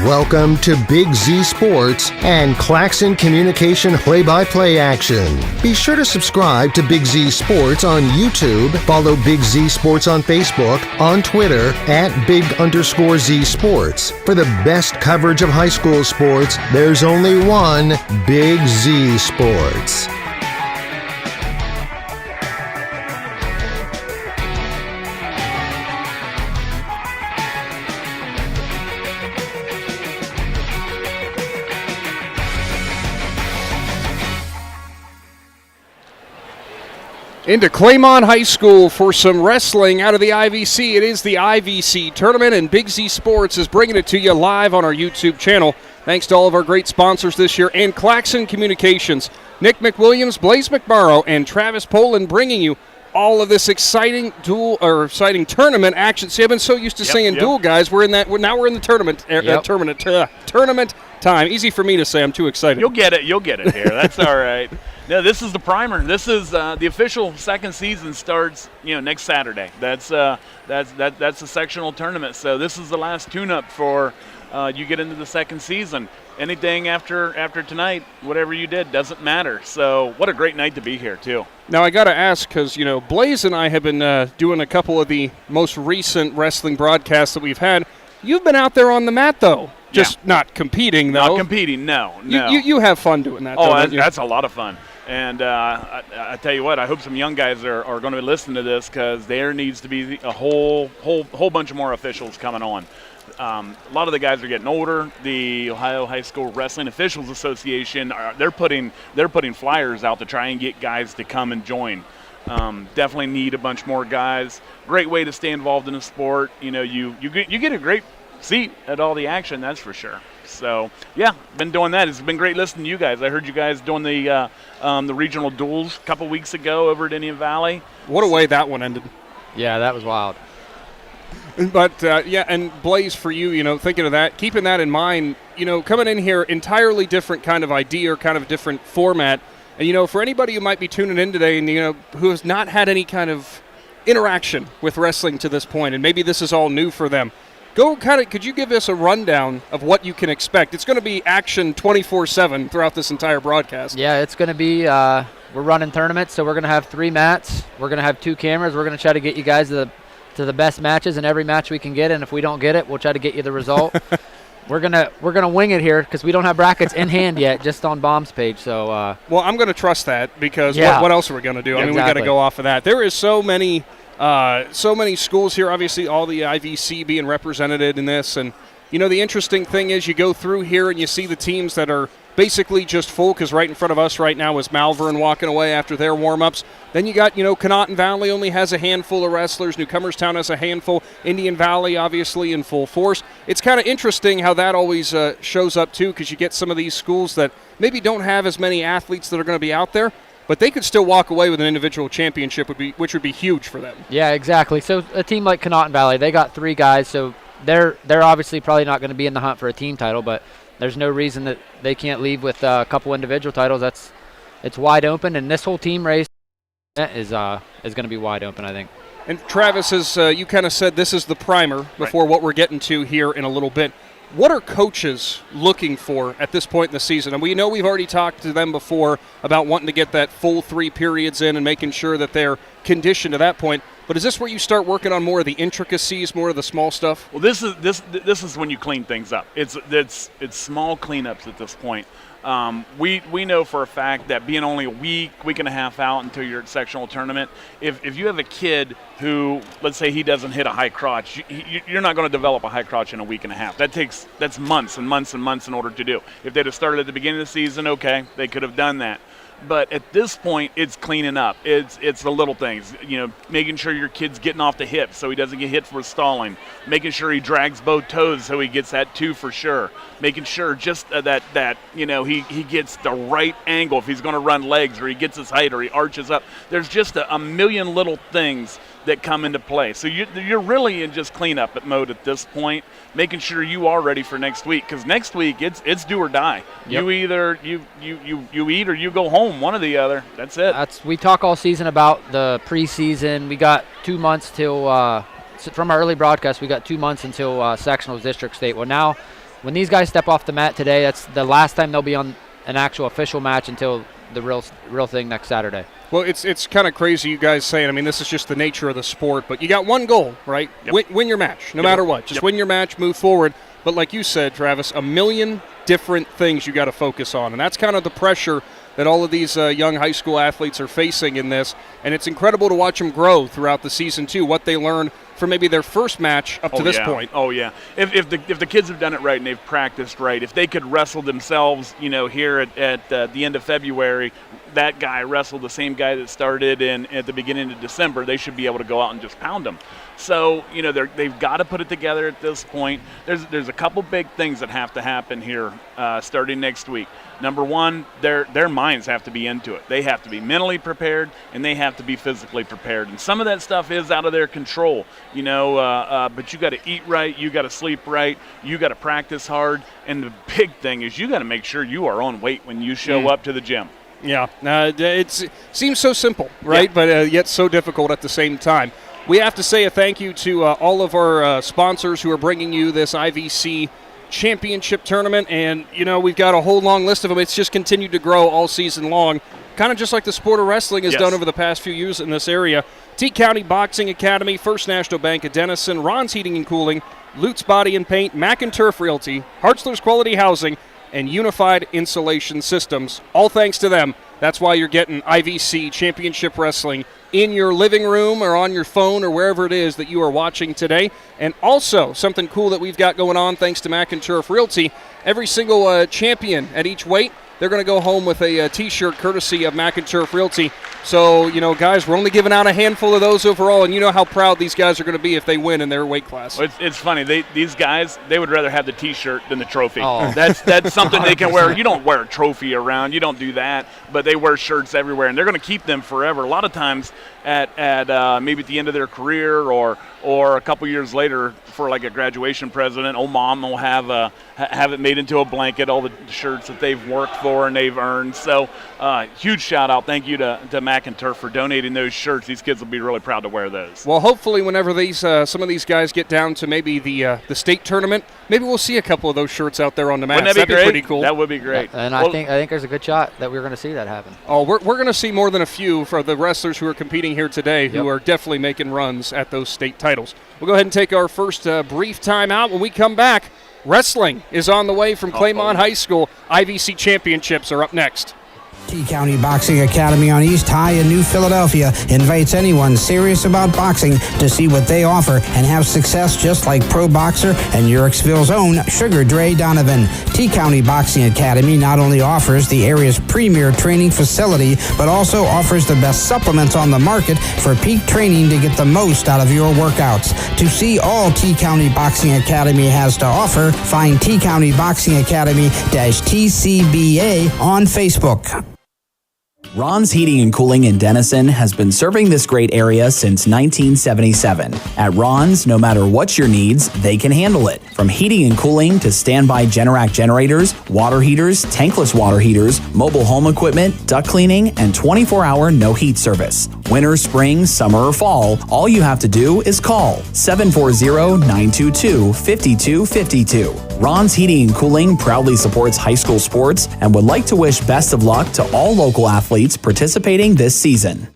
Welcome to Big Z Sports and Claxon Communication play-by-play action. Be sure to subscribe to Big Z Sports on YouTube. Follow Big Z Sports on Facebook, on Twitter, @Big_Z Sports. For the best coverage of high school sports, there's only one Big Z Sports. Into Claymont High School for some wrestling out of the I.V.C. It is the I.V.C. tournament, and Big Z Sports is bringing it to you live on our YouTube channel. Thanks to all of our great sponsors this year and Claxon Communications. Nick McWilliams, Blaze McMorrow, and Travis Poland bringing you all of this exciting tournament action. See, I've been so used to saying duel, guys. We're in that. Now we're in the tournament. Tournament time. Easy for me to say. I'm too excited. You'll get it here. That's all right. No, this is the primer. This is the official second season starts, next Saturday. That's the sectional tournament. So this is the last tune-up for you get into the second season. Anything after tonight, whatever you did, doesn't matter. So what a great night to be here too. Now I got to ask, because Blaze and I have been doing a couple of the most recent wrestling broadcasts that we've had. You've been out there on the mat though. Just not competing, though. Not competing, no. You have fun doing that, though. That's a lot of fun. And I tell you what, I hope some young guys are going to listen to this, because there needs to be a whole bunch of more officials coming on. A lot of the guys are getting older. The Ohio High School Wrestling Officials Association, they're putting flyers out to try and get guys to come and join. Definitely need a bunch more guys. Great way to stay involved in the sport. You get a great seat at all the action, that's for sure. So been doing that. It's been great listening to you guys. I heard you guys doing the regional duels a couple weeks ago over at Indian Valley. What a way that one ended. Yeah, that was wild. But and Blaze, for you, thinking of that, keeping that in mind, coming in here, entirely different kind of idea or kind of different format. And for anybody who might be tuning in today and who has not had any kind of interaction with wrestling to this point, and maybe this is all new for them. Could you give us a rundown of what you can expect? It's going to be action 24/7 throughout this entire broadcast. Yeah, it's going to be, we're running tournaments, so we're going to have 3 mats. We're going to have 2 cameras. We're going to try to get you guys to the best matches in every match we can get, and if we don't get it, we'll try to get you the result. We're gonna wing it here, because we don't have brackets in hand yet, just on Bomb's page. So well, I'm going to trust that, because what else are we going to do? Yeah, I mean, we got to go off of that. There is so many schools here, obviously all the I.V.C. being represented in this. And, the interesting thing is you go through here and you see the teams that are basically just full, because right in front of us right now is Malvern walking away after their warm-ups. Then you got, Conotton Valley only has a handful of wrestlers. Newcomerstown has a handful. Indian Valley, obviously, in full force. It's kind of interesting how that always shows up, too, because you get some of these schools that maybe don't have as many athletes that are going to be out there, but they could still walk away with an individual championship, which would be huge for them. Yeah, exactly. So a team like Conotton Valley, they got 3 guys, so they're obviously probably not going to be in the hunt for a team title, but there's no reason that they can't leave with a couple individual titles. It's wide open, and this whole team race is going to be wide open, I think. And Travis, as you kind of said, this is the primer before what we're getting to here in a little bit. What are coaches looking for at this point in the season? And we know we've already talked to them before about wanting to get that full 3 periods in and making sure that they're conditioned to that point. But is this where you start working on more of the intricacies, more of the small stuff? Well, this is when you clean things up. It's small cleanups at this point. We know for a fact that being only a week and a half out until your sectional tournament, if you have a kid who, let's say he doesn't hit a high crotch, you're not going to develop a high crotch in a week and a half. That's months and months and months in order to do. If they'd have started at the beginning of the season, okay, they could have done that. But at this point, it's cleaning up. It's the little things, making sure your kid's getting off the hips so he doesn't get hit for stalling, making sure he drags both toes so he gets that 2 for sure, making sure just that he gets the right angle if he's going to run legs, or he gets his height, or he arches up. There's just a million little things that come into play. So you're really in just cleanup mode at this point, making sure you are ready for next week, because next week it's do or die. Yep. You either you eat or you go home, one or the other. That's it. We talk all season about the preseason. We got 2 months till from our early broadcast. We got 2 months until sectionals, district, state. Well, now when these guys step off the mat today, that's the last time they'll be on an actual official match until the real thing next Saturday. Well, it's kind of crazy you guys saying, I mean, this is just the nature of the sport, but you got one goal, right? Yep. Win your match, no matter what. Just win your match, move forward. But like you said, Travis, a million different things you got to focus on, and that's kind of the pressure that all of these young high school athletes are facing in this, and it's incredible to watch them grow throughout the season too, what they learn from maybe their first match up to this point. Oh, yeah. If the kids have done it right and they've practiced right, if they could wrestle themselves, here at the end of February, that guy wrestled the same guy that started at the beginning of December, they should be able to go out and just pound them. So, they've got to put it together at this point. There's a couple big things that have to happen here starting next week. Number one, their minds have to be into it. They have to be mentally prepared, and they have to be physically prepared. And some of that stuff is out of their control, but you got to eat right, you got to sleep right, you got to practice hard. And the big thing is you got to make sure you are on weight when you show up to the gym. Yeah, it seems so simple, right? But yet so difficult at the same time. We have to say a thank you to all of our sponsors who are bringing you this I.V.C. championship tournament, and we've got a whole long list of them. It's just continued to grow all season long, kind of just like the sport of wrestling has done over the past few years in this area. T County Boxing Academy, First National Bank of Denison, Ron's Heating and Cooling, Lutz Body and Paint, Mac and Turf Realty, Hartzler's Quality Housing, and Unified Insulation Systems. All thanks to them. That's why you're getting I.V.C. Championship Wrestling in your living room or on your phone or wherever it is that you are watching today. And also, something cool that we've got going on thanks to Mac and Turf Realty, every single champion at each weight, they're going to go home with a T-shirt courtesy of Mac and Turf Realty. So, guys, we're only giving out a handful of those overall, and you know how proud these guys are going to be if they win in their weight class. Well, it's funny. These guys, they would rather have the T-shirt than the trophy. Oh. That's something they can wear. You don't wear a trophy around. You don't do that. But they wear shirts everywhere, and they're going to keep them forever. A lot of times at maybe at the end of their career or a couple years later for like a graduation present, old mom will have it made into a blanket, all the shirts that they've worked for and they've earned. So huge shout out. Thank you to Mac and Turf for donating those shirts. These kids will be really proud to wear those. Well, hopefully whenever these some of these guys get down to maybe the state tournament, maybe we'll see a couple of those shirts out there on the mats. That'd be pretty cool. That would be great. And I think there's a good shot that we're going to see that happen. Oh, we're going to see more than a few for the wrestlers who are competing here today who are definitely making runs at those state titles. We'll go ahead and take our first brief time out. When we come back, wrestling is on the way from Claymont High School. I.V.C. championships are up next. T-County Boxing Academy on East High in New Philadelphia invites anyone serious about boxing to see what they offer and have success just like pro boxer and Yurixville's own Sugar Dre Donovan. T-County Boxing Academy not only offers the area's premier training facility, but also offers the best supplements on the market for peak training to get the most out of your workouts. To see all T-County Boxing Academy has to offer, find T-County Boxing Academy-TCBA on Facebook. Ron's Heating and Cooling in Denison has been serving this great area since 1977. At Ron's, no matter what your needs, they can handle it. From heating and cooling to standby Generac generators, water heaters, tankless water heaters, mobile home equipment, duct cleaning, and 24-hour no-heat service. Winter, spring, summer, or fall, all you have to do is call 740-922-5252. Ron's Heating and Cooling proudly supports high school sports and would like to wish best of luck to all local athletes participating this season.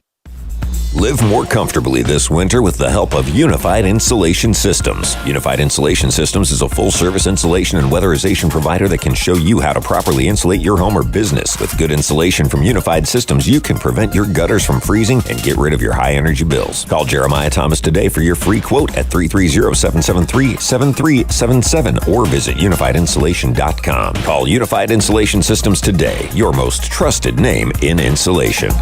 Live more comfortably this winter with the help of Unified Insulation Systems. Unified Insulation Systems is a full-service insulation and weatherization provider that can show you how to properly insulate your home or business. With good insulation from Unified Systems, you can prevent your gutters from freezing and get rid of your high-energy bills. Call Jeremiah Thomas today for your free quote at 330-773-7377 or visit unifiedinsulation.com. Call Unified Insulation Systems today, your most trusted name in insulation.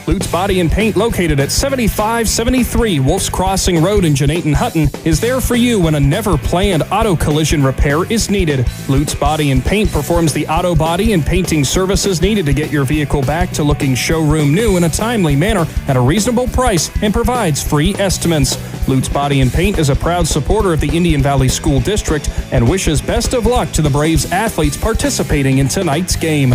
Bouts Body and Paint, located at 7573 Wolf's Crossing Road in Jeanette Hutton, is there for you when a never-planned auto collision repair is needed. Bouts Body and Paint performs the auto body and painting services needed to get your vehicle back to looking showroom new in a timely manner at a reasonable price and provides free estimates. Bouts Body and Paint is a proud supporter of the Indian Valley School District and wishes best of luck to the Braves athletes participating in tonight's game.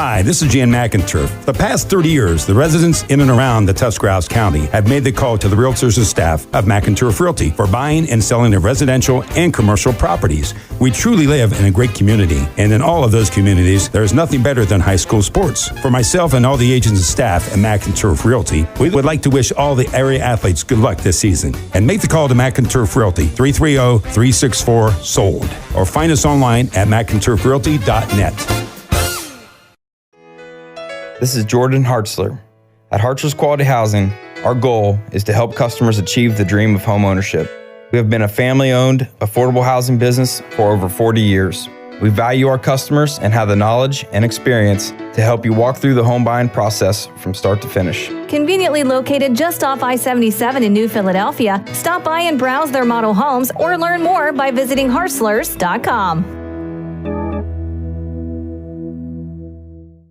Hi, this is Jan McInturf. The past 30 years, the residents in and around the Tuscarawas County have made the call to the realtors and staff of McInturf Realty for buying and selling of residential and commercial properties. We truly live in a great community, and in all of those communities, there is nothing better than high school sports. For myself and all the agents and staff at McInturf Realty, we would like to wish all the area athletes good luck this season. And make the call to McInturf Realty, 330-364-SOLD, or find us online at McInturfRealty.net. This is Jordan Hartzler. At Hartzler's Quality Housing, our goal is to help customers achieve the dream of home ownership. We have been a family-owned, affordable housing business for over 40 years. We value our customers and have the knowledge and experience to help you walk through the home buying process from start to finish. Conveniently located just off I-77 in New Philadelphia, stop by and browse their model homes or learn more by visiting Hartzlers.com.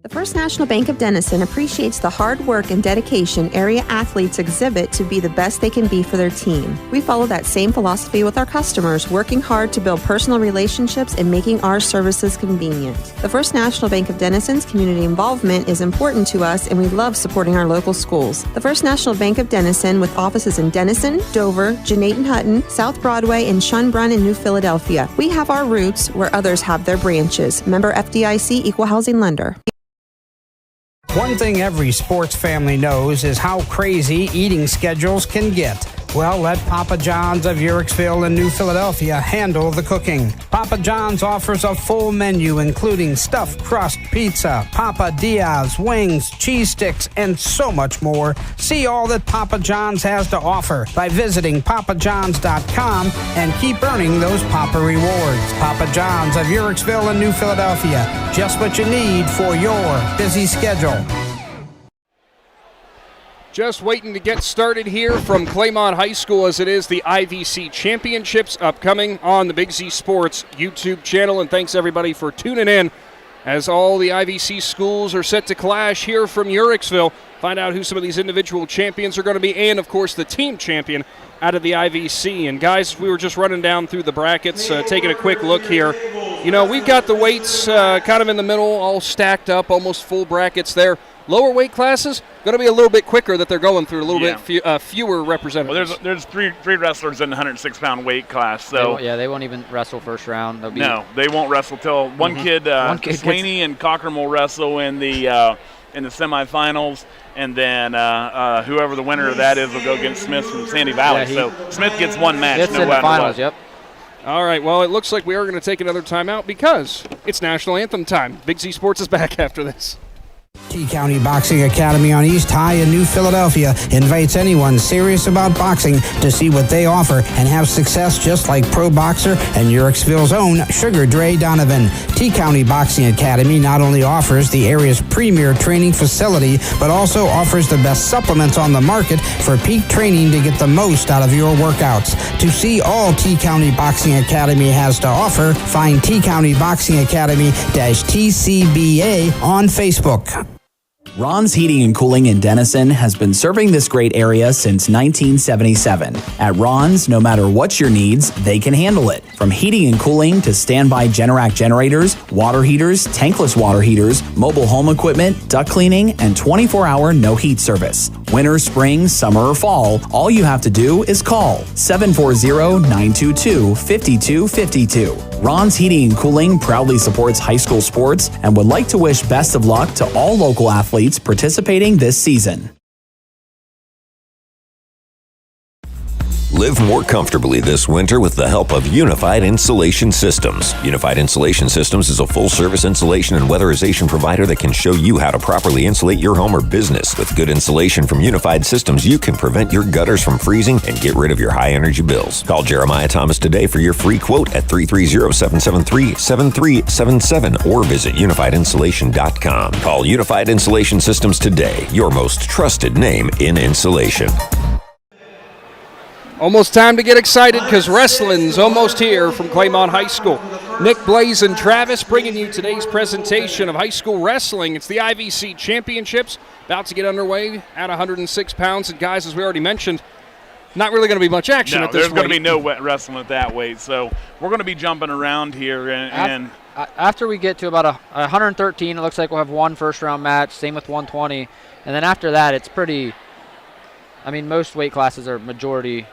The First National Bank of Denison appreciates the hard work and dedication area athletes exhibit to be the best they can be for their team. We follow that same philosophy with our customers, working hard to build personal relationships and making our services convenient. The First National Bank of Denison's community involvement is important to us, and we love supporting our local schools. The First National Bank of Denison, with offices in Denison, Dover, Jeanette Hutton, South Broadway, and Schunbrunn in New Philadelphia. We have our roots where others have their branches. Member FDIC, Equal Housing Lender. One thing every sports family knows is how crazy eating schedules can get. Well, let Papa John's of Uricksville and New Philadelphia handle the cooking. Papa John's offers a full menu including stuffed crust pizza, Papa Diaz, wings, cheese sticks, and so much more. See all that Papa John's has to offer by visiting papajohns.com and keep earning those Papa rewards. Papa John's of Uricksville and New Philadelphia. Just what you need for your busy schedule. Just waiting to get started here from Claymont High School as it is the I.V.C. Championships upcoming on the Big Z Sports YouTube channel. And thanks everybody for tuning in as all the I.V.C. schools are set to clash here from Uricksville. Find out who some of these individual champions are going to be, and of course the team champion out of the I.V.C. And guys, we were just running down through the brackets, taking a quick look here. You know, we've got the weights kind of in the middle, all stacked up, almost full brackets there. Lower weight classes, going to be a little bit quicker that they're going through, a little bit fewer representatives. Well, there's three wrestlers in the 106-pound weight class. So they won't even wrestle first round. No, they won't wrestle till one kid, Sweeney and Cochran will wrestle in the semifinals, and then whoever the winner of that is will go against Smith from Sandy Valley. So Smith gets one match. It's in the finals, yep. All right, well, it looks like we are going to take another timeout because it's National Anthem time. Big Z Sports is back after this. T-County Boxing Academy on East High in New Philadelphia invites anyone serious about boxing to see what they offer and have success just like pro boxer and Uricksville's own Sugar Dre Donovan. T-County Boxing Academy not only offers the area's premier training facility, but also offers the best supplements on the market for peak training to get the most out of your workouts. To see all T-County Boxing Academy has to offer, find T-County Boxing Academy-TCBA on Facebook. Ron's Heating and Cooling in Denison has been serving this great area since 1977. At Ron's, no matter what your needs, they can handle it. From heating and cooling to standby Generac generators, water heaters, tankless water heaters, mobile home equipment, duct cleaning, and 24-hour no-heat service. Winter, spring, summer, or fall, all you have to do is call 740-922-5252. Ron's Heating and Cooling proudly supports high school sports and would like to wish best of luck to all local athletes participating this season. Live more comfortably this winter with the help of Unified Insulation Systems. Unified Insulation Systems is a full-service insulation and weatherization provider that can show you how to properly insulate your home or business. With good insulation from Unified Systems, you can prevent your gutters from freezing and get rid of your high-energy bills. Call Jeremiah Thomas today for your free quote at 330-773-7377 or visit unifiedinsulation.com. Call Unified Insulation Systems today, your most trusted name in insulation. Almost time to get excited because wrestling's almost here from Claymont High School. Nick, Blaze, and Travis bringing you today's presentation of high school wrestling. It's the I.V.C. Championships about to get underway at 106 pounds. And guys, as we already mentioned, not really going to be much action at this weight. There's going to be no wrestling at that weight. So we're going to be jumping around here. And after we get to about 113, it looks like we'll have one first-round match, same with 120. And then after that, it's pretty – I mean, most weight classes are majority,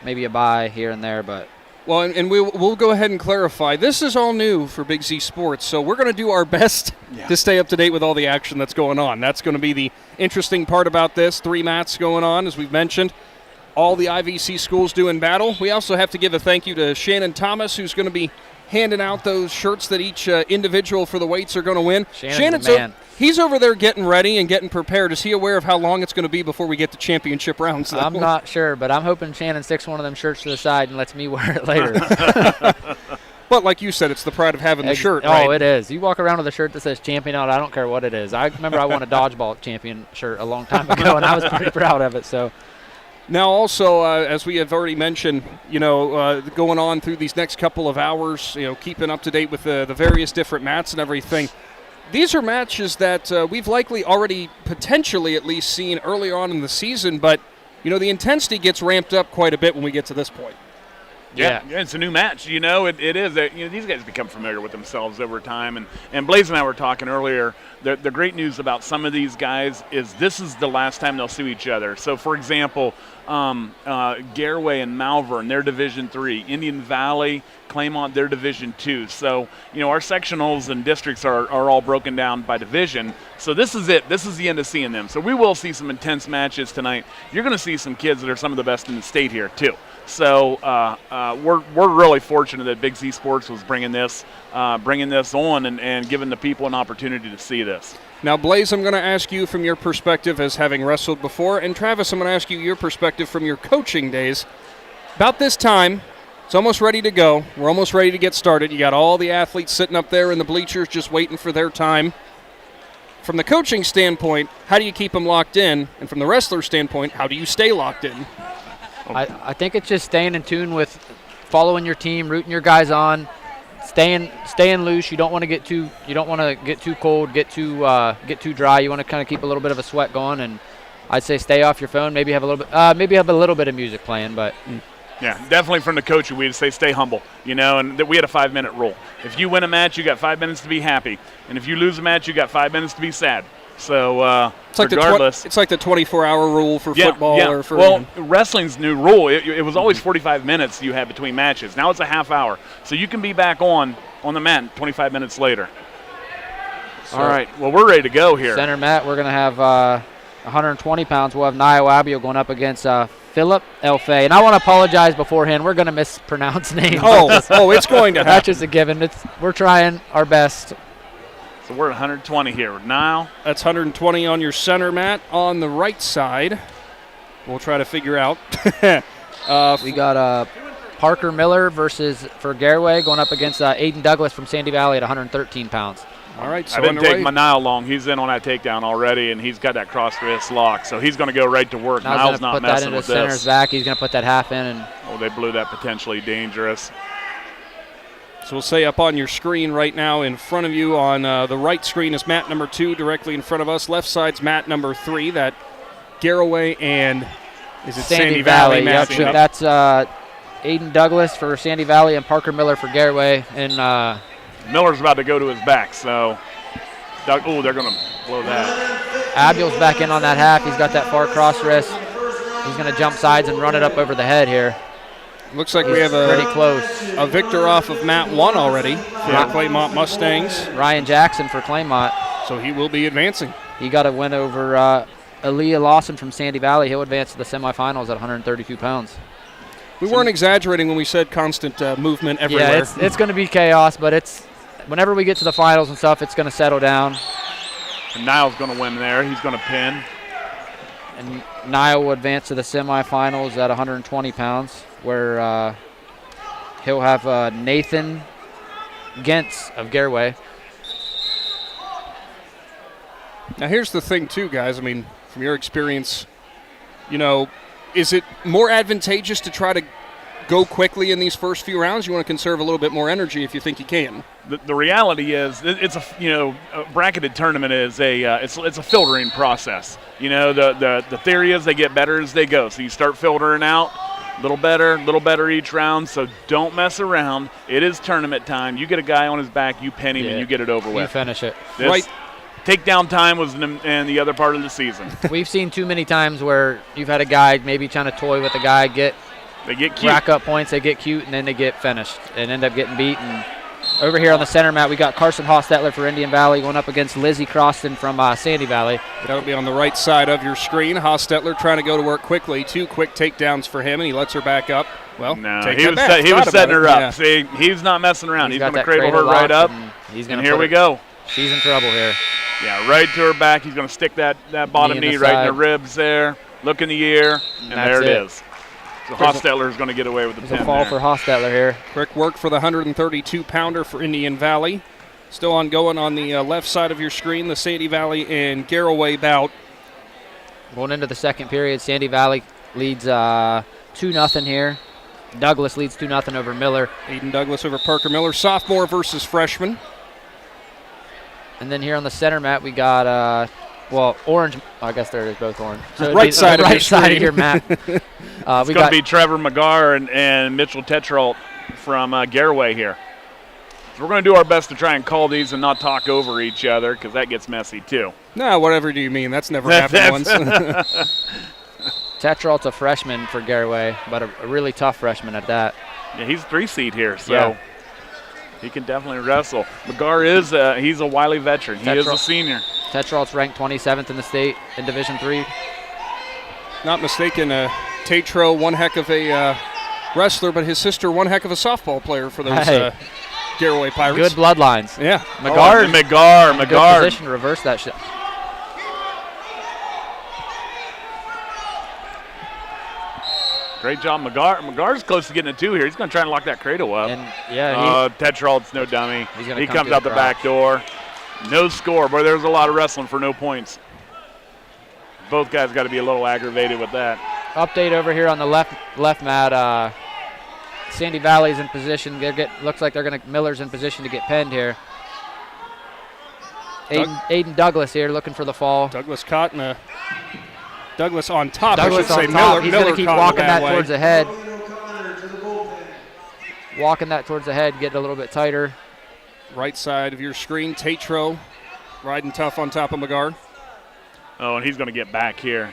maybe a bye here and there, but – well, and we'll go ahead and clarify. This is all new for Big Z Sports, so we're going to do our best to stay up to date with all the action that's going on. That's going to be the interesting part about this. 3 mats going on, as we've mentioned. All the I.V.C. schools doing battle. We also have to give a thank you to Shannon Thomas, who's going to be handing out those shirts that each individual for the weights are going to win. Shannon's the man. He's over there getting ready and getting prepared. Is he aware of how long it's going to be before we get to championship rounds, though? I'm not sure, but I'm hoping Shannon sticks one of them shirts to the side and lets me wear it later. But like you said, it's the pride of having the shirt, right? Oh, it is. You walk around with a shirt that says champion on it, I don't care what it is. I remember I won a dodgeball champion shirt a long time ago, and I was pretty proud of it. So. Now also, as we have already mentioned, going on through these next couple of hours, keeping up to date with the various different mats and everything. These are matches that we've likely already potentially at least seen earlier on in the season, but, the intensity gets ramped up quite a bit when we get to this point. Yeah, it's a new match. It is. These guys become familiar with themselves over time. And Blaze and I were talking earlier. The great news about some of these guys is this is the last time they'll see each other. So, for example, Garraway and Malvern, they're Division III. Indian Valley, Claymont, they're Division II. So, our sectionals and districts are all broken down by division. So this is it. This is the end of seeing them. So we will see some intense matches tonight. You're going to see some kids that are some of the best in the state here, too. So we're really fortunate that Big Z Sports was bringing this on and giving the people an opportunity to see this. Now, Blaze, I'm going to ask you from your perspective as having wrestled before, and Travis, I'm going to ask you your perspective from your coaching days. About this time, it's almost ready to go. We're almost ready to get started. You got all the athletes sitting up there in the bleachers just waiting for their time. From the coaching standpoint, how do you keep them locked in? And from the wrestler standpoint, how do you stay locked in? I think it's just staying in tune with following your team, rooting your guys on, staying loose. You don't want to get too cold, get too dry. You want to kind of keep a little bit of a sweat going, and I'd say stay off your phone. Maybe have a little bit of music playing, but. Yeah, definitely from the coach, we'd say stay humble, and we had a 5-minute rule. If you win a match, you got 5 minutes to be happy, and if you lose a match, you got 5 minutes to be sad. So regardless, it's like the 24-hour rule for football. Yeah. Or for wrestling's new rule. It was always 45 minutes you had between matches. Now it's a half hour, so you can be back on the mat 25 minutes later. So, all right, well, we're ready to go here. Center mat, we're going to have 120 pounds. We'll have Niall Abio going up against Philip Elfay. And I want to apologize beforehand. We're going to mispronounce names. It's going to happen. That's just a given. We're trying our best. So we're at 120 here with Niall. That's 120 on your center mat on the right side. We'll try to figure out. We got Parker Miller for Garraway going up against Aiden Douglas from Sandy Valley at 113 pounds. All right, so I didn't take my Niall long. He's in on that takedown already, and he's got that cross wrist lock, so he's going to go right to work. Niall's not messing with this. Put that into center's back. He's going to put that half in. They blew that potentially dangerous. So we'll say up on your screen right now in front of you on the right screen is mat number 2 directly in front of us. Left side's mat number 3. That Garraway and is it Sandy Valley matchup? Yep. That's Aiden Douglas for Sandy Valley and Parker Miller for Garraway. And Miller's about to go to his back, so they're going to blow that. Abiel's back in on that half. He's got that far cross wrist. He's going to jump sides and run it up over the head here. Looks like we have pretty close. A victor off of mat 1 already for the Claymont Mustangs. Ryan Jackson for Claymont. So he will be advancing. He got a win over Aaliyah Lawson from Sandy Valley. He'll advance to the semifinals at 132 pounds. We weren't exaggerating when we said constant movement everywhere. Yeah, it's going to be chaos, but whenever we get to the finals and stuff, it's going to settle down. And Niall's going to win there. He's going to pin. And Niall will advance to the semifinals at 120 pounds, where he'll have Nathan Gentz of Garraway. Now, here's the thing, too, guys. I mean, from your experience, is it more advantageous to try to go quickly in these first few rounds? You want to conserve a little bit more energy if you think you can. The reality is, it's a bracketed tournament is it's a filtering process. The theory is they get better as they go. So you start filtering out, Little better each round, so don't mess around. It is tournament time. You get a guy on his back, you pin him, and you get it over with. You finish it. This takedown time was in the other part of the season. We've seen too many times where you've had a guy maybe trying to toy with a guy, they get cute. Rack up points, they get cute, and then they get finished and end up getting beaten. Over here on the center mat, we got Carson Hostetler for Indian Valley going up against Lizzie Croston from Sandy Valley. That'll be on the right side of your screen. Hostetler trying to go to work quickly. 2 quick takedowns for him, and he lets her back up. Well, no, he was setting her up. Yeah. See, he's not messing around. He's going to cradle her right up. And here we go. She's in trouble here. Yeah, right to her back. He's going to stick that bottom knee right in the ribs there. Look in the ear, and there it is. So Hostetler is going to get away with the pin. There's a fall for Hostetler here. Quick work for the 132-pounder for Indian Valley. Still ongoing on the left side of your screen, the Sandy Valley and Garroway bout. Going into the second period, Sandy Valley leads 2-0 here. Douglas leads 2-0 over Miller. Aiden Douglas over Parker Miller, sophomore versus freshman. And then here on the center mat, we got, orange. I guess they're both orange. So right side of your mat. It's going to be Trevor McGar and Mitchell Tetrault from Garroway here. So we're going to do our best to try and call these and not talk over each other because that gets messy too. No, whatever do you mean? That's never happened once. Tetrault's a freshman for Garroway, but a really tough freshman at that. Yeah, he's 3-seed here, so he can definitely wrestle. McGar he's a wily veteran. He is a senior. Tetrault's ranked 27th in the state in Division III. Not mistaken, Tatro, one heck of a wrestler, but his sister, one heck of a softball player for those Garroway Pirates. Good bloodlines. Yeah. McGar. Good position to reverse that shit. Great job, McGar. McGar's close to getting a 2 here. He's going to try and lock that cradle up. Tetrault's no dummy. He comes out the back door. No score, but there's a lot of wrestling for no points. Both guys got to be a little aggravated with that. Update over here on the left mat. Sandy Valley's in position. Looks like Miller's in position to get pinned here. Aiden Douglas here looking for the fall. Douglas caught in a Douglas on top. Douglas I should on say top. He's going to keep walking that way. towards the head. Walking that towards the head, getting a little bit tighter. Right side of your screen, Tatro riding tough on top of McGar. Oh, and he's going to get back here.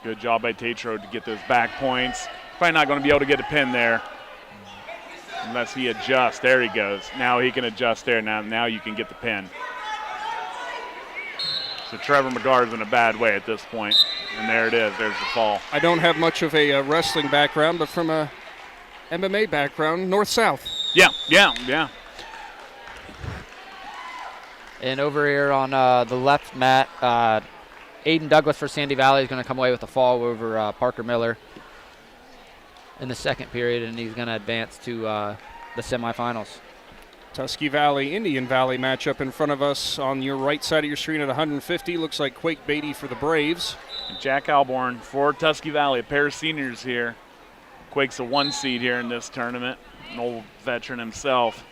Good job by Tatro to get those back points. Probably not going to be able to get a pin there unless he adjusts. There he goes. Now he can adjust there. Now you can get the pin. So Trevor McGar is in a bad way at this point. And there it is. There's the fall. I don't have much of a wrestling background, but from a MMA background, north-south. Yeah. And over here on the left mat, Aiden Douglas for Sandy Valley is going to come away with a fall over Parker Miller in the second period, and he's going to advance to the semifinals. Tusky Valley, Indian Valley matchup in front of us on your right side of your screen at 150. Looks like Quake Beatty for the Braves. Jack Alborn for Tusky Valley, a pair of seniors here. Quake's a 1 seed here in this tournament, an old veteran himself.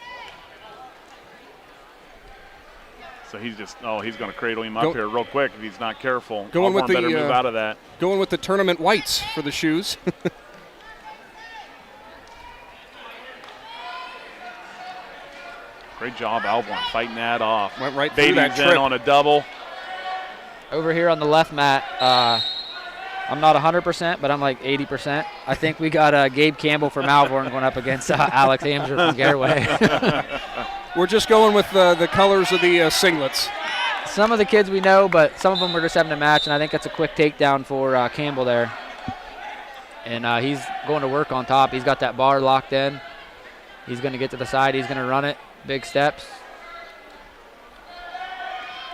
So he's going to cradle him up here real quick if he's not careful. Alborn better move out of that. Going with the tournament whites for the shoes. Great job, Alborn, fighting that off. Went right through that trip. in on a double. Over here on the left mat, I'm not 100%, but I'm like 80%. I think we got Gabe Campbell from Malvern going up against Alex Amser from Garroway. We're just going with the colors of the singlets. Some of the kids we know, but some of them were just having a match, and I think that's a quick takedown for Campbell there. And he's going to work on top. He's got that bar locked in. He's going to get to the side. He's going to run it. Big steps.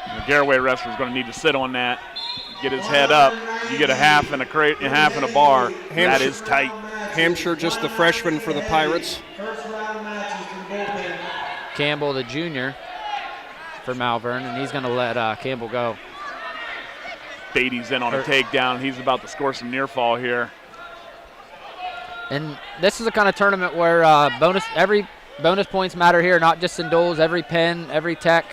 The Garroway wrestler's going to need to sit on that, get his head up. You get a half and a bar. That is tight. Hampshire, just the freshman for the Pirates. Campbell, the junior for Malvern, and he's going to let Campbell go. Beatty's in on a takedown. He's about to score some near fall here. And this is the kind of tournament where every bonus points matter here, not just in duels. Every pin, every tech,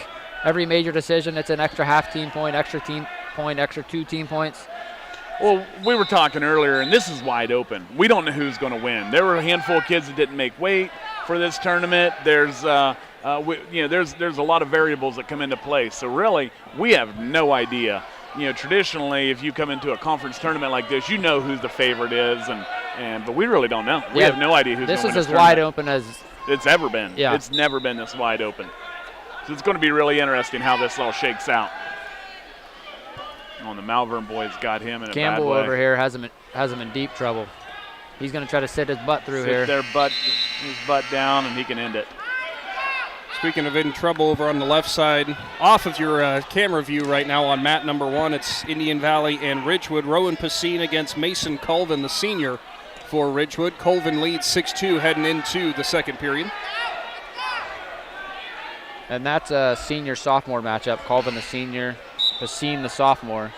every major decision, it's an extra half team point, extra team point, extra 2 team points. Well, we were talking earlier, and this is wide open. We don't know who's going to win. There were a handful of kids that didn't make weight for this tournament. There's there's a lot of variables that come into play. So really, we have no idea. Traditionally, if you come into a conference tournament like this, you know who the favorite is, but we really don't know. We have no idea who's going to win this is as wide open as it's ever been. Yeah. It's never been this wide open. So it's going to be really interesting how this all shakes out. The Malvern boys got him in a Campbell bad way. over here has him in deep trouble. He's going to try to sit his butt through here. His butt down, and he can end it. Speaking of in trouble, over on the left side, off of your camera view right now on mat number 1, it's Indian Valley and Ridgewood. Rowan Pacine against Mason Colvin, the senior for Ridgewood. Colvin leads 6-2 heading into the second period. And that's a senior-sophomore matchup. Colvin the senior, Pacine the sophomore.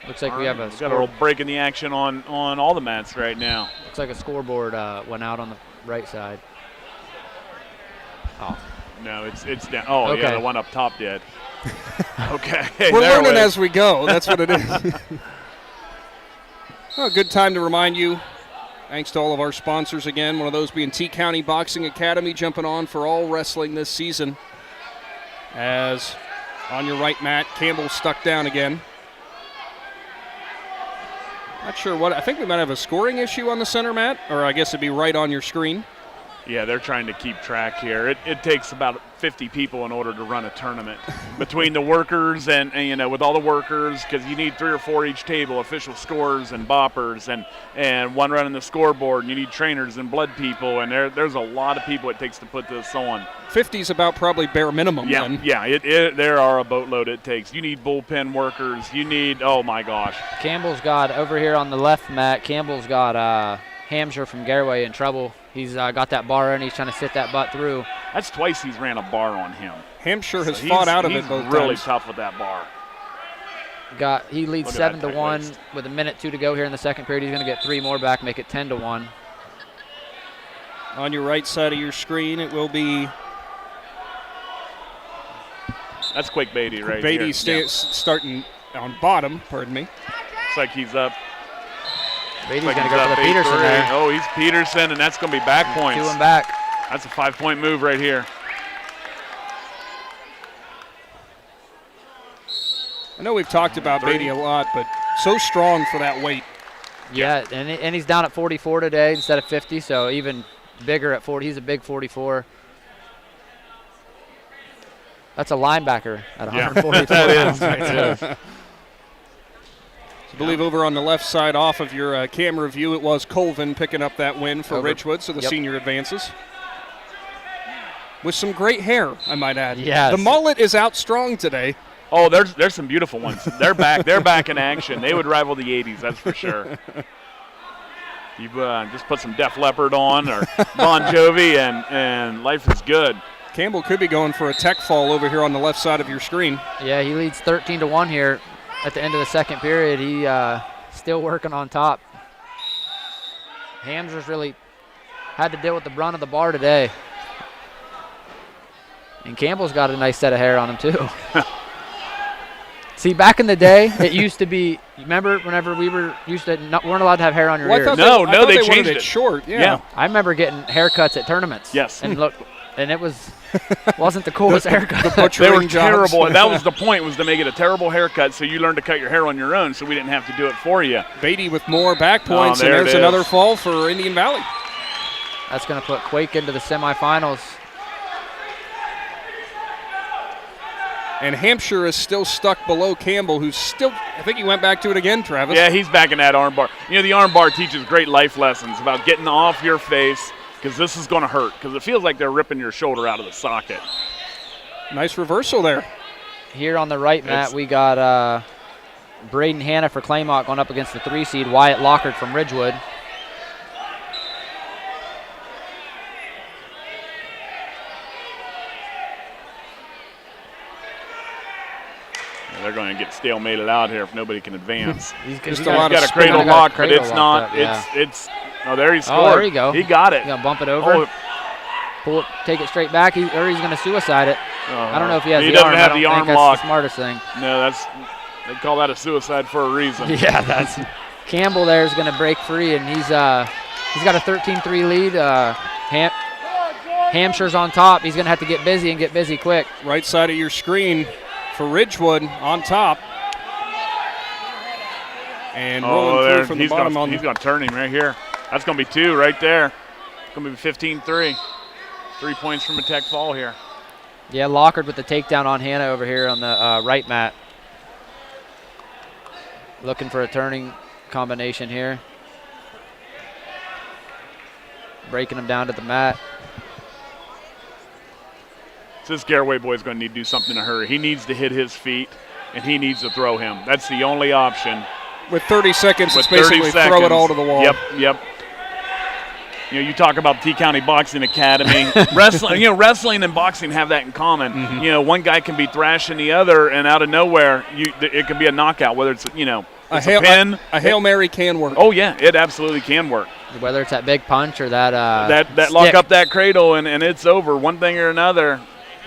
Looks like we have a got a little break in the action on all the mats right now. Looks like a scoreboard went out on the right side. Oh. No, it's down. Oh, okay. Yeah, the one up top did. Okay. We're learning as we go. That's what it is. Well, good time to remind you, thanks to all of our sponsors again, one of those being T County Boxing Academy, jumping on for all wrestling this season. As on your right, Matt, Campbell stuck down again. Not sure what. I think we might have a scoring issue on the center, Matt, or I guess it'd be right on your screen. Yeah, they're trying to keep track here. It takes about 50 people in order to run a tournament between the workers and with all the workers, because you need 3 or 4 each table, official scores and boppers and one running the scoreboard, and you need trainers and blood people, and there's a lot of people it takes to put this on. 50 is about probably bare minimum. Yeah, then. yeah. There are a boatload it takes. You need bullpen workers. You need, oh my gosh. Campbell's got over here on the left, Matt. Campbell's got Hamsher from Garraway in trouble. He's got that bar in. He's trying to sit that butt through. That's twice he's ran a bar on him. Hampshire has fought out of it both He's really times. tough with that bar. He leads 7-1 with 1:02 to go here in the second period. He's going to get 3 more back, make it 10-1. On your right side of your screen, it will be. That's Quake Beatty right Beatty here. Starting on bottom, pardon me. Looks like he's up. Beatty's going to go for the Peterson there. Oh, he's Peterson, and that's going to be back points. 2 and back. That's a 5-point move right here. I know we've talked about Beatty a lot, but so strong for that weight. Yeah, and he's down at 44 today instead of 50, so even bigger at 40. He's a big 44. That's a linebacker at 144 pounds. That is. I believe over on the left side off of your camera view, it was Colvin picking up that win for Ridgewood, so the senior advances. With some great hair, I might add. Yes. The mullet is out strong today. Oh, there's some beautiful ones. They're back. They're back in action. They would rival the 80s, that's for sure. You just put some Def Leppard on or Bon Jovi, and life is good. Campbell could be going for a tech fall over here on the left side of your screen. Yeah, he leads 13-1 here at the end of the second period. He still working on top. Hamsers really had to deal with the brunt of the bar today. And Campbell's got a nice set of hair on him, too. See, back in the day, it used to be, remember whenever we weren't allowed to have hair on your ears? No, they changed wanted it. Short, yeah. I remember getting haircuts at tournaments. Yes. And it wasn't the coolest haircut. They were terrible, and that was the point, was to make it a terrible haircut so you learned to cut your hair on your own so we didn't have to do it for you. Beatty with more back points, and there's another fall for Indian Valley. That's going to put Quake into the semifinals. And Hampshire is still stuck below Campbell, who's still, I think he went back to it again, Travis. Yeah, he's back in that arm bar. The arm bar teaches great life lessons about getting off your face, because this is going to hurt, because it feels like they're ripping your shoulder out of the socket. Nice reversal there. Here on the right, Matt, we got Braden Hanna for Claymont going up against the 3 seed, Wyatt Lockard from Ridgewood. They're going to get stalemated out here if nobody can advance. He's got a cradle lock, but it's not. There he scored. Oh, there you go. He got it. You going to bump it over? pull it, take it straight back, or he's going to suicide it. I don't know if he has he the doesn't arm. have I don't the arm think lock. that's the smartest thing. No, they call that a suicide for a reason. Yeah, that's Campbell there is going to break free, and he's got a 13-3 lead. Hampshire's on top. He's going to have to get busy and get busy quick. Right side of your screen for Ridgewood on top. And rolling through from the bottom. He's going to turn him right here. That's going to be 2 right there. It's going to be 15-3. 3 points from a Tech fall here. Yeah, Lockard with the takedown on Hannah over here on the right mat. Looking for a turning combination here. Breaking him down to the mat. So this Garraway boy is going to need to do something in a hurry. He needs to hit his feet, and he needs to throw him. That's the only option. With 30 seconds, it's basically throw it all to the wall. Yep. You talk about T-County Boxing Academy. Wrestling and boxing have that in common. Mm-hmm. One guy can be thrashing the other, and out of nowhere, it can be a knockout, whether it's, a pin. A Hail Mary can work. Oh, yeah, it absolutely can work. Whether it's that big punch or that that lock up that cradle, and it's over, one thing or another.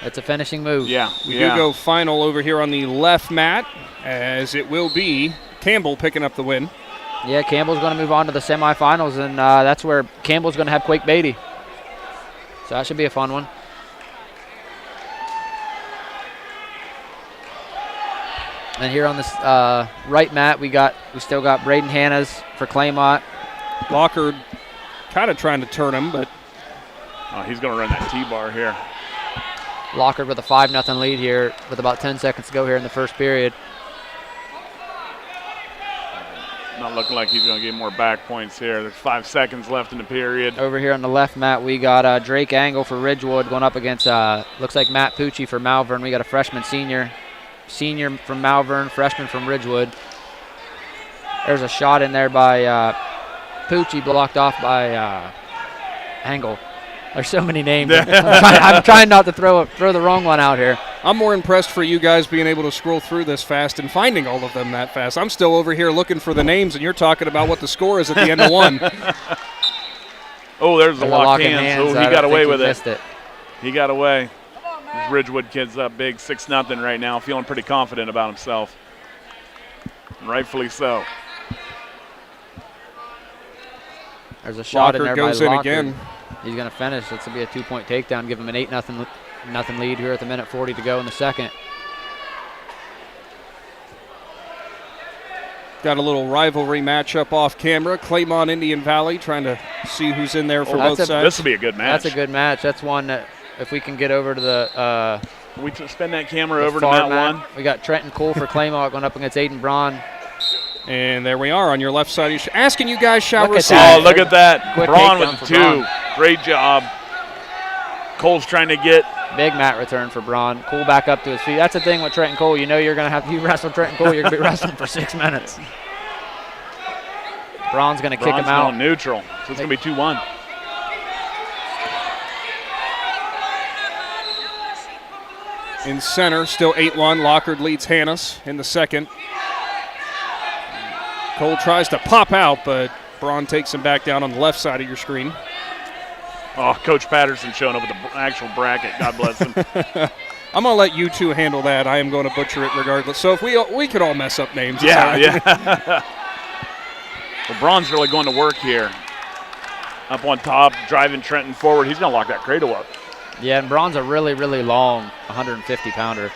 It's a finishing move. Yeah. We do go final over here on the left mat, as it will be Campbell picking up the win. Yeah, Campbell's going to move on to the semifinals, and that's where Campbell's going to have Quake Beatty. So that should be a fun one. And here on this right mat, we still got Braden Hannas for Claymont. Lockard kind of trying to turn him, but he's going to run that T-bar here. Lockard with a 5-0 lead here with about 10 seconds to go here in the first period. Not looking like he's going to get more back points here. There's 5 seconds left in the period. Over here on the left mat, we got Drake Angle for Ridgewood going up against, looks like Matt Pucci for Malvern. We got a freshman senior from Malvern, freshman from Ridgewood. There's a shot in there by Pucci, blocked off by Angle. There's so many names. I'm trying not to throw the wrong one out here. I'm more impressed for you guys being able to scroll through this fast and finding all of them that fast. I'm still over here looking for the names, and you're talking about what the score is at the end of one. Oh, there's the lock hands. Oh, he got away with it. He got away. These Ridgewood kids up big, 6-0 right now, feeling pretty confident about himself. And rightfully so. There's a shot in there by goes in again. He's going to finish. This will be a 2-point takedown, give him an 8-0 lead here at the minute 40 to go in the second. Got a little rivalry matchup off camera. Claymont, Indian Valley, trying to see who's in there for both sides. This will be a good match. That's a good match. That's one that if we can get over to the we spin that camera over to that one. We got Trenton Cole for Claymont going up against Aiden Braun. And there we are on your left side. Asking you guys shall receive. Oh, look at that. Quick Braun with the 2. Braun. Great job. Cole's trying to get. Big mat return for Braun. Cole back up to his feet. That's the thing with Trenton Cole. You know you're going to have, you wrestle Trenton Cole, you're going to be wrestling for 6 minutes. Braun's going to kick him out. Neutral. So it's going to be 2-1. In center, still 8-1. Lockard leads Hannas in the second. Cole tries to pop out, but Braun takes him back down on the left side of your screen. Oh, Coach Patterson showing up with the actual bracket. God bless him. I'm going to let you two handle that. I am going to butcher it regardless. So if we could all mess up names. Yeah. Well, Braun's really going to work here. Up on top, driving Trenton forward. He's going to lock that cradle up. Yeah, and Braun's a really, really long 150-pounder.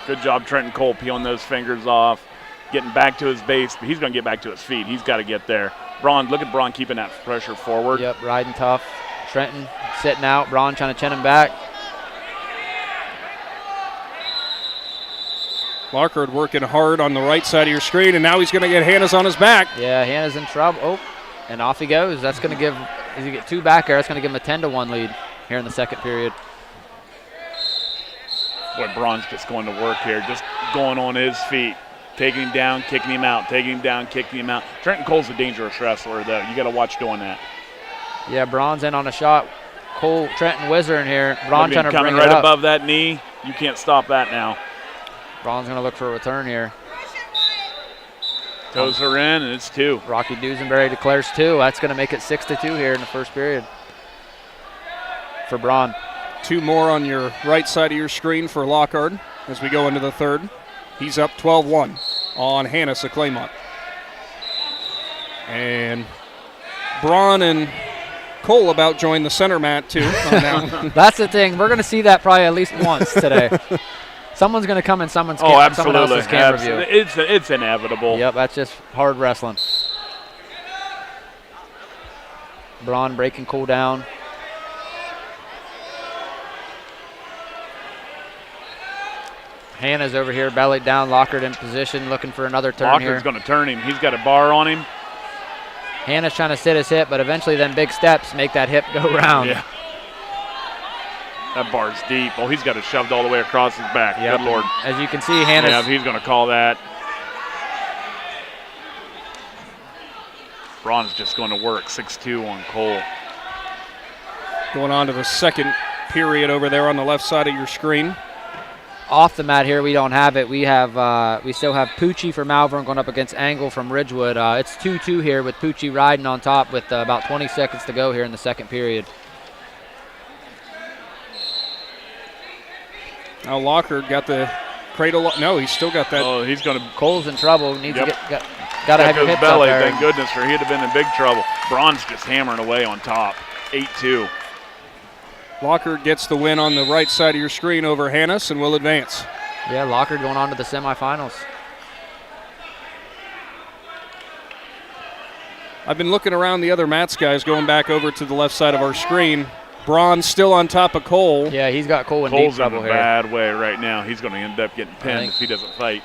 Good job, Trenton Cole, peeling those fingers off, getting back to his base, but he's going to get back to his feet. He's got to get there. Braun, look at Braun keeping that pressure forward. Yep, riding tough. Trenton sitting out. Braun trying to chin him back. Lockard working hard on the right side of your screen, and now he's going to get Hannas on his back. Yeah, Hannas in trouble. Oh, and off he goes. That's going to give, as you get 2 back there, that's going to give him a 10-1 lead here in the second period. Boy, Braun's just going to work here, just going on his feet. Taking him down, kicking him out, taking him down, kicking him out. Trenton Cole's a dangerous wrestler, though. You got to watch doing that. Yeah, Braun's in on a shot. Cole, Trenton Whizzer in here. Braun trying to bring coming it right up. above that knee. You can't stop that now. Braun's going to look for a return here. Toes are in, and it's 2. Rocky Dusenberry declares 2. That's going to make it 6-2 here in the first period. for Braun. 2 more on your right side of your screen for Lockhart as we go into the third. He's up 12-1 on Hannes of Claymont. And Braun and Cole about joined the center mat, too. On that one. That's the thing. We're going to see that probably at least once today. Someone's going to come in someone else's camera view. It's inevitable. Yep, that's just hard wrestling. Braun breaking Cole down. Hannah's over here, bellied down, Lockhart in position, looking for another turn here. Lockhart's going to turn him. He's got a bar on him. Hannah's trying to sit his hip, but eventually then big steps make that hip go round. Yeah. That bar's deep. Oh, he's got it shoved all the way across his back. Yep. Good Lord. As you can see, Hannah's... Yeah, he's going to call that. Braun's just going to work 6-2 on Cole. Going on to the second period over there on the left side of your screen. Off the mat here, we don't have it. We still have Pucci for Malvern going up against Angle from Ridgewood. It's 2-2 here with Pucci riding on top with about 20 seconds to go here in the second period. Now Lockhart got the cradle. No, he's still got that. Oh, he's going to. Cole's in trouble. Needs to got to have your hips belly, up there. thank goodness, or he'd have been in big trouble. Braun's just hammering away on top. 8-2. Lockhart gets the win on the right side of your screen over Hannes and will advance. Yeah, Lockhart going on to the semifinals. I've been looking around the other mats guys going back over to the left side of our screen. Braun still on top of Cole. Yeah, he's got Cole in Cole's deep trouble in a here. bad way right now. He's going to end up getting pinned if he doesn't fight.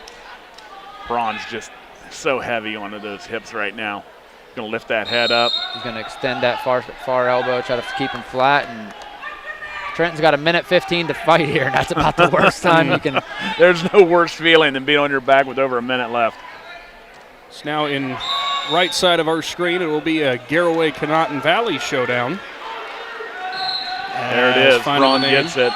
Braun's just so heavy onto those hips right now. Going to lift that head up. He's going to extend that far elbow, try to keep him flat, and Trenton's got 1:15 to fight here, and that's about the worst time you can. There's no worse feeling than being on your back with over a minute left. It's now in right side of our screen. It will be a Garraway-Conotton Valley showdown. There it is. Braun gets it.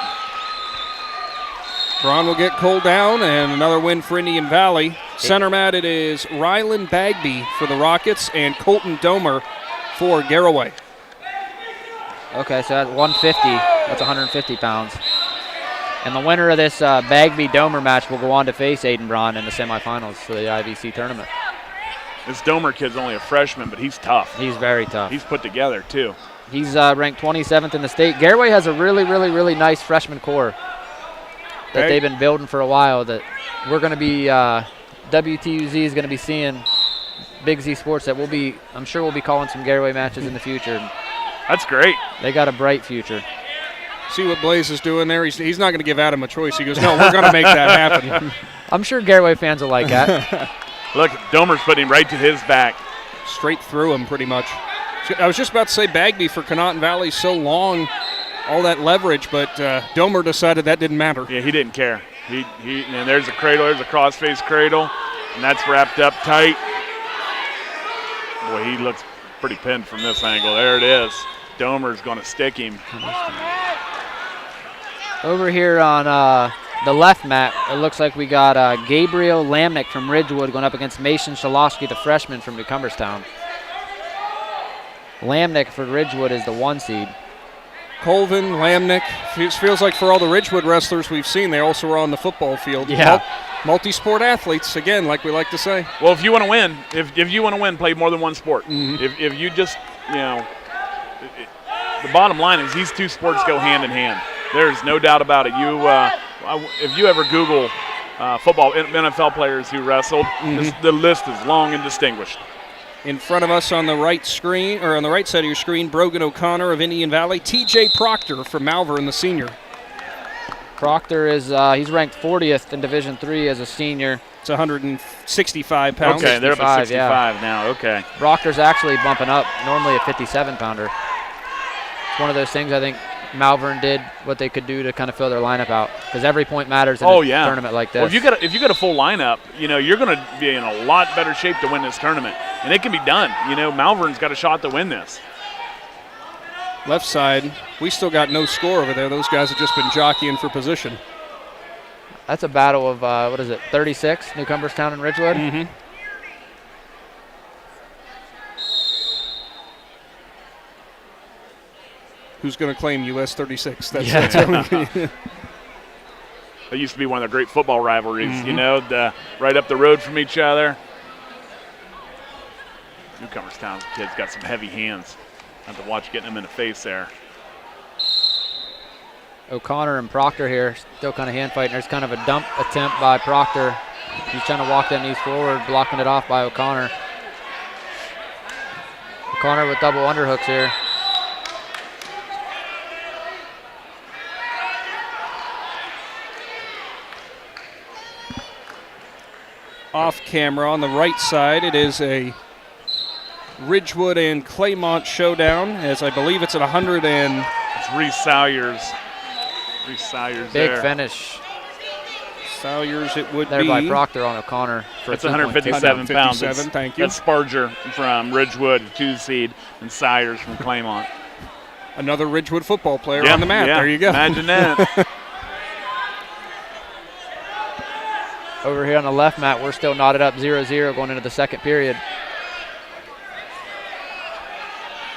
Braun will get Cole down, and another win for Indian Valley. Center mat, it is Rylan Bagby for the Rockets and Colton Domer for Garraway. Okay, so that's 150. That's 150 pounds. And the winner of this Bagby-Domer match will go on to face Aiden Braun in the semifinals for the I.V.C tournament. This Domer kid's only a freshman, but he's tough. He's very tough. He's put together, too. He's ranked 27th in the state. Garraway has a really, really, really nice freshman core that they've been building for a while that we're going to be, WTUZ is going to be seeing Big Z Sports that I'm sure we'll be calling some Garraway matches in the future. That's great. They got a bright future. See what Blaze is doing there? He's not going to give Adam a choice. He goes, no, we're going to make that happen. I'm sure Garraway fans will like that. Look, Domer's putting him right to his back. Straight through him pretty much. I was just about to say Bagby for Conotton Valley, so long, all that leverage, but Domer decided that didn't matter. Yeah, he didn't care. And there's a cradle, there's a cross-face cradle, and that's wrapped up tight. Boy, he looks pretty pinned from this angle. There it is. Domer's going to stick him. Over here on the left mat, it looks like we got Gabriel Lamnick from Ridgewood going up against Mason Shalosky, the freshman from New Cumberstown. Lamnick for Ridgewood is the 1 seed. Colvin, Lamnick, feels like for all the Ridgewood wrestlers we've seen, they also are on the football field. Yeah. Multi-sport athletes, again, like we like to say. Well, if you want to win, if you want to win, play more than one sport. Mm-hmm. If you just, the bottom line is these two sports go hand in hand. There's no doubt about it. If you ever Google football, NFL players who wrestled, the list is long and distinguished. In front of us on the right screen, or on the right side of your screen, Brogan O'Connor of Indian Valley, TJ Proctor from Malvern, the senior. Proctor is he's ranked 40th in Division III as a senior. It's 165 pounds. Okay, they're up at 65 now. Okay. Proctor's actually bumping up, normally a 57-pounder. It's one of those things I think Malvern did what they could do to kind of fill their lineup out, because every point matters in a tournament like this. Well, if you got a full lineup, you're going to be in a lot better shape to win this tournament, and it can be done. Malvern's got a shot to win this. Left side, we still got no score over there. Those guys have just been jockeying for position. That's a battle of 36, New Cumberstown and Ridgewood. Mm-hmm. who's going to claim US 36. That's That used to be one of the great football rivalries, you know, right up the road from each other. Newcomers Town kids got some heavy hands. Have to watch getting them in the face there. O'Connor and Proctor here, still kind of hand fighting. There's kind of a dump attempt by Proctor. He's trying to walk that knees forward, blocking it off by O'Connor. O'Connor with double underhooks here. Off camera on the right side, it is a Ridgewood and Claymont showdown, as I believe it's at 100 and... It's Reese Salyers. Reese Salyers Big there. Finish. Salyers it would there be. By Proctor on O'Connor. It's 157 pounds. Thank you. That's Sparger from Ridgewood, 2 seed, and Salyers from Claymont. Another Ridgewood football player on the map. Yeah. There you go. Imagine that. Over here on the left, Matt, we're still knotted up 0-0 going into the second period.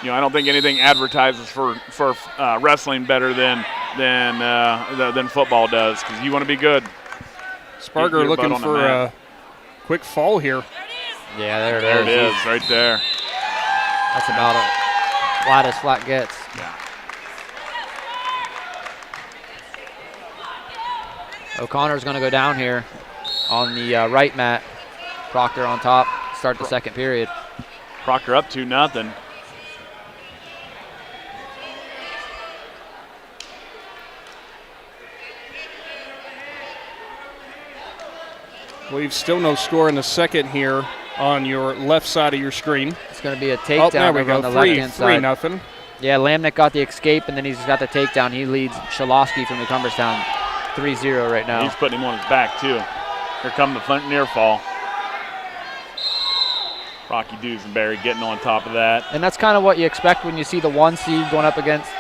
You know, I don't think anything advertises for wrestling better than football does, because you want to be good. Sparger looking for a quick fall here. Yeah, there it is. There it is, right there. That's about it. Flat as flat gets. Yeah. O'Connor's going to go down here on the right mat. Proctor on top. Start the second period. Proctor up 2-0. I believe still no score in the second here on your left side of your screen. It's going to be a takedown there we over go. on the left-hand side. 3-0. Yeah, Lamnick got the escape, and then he's got the takedown. He leads Shalosky from Cumberstown 3-0 right now. He's putting him on his back, too. Here come the front near fall. Rocky Duesenberry getting on top of that. And that's kind of what you expect when you see the 1 seed going up against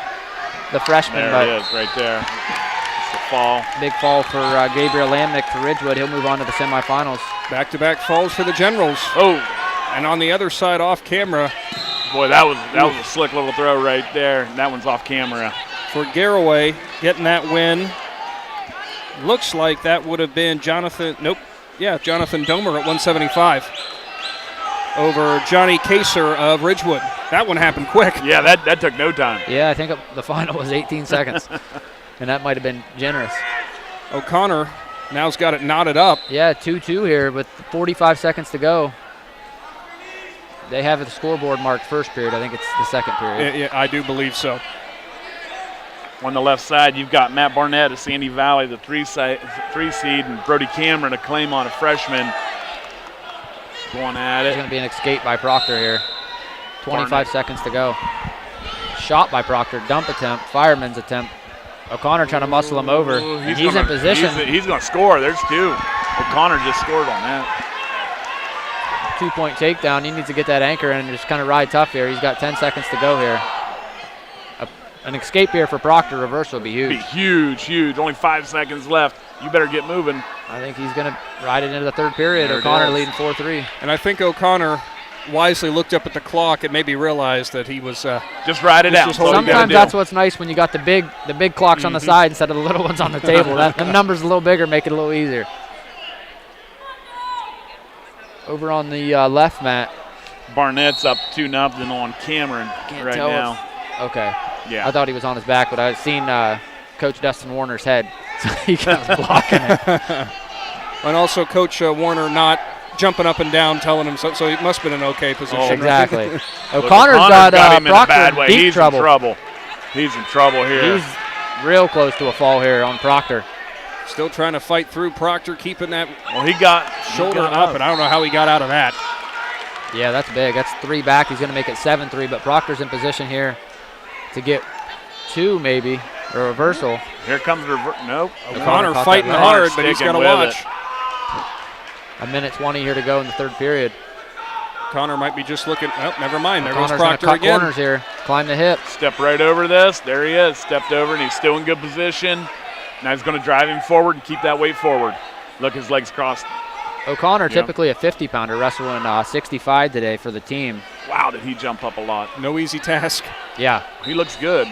the freshman. There it is, right there. It's the fall. Big fall for Gabriel Lamnick for Ridgewood. He'll move on to the semifinals. Back-to-back falls for the Generals. Oh. And on the other side, off camera. Boy, that was a slick little throw right there. That one's off camera. For Garraway, getting that win. Looks like that would have been Jonathan Domer at 175 over Johnny Kaser of Ridgewood. That one happened quick. Yeah, that took no time. Yeah, I think the final was 18 seconds, and that might have been generous. O'Connor now's got it knotted up. Yeah, 2-2 here with 45 seconds to go. They have the scoreboard marked first period. I think it's the second period. Yeah, I do believe so. On the left side, you've got Matt Barnett of Sandy Valley, the 3 seed, and Brody Cameron, a Claymont, a freshman, going at it. There's going to be an escape by Proctor here. 25 Barnett. seconds to go. Shot by Proctor, dump attempt, fireman's attempt. O'Connor trying to muscle him over. Ooh, He's in position. He's going to score. There's 2. O'Connor just scored on that. 2-point takedown. He needs to get that anchor in and just kind of ride tough here. He's got 10 seconds to go here. An escape here for Proctor. Reversal would be huge. Huge. Only 5 seconds left. You better get moving. I think he's going to ride it into the third period. O'Connor leading 4-3. And I think O'Connor wisely looked up at the clock and maybe realized that he was just ride it out. Sometimes that's what's nice when you got the big clocks on the side instead of the little ones on the table. The numbers a little bigger, make it a little easier. Over on the left mat, Barnett's up 2-0 on Cameron right now. Okay. Yeah. I thought he was on his back, but I've seen Coach Dustin Warner's head, so he kind of blocking it. And also Coach Warner not jumping up and down, telling him so he must have been in an okay position. Oh, exactly. Right? O'Connor's got him in a Proctor bad way. deep He's trouble. in trouble. He's in trouble here. He's real close to a fall here on Proctor. Still trying to fight through Proctor, keeping that shoulder up, and I don't know how he got out of that. Yeah, that's big. That's 3 back. He's going to make it 7-3, but Proctor's in position here to get 2 maybe, or a reversal. Here comes nope. O'Connor fighting hard, but he's got to watch. A minute 20 here to go in the third period. Connor might be just looking. Oh, never mind. There goes Connor's Proctor gonna cut again. Corners here. Climb the hip. Step right over this. There he is. Stepped over, and he's still in good position. Now he's going to drive him forward and keep that weight forward. Look, his legs crossed. O'Connor, typically a 50-pounder, wrestling 65 today for the team. Wow, did he jump up a lot. No easy task. Yeah. He looks good.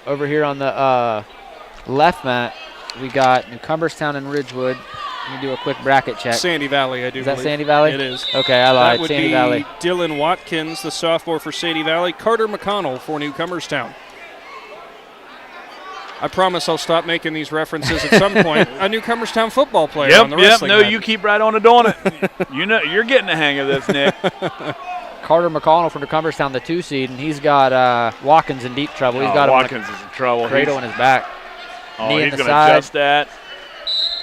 over here on the left mat, we got New Cumberstown and Ridgewood. Let me do a quick bracket check. Sandy Valley, I do Is that believe. Sandy Valley? It is. Okay, I lied. That would Sandy be Valley. Dylan Watkins, the sophomore for Sandy Valley. Carter McConnell for New Cumberstown. I promise I'll stop making these references at some point. A New Cumberstown football player on the wrestling No, mat. you keep right on doing it. You know, you're getting the hang of this, Nick. Carter McConnell from New Cumberstown, the 2 seed, and he's got Watkins in deep trouble. He's got Watkins is in trouble. cradle in his back. Oh, Knee in he's the going to side. adjust that.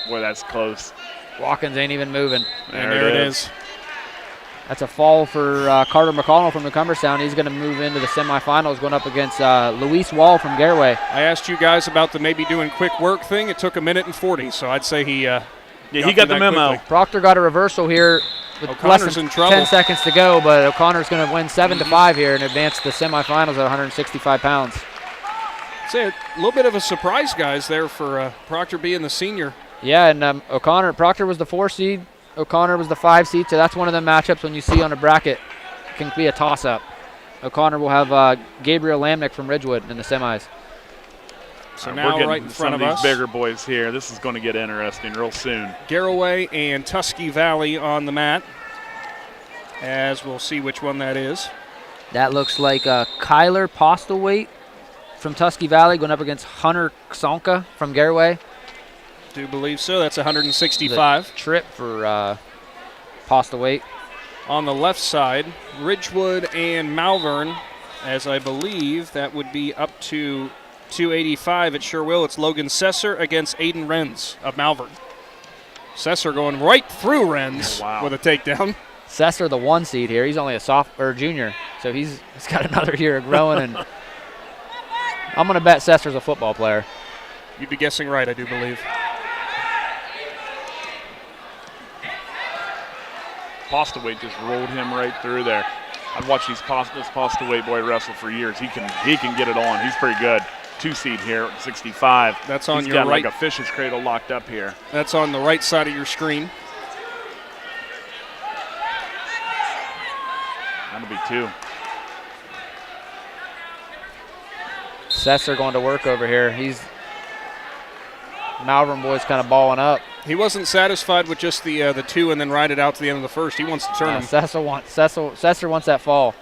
Boy, that's close. Watkins ain't even moving. And there it is. That's a fall for Carter McConnell from New Cumberstown. He's going to move into the semifinals going up against Luis Wall from Garaway. I asked you guys about the maybe doing quick work thing. It took 1:40, so I'd say he he got the memo. Quickly. Proctor got a reversal here with O'Connor's less than in trouble. 10 seconds to go, but O'Connor's going to win 7-5 here and advance to the semifinals at 165 pounds. I'd say a little bit of a surprise, guys, there for Proctor being the senior. Yeah, and Proctor was the 4 seed. O'Connor was the 5 seed, so that's one of the matchups when you see on a bracket. It can be a toss-up. O'Connor will have Gabriel Lamnick from Ridgewood in the semis. So we're now getting right in front some of these us, bigger boys here. This is going to get interesting real soon. Garaway and Tusky Valley on the mat, as we'll see which one that is. That looks like Kyler Postlethwaite from Tusky Valley going up against Hunter Ksonka from Garaway. Do believe so. That's 165. Trip for Postlethwaite. On the left side, Ridgewood and Malvern, as I believe that would be up to 285. It sure will. It's Logan Sesser against Aiden Renz of Malvern. Sesser going right through Renz with a takedown. Sesser, the 1 seed here. He's only a junior, so he's got another year of growing. And I'm going to bet Sesser's a football player. You'd be guessing right, I do believe. Postlethwaite just rolled him right through there. I've watched this Postlethwaite boy wrestle for years. He can get it on. He's pretty good. 2 seed here at 65. That's on He's your got right. like a fish's cradle locked up here. That's on the right side of your screen. That'll be 2. Sesser going to work over here. Malvern boy's kind of balling up. He wasn't satisfied with just the 2 and then ride it out to the end of the first. He wants to turn him. Sesser wants that fall.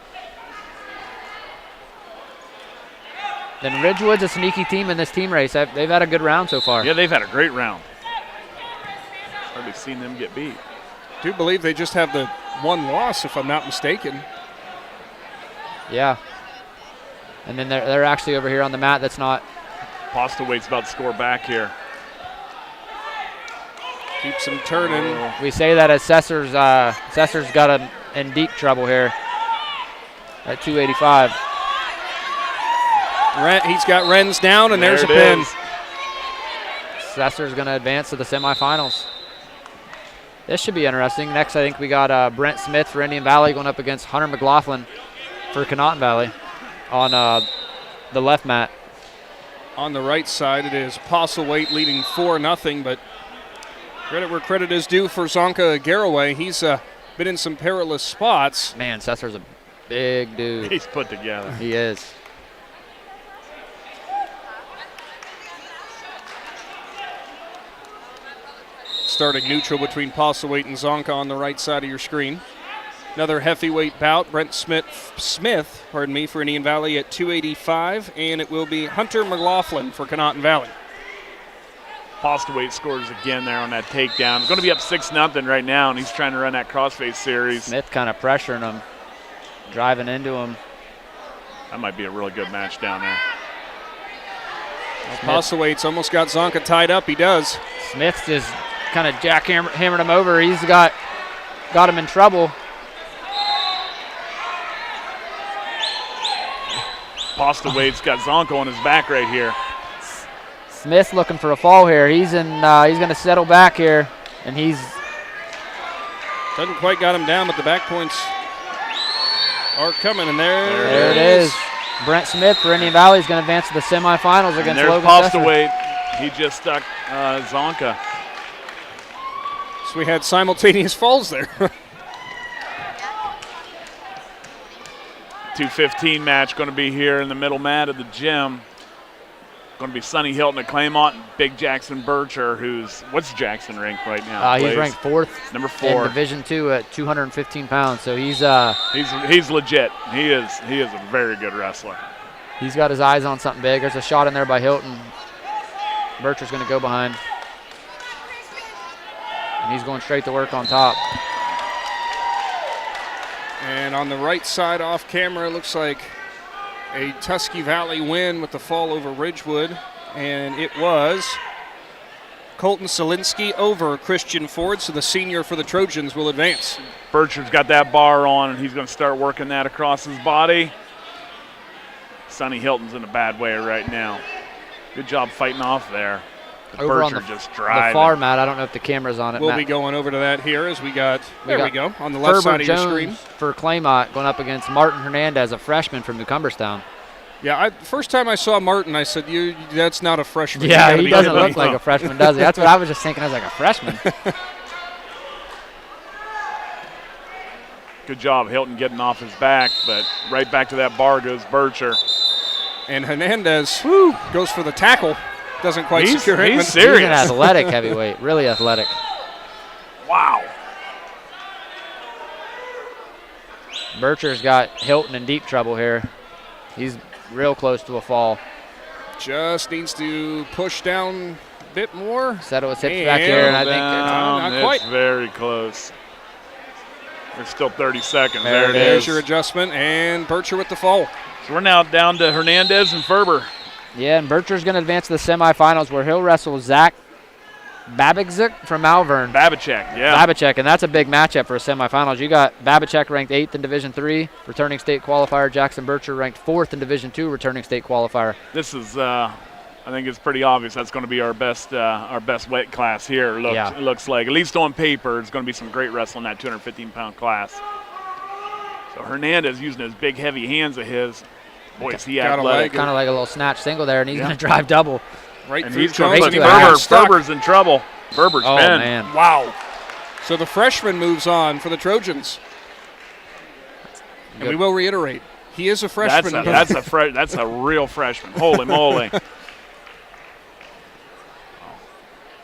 Then Ridgewood's a sneaky team in this team race. They've had a good round so far. Yeah, they've had a great round. Hardly seen them get beat. I do believe they just have the 1 loss, if I'm not mistaken. Yeah. And then they're actually over here on the mat. That's not. Postlethwaite's about to score back here. Keeps him turning. We say that as Sesser's got in deep trouble here at 285. He's got Renz down, and there's a There it pin. is. Sesser's going to advance to the semifinals. This should be interesting. Next, I think we got Brent Smith for Indian Valley going up against Hunter McLaughlin for Conotton Valley on the left mat. On the right side, it is Postlethwaite leading 4-0, but credit where credit is due for Zonka Garaway. He's been in some perilous spots. Man, Sesser's a big dude. He's put together. He is. Starting neutral between Postlethwaite and Zonka on the right side of your screen. Another heavyweight bout, Brent Smith, for Indian Valley at 285, and it will be Hunter McLaughlin for Conotton Valley. Postlethwaite scores again there on that takedown. Going to be up 6-0 right now, and he's trying to run that crossface series. Smith kind of pressuring him, driving into him. That might be a really good match down there. Postlethwaite's almost got Zonka tied up. He does. Smith's just kind of jackhammered him over. He's got him in trouble. Postlethwaite's got Zonka on his back right here. Smith's looking for a fall here. He's going to settle back here, and doesn't quite got him down, but the back points are coming, and there it is. Brent Smith for Indian Valley is going to advance to the semifinals against Logan Postlethwaite. He just stuck Zonka. So we had simultaneous falls there. 2:15 match going to be here in the middle mat of the gym. going to be Sonny Hilton at Claymont and Big Jackson Bircher, what's Jackson ranked right now? He's ranked 4th number 4 in Division II at 215 pounds. So he's legit. He is a very good wrestler. He's got his eyes on something big. There's a shot in there by Hilton. Bircher's going to go behind. And he's going straight to work on top. And on the right side off camera, looks like a Tusky Valley win with the fall over Ridgewood. And it was Colton Solinsky over Christian Ford, so the senior for the Trojans will advance. Bircher's got that bar on, and he's going to start working that across his body. Sonny Hilton's in a bad way right now. Good job fighting off there. Over on the far mat, I don't know if the camera's on it. We'll be going over to that here as we go, on the left side of your screen. For Claymont going up against Martin Hernandez, a freshman from New Cumberstown. Yeah, first time I saw Martin, I said, that's not a freshman. Yeah, he doesn't look like a freshman, does he? That's what I was just thinking. I was like, a freshman. Good job, Hilton getting off his back, but right back to that bar goes Bircher. And Hernandez goes for the tackle. Doesn't quite secure it. He's serious. He's an athletic heavyweight, really athletic. Wow. Bircher's got Hilton in deep trouble here. He's real close to a fall. Just needs to push down a bit more. Settle his hips back here, and I think not quite. It's very close. There's still 30 seconds. There it is. There's your adjustment, and Bircher with the fall. So we're now down to Hernandez and Ferber. Yeah, and Bircher's going to advance to the semifinals where he'll wrestle Zach Babicek from Malvern. Babicek, yeah. Babicek, and that's a big matchup for semifinals. You got Babicek ranked 8th in Division III, returning state qualifier. Jackson Bircher ranked 4th in Division II, returning state qualifier. This is, I think it's pretty obvious that's going to be our best weight class here. It looks like, at least on paper, it's going to be some great wrestling in that 215-pound class. So Hernandez using his big, heavy hands of his. Boy, is he athletic. Kind of like a little snatch single there, and he's going to drive double. Right and through he's going to Jones. Ferber's in trouble. Ferber's been. Man. Wow. So the freshman moves on for the Trojans. And we will reiterate, he is a freshman. That's a real freshman. Holy moly.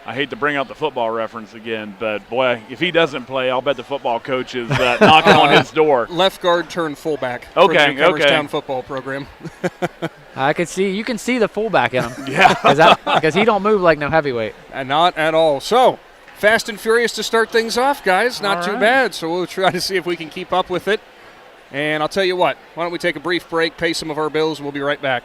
I hate to bring out the football reference again, but boy, if he doesn't play, I'll bet the football coach is knocking on his door. Left guard turned fullback. Okay, for the Cumberstown football program. You can see the fullback in him. Yeah. Because he don't move like no heavyweight. And not at all. So, fast and furious to start things off, guys. Not too bad. So we'll try to see if we can keep up with it. And I'll tell you what, why don't we take a brief break, pay some of our bills, and we'll be right back.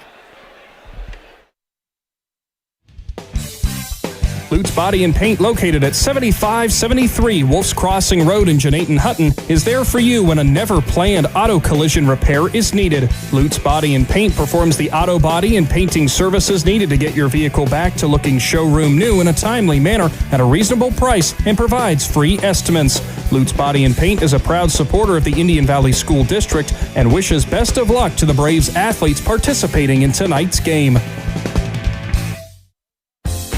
Bouts Body and Paint, located at 7573 Wolf's Crossing Road in Jeanette and Hutton, is there for you when a never-planned auto collision repair is needed. Bouts Body and Paint performs the auto body and painting services needed to get your vehicle back to looking showroom new in a timely manner at a reasonable price and provides free estimates. Bouts Body and Paint is a proud supporter of the Indian Valley School District and wishes best of luck to the Braves athletes participating in tonight's game.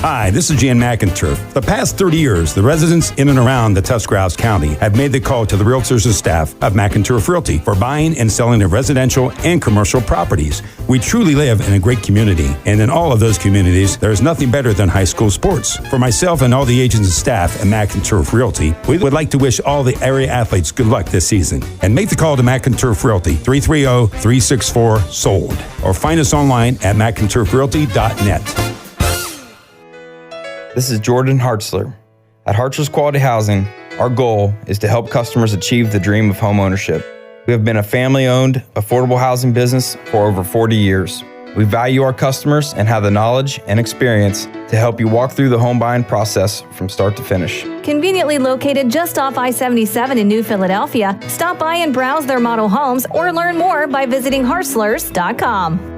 Hi, this is Jan McInturf. The past 30 years, the residents in and around the Tuscarawas County have made the call to the realtors and staff of McInturf Realty for buying and selling of residential and commercial properties. We truly live in a great community, and in all of those communities, there is nothing better than high school sports. For myself and all the agents and staff at McInturf Realty, we would like to wish all the area athletes good luck this season. And make the call to McInturf Realty, 330-364-SOLD, or find us online at McInturfRealty.net. This is Jordan Hartzler. At Hartzler's Quality Housing, our goal is to help customers achieve the dream of home ownership. We have been a family-owned, affordable housing business for over 40 years. We value our customers and have the knowledge and experience to help you walk through the home buying process from start to finish. Conveniently located just off I-77 in New Philadelphia, stop by and browse their model homes or learn more by visiting Hartzlers.com.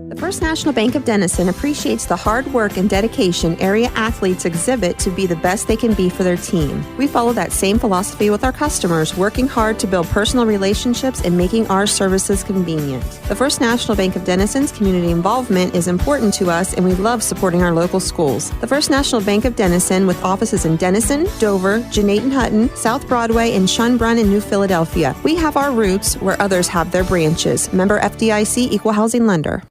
The First National Bank of Denison appreciates the hard work and dedication area athletes exhibit to be the best they can be for their team. We follow that same philosophy with our customers, working hard to build personal relationships and making our services convenient. The First National Bank of Denison's community involvement is important to us, and we love supporting our local schools. The First National Bank of Denison, with offices in Denison, Dover, Jeanette and Hutton, South Broadway, and Schönbrunn in New Philadelphia. We have our roots where others have their branches. Member FDIC, Equal Housing Lender.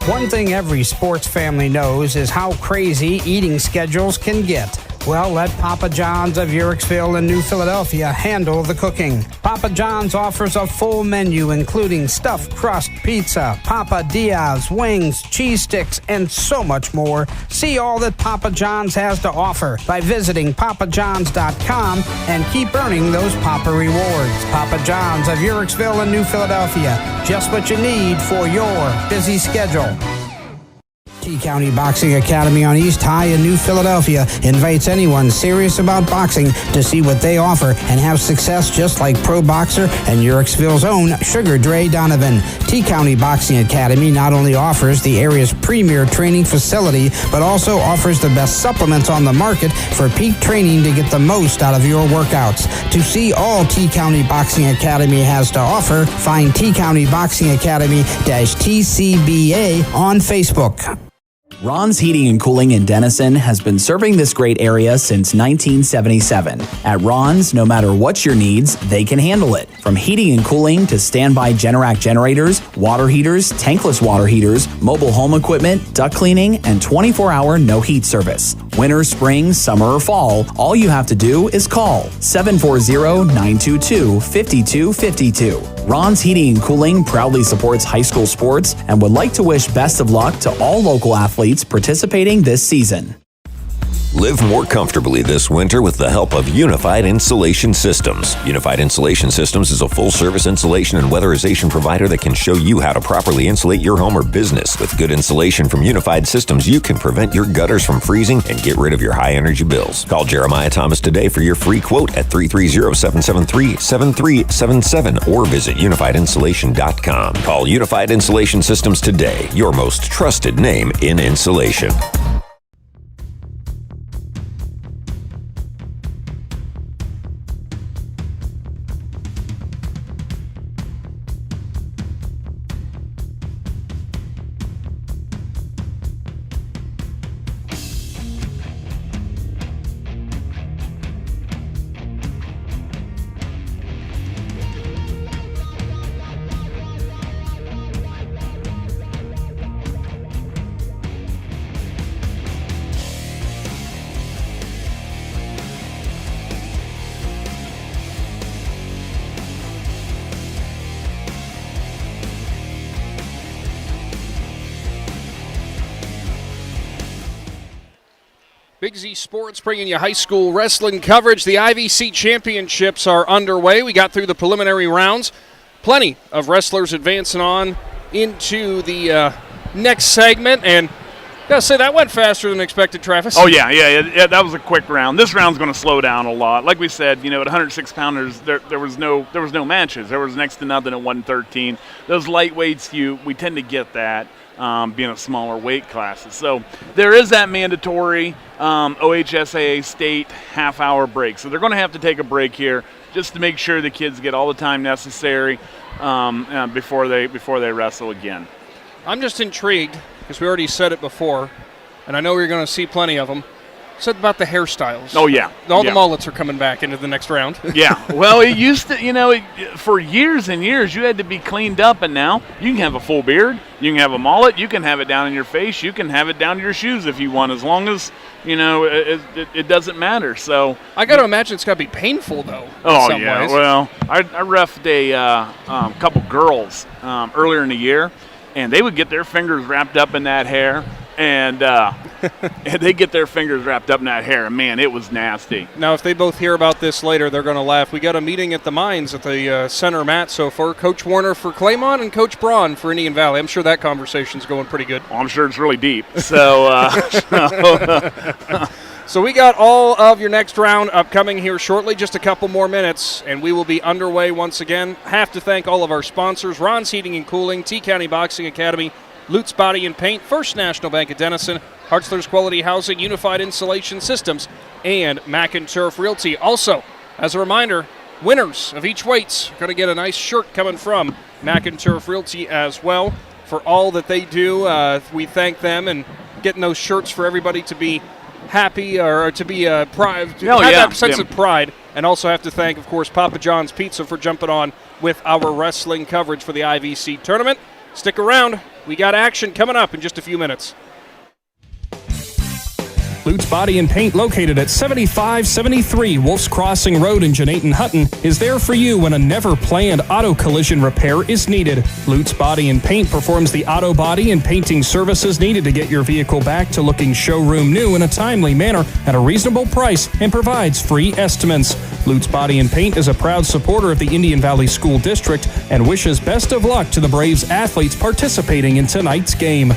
One thing every sports family knows is how crazy eating schedules can get. Well, let Papa John's of Uhrichsville and New Philadelphia handle the cooking. Papa John's offers a full menu including stuffed crust pizza, Papa Diaz, wings, cheese sticks, and so much more. See all that Papa John's has to offer by visiting papajohns.com and keep earning those Papa rewards. Papa John's of Uhrichsville and New Philadelphia. Just what you need for your busy schedule. T-County Boxing Academy on East High in New Philadelphia invites anyone serious about boxing to see what they offer and have success just like pro boxer and Uhrichsville's own Sugar Dre Donovan. T-County Boxing Academy not only offers the area's premier training facility, but also offers the best supplements on the market for peak training to get the most out of your workouts. To see all T-County Boxing Academy has to offer, find T-County Boxing Academy-TCBA on Facebook. Ron's Heating and Cooling in Denison has been serving this great area since 1977. At Ron's, no matter what your needs, they can handle it. From heating and cooling to standby Generac generators, water heaters, tankless water heaters, mobile home equipment, duct cleaning, and 24-hour no-heat service. Winter, spring, summer, or fall, all you have to do is call 740-922-5252. Ron's Heating and Cooling proudly supports high school sports and would like to wish best of luck to all local athletes participating this season. Live more comfortably this winter with the help of Unified Insulation Systems. Unified Insulation Systems is a full-service insulation and weatherization provider that can show you how to properly insulate your home or business. With good insulation from Unified Systems, you can prevent your gutters from freezing and get rid of your high-energy bills. Call Jeremiah Thomas today for your free quote at 330-773-7377 or visit unifiedinsulation.com. Call Unified Insulation Systems today, your most trusted name in insulation. Big Z Sports bringing you high school wrestling coverage. The I.V.C. championships are underway. We got through the preliminary rounds. Plenty of wrestlers advancing on into the next segment. And gotta say, that went faster than expected, Travis. Oh, yeah, that was a quick round. This round's going to slow down a lot. Like we said, at 106 pounders, there was no matches. There was next to nothing at 113. Those lightweights, we tend to get that. Being a smaller weight classes. So there is that mandatory OHSAA state half-hour break. So they're going to have to take a break here just to make sure the kids get all the time necessary before they wrestle again. I'm just intrigued, because we already said it before, and I know we're going to see plenty of them. Said about the hairstyles. Oh, yeah. The mullets are coming back into the next round. Yeah. Well, it used to, for years and years, you had to be cleaned up, and now you can have a full beard, you can have a mullet, you can have it down in your face, you can have it down to your shoes if you want, as long as, it doesn't matter. So I got to imagine it's got to be painful, though. Oh, in some ways. Well, I reffed a couple girls earlier in the year, and they would get their fingers wrapped up in that hair. And they get their fingers wrapped up in that hair. And, man, it was nasty. Now, if they both hear about this later, they're going to laugh. We got a meeting at the Mines at the center mat so far. Coach Warner for Claymont and Coach Braun for Indian Valley. I'm sure that conversation's going pretty good. Well, I'm sure it's really deep. So, So we got all of your next round upcoming here shortly, just a couple more minutes, and we will be underway once again. Have to thank all of our sponsors, Ron's Heating and Cooling, T-County Boxing Academy, Lutz Body and Paint, First National Bank of Denison, Hartzler's Quality Housing, Unified Insulation Systems, and McInturf Realty. Also, as a reminder, winners of each weights are going to get a nice shirt coming from McInturf Realty as well. For all that they do, we thank them, and getting those shirts for everybody to be happy or to be proud, that sense of pride. And also have to thank, of course, Papa John's Pizza for jumping on with our wrestling coverage for the I.V.C. tournament. Stick around. We got action coming up in just a few minutes. Bouts Body and Paint, located at 7573 Wolf's Crossing Road in Janayton Hutton, is there for you when a never-planned auto collision repair is needed. Bouts Body and Paint performs the auto body and painting services needed to get your vehicle back to looking showroom new in a timely manner at a reasonable price and provides free estimates. Bouts Body and Paint is a proud supporter of the Indian Valley School District and wishes best of luck to the Braves athletes participating in tonight's game.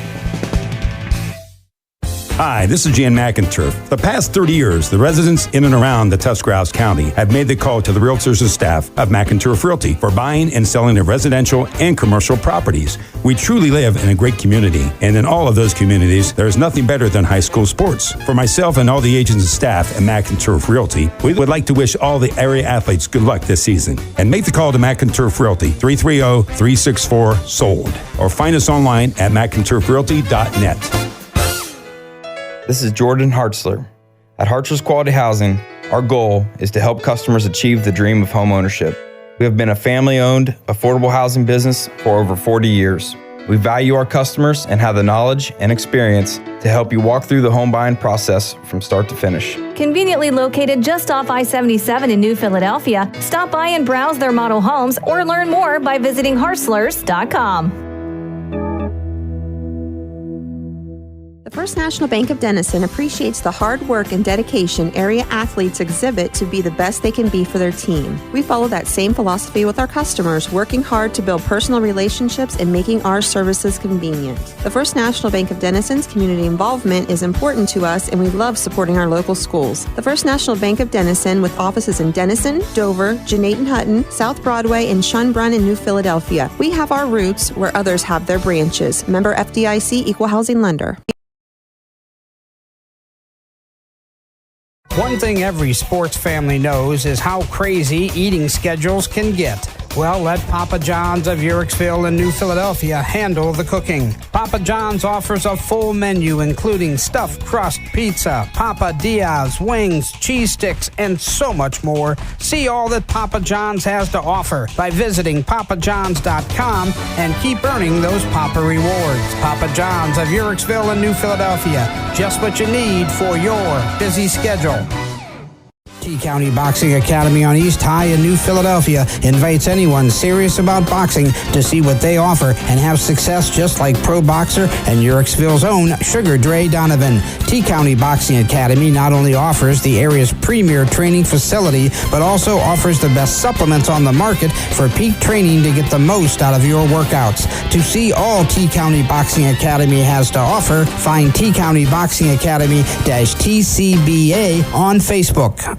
Hi, this is Jan McInturf. The past 30 years, the residents in and around the Tuscarawas County have made the call to the realtors and staff of McInturf Realty for buying and selling of residential and commercial properties. We truly live in a great community, and in all of those communities, there is nothing better than high school sports. For myself and all the agents and staff at McInturf Realty, we would like to wish all the area athletes good luck this season. And make the call to McInturf Realty, 330-364-SOLD, or find us online at McInturfRealty.net. This is Jordan Hartzler. At Hartzler's Quality Housing, our goal is to help customers achieve the dream of home ownership. We have been a family-owned, affordable housing business for over 40 years. We value our customers and have the knowledge and experience to help you walk through the home buying process from start to finish. Conveniently located just off I-77 in New Philadelphia, stop by and browse their model homes or learn more by visiting Hartzlers.com. The First National Bank of Denison appreciates the hard work and dedication area athletes exhibit to be the best they can be for their team. We follow that same philosophy with our customers, working hard to build personal relationships and making our services convenient. The First National Bank of Denison's community involvement is important to us, and we love supporting our local schools. The First National Bank of Denison, with offices in Denison, Dover, Janayton Hutton, South Broadway, and Schunbrunn in New Philadelphia. We have our roots where others have their branches. Member FDIC, Equal Housing Lender. One thing every sports family knows is how crazy eating schedules can get. Well, let Papa John's of Uricksville and New Philadelphia handle the cooking. Papa John's offers a full menu including stuffed crust pizza, Papa Diaz, wings, cheese sticks, and so much more. See all that Papa John's has to offer by visiting papajohns.com and keep earning those Papa rewards. Papa John's of Uricksville and New Philadelphia. Just what you need for your busy schedule. T-County Boxing Academy on East High in New Philadelphia invites anyone serious about boxing to see what they offer and have success just like pro boxer and Uricksville's own Sugar Dre Donovan. T-County Boxing Academy not only offers the area's premier training facility, but also offers the best supplements on the market for peak training to get the most out of your workouts. To see all T-County Boxing Academy has to offer, find T-County Boxing Academy-TCBA on Facebook.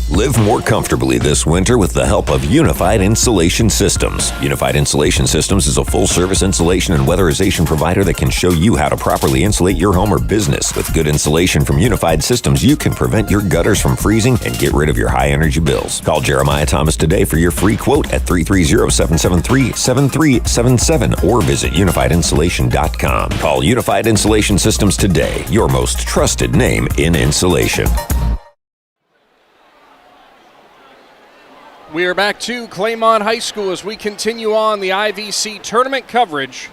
Live more comfortably this winter with the help of Unified Insulation Systems. Unified Insulation Systems is a full-service insulation and weatherization provider that can show you how to properly insulate your home or business. With good insulation from Unified Systems, you can prevent your gutters from freezing and get rid of your high-energy bills. Call Jeremiah Thomas today for your free quote at 330-773-7377 or visit unifiedinsulation.com. Call Unified Insulation Systems today, your most trusted name in insulation. We are back to Claymont High School as we continue on the I.V.C. tournament coverage.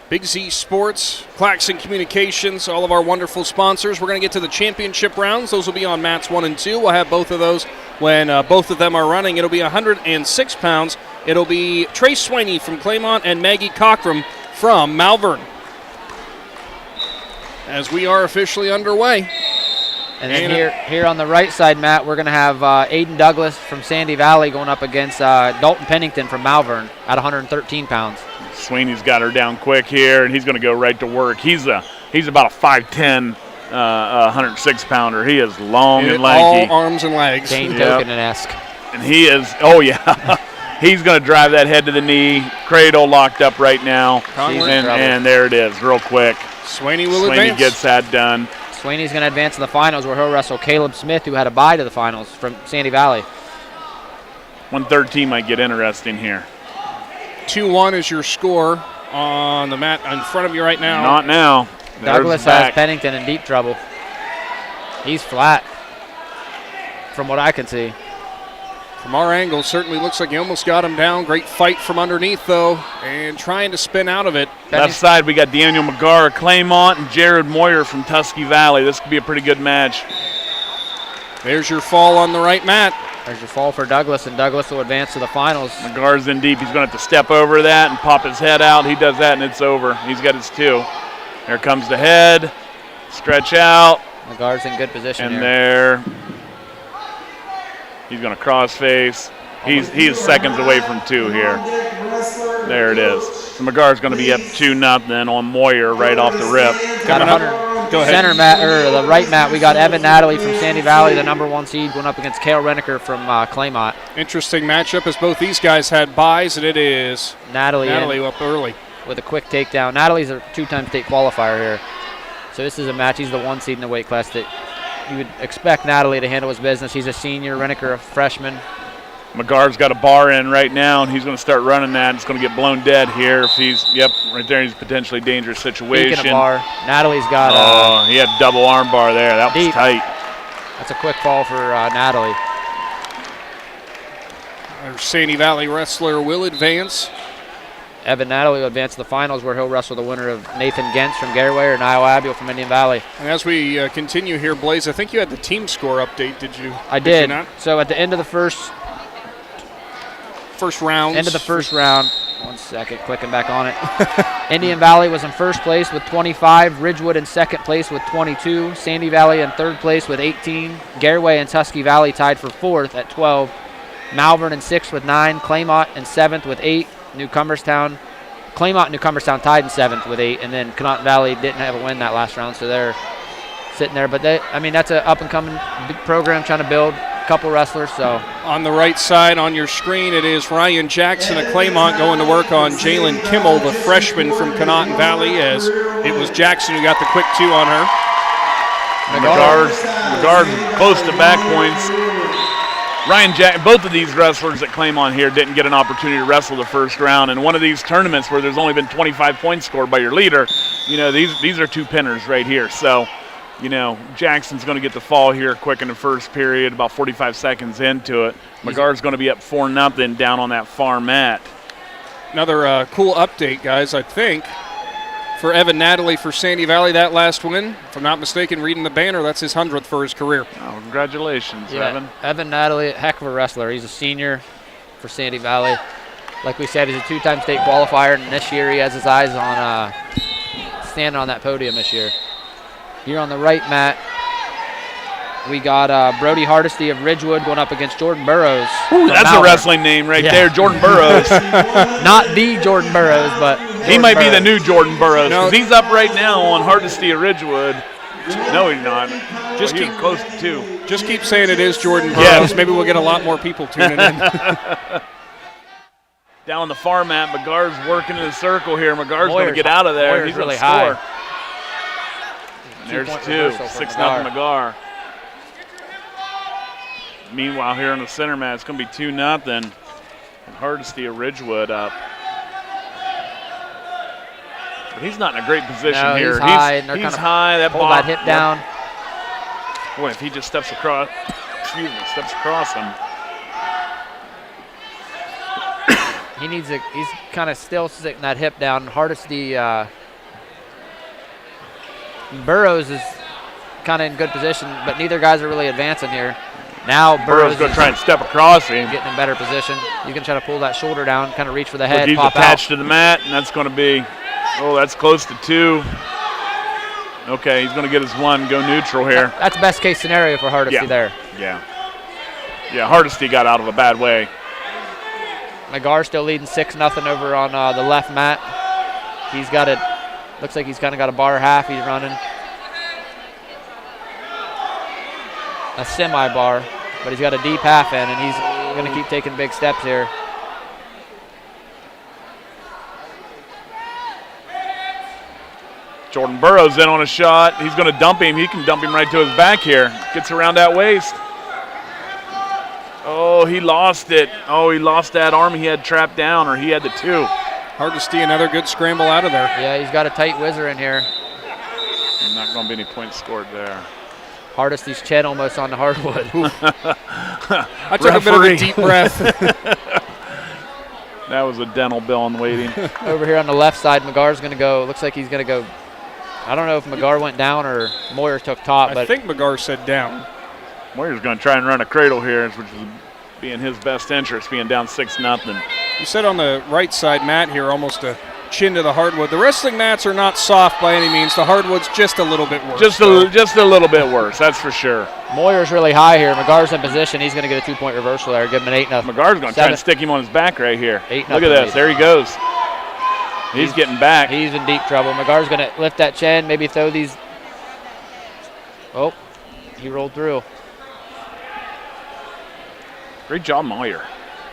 Big Z Sports, Claxon Communications, all of our wonderful sponsors. We're going to get to the championship rounds. Those will be on mats 1 and 2. We'll have both of those when both of them are running. It'll be 106 pounds. It'll be Trace Swaney from Claymont and Maggie Cockrum from Malvern. As we are officially underway. And then here on the right side, Matt, we're going to have Aiden Douglas from Sandy Valley going up against Dalton Pennington from Malvern at 113 pounds. Sweeney's got her down quick here, and he's going to go right to work. He's about a 5'10", 106-pounder. He is long and lanky. All arms and legs. Kane Token-esque. And he is, he's going to drive that head to the knee. Cradle locked up right now. And there it is, real quick. Swaney will advance. Swaney gets that done. Swaney's going to advance to the finals where he'll wrestle Caleb Smith, who had a bye to the finals from Sandy Valley. 113 might get interesting here. 2-1 is your score on the mat in front of you right now. Not now. Douglas has Pennington in deep trouble. He's flat from what I can see. From our angle, certainly looks like he almost got him down. Great fight from underneath, though, and trying to spin out of it. Left side, we got Daniel McGarr of Claymont and Jared Moyer from Tusky Valley. This could be a pretty good match. There's your fall on the right mat. There's your fall for Douglas, and Douglas will advance to the finals. McGarr's in deep. He's going to have to step over that and pop his head out. He does that, and it's over. He's got his 2. Here comes the head. Stretch out. McGarr's in good position and here. There. He's going to cross face. He's seconds away from 2 here. There it is. So McGarr's going to be up 2-0 on Moyer right off the rip. Go ahead. Center mat, or the right mat, we got Evan Natalie from Sandy Valley, the number 1 seed, going up against Cale Renneker from Claymont. Interesting matchup as both these guys had buys, and it is Natalie up early with a quick takedown. Natalie's a 2-time state qualifier here. So this is a match. He's the 1 seed in the weight class that you would expect Natalie to handle his business. He's a senior, Renneker a freshman. McGarr's got a bar in right now, and he's going to start running that. It's going to get blown dead here if he's, right there. He's a potentially dangerous situation. Speaking of bar, Natalie's got he had double arm bar there. That was tight. That's a quick fall for Natalie. Our Sandy Valley wrestler will advance. Evan Natalie will advance to the finals, where he'll wrestle the winner of Nathan Gentz from Garraway or Niall Abiel from Indian Valley. And as we continue here, Blaze, I think you had the team score update, did you? I did. You not? So at the end of the first round. End of the first round. 1 second, clicking back on it. Indian Valley was in first place with 25. Ridgewood in second place with 22. Sandy Valley in third place with 18. Garraway and Tusky Valley tied for 4th at 12. Malvern in 6th with 9. Claymont in 7th with 8. Claymont and New Cumberstown tied in 7th with 8. And then Conotton Valley didn't have a win that last round, so they're sitting there. But that's an up-and-coming big program trying to build a couple wrestlers. So on the right side on your screen, it is Ryan Jackson of Claymont going to work on Jalen Kimmel, the freshman from Conotton Valley, as it was Jackson who got the quick 2 on her. McGarr close to back points. Both of these wrestlers at Claymont here didn't get an opportunity to wrestle the first round. And one of these tournaments where there's only been 25 points scored by your leader, these are 2 pinners right here. So, Jackson's going to get the fall here quick in the first period, about 45 seconds into it. McGarr's going to be up 4-0 down on that far mat. Another cool update, guys, I think, for Evan Natalie for Sandy Valley, that last win. If I'm not mistaken, reading the banner, that's his 100th for his career. Oh, congratulations, Evan. Evan Natalie, heck of a wrestler. He's a senior for Sandy Valley. Like we said, he's a 2-time state qualifier, and this year he has his eyes on standing on that podium this year. Here on the right mat, we got Brody Hardesty of Ridgewood going up against Jordan Burrows. Ooh, that's a wrestling name right there, Jordan Burrows. Not the Jordan Burrows, but he might be the new Jordan Burrows, because he's up right now on Hardesty of Ridgewood. No, he's not. Just keep close to 2. Just keep saying it is Jordan Burrows. Yes. Maybe we'll get a lot more people tuning in. Down on the far mat, McGarr's working in a circle here. McGarr's going to get out of there. Moyer's He's really high. high. There's 2. 6-0 McGarr. Meanwhile, here on the center mat, it's going to be 2-0. And Hardesty of Ridgewood up. But he's not in a great position here. He's high. He's high. That pull that hip down. Boy, if he just steps across him. He's kind of still sitting that hip down. Hardesty, Burrows is kind of in good position, but neither guys are really advancing here. Now Burrows going to try and step across him. Getting in better position. You can try to pull that shoulder down, kind of reach for the head, he's pop attached out. to the mat, and that's going to be, that's close to 2. Okay, he's going to get his 1, go neutral here. That's best case scenario for Hardesty there. Yeah, Hardesty got out of a bad way. McGarr still leading 6-0 over on the left mat. He's got it. Looks like he's kind of got a bar half he's running. A semi-bar, but he's got a deep half in, and he's going to keep taking big steps here. Jordan Burrows in on a shot. He's going to dump him. He can dump him right to his back here. Gets around that waist. Oh, he lost it. Oh, he lost that arm he had trapped down, or he had the 2. Hardesty, another good scramble out of there. Yeah, he's got a tight whizzer in here. Not going to be any points scored there. Hardesty's chin almost on the hardwood. I took a bit of a deep breath. That was a dental bill in waiting. Over here on the left side, McGar's going to go. Looks like he's going to go. I don't know if McGar went down or Moyer took top. I think McGar said down. Moyer's going to try and run a cradle here, which is being his best interest, being down 6-0. You said on the right side, Matt, here, almost a chin to the hardwood. The wrestling mats are not soft by any means. The hardwood's just a little bit worse. Just a little bit worse, that's for sure. Moyer's really high here. McGar's in position. He's going to get a 2-point reversal there. Give him an 8-0. McGar's going to try and stick him on his back right here. 8-0. Look at this. There he goes. He's getting back. He's in deep trouble. McGar's going to lift that chin, maybe throw these. Oh, he rolled through. Great job, Moyer.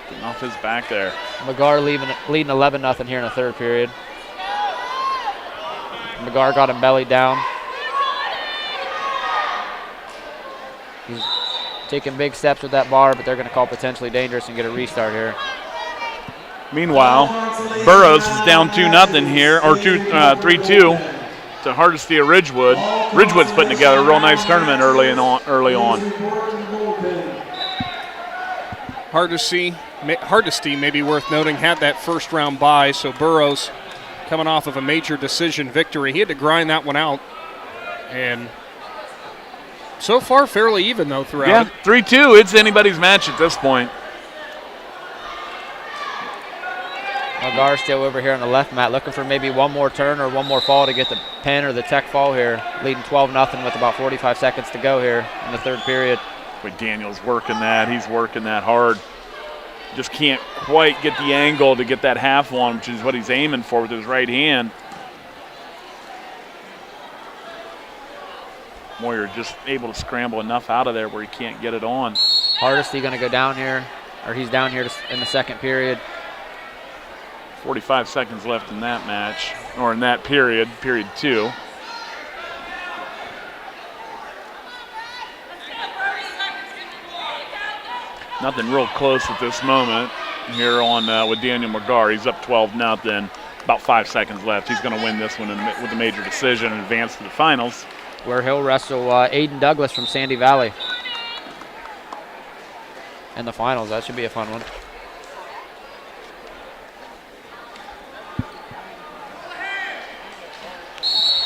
Getting off his back there. McGar leading 11-0 here in the third period. McGar got him belly down. He's taking big steps with that bar, but they're going to call potentially dangerous and get a restart here. Meanwhile, Burroughs is down 2-0 here, or 3-2 to Hardesty of Ridgewood. Ridgewood's putting together a real nice tournament early on. Hardesty, maybe worth noting, had that first round bye, so Burroughs coming off of a major decision victory. He had to grind that one out, and so far fairly even, though, throughout. Yeah, 3-2. It's anybody's match at this point. McGar still over here on the left mat, looking for maybe one more turn or one more fall to get the pin or the tech fall here, leading 12-0 with about 45 seconds to go here in the third period. But Daniel's working that. He's working that hard. Just can't quite get the angle to get that half one, which is what he's aiming for with his right hand. Moyer just able to scramble enough out of there where he can't get it on. Hardesty going to go down here, or he's down here in the second period. 45 seconds left in that match, or in that period, period 2. Nothing real close at this moment here on with Daniel McGar. He's up 12-0. About 5 seconds left. He's going to win this one with a major decision and advance to the finals. Where he'll wrestle Aiden Douglas from Sandy Valley in the finals. That should be a fun one.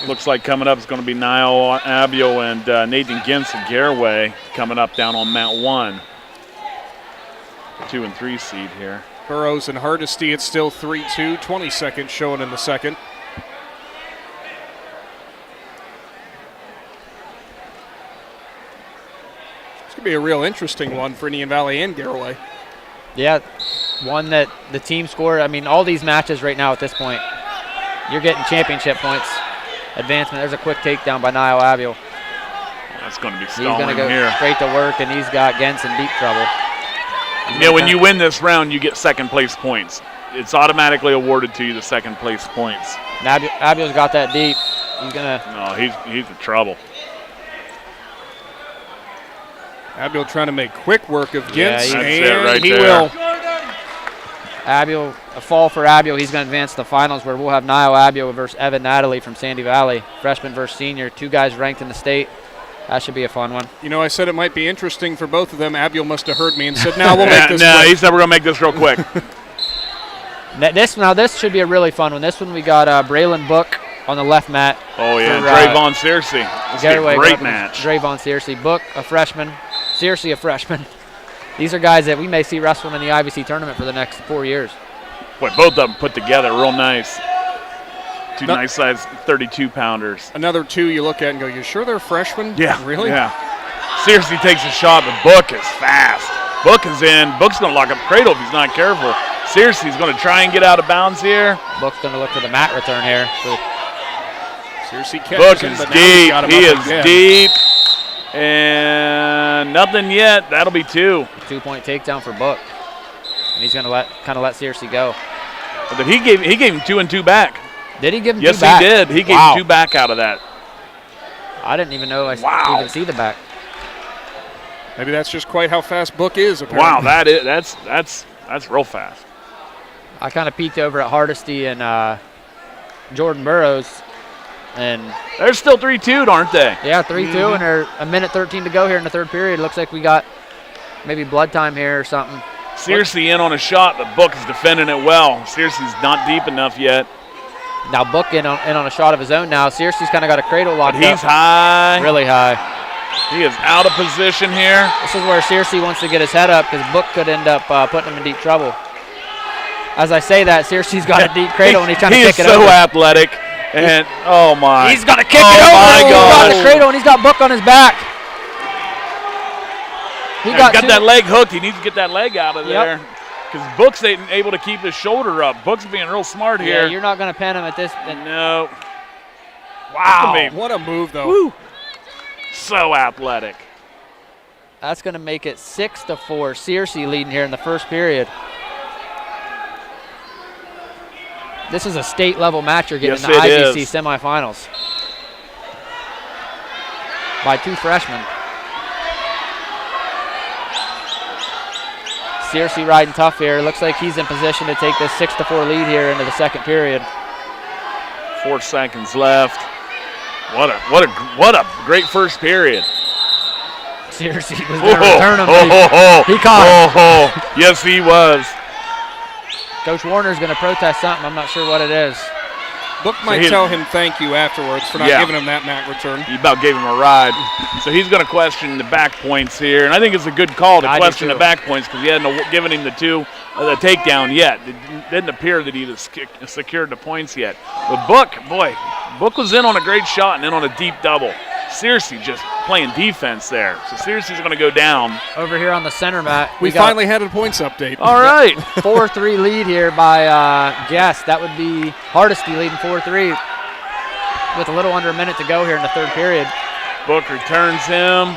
Looks like coming up is going to be Niall Abio and Nathan Gintz of Garaway coming up down on mat 1. 2 and 3 seed here. Burroughs and Hardesty, it's still 3-2, 20 seconds showing in the second. It's going to be a real interesting one for Indian Valley and Garaway. Yeah, one that the team scored. I mean, all these matches right now at this point, you're getting championship points. Advancement. There's a quick takedown by Niall Abio. That's going to be stalling here. He's going to go straight to work, and he's got Gintz in deep trouble. Yeah, when you win this round, you get second place points. It's automatically awarded to you, the second place points. Abio's got that deep. He's going to. No, he's in trouble. Abio trying to make quick work of Gintz, That's and it right he there. will. Abio, a fall for Abio. He's going to advance to the finals where we'll have Niall Abio versus Evan Natalie from Sandy Valley. Freshman versus senior, 2 guys ranked in the state. That should be a fun one. You know, I said it might be interesting for both of them. Abio must have heard me and said, "Now we'll make this." No, he said we're going to make this real quick. This should be a really fun one. This one we got Braylon Book on the left mat. Oh yeah, Dre Von Searcy. This is a great match. Dre Von Searcy, Book a freshman, Searcy a freshman. These are guys that we may see wrestling in the I.V.C tournament for the next 4 years. Boy, both of them put together real nice. 2 nice size 32-pounders. Another 2 you look at and go, "You sure they're freshmen?" Yeah, really? Yeah. Searcy takes a shot, but Book is fast. Book is in. Book's going to lock up cradle if he's not careful. Searcy's going to try and get out of bounds here. Book's going to look for the mat return here. Searcy catches Book him, is but deep. now He is again. deep. And nothing yet. That'll be 2. 2-point takedown for Book. And he's going to let Searcy go. But he gave him 2 and 2 back. Did he give him 2 Yes, back? he did. He gave 2 back out of that. I didn't even know I even see the back. Maybe that's just quite how fast Book is. Apparently. Wow, that's real fast. I kind of peeked over at Hardesty and Jordan Burroughs. And they're still 3-2'd, aren't they? Yeah, 3-2, and they're a minute 13 to go here in the third period. Looks like we got maybe blood time here or something. Searcy in on a shot, but Book is defending it well. Searcy's not deep enough yet. Now Book in on a shot of his own now. Searcy's kind of got a cradle locked up. He's high. Really high. He is out of position here. This is where Searcy wants to get his head up because Book could end up putting him in deep trouble. As I say that, Searcy's got a deep cradle and he's trying to kick it over. He is so athletic. And, oh, my. He's going to kick it over. Oh, my God. He's got a cradle and he's got Book on his back. He's got that leg hooked. He needs to get that leg out of there. Because Book's ain't able to keep his shoulder up. Book's being real smart here. Yeah, you're not going to pin him at this. No. Wow. What a move, though. Woo. So athletic. That's going to make it 6-4. Searcy leading here in the first period. This is a state-level match you're getting in the I.V.C. semifinals by 2 freshmen. Searcy riding tough here. Looks like he's in position to take this 6-4 lead here into the second period. 4 seconds left. What a great first period. Searcy was going to return him. He caught him. Yes, he was. Coach Warner's going to protest something. I'm not sure what it is. Book might tell him thank you afterwards for not giving him that mat return. He about gave him a ride. So he's going to question the back points here. And I think it's a good call to question the back points because he hadn't given him the takedown yet. It didn't appear that he secured the points yet. But Book was in on a great shot and in on a deep double. Searcy just playing defense there. So Searcy's going to go down. Over here on the center mat. We finally had a points update. All right. 4-3 lead here by Guest. That would be Hardesty leading 4-3 with a little under a minute to go here in the third period. Book returns him.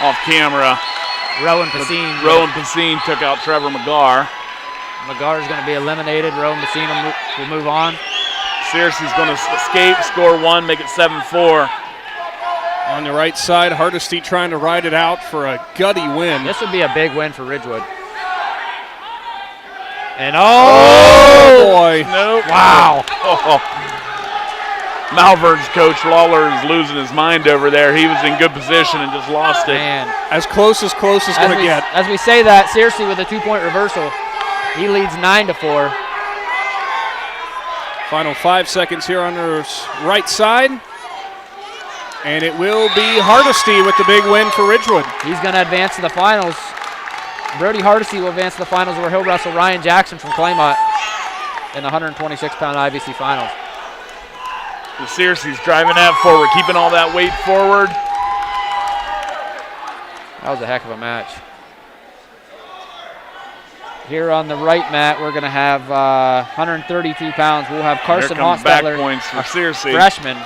Off camera. Rowan Pacine took out Trevor McGar. McGar is going to be eliminated. Rowan Pacine will move on. Searcy's going to escape, score 1, make it 7-4. On the right side, Hardesty trying to ride it out for a gutty win. This would be a big win for Ridgewood. And oh boy. Nope. Wow. Malvern's coach Lawler is losing his mind over there. He was in good position and just lost it. Man. As close as going to get. As we say that, Searcy with a 2-point reversal. He leads 9-4. Final 5 seconds here on the right side. And it will be Hardesty with the big win for Ridgewood. He's going to advance to the finals. Brody Hardesty will advance to the finals where he'll wrestle Ryan Jackson from Claymont in the 126-pound I.V.C. finals. The Searcy's driving that forward, keeping all that weight forward. That was a heck of a match. Here on the right mat, we're going to have 132 pounds. We'll have Carson Hostetler, points for Searcy. Freshman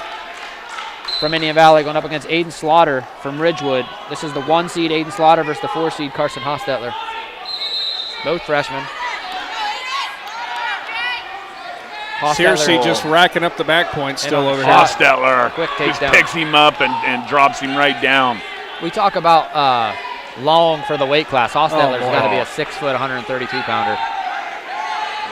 from Indian Valley, going up against Aiden Slaughter from Ridgewood. This is the 1 seed Aiden Slaughter versus the 4 seed Carson Hostetler. Both freshmen. Searcy just racking up the back points still over here. Hostetler Quick just takedown. picks him up and drops him right down. We talk about long for the weight class. Hostetler's got to be a 6-foot, 132-pounder.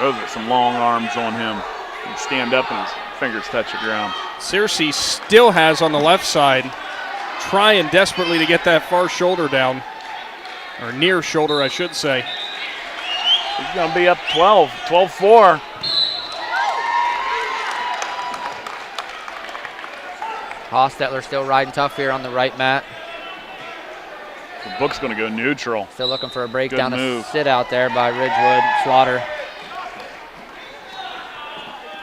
Those are some long arms on him. He can stand up and his fingers touch the ground. Searcy still has on the left side, trying desperately to get that far shoulder down, or near shoulder, I should say. He's going to be up 12-4. Hostetler still riding tough here on the right mat. The Book's going to go neutral. Still looking for a breakdown move. to sit out there by Ridgewood. Slaughter.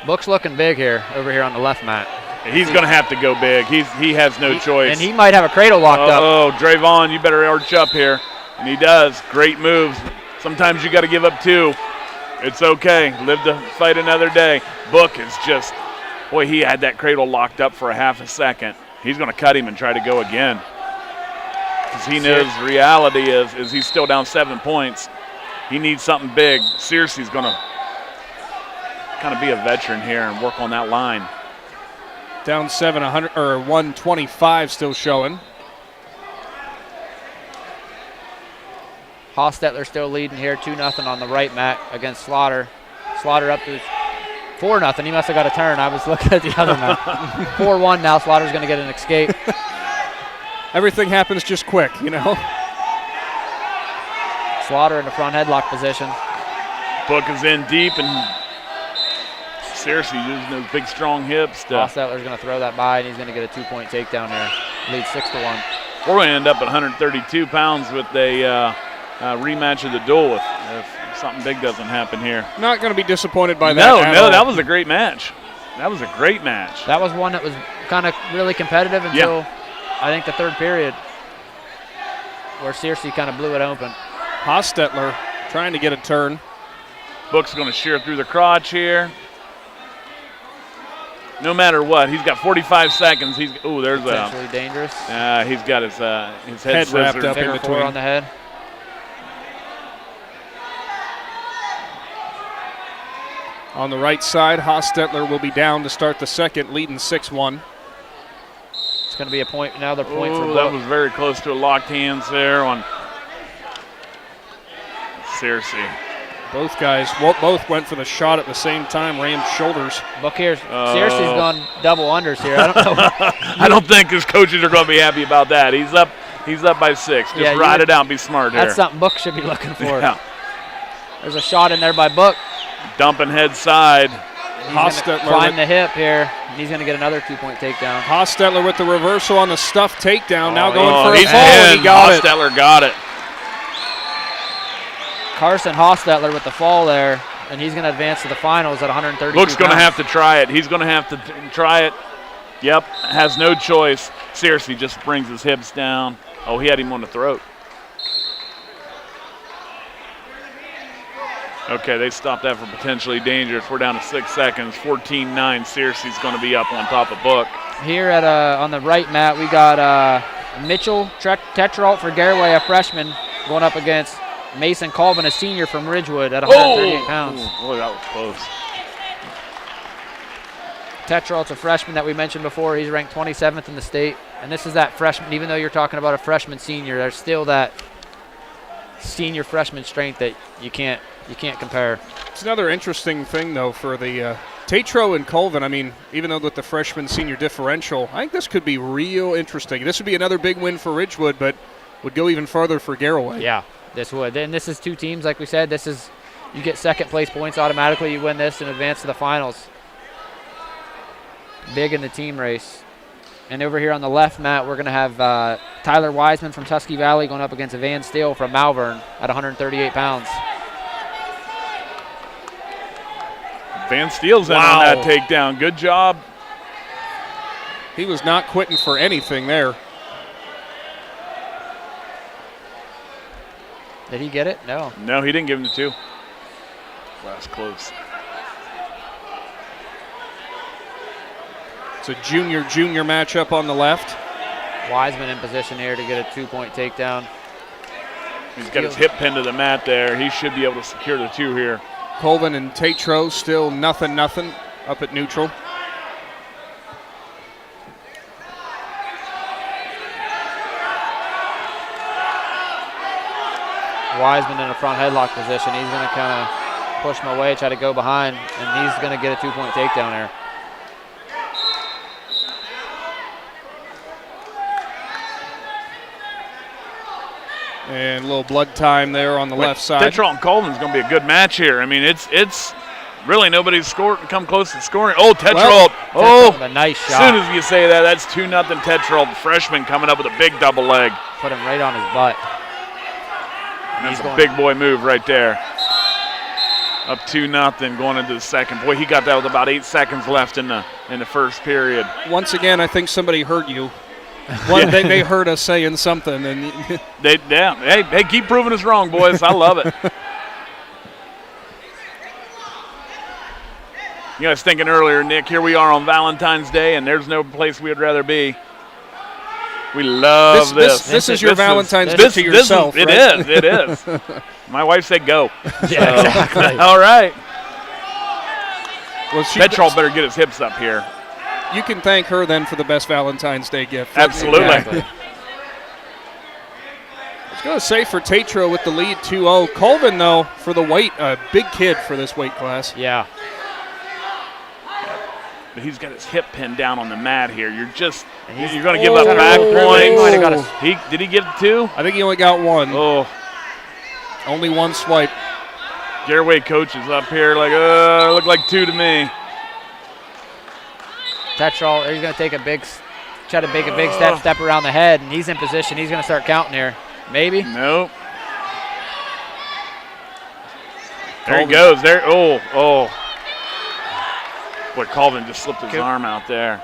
Book's looking big here, over here on the left mat. He's going to have to go big. He has no choice. And he might have a cradle locked up. Oh, Drayvon, you better arch up here. And he does. Great moves. Sometimes you got to give up 2. It's okay. Live to fight another day. Book is just, boy, he had that cradle locked up for a half a second. He's going to cut him and try to go again. Because he knows the reality is he's still down 7 points. He needs something big. Searcy's going to kind of be a veteran here and work on that line. Down 700 or 125 still showing. Hostetler still leading here 2-0 on the right mat against Slaughter. Slaughter up to 4-0. He must have got a turn. I was looking at the other map. 4-1 now. Slaughter's going to get an escape. Everything happens just quick, you know. Slaughter in the front headlock position. Book is in deep, and seriously using those big, strong hips. Hostetler's going to throw that by, and he's going to get a 2-point takedown there. Leads 6-1. We're going to end up at 132 pounds with a rematch of the duel if something big doesn't happen here. Not going to be disappointed by that. No, that was a great match. That was a great match. That was one that was kind of really competitive until I think the third period, where Searcy kind of blew it open. Hostetler trying to get a turn. Book's going to shear through the crotch here. No matter what, he's got 45 seconds. There's potentially dangerous. He's got his head wrapped up in between. between. On the head. On the right side, Hostetler will be down to start the second, leading 6-1. It's going to be another point for Book. That was very close to a locked hands there on Searcy. Both guys both went for the shot at the same time, rammed shoulders. Book here, Searcy's gone double unders here. I don't know. I don't think his coaches are going to be happy about that. He's up by 6. Just ride it out and be smart here. That's something Book should be looking for. Yeah. There's a shot in there by Book. Dumping head side. Hostetler climb the hip here. He's going to get another 2-point takedown. Hostetler with the reversal on the stuffed takedown. Now going for a fall, and he got it. Hostetler got it. Carson Hostetler with the fall there, and he's going to advance to the finals at 132 Book's going to pounds. have to try it. He's going to have to try it. Yep, has no choice. Seriously, just brings his hips down. Oh, he had him on the throat. Okay, they stopped that for potentially dangerous. We're down to 6 seconds. 14-9. Searcy's going to be up on top of Book. Here at on the right, Matt, we got Mitchell Tetrault for Garraway, a freshman, going up against Mason Colvin, a senior from Ridgewood, at 138 pounds. Boy, that was close. Tetrault's a freshman that we mentioned before. He's ranked 27th in the state. And this is that freshman, even though you're talking about a freshman senior, there's still that senior freshman strength that you can't compare. It's another interesting thing, though, for the Tatro and Colvin. I mean, even though with the freshman senior differential, I think this could be real interesting. This would be another big win for Ridgewood, but would go even farther for Garraway. Yeah, this would. And this is two teams, like we said. You get second place points automatically. You win this and advance to the finals. Big in the team race. And over here on the left, Matt, we're going to have Tyler Wiseman from Tusky Valley going up against Van Steele from Malvern at 138 pounds. Van Steele's in on that takedown. Good job. He was not quitting for anything there. Did he get it? No. No, he didn't give him the 2. Last close. It's a junior matchup on the left. Wiseman in position here to get a 2-point takedown. He's got his hip pinned to the mat there. He should be able to secure the 2 here. Colvin and Tatro still nothing up at neutral. Wiseman in a front headlock position. He's going to kind of push him away, try to go behind, and he's going to get a 2-point takedown there. And a little blood time there on the left side. Tetrault and Colvin's going to be a good match here. I mean, it's really nobody's come close to scoring. Oh, Tetrault. A nice shot. As soon as you say that, that's 2-0 Tetrault. Freshman coming up with a big double leg. Put him right on his butt. That's a big boy move right there. Up 2-0 going into the second. Boy, he got that with about 8 seconds left in the first period. Once again, I think somebody heard you. They heard us saying something, and hey, keep proving us wrong, boys. I love it. You know, I was thinking earlier, Nick, here we are on Valentine's Day, and there's no place we'd rather be. We love this. This is your Valentine's Day to yourself, right? It is. My wife said go. Yeah, exactly. All right. Well, Tetrault better get his hips up here. You can thank her then for the best Valentine's Day gift. Absolutely. Exactly. was going to say for Tatro with the lead 2-0. Colvin, though, for the weight, a big kid for this weight class. Yeah. But he's got his hip pinned down on the mat here. You're going to give up back points. Did he get 2? I think he only got 1. Oh. Only 1 swipe. Garraway coach is up here like, look like 2 to me. Tetrol, he's going to take try to make a big step around the head, and he's in position. He's going to start counting here. Maybe? Nope. There he goes. There. Oh. Boy, Colvin just slipped his arm out there.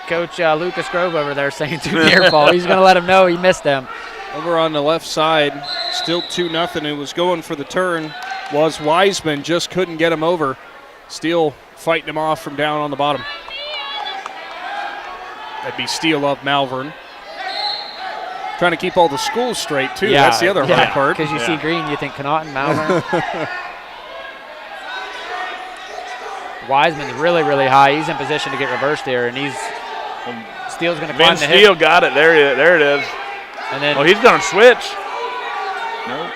Coach Lucas Grove over there saying too careful. He's going to let him know he missed him. Over on the left side, still 2-0. It was going for the turn. Was Wiseman, just couldn't get him over. Steele fighting him off from down on the bottom. That'd be Steele of Malvern. Trying to keep all the schools straight, too. Yeah, that's the other hard part. Because you see green, you think Connaughton, Malvern. Wiseman's really, really high. He's in position to get reversed here, and Steele's going to climb the hip. Steele got it. There it is. And then he's going to switch. Nope.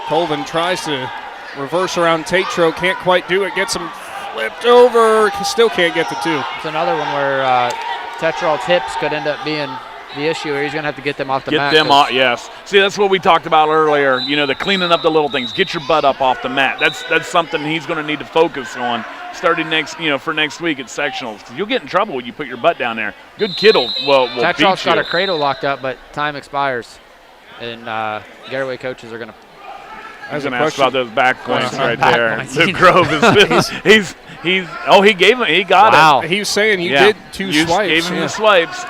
Colvin tries to reverse around Tatro, can't quite do it, gets him flipped over, still can't get the 2. It's another one where Tetrol's hips could end up being the issue, or he's going to have to get them off the mat. Get them off, yes. See, that's what we talked about earlier, the cleaning up the little things. Get your butt up off the mat. That's something he's going to need to focus on starting for next week at sectionals. You'll get in trouble when you put your butt down there. Good kid will Tetrol's got a cradle locked up, but time expires. And Garraway coaches are going to I was going to ask about those back points right there. Luke Grove is he got it. He was saying you did 2 swipes. Gave him the swipes.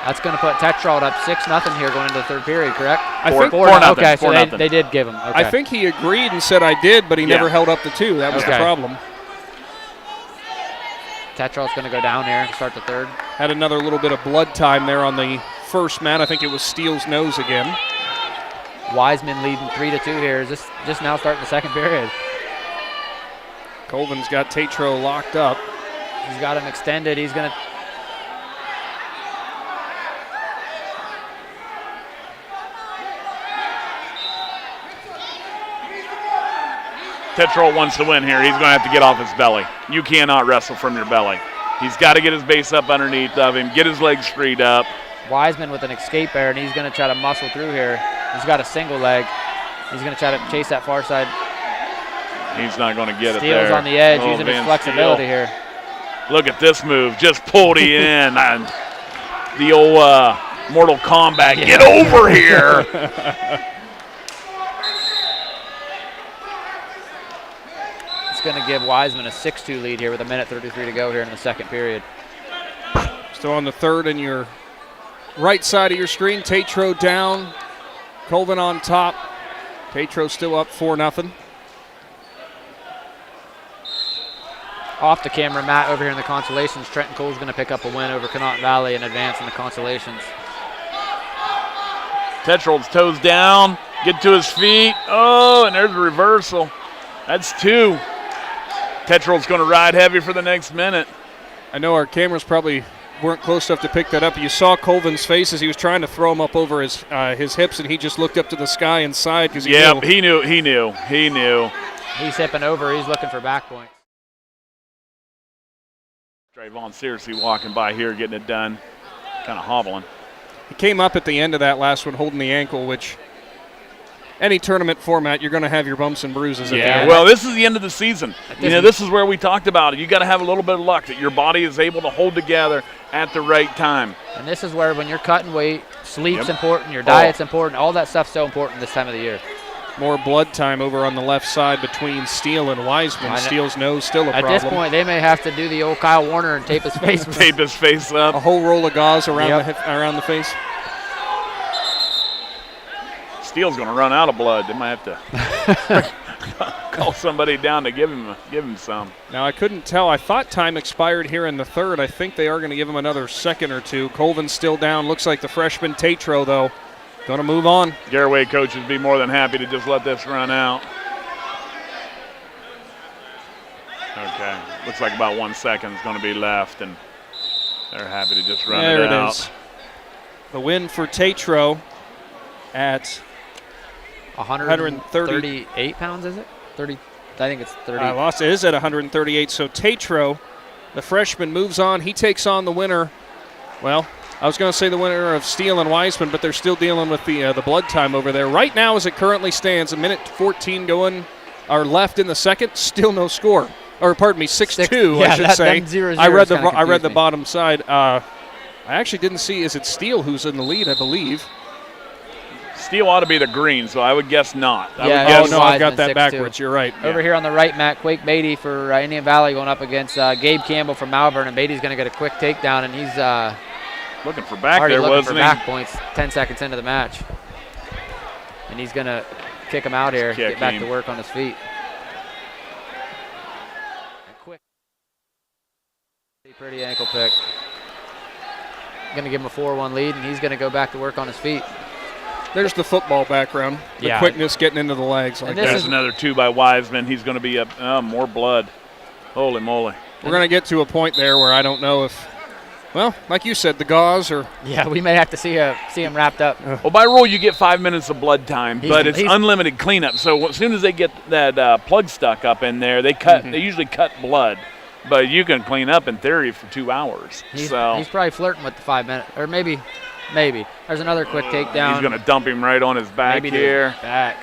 That's going to put Tetrol up 6-0 here going into the third period, correct? I think 4-0. Okay, so they did give him. Okay. I think he agreed and said I did, but he never held up the 2. That was the problem. Tetrol's going to go down here and start the third. Had another little bit of blood time there on the first mat. I think it was Steele's nose again. Wiseman leading 3-2 here. Just now starting the second period. Colvin's got Tatro locked up. He's got him extended. He's going to. Tetrol wants to win here. He's going to have to get off his belly. You cannot wrestle from your belly. He's got to get his base up underneath of him, get his legs straight up. Wiseman with an escape air, and he's going to try to muscle through here. He's got a single leg. He's going to try to chase that far side. He's not going to get it there. Steele's on the edge, using his flexibility here. Look at this move. Just pulled he in. And the old Mortal Kombat. Yeah. Get over here. It's going to give Wiseman a 6-2 lead here with 1:33 to go here in the second period. Still on the third in your right side of your screen. Tatro down. Colvin on top. Tatro still up 4-0. Off the camera mat over here in the Consolations, Trenton Cole's going to pick up a win over Connaughton Valley and advance in the Consolations. Tetrol's toes down, get to his feet. Oh, and there's a reversal. That's 2. Tetrol's going to ride heavy for the next minute. I know our cameras probably weren't close enough to pick that up. You saw Colvin's face as he was trying to throw him up over his hips, and he just looked up to the sky and sighed because he knew. He's hipping over. He's looking for back points. Trayvon seriously walking by here, getting it done, kind of hobbling. He came up at the end of that last one holding the ankle, which any tournament format, you're going to have your bumps and bruises. Yeah, well, this is the end of the season. This is where we talked about it. You got to have a little bit of luck that your body is able to hold together at the right time. And this is where when you're cutting weight, sleep's important, your diet's important, all that stuff's so important this time of the year. More blood time over on the left side between Steele and Wiseman. Steele's nose still a problem. At this point, they may have to do the old Kyle Warner and tape his face. Tape his face up. A whole roll of gauze around around the face. Steele's going to run out of blood. They might have to call somebody down to give him some. Now, I couldn't tell. I thought time expired here in the third. I think they are going to give him another second or two. Colvin's still down. Looks like the freshman Tatro, though, going to move on. Garraway coaches would be more than happy to just let this run out. Okay. Looks like about 1 second is going to be left, and they're happy to just run it out. There it is. The win for Tatro at 138 pounds, is it? 30. I think it's 30. I lost. It is at 138. So Tatro, the freshman, moves on. He takes on the winner. Well, I was going to say the winner of Steele and Wiseman, but they're still dealing with the blood time over there. Right now, as it currently stands, a minute 14 going or left in the second. Still no score. Or pardon me, 6-2. Yeah, I should say. 0-0 I read the bottom side. I actually didn't see. Is it Steele who's in the lead? I believe. Steele ought to be the green, so I would guess not. I've got that backwards. You're right. Over here on the right, Matt, Quake Beatty for Indian Valley going up against Gabe Campbell from Malvern, and Beatty's going to get a quick takedown, and he's looking for back already there, looking wasn't for he? back points 10 seconds into the match. And he's going to kick him out here, get back to work on his feet. Quick. Pretty ankle pick. Going to give him a 4-1 lead, and he's going to go back to work on his feet. There's the football background. The quickness getting into the legs. Like There's another 2 by Wiseman. He's going to be up. More blood. Holy moly. We're going to get to a point there where I don't know if, well, like you said, the gauze or. Yeah, we may have to see him wrapped up. Well, by rule, you get 5 minutes of blood time, but it's unlimited cleanup. So as soon as they get that plug stuck up in there, they cut. They usually cut blood, but you can clean up in theory for 2 hours. He's probably flirting with the 5 minute, or maybe. There's another quick takedown. He's going to dump him right on his back here. Back.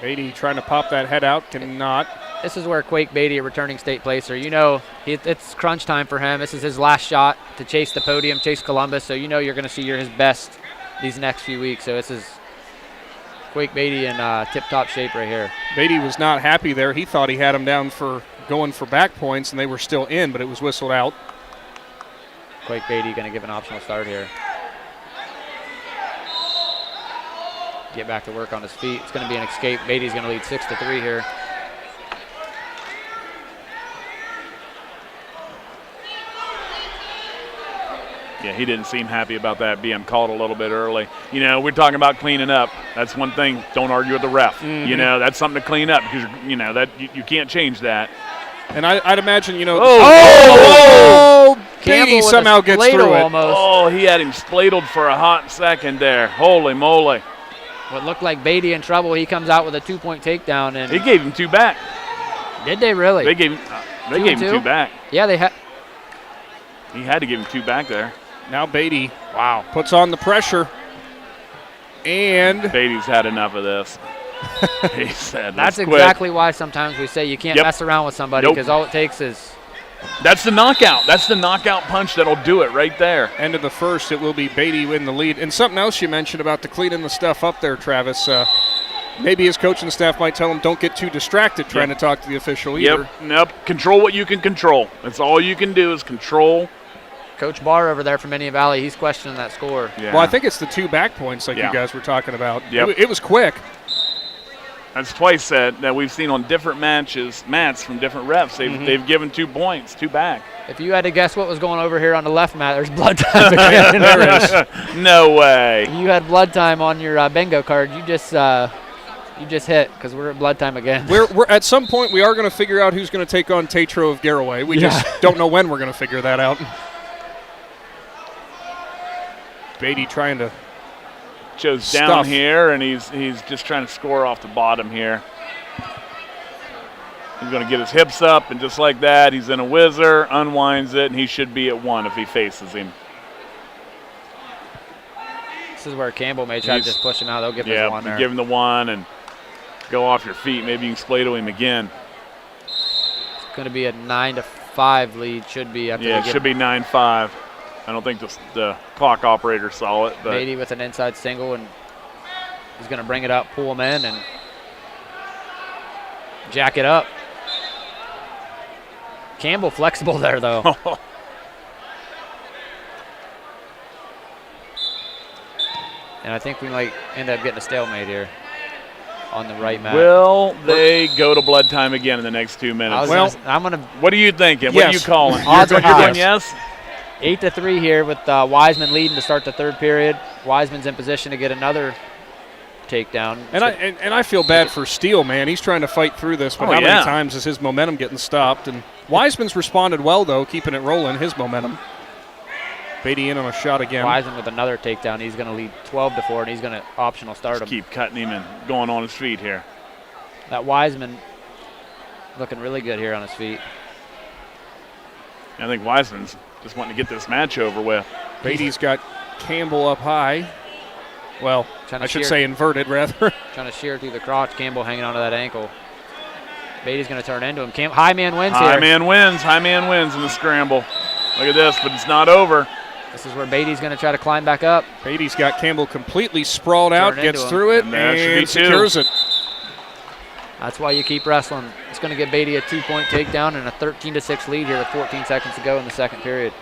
Beatty trying to pop that head out, cannot. This is where Quake Beatty, a returning state placer, it's crunch time for him. This is his last shot to chase the podium, chase Columbus, so you're going to see his best these next few weeks. So this is Quake Beatty in tip-top shape right here. Beatty was not happy there. He thought he had him down for going for back points, and they were still in, but it was whistled out. Quake Beatty going to give an optional start here. Get back to work on his feet. It's going to be an escape. Beatty's going to lead 6-3 here. Yeah, he didn't seem happy about that being called a little bit early. We're talking about cleaning up. That's one thing. Don't argue with the ref. That's something to clean up because that you can't change that. And I'd imagine, Beatty somehow gets through it. Almost. Oh, he had him spladled for a hot second there. Holy moly. What looked like Beatty in trouble, he comes out with a 2-point takedown. And he gave him 2 back. Did they really? They gave him 2 back. Yeah, they had. He had to give him 2 back there. Now Beatty, puts on the pressure. And Beatty's had enough of this. He said, that's exactly why sometimes we say you can't mess around with somebody because all it takes is. That's the knockout. That's the knockout punch that'll do it right there. End of the first, it will be Beatty in the lead. And something else you mentioned about the cleaning the stuff up there, Travis. Maybe his coaching staff might tell him don't get too distracted trying to talk to the official either. Nope. Control what you can control. That's all you can do is control. Coach Barr over there from Indian Valley, he's questioning that score. Yeah. Well, I think it's the 2 back points like you guys were talking about. Yep. It was quick. That's twice that we've seen on different mats from different refs. They've given 2 points, 2 back. If you had to guess what was going over here on the left mat, there's blood time again. There is. No way. You had blood time on your bingo card. You just hit because we're at blood time again. We're at some point we are going to figure out who's going to take on Tatro of Garraway. We just don't know when we're going to figure that out. Beatty trying to. Joe's down here, and he's just trying to score off the bottom here. He's going to get his hips up, and just like that, he's in a whizzer, unwinds it, and he should be at 1 if he faces him. This is where Campbell may try to just push him out. They'll give him the 1 there. Give him the 1 and go off your feet. Maybe you can spladle him again. It's going to be a 9-5 lead. Should be. It should be 9-5. I don't think the clock operator saw it. But Beatty with an inside single, and he's going to bring it up, pull him in, and jack it up. Campbell flexible there, though. And I think we might end up getting a stalemate here on the right mat. Will they go to blood time again in the next 2 minutes? What are you thinking? What are you calling? Odds you're going yes? 8-3 here with Wiseman leading to start the 3rd period. Wiseman's in position to get another takedown. And I feel bad for Steele, man. He's trying to fight through this, but how many times is his momentum getting stopped? And Wiseman's responded well, though, keeping it rolling, his momentum. Beatty in on a shot again. Wiseman with another takedown. He's going to lead 12-4, and he's going to optional start him. Just keep cutting him and going on his feet here. That Wiseman looking really good here on his feet. I think Wiseman's just wanting to get this match over with. Beatty's got Campbell up high. Well, I should say inverted, rather. Trying to shear through the crotch. Campbell hanging onto that ankle. Beatty's going to turn into him. High man wins here. High man wins in the scramble. Look at this, but it's not over. This is where Beatty's going to try to climb back up. Beatty's got Campbell completely sprawled out, gets through it, and secures it. That's why you keep wrestling. It's going to give Beatty a 2-point takedown and a 13-6 lead here with 14 seconds to go in the second period.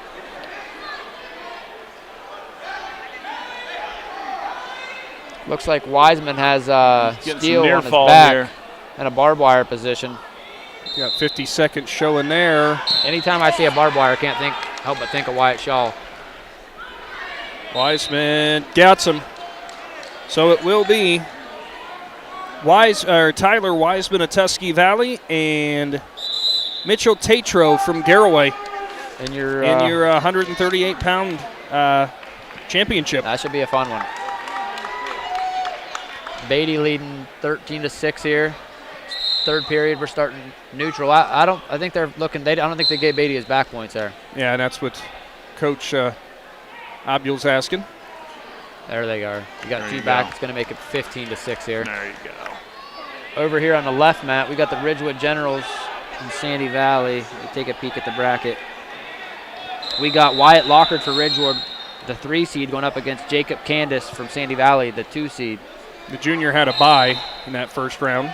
Looks like Wiseman has steel on his back here and a barbed wire position. Got 50 seconds showing there. Anytime I see a barbed wire, I can't help but think of Wyatt Shaw. Wiseman gets him. So it will be Tyler Wiseman of Tusky Valley and Mitchell Tatro from Garraway in your 138-pound championship. That should be a fun one. Beatty leading 13-6 here. Third period, we're starting neutral. I think they're looking. I don't think they gave Beatty his back points there. Yeah, and that's what Coach Abul's asking. There they are. You got two back. It's going to make it 15-6 here. There you go. Over here on the left mat, we got the Ridgewood Generals in Sandy Valley. We take a peek at the bracket. We got Wyatt Lockard for Ridgewood, the 3 seed, going up against Jacob Candace from Sandy Valley, the 2 seed. The junior had a bye in that first round.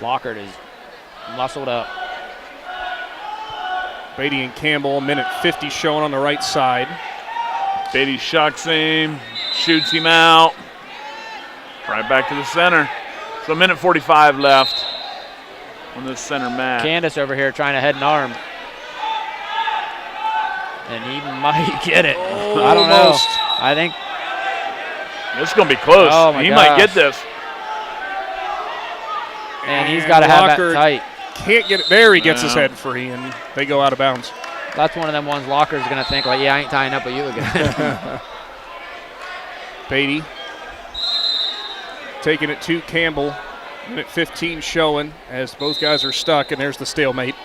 Lockard is muscled up. Beatty and Campbell, minute 50 showing on the right side. Beatty shucks him, shoots him out. Right back to the center. So minute 45 left on this center mat. Candace over here trying to head and arm. And he might get it. I don't know. I think this is going to be close. Oh my he gosh. might get this. And he's got to have that tight. Can't get it. There he gets his head free, and they go out of bounds. That's one of them ones Locker's going to think, like, yeah, I ain't tying up with you again. Beatty taking it to Campbell. Minute 15 showing as both guys are stuck, and there's the stalemate.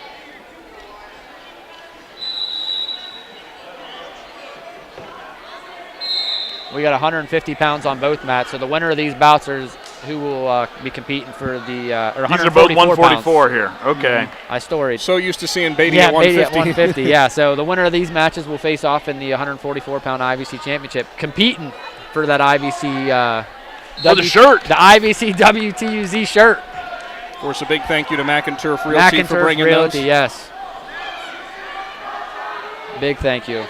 We got 150 pounds on both mats, so the winner of these bouts is who will be competing for the or 144 These are both 144 pounds. here. Okay. I storied. So used to seeing Beatty at 150. Beatty at 150. Yeah, so the winner of these matches will face off in the 144-pound I.V.C championship, competing for that I.V.C. The shirt. The I.V.C. WTUZ shirt. Of course, a big thank you to McInturf Realty for bringing Realty, those. Yes. Big thank you.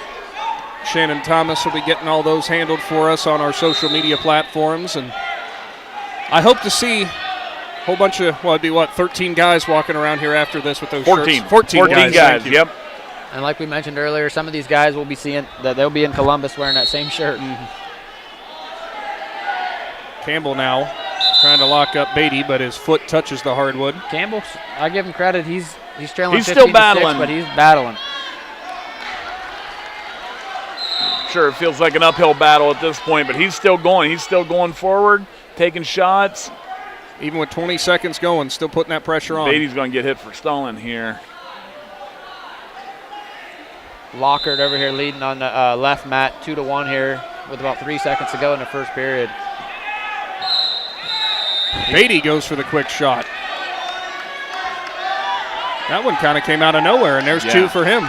Shannon Thomas will be getting all those handled for us on our social media platforms. And I hope to see a whole bunch of, well, it'd be 13 guys walking around here after this with those 14. shirts. 14 guys. Yep. And like we mentioned earlier, some of these guys will be seeing that they'll be in Columbus wearing that same shirt. Campbell now trying to lock up Beatty, but his foot touches the hardwood. Campbell, I give him credit. He's trailing 15-6, still battling. but he's battling. Sure, it feels like an uphill battle at this point, but he's still going. He's still going forward, taking shots. Even with 20 seconds going, still putting that pressure on. Beatty's going to get hit for stalling here. Lockard over here leading on the left mat, 2-1 here with about 3 seconds to go in the first period. Beatty goes for the quick shot. That one kind of came out of nowhere, and there's 2 for him.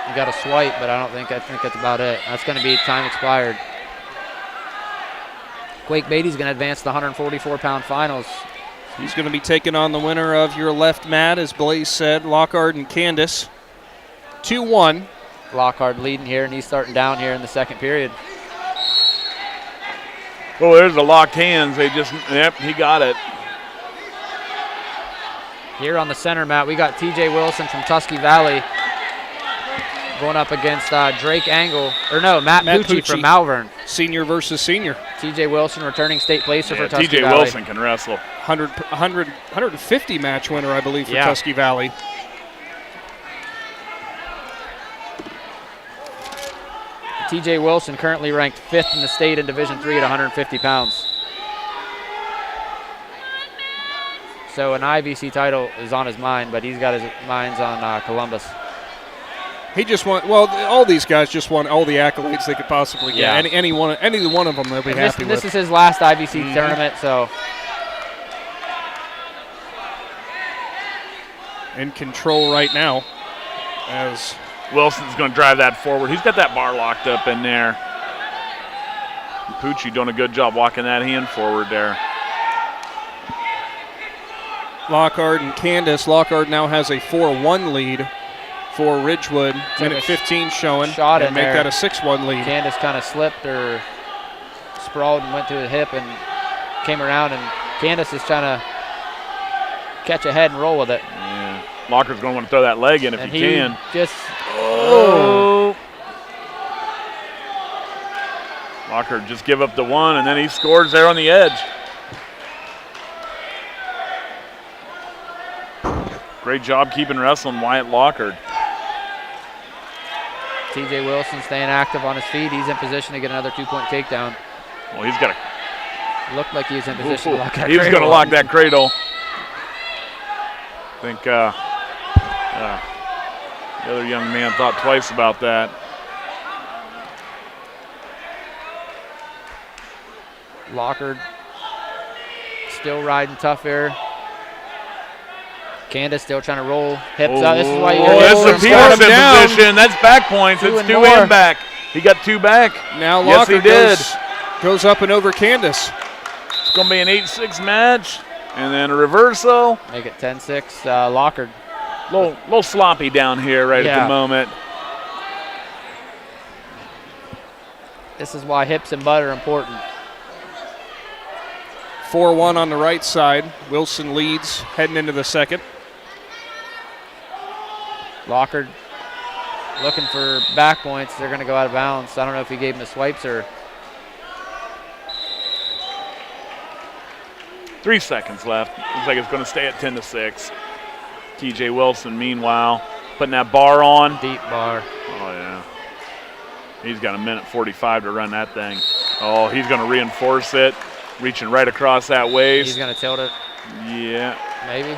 You got a swipe, but I think that's about it. That's going to be time expired. Quake Beatty's going to advance to the 144-pound finals. He's going to be taking on the winner of your left mat, as Blaze said, Lockard and Candace. 2-1. Lockard leading here, and he's starting down here in the second period. Oh, there's the locked hands. Yep, he got it. Here on the center mat, we got TJ Wilson from Tusky Valley going up against Drake Angle, Matt Pucci from Malvern. Senior versus senior. TJ Wilson, returning state placer for Tusky TJ Valley. Wilson can wrestle. 150 match winner, I believe, for Tusky Valley. TJ Wilson currently ranked 5th in the state in Division III at 150 pounds. So an I.V.C. title is on his mind, but he's got his minds on Columbus. He just all these guys just want all the accolades they could possibly get. Yeah. Any one of them they'll be happy with. This is his last I.V.C. tournament, so. In control right now as Wilson's going to drive that forward. He's got that bar locked up in there. Pucci doing a good job walking that hand forward there. Lockhart and Candace. Lockhart now has a 4-1 lead for Ridgewood. Minute 15 showing. Shot and in make there. that a 6-1 lead. Candace kind of slipped or sprawled and went to the hip and came around, and Candace is trying to catch a head and roll with it. Yeah. Lockhart's going to want to throw that leg in if he can. Oh. Lockhart just give up the one, and then he scores there on the edge. Great job keeping wrestling Wyatt Lockhart. TJ Wilson staying active on his feet. He's in position to get another 2-point takedown. Well, he's got a. Looked like he was in position to lock that He was going to cradle. lock that cradle. I think the other young man thought twice about that. Lockhart still riding tough here. Candace still trying to roll hips out. This is why you this is a Peterson position. That's back points. Two it's and 2 more. and back. He got 2 back. Now yes, he Lockhart did. goes up and over Candace. It's going to be an 8-6 match. And then a reversal. Make it 10-6. Lockhart. Little sloppy down here at the moment. This is why hips and butt are important. 4-1 on the right side. Wilson leads heading into the second. Lockhart looking for back points. They're going to go out of bounds. I don't know if he gave him the swipes or. 3 seconds left. Looks like it's going to stay at 10-6. TJ Wilson, meanwhile, putting that bar on. Deep bar. Oh, yeah. He's got 1:45 to run that thing. Oh, he's going to reinforce it. Reaching right across that waist. He's going to tilt it. Yeah. Maybe.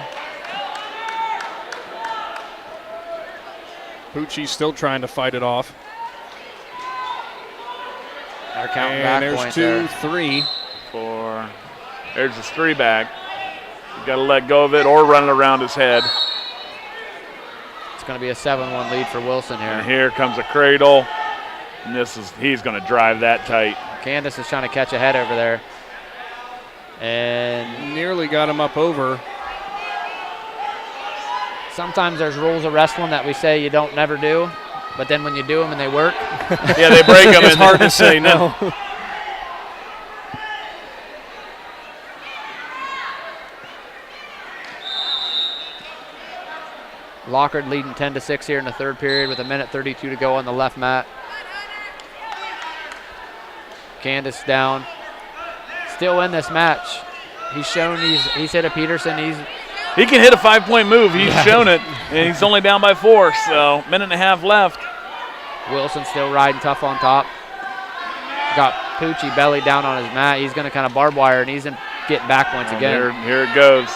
Pucci's still trying to fight it off. They're counting and back there's points 2, there. 3, 4. There's his 3 back. You got to let go of it or run it around his head. It's going to be a 7-1 lead for Wilson here. And here comes a cradle. And he's going to drive that tight. Candace is trying to catch a head over there. And nearly got him up over. Sometimes there's rules of wrestling that we say you don't never do, but then when you do them and they work. Yeah, they break them. It's hard to say no. Lockhart leading 10-6 here in the third period with 1:32 to go on the left mat. Candace down. Still in this match. He's shown he's hit a Peterson. He can hit a 5-point move. He's shown it, and he's only down by 4, so 1.5 left. Wilson still riding tough on top. Got Pucci belly down on his mat. He's going to kind of barbed wire, and he's getting back points again. Here it goes.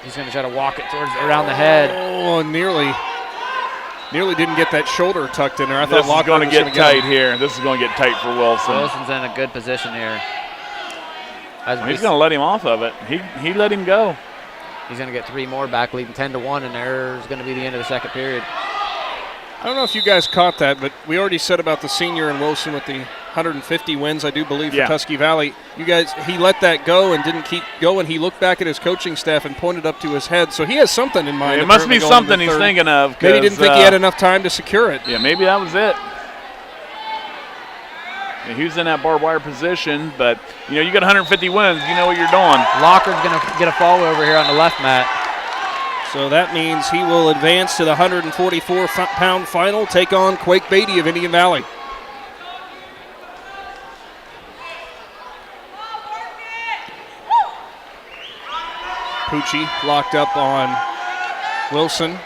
He's going to try to walk it around the head. Oh, nearly didn't get that shoulder tucked in there. I thought This is going to get tight here. This is going to get tight for Wilson. Wilson's in a good position here. He's going to let him off of it. He let him go. He's going to get 3 more back, leading 10-1, and there's going to be the end of the second period. I don't know if you guys caught that, but we already said about the senior and Wilson with the 150 wins, I do believe, for Tusky Valley. You guys, he let that go and didn't keep going. He looked back at his coaching staff and pointed up to his head. So he has something in mind. It must be something he's thinking of. Maybe he didn't think he had enough time to secure it. Yeah, maybe that was it. Yeah, he was in that barbed wire position, but you got 150 wins. You know what you're doing. Locker's going to get a fall over here on the left mat. So that means he will advance to the 144-pound final, take on Quake Beatty of Indian Valley. Pucci locked up on Wilson.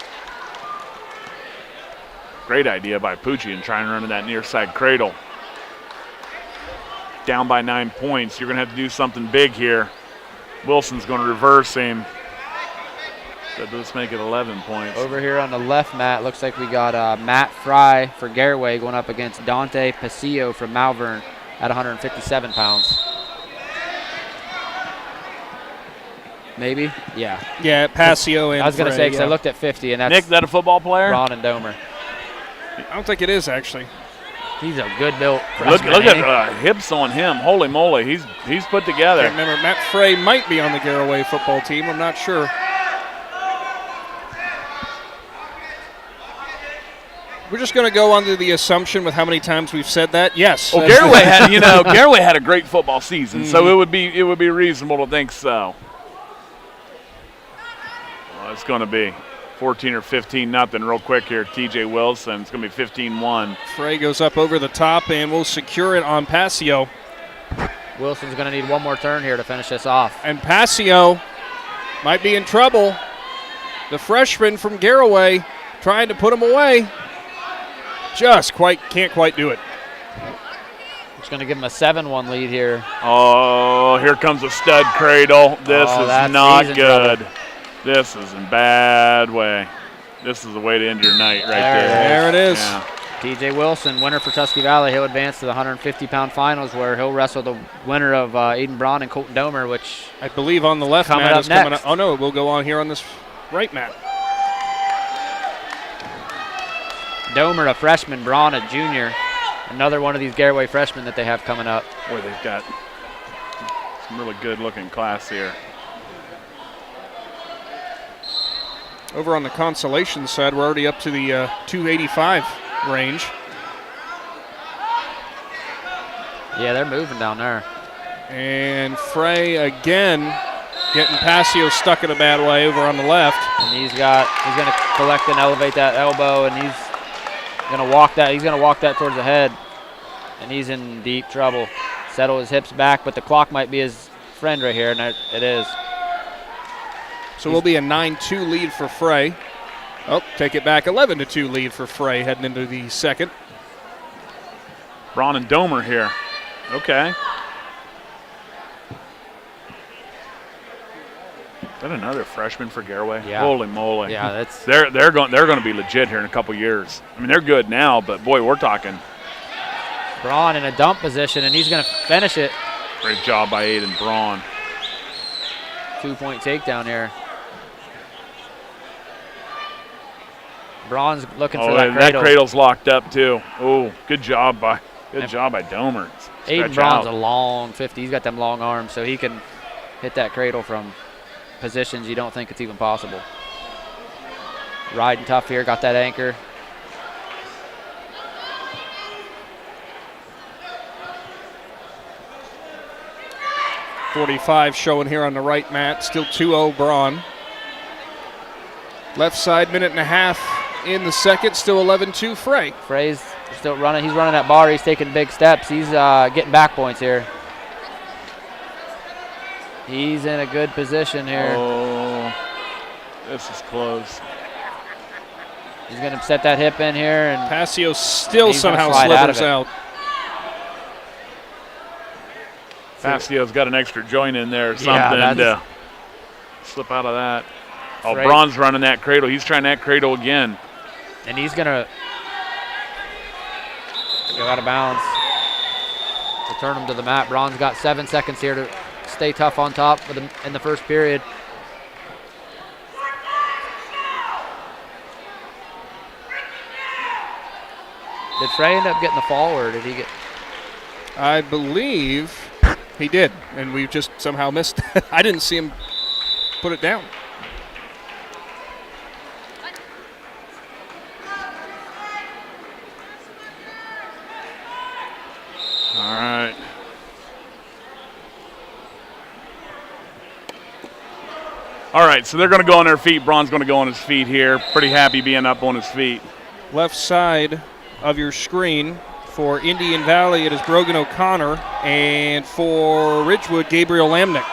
Great idea by Pucci and trying to run to that near side cradle. Down by 9 points. You're going to have to do something big here. Wilson's going to reverse him. But let's make it 11 points. Over here on the left mat, looks like we got Matt Fry for Garaway going up against Dante Pasillo from Malvern at 157 pounds. Maybe? Yeah. Yeah, Pasillo and I was going to say, because yeah. I looked at 50, and that's Nick, that a football player? Ron and Domer. I don't think it is, actually. He's a good built Look freshman. at hips on him. Holy moly, he's put together. Can't remember, Matt Frey might be on the Garaway football team. I'm not sure. We're just going to go under the assumption with how many times we've said that. Yes. Well, Garaway had a great football season, so it would be reasonable to think so. Well, it's going to be 14 or 15 nothing real quick here. TJ Wilson. It's going to be 15-1. Frey goes up over the top and will secure it on Pasillo. Wilson's going to need one more turn here to finish this off. And Pasillo might be in trouble. The freshman from Garaway trying to put him away. Just can't quite do it. It's going to give him a 7-1 lead here. Oh, here comes a stud cradle. This is not good. Trouble. This is in bad way. This is the way to end your night right there. There it is. Yeah. TJ Wilson, winner for Tusky Valley. He'll advance to the 150-pound finals where he'll wrestle the winner of Aiden Braun and Colton Domer, which I believe on the left coming mat up is coming next. up. Oh, no, we'll go on here on this right mat. Domer, a freshman, Braun, a junior. Another one of these Garaway freshmen that they have coming up. Boy, they've got some really good-looking class here. Over on the Consolation side, we're already up to the 285 range. Yeah, they're moving down there. And Frey again getting Pasillo stuck in a bad way over on the left. And he's going to collect and elevate that elbow, and he's going to walk that. He's going to walk that towards the head, and he's in deep trouble. Settle his hips back, but the clock might be his friend right here, and it is. So we'll be a 9-2 lead for Frey. Oh, take it back, 11-2 lead for Frey heading into the second. Braun and Domer here. Okay. Is that another freshman for Garaway? Yeah. Holy moly. Yeah, that's They're going to be legit here in a couple years. I mean, they're good now, but boy, we're talking. Braun in a dump position, and he's going to finish it. Great job by Aiden Braun. 2-point takedown here. Braun's looking for that and cradle. that cradle's locked up too. Oh, good job by Domer. Aiden Braun's a long 50. He's got them long arms, so he can hit that cradle from positions you don't think it's even possible. Riding tough here, got that anchor. .45 showing here on the right mat. Still 2-0 Braun. Left side, minute and a half in the second. Still 11-2 Frey. Frey's still running. He's running that bar. He's taking big steps. He's getting back points here. He's in a good position here. Oh, this is close. He's going to set that hip in here. And Pasillo still he's somehow gonna slide slithers out. Pasillo's got an extra joint in there or something to slip out of that. Oh, Frey. Braun's running that cradle. He's trying that cradle again. And he's going to go out of bounds. Return him to the mat. Braun's got 7 seconds here to stay tough on top in the first period. Did Frey end up getting the fall, or did he get? I believe he did, and we just somehow missed. I didn't see him put it down. All right. All right, so they're going to go on their feet. Braun's going to go on his feet here. Pretty happy being up on his feet. Left side of your screen for Indian Valley, it is Brogan O'Connor, and for Ridgewood, Gabriel Lamnick.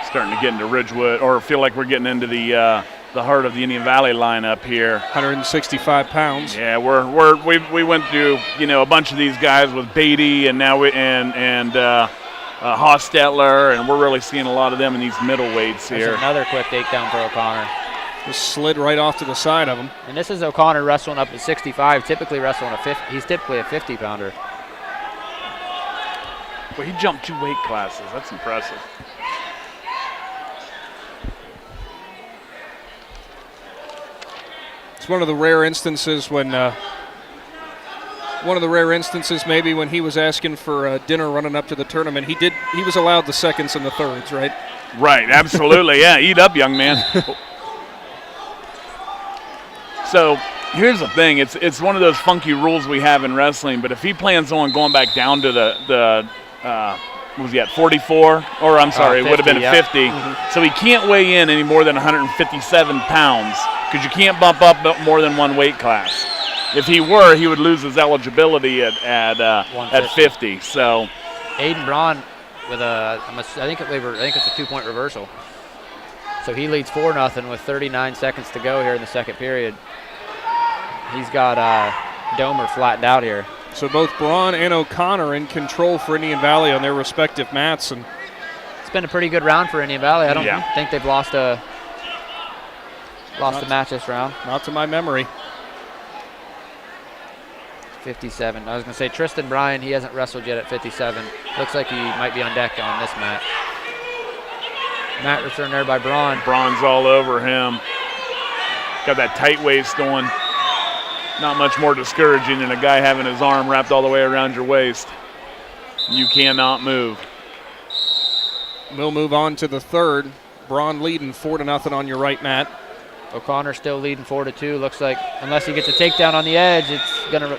Starting to get into Ridgewood, or feel like we're getting into the the heart of the Indian Valley lineup here. 165 pounds. Yeah, we went through a bunch of these guys with Beatty and now Hostetler, and we're really seeing a lot of them in these middleweights here. There's another quick takedown for O'Connor. Just slid right off to the side of him. And this is O'Connor wrestling up at 65, typically wrestling a 50. He's typically a 50-pounder. Well, he jumped 2 weight classes. That's impressive. It's one of the rare instances when maybe when he was asking for dinner running up to the tournament. He was allowed the seconds and the thirds, right? Right, absolutely. Yeah, eat up, young man. So here's the thing. It's one of those funky rules we have in wrestling, but if he plans on going back down to the what was he at, 44? Or I'm sorry, 50, it would have been 50. Mm-hmm. So he can't weigh in any more than 157 pounds because you can't bump up more than 1 weight class. If he were, he would lose his eligibility at 50. So Aiden Braun with I think it's a 2-point reversal. So he leads 4-0 with 39 seconds to go here in the second period. He's got Domer flattened out here. So both Braun and O'Connor in control for Indian Valley on their respective mats, and it's been a pretty good round for Indian Valley. I don't think they've lost a match this round. Not to my memory. 57. I was going to say Tristan Bryan, he hasn't wrestled yet at 57. Looks like he might be on deck on this mat. Mat return there by Braun. Braun's all over him. Got that tight waist on. Not much more discouraging than a guy having his arm wrapped all the way around your waist. You cannot move. We'll move on to the third. Braun leading 4-0 on your right, Matt. O'Connor still leading 4-2. Looks like unless he gets a takedown on the edge, it's going to...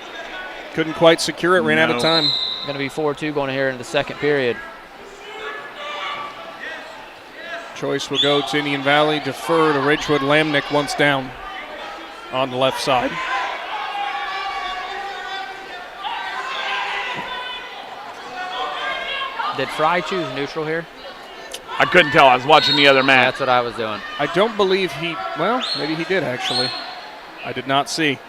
Couldn't quite secure it, ran out of time. Going to be 4-2 going here into the second period. Choice will go to Indian Valley, defer to Ridgewood. Lamnick once down on the left side. Did Fry choose neutral here? I couldn't tell. I was watching the other match. That's what I was doing. I don't believe well, maybe he did actually. I did not see.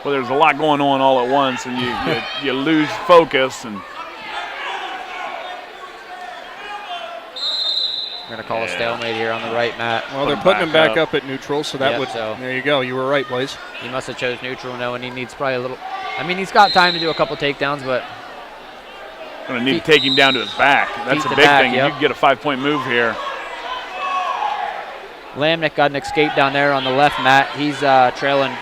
Well, there's a lot going on all at once, and you lose focus. And we're going to call a stalemate here on the right mat. Well, they're putting him back up at neutral, so that would. So there you go. You were right, Blaze. He must have chose neutral, knowing he needs probably a little. I mean, he's got time to do a couple takedowns, but going to need to take him down to his back. That's a big thing. Yep. You can get a 5-point move here. Lamnick got an escape down there on the left mat. He's trailing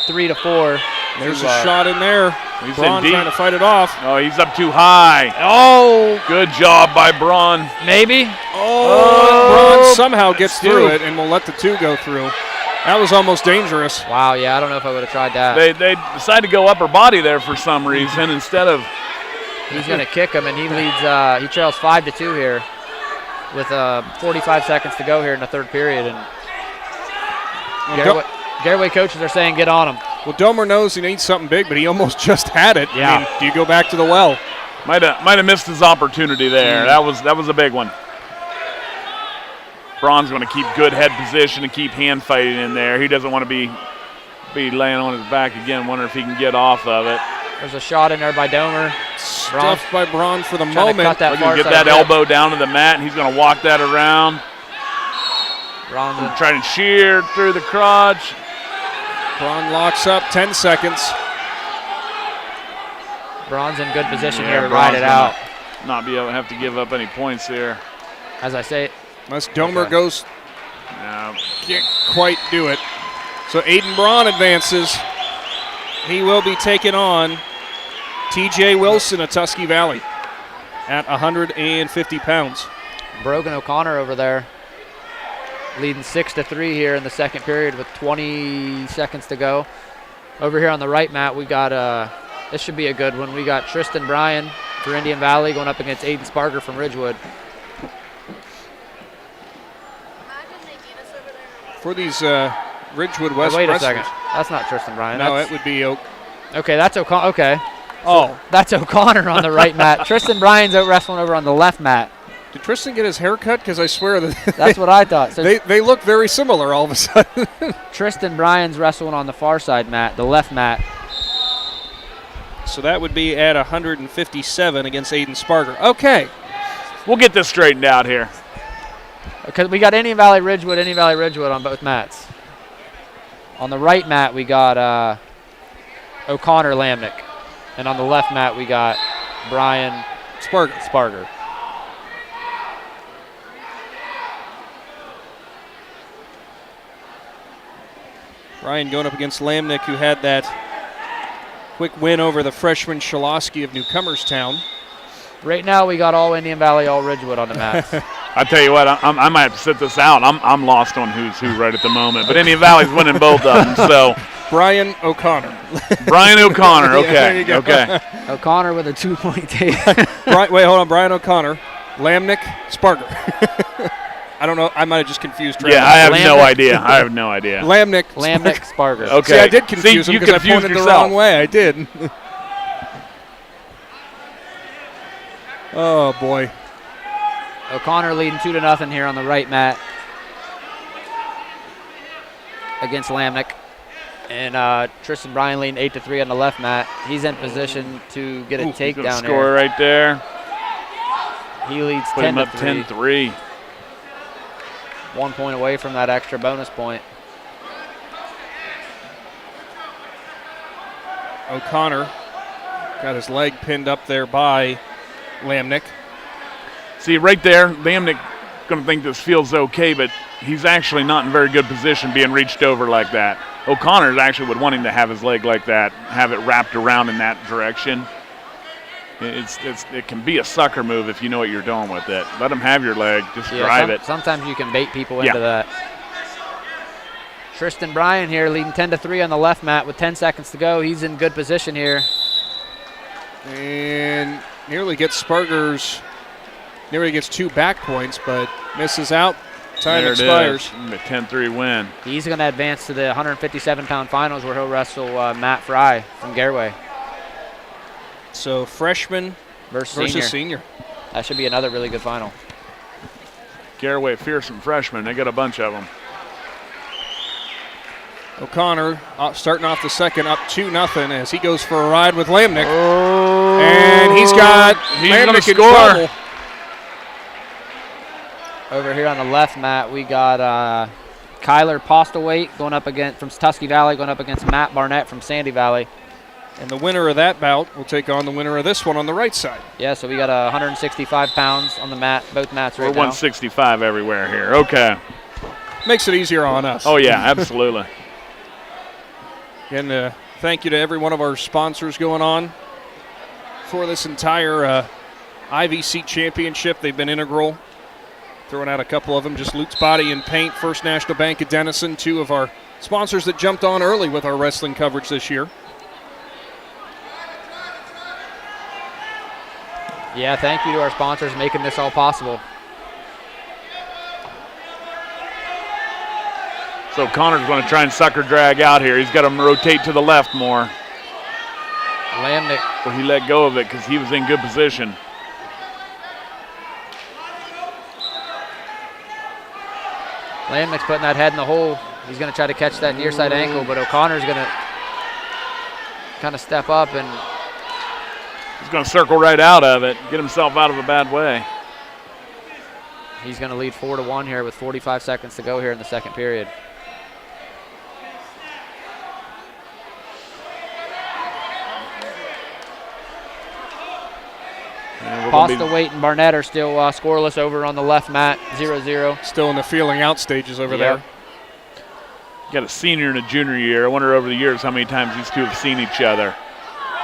3-4. There's a shot in there. He's Braun trying to fight it off. Oh, he's up too high. Oh! Good job by Braun. Maybe. Oh! Braun somehow gets through it and will let the 2 go through. That was almost dangerous. Wow, yeah, I don't know if I would have tried that. They decided to go upper body there for some reason instead of. He's going to kick him, and he leads. He trails 5-2 here, with 45 seconds to go here in the third period. And Garraway coaches are saying, "Get on him." Well, Domer knows he needs something big, but he almost just had it. Yeah. I mean, do you go back to the well? Might have missed his opportunity there. That was a big one. Braun's going to keep good head position and keep hand fighting in there. He doesn't want to be laying on his back again. Wonder if he can get off of it. There's a shot in there by Domer. Stuffed by Braun for the moment. Look at get that elbow down to the mat, and he's going to walk that around. Braun trying to shear through the crotch. Braun locks up, 10 seconds. Braun's in good position here to ride it out. Not be able to have to give up any points here. As I say, unless Domer goes, no, can't quite do it. So Aiden Braun advances. He will be taking on TJ Wilson of Tusky Valley at 150 pounds. Brogan O'Connor over there leading 6-3 here in the second period with 20 seconds to go. Over here on the right mat, we got this should be a good one. We got Tristan Bryan for Indian Valley going up against Aiden Sparger from Ridgewood. For these Ridgewood West wait a wrestlers. second. That's not Tristan Bryan. No, it would be Oak. Okay, that's O'Connor. Okay. Oh. That's O'Connor on the right mat. Tristan Bryan's out wrestling over on the left mat. Did Tristan get his hair cut? Because I swear that That's what I thought. So they look very similar all of a sudden. Tristan Bryan's wrestling on the far side mat, the left mat. So that would be at 157 against Aiden Sparger. Okay. We'll get this straightened out here. Because we got Indian Valley Ridgewood on both mats. On the right mat, we got O'Connor Lamnick. And on the left mat, we got Brian Sparger. Brian going up against Lamnick, who had that quick win over the freshman Shalosky of Newcomerstown. Right now, we got all Indian Valley, all Ridgewood on the mats. I tell you what, I might have to sit this out. I'm lost on who's who right at the moment. But Indian Valley's winning both of them, so. Brian O'Connor. Brian O'Connor, okay. Yeah, there you go. Okay. O'Connor with a 2-point take. Wait, hold on. Brian O'Connor, Lamnick, Sparger. I don't know. I might have just confused Trevor. Yeah, I have no idea. Lamnick, Sparger. Okay. See, I did confuse him because I pointed yourself. the wrong way. I did. Oh, boy. O'Connor leading 2-0 here on the right mat against Lamnick. And Tristan Bryan leading 8-3 on the left mat. He's in position to get a takedown here. Score right there. He leads 10-3. Put him up 10-3. 1 point away from that extra bonus point. O'Connor got his leg pinned up there by Lamnick. See, right there, Lamnick going to think this feels okay, but he's actually not in very good position being reached over like that. O'Connor's actually would want him to have his leg like that, have it wrapped around in that direction. It can be a sucker move if you know what you're doing with it. Let him have your leg. Just drive it. Sometimes you can bait people into that. Tristan Bryan here leading 10-3 on the left mat with 10 seconds to go. He's in good position here. And nearly gets 2 back points, but misses out. Time expires. A 10-3 win. He's going to advance to the 157-pound finals where he'll wrestle Matt Fry from Gareway. So freshman versus senior. That should be another really good final. Gareway, fearsome freshman. They got a bunch of them. O'Connor starting off the second up 2-0 as he goes for a ride with Lamnick. Oh. And he's got Lamnick in trouble. Over here on the left mat, we got Kyler Postlewaite going up against from Tusky Valley, going up against Matt Barnett from Sandy Valley. And the winner of that bout will take on the winner of this one on the right side. Yeah, so we got 165 pounds on the mat, both mats right now. We're 165 everywhere here. Okay. Makes it easier on us. Oh, yeah, absolutely. And thank you to every one of our sponsors going on for this entire I.V.C. championship. They've been integral. Throwing out a couple of them, just Luke's Body and Paint, First National Bank of Denison, 2 of our sponsors that jumped on early with our wrestling coverage this year. Yeah, thank you to our sponsors making this all possible. So Connor's going to try and sucker drag out here. He's got him rotate to the left more. Lamnick. But he let go of it because he was in good position. Lamnick's putting that head in the hole. He's going to try to catch that near side ankle, but O'Connor's going to kind of step up and he's going to circle right out of it, get himself out of a bad way. He's going to lead 4-1 here with 45 seconds to go here in the second period. Postlewaite and Barnett are still scoreless over on the left mat, 0-0. Still in the feeling out stages over there. Got a senior and a junior year. I wonder over the years how many times these two have seen each other.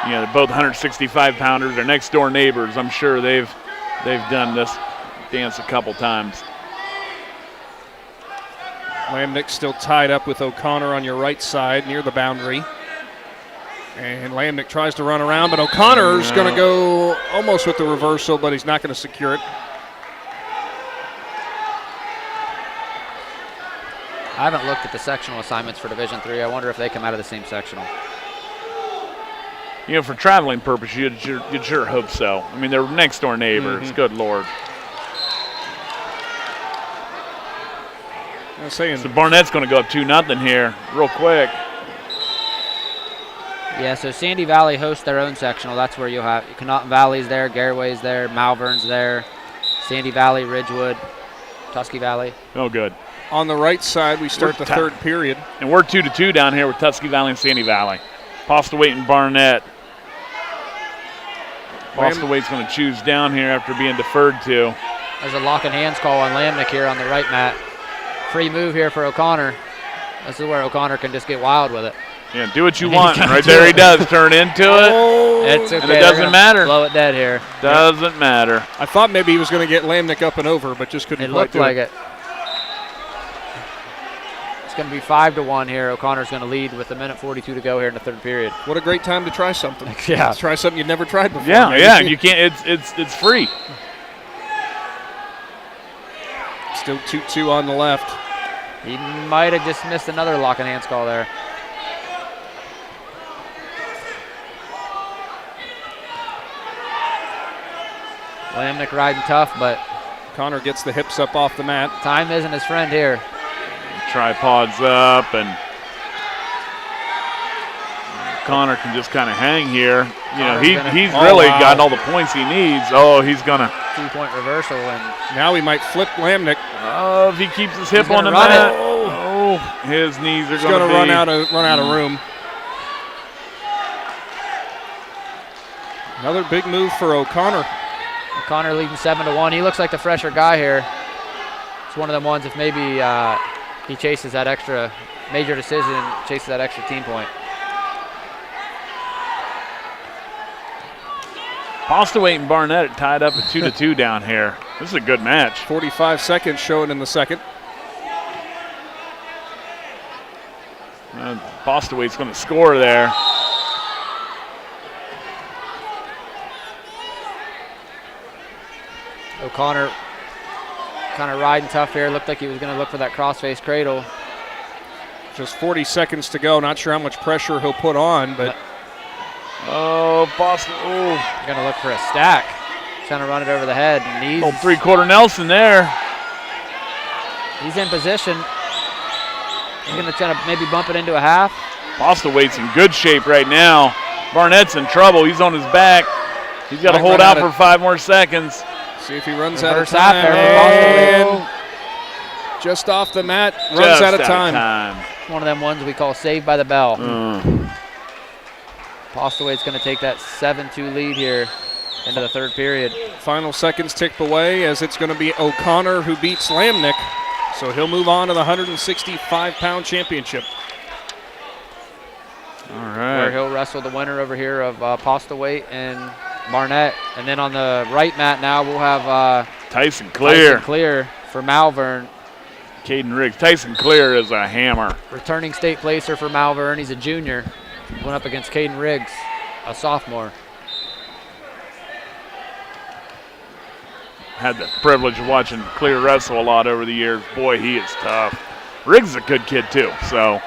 You know, they're both 165-pounders. They're next-door neighbors. I'm sure they've done this dance a couple times. Lamnick still tied up with O'Connor on your right side near the boundary. And Lamnick tries to run around, but O'Connor's going to go almost with the reversal, but he's not going to secure it. I haven't looked at the sectional assignments for Division III. I wonder if they come out of the same sectional. You know, for traveling purposes, you'd sure hope so. I mean, they're next-door neighbors. Good Lord. was saying. So Barnett's going to go up 2-0 here real quick. Yeah, so Sandy Valley hosts their own sectional. That's where you'll have Connaughton Valley's there, Garraway's there, Malvern's there, Sandy Valley, Ridgewood, Tusky Valley. Oh, good. On the right side, we start the third period. And we're 2-2 down here with Tusky Valley and Sandy Valley. Postlewaite and Barnett. Postlewaite's going to choose down here after being deferred to. There's a lock and hands call on Lamnick here on the right mat. Free move here for O'Connor. This is where O'Connor can just get wild with it. Yeah, do what you want. Right there he does. Turn into it. It's okay. And it doesn't matter. Blow it dead here. Doesn't matter. I thought maybe he was going to get Lamnick up and over, but just couldn't It quite looked do like it. It's going to be 5-1 here. O'Connor's going to lead with 1:42 to go here in the third period. What a great time to try something. Yeah. Let's try something you've never tried before. Yeah, yeah. You can't. It's free. Still 2-2 on the left. He might have just missed another lock and hands call there. Lamnick riding tough, but Connor gets the hips up off the mat. Time isn't his friend here. Tripods up, and Connor can just kind of hang here. You know, he's really got all the points he needs. Oh, he's gonna 2-point reversal, and now he might flip Lamnick. Oh, if he keeps his hip on the mat, oh, his knees are going to run out of room. Another big move for O'Connor. O'Connor leading 7-1. He looks like the fresher guy here. It's one of them ones if maybe he chases that extra major decision, chases that extra team point. Postlewaite and Barnett tied up at 2-2 down here. This is a good match. 45 seconds showing in the second. Postlewaite's going to score there. O'Connor kind of riding tough here. Looked like he was going to look for that crossface cradle. Just 40 seconds to go. Not sure how much pressure he'll put on, but. Oh, Boston. Oh. Going to look for a stack. Trying to run it over the head. And old three-quarter Nelson there. He's in position. He's going to try to maybe bump it into a half. Postlewaite's in good shape right now. Barnett's in trouble. He's on his back. He's got to hold out for 5 more seconds. See if he runs out of time. And just off the mat, runs out of time. One of them ones we call saved by the bell. Postlewaite's going to take that 7-2 lead here into the third period. Final seconds tick away as it's going to be O'Connor who beats Lamnick. So he'll move on to the 165-pound championship. All right. Where he'll wrestle the winner over here of Postlewaite and Barnett. And then on the right mat now we'll have Tyson Clear. Tyson Clear for Malvern. Caden Riggs. Tyson Clear is a hammer. Returning state placer for Malvern. He's a junior. Went up against Caden Riggs, a sophomore. Had the privilege of watching Clear wrestle a lot over the years. Boy, he is tough. Riggs is a good kid too, so.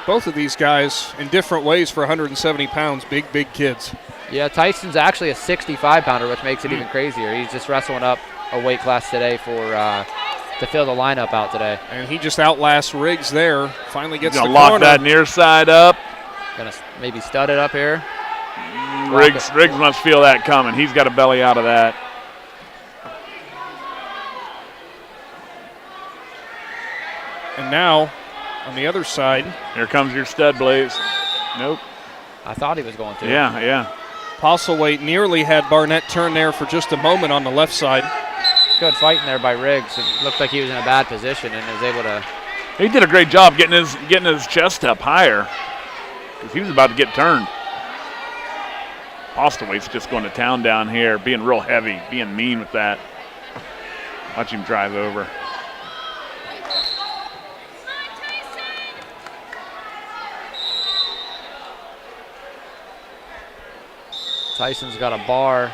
Both of these guys in different ways for 170 pounds, big kids. Yeah, Tyson's actually a 65-pounder, which makes it even crazier. He's just wrestling up a weight class today for to fill the lineup out today. And he just outlasts Riggs there. Finally gets the corner. Lock that near side up. Gonna maybe stud it up here. Riggs must feel that coming. He's got a belly out of that. And now, on the other side. Here comes your stud, Blaze. Nope. I thought he was going to. Yeah. Postlewaite nearly had Barnett turn there for just a moment on the left side. Good fighting there by Riggs. It looked like he was in a bad position and was able to. He did a great job getting his chest up higher because he was about to get turned. Postlewaite's just going to town down here, being real heavy, being mean with that. Watch him drive over. Tyson's got a bar,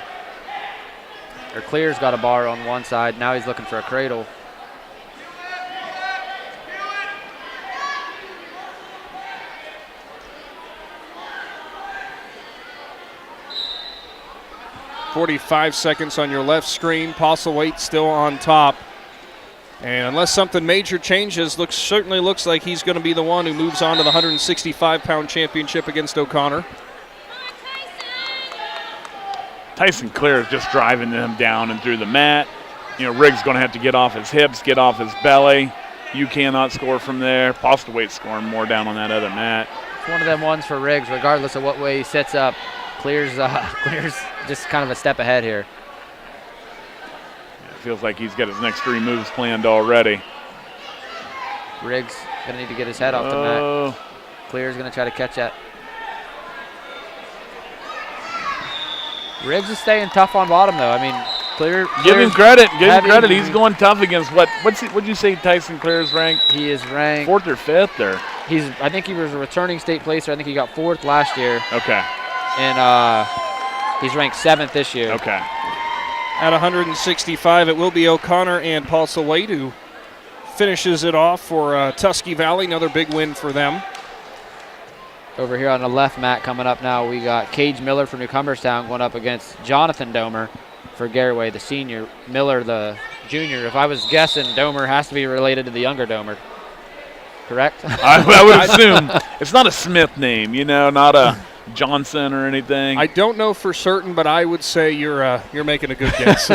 or Clear's got a bar on one side. Now he's looking for a cradle. .45 seconds on your left screen. Postlewaite still on top. And unless something major changes, certainly looks like he's going to be the one who moves on to the 165-pound championship against O'Connor. Tyson Clear is just driving him down and through the mat. Riggs going to have to get off his hips, get off his belly. You cannot score from there. Postlewaite's scoring more down on that other mat. It's one of them ones for Riggs, regardless of what way he sets up. Clear's just kind of a step ahead here. It feels like he's got his next 3 moves planned already. Riggs going to need to get his head off the mat. Clear's going to try to catch that. Riggs is staying tough on bottom, though. I mean, Clear. Give him credit. He's going tough against what'd you say Tyson Clear's ranked? He is ranked 4th or 5th, or I think he was a returning state placer. I think he got 4th last year. Okay. And he's ranked 7th this year. Okay. At 165, it will be O'Connor and Postlewaite who finishes it off for Tusky Valley. Another big win for them. Over here on the left mat coming up now, we got Cage Miller from New Cumberstown going up against Jonathan Domer for Garraway, the senior. Miller, the junior. If I was guessing, Domer has to be related to the younger Domer. Correct? I would assume. It's not a Smith name, not a Johnson or anything. I don't know for certain, but I would say you're making a good guess.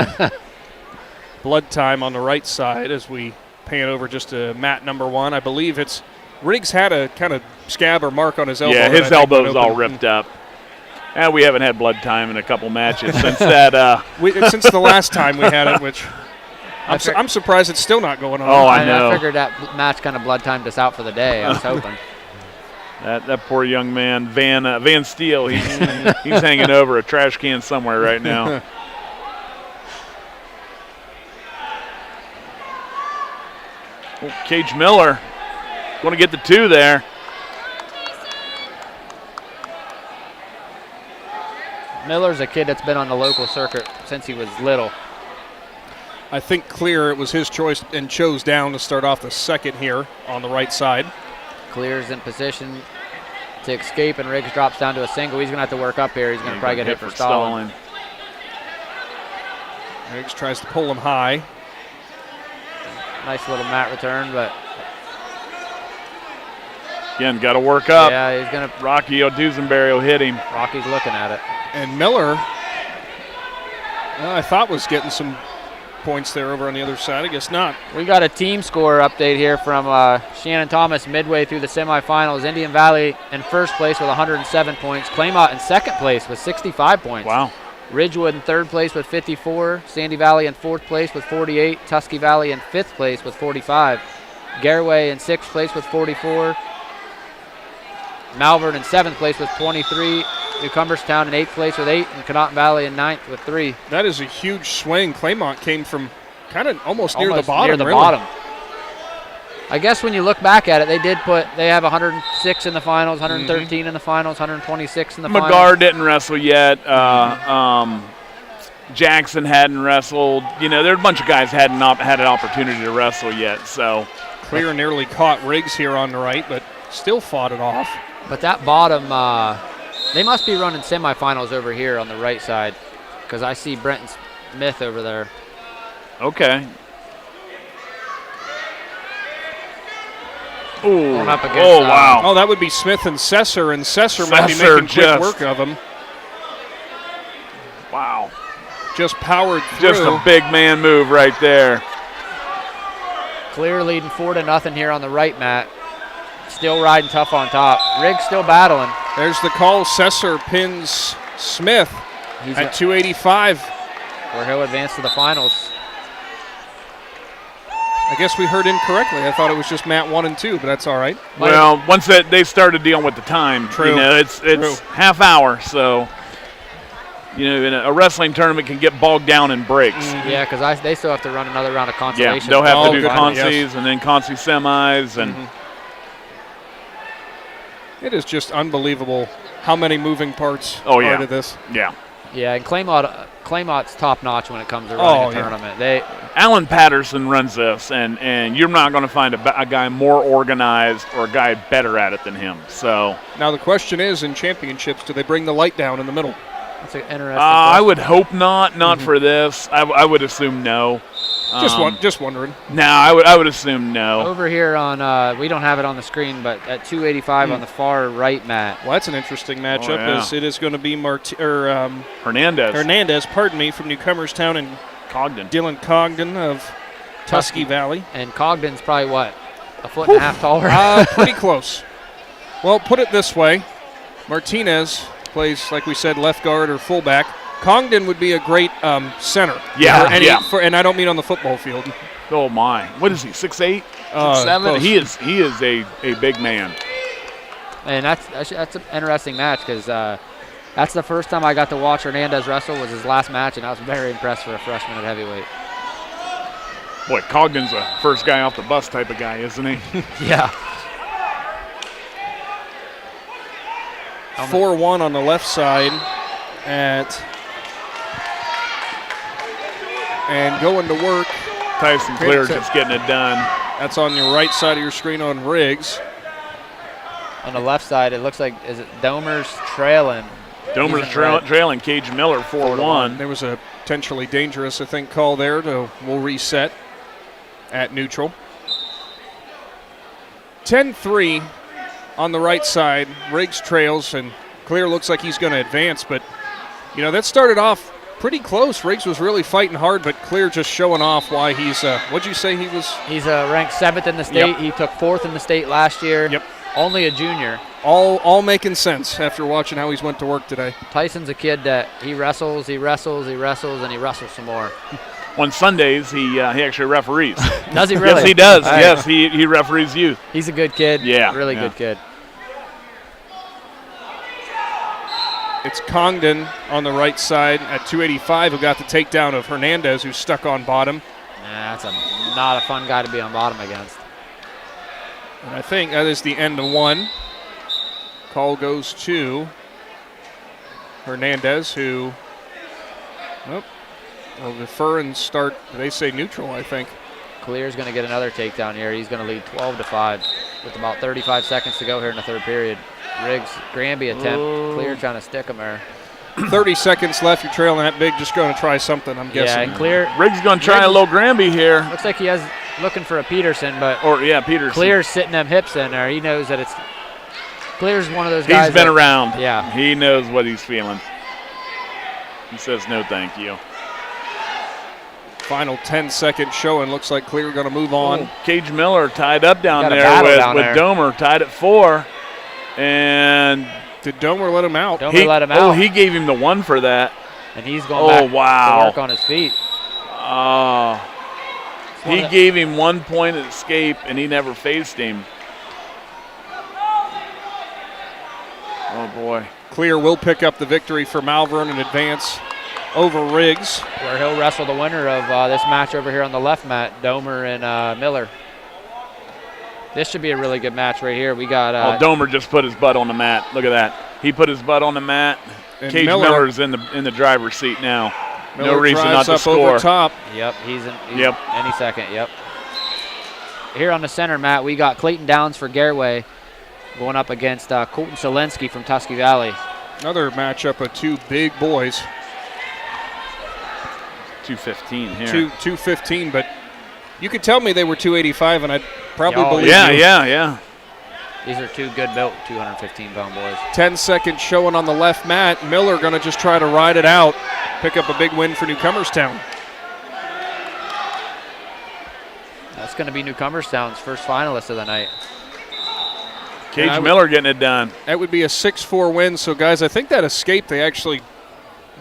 Blood time on the right side as we pan over just to mat number 1. I believe it's Riggs had a kind of scab or mark on his elbow. Yeah, his elbow's all ripped up. And we haven't had blood time in a couple matches since that. Since the last time we had it, which I'm surprised it's still not going on. Oh, I know. I figured that match kind of blood timed us out for the day. I was hoping. That poor young man, Van Steele, he's hanging over a trash can somewhere right now. Cage Miller going to get the 2 there. Miller's a kid that's been on the local circuit since he was little. I think Clear, it was his choice and chose down to start off the second here on the right side. Clear's in position to escape, and Riggs drops down to a single. He's going to have to work up here. He's going to probably get hit for stalling. Riggs tries to pull him high. Nice little mat return, but again, got to work up. Yeah, he's going to. Rocky Dusenberry will hit him. Rocky's looking at it. And Miller, I thought was getting some points there over on the other side. I guess not. We got a team score update here from Shannon Thomas midway through the semifinals. Indian Valley in first place with 107 points. Claymont in second place with 65 points. Wow. Ridgewood in third place with 54. Sandy Valley in fourth place with 48. Tusky Valley in fifth place with 45. Garraway in sixth place with 44. Malvern in seventh place with 23. New Cumberstown in eighth place with 8. And Connaughton Valley in ninth with 3. That is a huge swing. Claymont came from kind of almost near the bottom. I guess when you look back at it, they have 106 in the finals, 113 in the finals, 126 in the finals. McGar didn't wrestle yet. Jackson hadn't wrestled. There are a bunch of guys hadn't had an opportunity to wrestle yet. So Clear nearly caught Riggs here on the right, but still fought it off. But that bottom, they must be running semifinals over here on the right side because I see Brenton Smith over there. Okay. Ooh. Against, wow. Oh, that would be Smith and Sesser, and Sesser might be making quick work of him. Wow. Just powered through. Just a big man move right there. Clear leading 4-0 here on the right mat. Still riding tough on top. Riggs still battling. There's the call. Sesser pins Smith at 285. Where he'll advance to the finals. I guess we heard incorrectly. I thought it was just mat 1 and 2, but that's all right. Well, once they started dealing with the time, True. It's half hour, so in a wrestling tournament can get bogged down in breaks. Mm-hmm. Yeah, because they still have to run another round of consolation. Yeah, they'll have to do consies and then consi semis and. It is just unbelievable how many moving parts are to this. Yeah. Yeah, and Claymont's top notch when it comes to running a tournament. Alan Patterson runs this, and you're not going to find a guy more organized or a guy better at it than him. So now the question is, in championships, do they bring the light down in the middle? That's an interesting question. I would hope not for this. I would assume no. Just wondering. No, I would assume no. Over here on, we don't have it on the screen, but at 285 on the far right mat. Well, that's an interesting matchup. As it is going to be Hernandez, from Newcomerstown, and Dylan Cogden of Tusky Valley. And Cogden's probably what, a foot and a half taller? Pretty close. Well, put it this way: Martinez plays, like we said, left guard or fullback. Congdon would be a great center. And I don't mean on the football field. Oh my! What is he? 6'8", 6'7"? He is a big man. And that's an interesting match because that's the first time I got to watch Hernandez wrestle. Was his last match, and I was very impressed for a freshman at heavyweight. Boy, Cogden's a first guy off the bus type of guy, isn't he? Yeah. 4-1 on the left side and going to work. Tyson Clear just getting it done. That's on your right side of your screen on Riggs. On the left side, it looks like, is it Domer's trailing? Domer's trailing. Cage Miller 4-1. There was a potentially dangerous, I think, call there. We'll reset at neutral. 10-3 on the right side. Riggs trails, and Clear looks like he's going to advance. But, that started off pretty close. Riggs was really fighting hard, but Clear just showing off why he's, what'd you say he was? He's ranked 7th in the state. Yep. He took 4th in the state last year. Yep. Only a junior. All making sense after watching how he's went to work today. Tyson's a kid that he wrestles, and he wrestles some more. On Sundays, he actually referees. Does he really? Yes, he does. Right. Yes, he referees youth. He's a good kid. Yeah. Really good kid. It's Congdon on the right side at 285 who got the takedown of Hernandez, who's stuck on bottom. That's not a fun guy to be on bottom against. And I think that is the end of one. Call goes to Hernandez, who, will defer and start, they say neutral, I think. Clear's going to get another takedown here. He's going to lead 12-5 with about 35 seconds to go here in the third period. Riggs, Granby attempt. Clear trying to stick him there. 30 seconds left. You're trailing that big. Just going to try something, I'm guessing. Yeah, and Clear. Riggs going to try a little Granby here. Looks like he has looking for a Peterson, but Peterson. Clear's sitting them hips in there. He knows that it's Clear's one of those guys. He's been around. Yeah. He knows what he's feeling. He says no thank you. Final 10-second showing. Looks like Clear going to move on. Cage Miller tied up down there with Domer, tied at 4. And did Domer let him out? Domer let him out. Oh, he gave him the 1 for that. And he's going back to work on his feet. He gave him 1 point at escape, and he never faced him. Oh, boy. Clear will pick up the victory for Malvern and advance over Riggs. Where he'll wrestle the winner of this match over here on the left mat, Domer and Miller. This should be a really good match right here. We got. Domer just put his butt on the mat. Look at that. He put his butt on the mat. And Cage Miller's in the driver's seat now. Miller no reason not to score. Over top. Yep, he's any second. Yep. Here on the center mat, we got Clayton Downs for Gareway going up against Colton Selensky from Tusky Valley. Another matchup of two big boys. 215 here. 215, but you could tell me they were 285, and I'd probably believe you. Yeah. These are two good built 215-pound boys. 10-second showing on the left mat. Miller going to just try to ride it out, pick up a big win for Newcomerstown. That's going to be Newcomerstown's first finalist of the night. Cage Miller getting it done. That would be a 6-4 win. So, guys, I think that escape they actually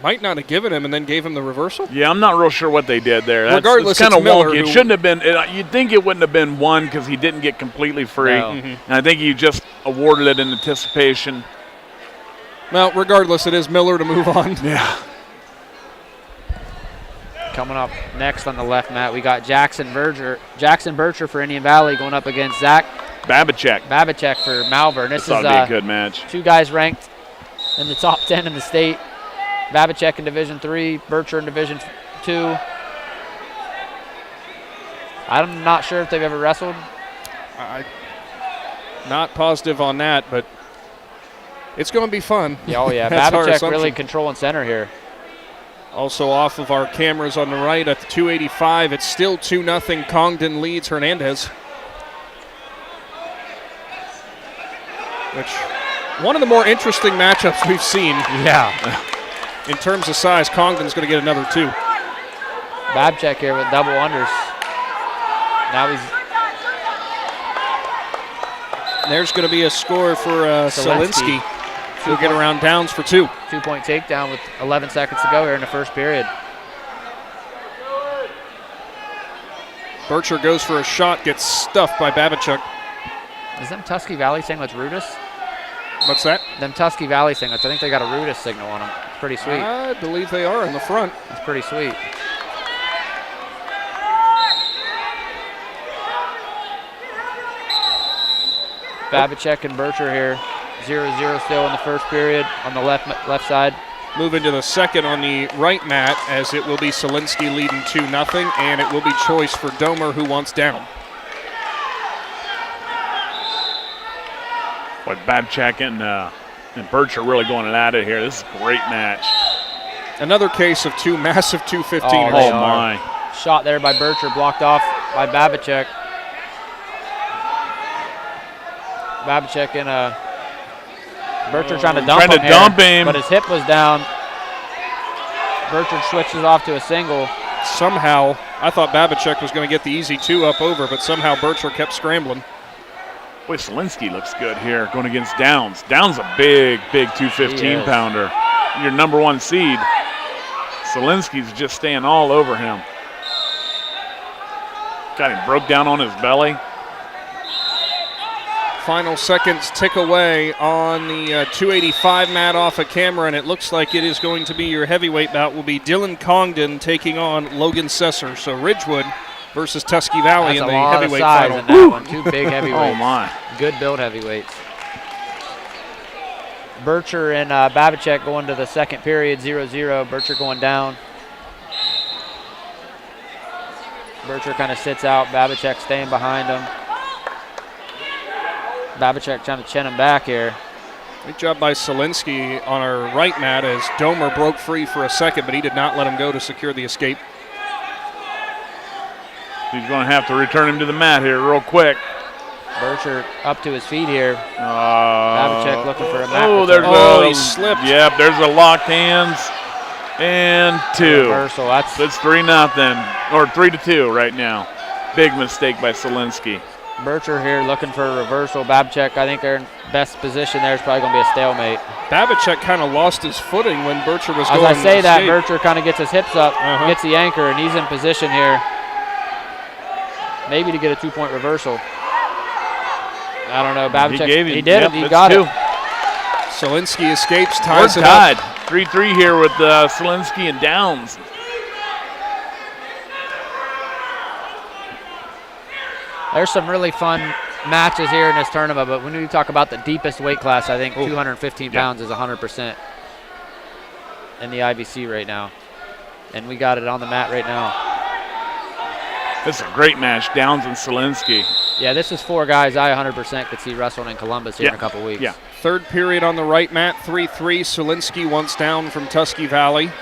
might not have given him and then gave him the reversal. Yeah, I'm not real sure what they did there. Regardless, it's kind of Miller wonky. It shouldn't have been. You'd think it wouldn't have been 1 because he didn't get completely free. No. And I think he just awarded it in anticipation. Well, regardless, it is Miller to move on. Yeah. Coming up next on the left mat, we got Jackson Bircher for Indian Valley going up against Zach Babicek for Malvern. This ought to be a good match. Two guys ranked in the top 10 in the state. Babicek in Division 3, Bircher in Division 2. I'm not sure if they've ever wrestled. I'm not positive on that, but it's going to be fun. Yeah, Babicek really controlling center here. Also off of our cameras on the right at the 285, it's still 2-0. Congdon leads Hernandez. Which, one of the more interesting matchups we've seen. Yeah. In terms of size, Congdon's going to get another 2. Babchek here with double unders. Now there's going to be a score for Selinsky. He'll get around downs for 2. 2-point takedown with 11 seconds to go here in the first period. Bircher goes for a shot, gets stuffed by Babachuk. Is them Tusky Valley singlets Rudis? What's that? Them Tusky Valley singlets. I think they got a Rudis signal on them. It's pretty sweet. I believe they are in the front. That's pretty sweet. Babachek and Bircher here. 0-0 still in the first period on the left side. Move into the second on the right mat, as it will be Selinsky leading 2-0, and it will be choice for Domer, who wants down. Boy, Babchek and Birch are really going at it here. This is a great match. Another case of 2 massive 215ers. Oh my. Shot there by Bircher, blocked off by Babachek. Babachek in a... Bircher trying to dump him, but his hip was down. Bircher switches off to a single. Somehow, I thought Babachek was going to get the easy 2 up over, but somehow Bircher kept scrambling. Boy, Selinsky looks good here going against Downs. Downs a big 215-pounder. Your number 1 seed. Selinsky's just staying all over him. Got him broke down on his belly. Final seconds tick away on the 285 mat off of camera, and it looks like it is going to be your heavyweight bout will be Dylan Congdon taking on Logan Sesser. So Ridgewood versus Tusky Valley in the heavyweight final. In that one. 2 big heavyweights. Oh my. Good build heavyweights. Bircher and Babachek going to the second period, 0-0. Bircher going down. Bircher kind of sits out. Babachek staying behind him. Babachek trying to chin him back here. Great job by Selinsky on our right mat as Domer broke free for a second, but he did not let him go to secure the escape. He's going to have to return him to the mat here real quick. Bircher up to his feet here. Babachek looking for a mat. Oh, he slipped. Yep, there's a locked hands. And 2. Reversal. That's 3-0 or 3-2 right now. Big mistake by Selinsky. Bircher here looking for a reversal. Babachek, I think their best position there is probably going to be a stalemate. Babachek kind of lost his footing when Bircher was going. As I say that, Bircher kind of gets his hips up, gets the anchor, and he's in position here. Maybe to get a 2-point reversal. I don't know. Babachek, he did it. He got it. Selinsky escapes, ties it up. Tied. 3-3 here with Selinsky and Downs. There's some really fun matches here in this tournament, but when we talk about the deepest weight class, I think 215 pounds is 100% in the I.V.C right now. And we got it on the mat right now. This is a great match, Downs and Selinsky. Yeah, this is 4 guys I 100% could see wrestling in Columbus here in a couple weeks. Yeah. Third period on the right mat, 3-3. Selinsky once down from Tusky Valley.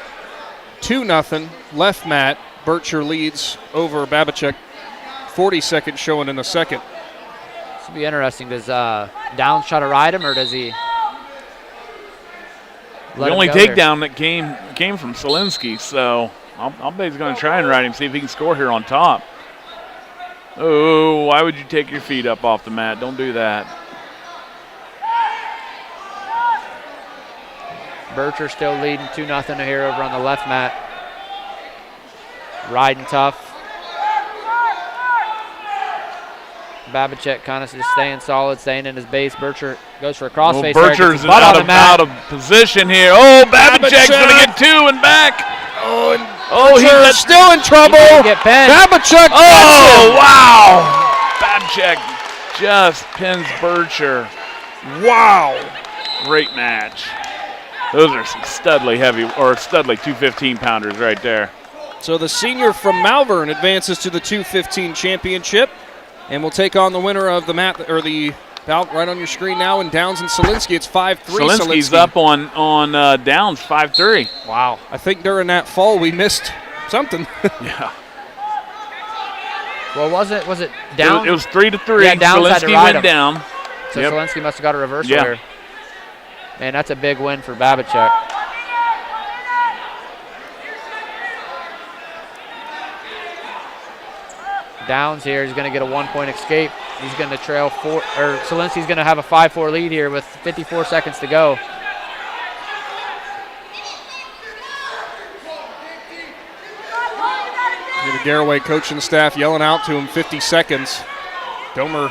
2-0, left mat. Bircher leads over Babachek. 40 seconds showing in the second. This will be interesting. Does Downs try to ride him, or does he? The only takedown that came from Selinsky, so I'll bet he's going to try and ride him, see if he can score here on top. Oh, why would you take your feet up off the mat? Don't do that. Bircher still leading 2-0 here over on the left mat. Riding tough. Babachek kind of just staying solid, staying in his base. Bircher goes for a crossface. Bircher's out of position here. Oh, Babachek's going to get 2 and back. He's still in trouble. Get pinned. Babachek. Oh, wow. Babachek just pins Bircher. Wow. Great match. Those are some Studley 215-pounders right there. So the senior from Malvern advances to the 215 championship. And we'll take on the winner of the Bout right on your screen now, and Downs and Solinsky. It's 5-3. Solinsky's up on Downs 5-3. Wow. I think during that fall we missed something. Yeah. Well, was it down? It was 3-3. Yeah, Downs had to Solinsky ride went him. down. So Yep. Solinsky must have got a reversal Yeah. here. Man, that's a big win for Babachek. Downs here is going to get a 1-point escape. He's going to trail Solinsky's going to have a 5-4 lead here with 54 seconds to go. The Garraway coaching staff yelling out to him 50 seconds. Domer.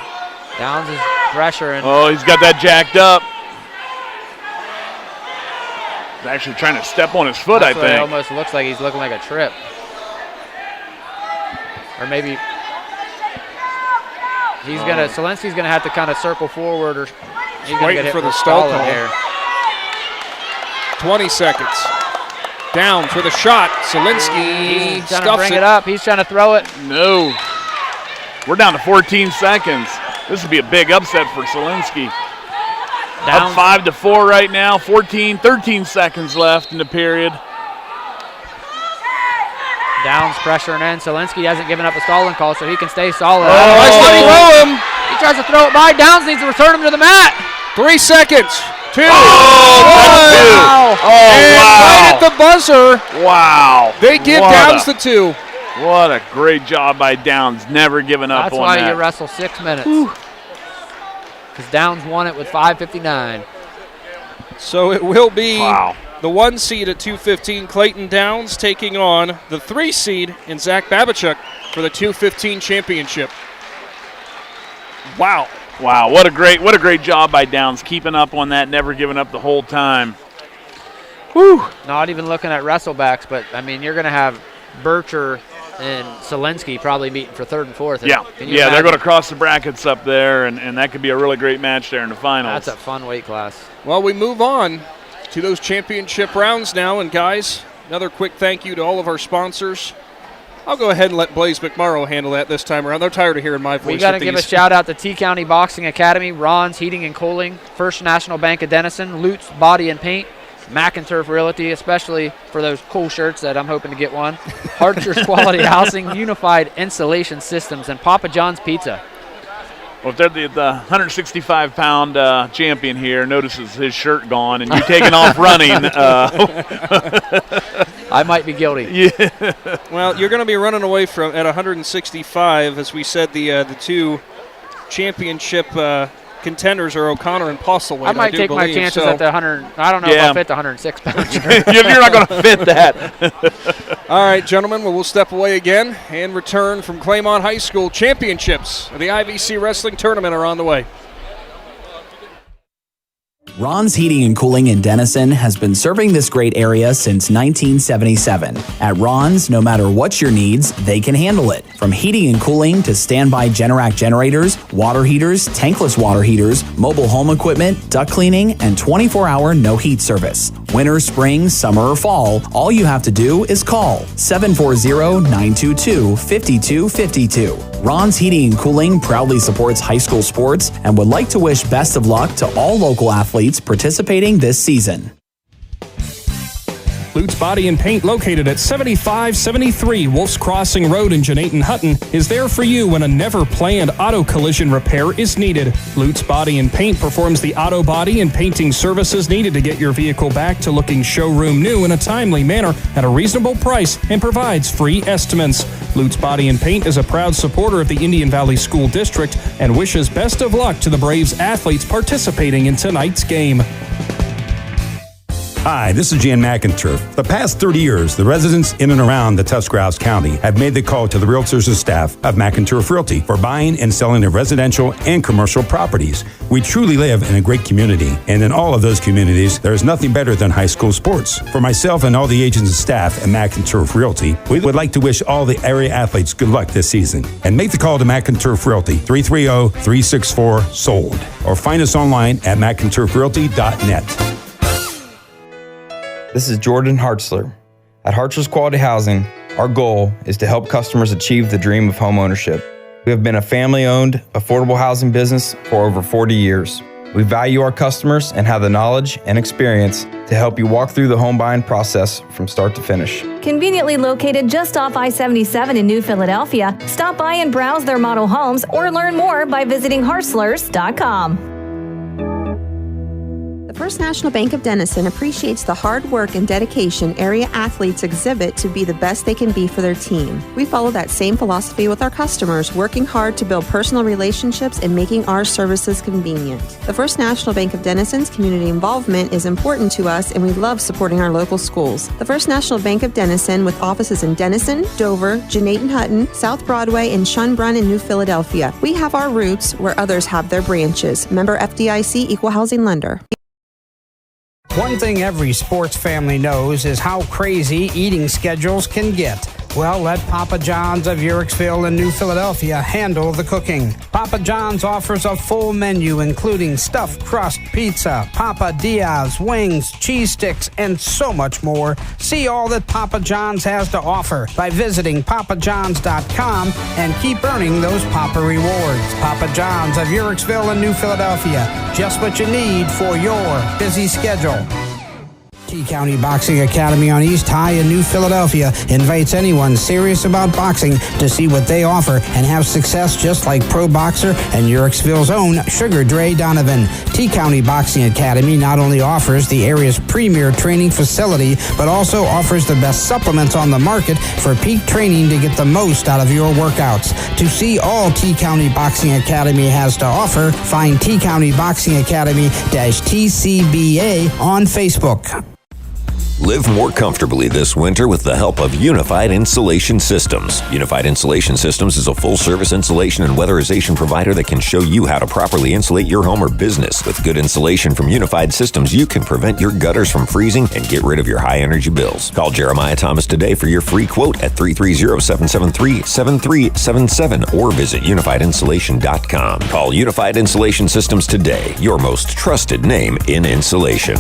Downs is pressuring. Oh, he's got that jacked up. He's actually trying to step on his foot, That's I what think. It almost looks like he's looking like a trip. Or maybe Solinsky's gonna have to kind of circle forward, or he's gonna Waiting get hit for the with stall Stalin call. here. 20 seconds. Down for the shot. Solinsky He's trying to stuffs bring it. it up. He's trying to throw it. No. We're down to 14 seconds. This would be a big upset for Solinsky. Down. Up 5-4 right now. 13 seconds left in the period. Downs pressuring in. Solinsky hasn't given up a stalling call, so he can stay solid. Nice letting throw him. He tries to throw it by. Downs needs to return him to the mat. 3 seconds. 2. Oh, Wow. And right at the buzzer, Wow. they give Downs the 2. What a great job by Downs. Never giving up That's on why that. you wrestle 6 minutes. Because Downs won it with 5:59. So it will be Wow. the 1 seed at 2:15, Clayton Downs, taking on the 3 seed in Zach Babachek for the 2:15 championship. Wow. Wow, what a great job by Downs, keeping up on that, never giving up the whole time. Whew. Not even looking at wrestlebacks, but I mean, you're going to have Bircher and Solinsky probably meeting for 3rd and 4th. Yeah, Can you they're imagine? going to cross the brackets up there, and that could be a really great match there in the finals. That's a fun weight class. Well, we move on to those championship rounds now. And guys, another quick thank you to all of our sponsors. I'll go ahead and let Blaze McMorrow handle that this time around. They're tired of hearing my voice. We got to with give a these. shout out to T County Boxing Academy, Ron's Heating and Cooling, First National Bank of Denison, Lutz Body and Paint, McInturf Realty, especially for those cool shirts that I'm hoping to get one, Archer's Quality Housing, Unified Installation Systems, and Papa John's Pizza. Well, if they're the 165-pound champion here notices his shirt gone and you taking off running. I might be guilty. Yeah. Well, you're going to be running away from at 165, as we said. The 2 championship contenders are O'Connor and Postlethwaite. I might take my believe, chances so. at the 100. I don't know if I'll fit the 106 pound shirt. You're not going to fit that. All right, gentlemen, we'll step away again and return from Claymont High School. Championships of the I.V.C. Wrestling Tournament are on the way. Ron's Heating and Cooling in Denison has been serving this great area since 1977. At Ron's, no matter what your needs, they can handle it. From heating and cooling to standby Generac generators, water heaters, tankless water heaters, mobile home equipment, duct cleaning, and 24-hour no-heat service. Winter, spring, summer, or fall, all you have to do is call 740-922-5252. Ron's Heating and Cooling proudly supports high school sports and would like to wish best of luck to all local athletes participating this season. Bouts Body and Paint, located at 7573 Wolf's Crossing Road in Jenaton Hutton, is there for you when a never-planned auto collision repair is needed. Bouts Body and Paint performs the auto body and painting services needed to get your vehicle back to looking showroom new in a timely manner at a reasonable price and provides free estimates. Bouts Body and Paint is a proud supporter of the Indian Valley School District and wishes best of luck to the Braves athletes participating in tonight's game. Hi, this is Jan McInturf. The past 30 years, the residents in and around the Tuscarawas County have made the call to the realtors and staff of McInturf Realty for buying and selling of residential and commercial properties. We truly live in a great community, and in all of those communities, there is nothing better than high school sports. For myself and all the agents and staff at McInturf Realty, we would like to wish all the area athletes good luck this season. And make the call to McInturf Realty, 330-364-SOLD, or find us online at McInturfRealty.net. This is Jordan Hartzler. At Hartzler's Quality Housing, our goal is to help customers achieve the dream of home ownership. We have been a family-owned, affordable housing business for over 40 years. We value our customers and have the knowledge and experience to help you walk through the home buying process from start to finish. Conveniently located just off I-77 in New Philadelphia, stop by and browse their model homes or learn more by visiting Harslers.com. The First National Bank of Denison appreciates the hard work and dedication area athletes exhibit to be the best they can be for their team. We follow that same philosophy with our customers, working hard to build personal relationships and making our services convenient. The First National Bank of Denison's community involvement is important to us, and we love supporting our local schools. The First National Bank of Denison, with offices in Denison, Dover, Janayton Hutton, South Broadway, and Schunbrunn in New Philadelphia. We have our roots where others have their branches. Member FDIC, Equal Housing Lender. One thing every sports family knows is how crazy eating schedules can get. Well, let Papa John's of Uhrichsville and New Philadelphia handle the cooking. Papa John's offers a full menu including stuffed crust pizza, Papa Diaz, wings, cheese sticks, and so much more. See all that Papa John's has to offer by visiting papajohns.com and keep earning those Papa rewards. Papa John's of Uhrichsville and New Philadelphia. Just what you need for your busy schedule. T-County Boxing Academy on East High in New Philadelphia invites anyone serious about boxing to see what they offer and have success just like pro boxer and Uhrichsville's own Sugar Dre Donovan. T-County Boxing Academy not only offers the area's premier training facility, but also offers the best supplements on the market for peak training to get the most out of your workouts. To see all T-County Boxing Academy has to offer, find T-County Boxing Academy-TCBA on Facebook. Live more comfortably this winter with the help of Unified Insulation Systems. Unified Insulation Systems is a full-service insulation and weatherization provider that can show you how to properly insulate your home or business. With good insulation from Unified Systems, you can prevent your gutters from freezing and get rid of your high-energy bills. Call Jeremiah Thomas today for your free quote at 330-773-7377 or visit unifiedinsulation.com. Call Unified Insulation Systems today, your most trusted name in insulation.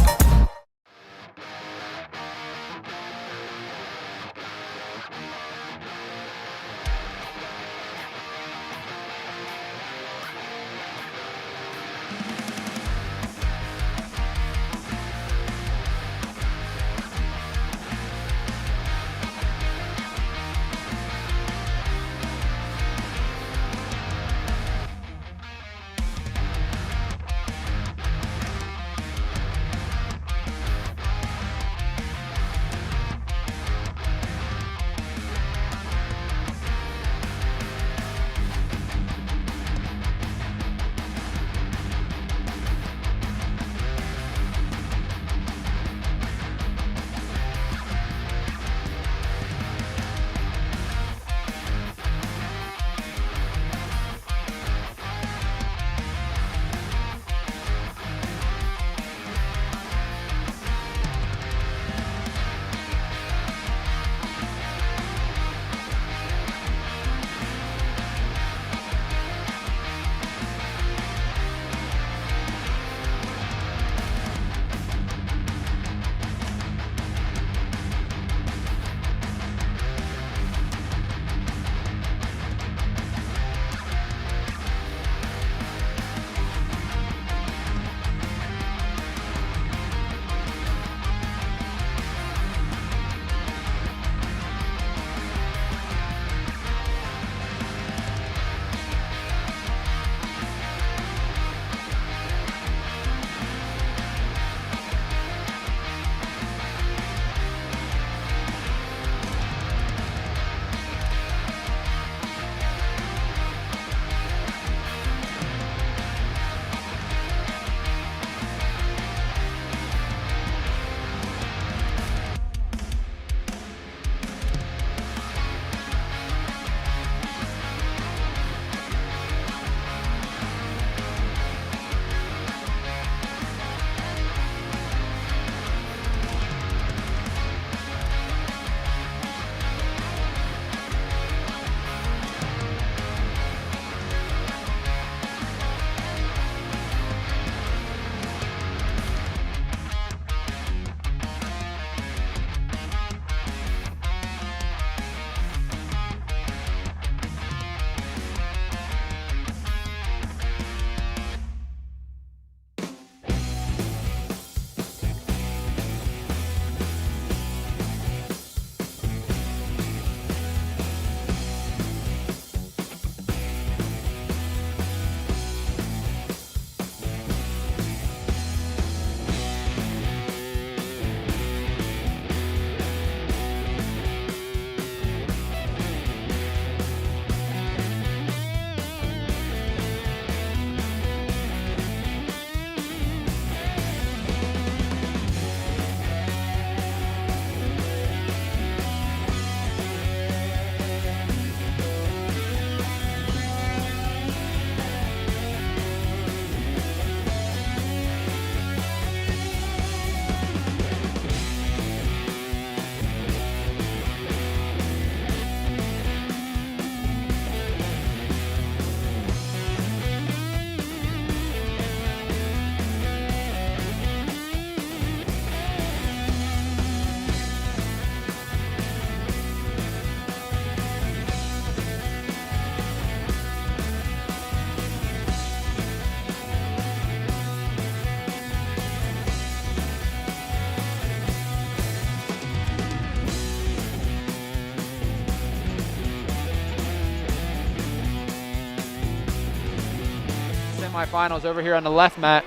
semifinals over here on the left mat.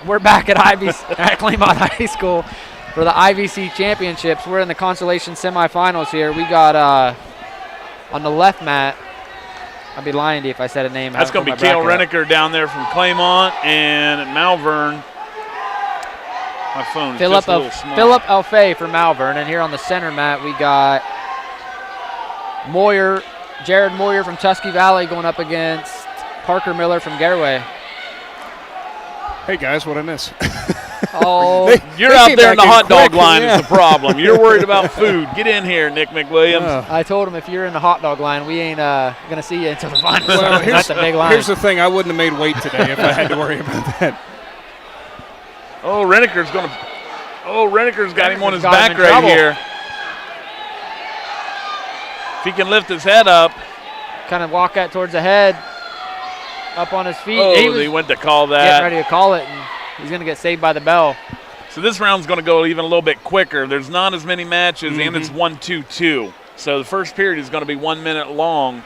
We're back at at Claymont High School for the I.V.C. championships. We're in the consolation semifinals here. We got on the left mat. I'd be lying to you if I said a name. That's going to be Kale Renneker down there from Claymont, and at Malvern. My phone's just a little small. Philip Elfay for Malvern, and here on the center mat we got Jared Moyer from Tusky Valley going up against Parker Miller from Garraway. Hey guys, what'd I miss? Oh, you're out there in the hot dog line is the problem. You're worried about food. Get in here, Nick McWilliams. I told him if you're in the hot dog line, we ain't going to see you until the finals. Well, that's a big line. Here's the thing. I wouldn't have made weight today if I had to worry about that. Oh, Renneker's got him on his back right here. If he can lift his head up. Kind of walk that towards the head. Up on his feet. Oh, he went to call that. Getting ready to call it, and he's going to get saved by the bell. So this round's going to go even a little bit quicker. There's not as many matches, and it's 1-2-2. So the first period is going to be 1 minute long.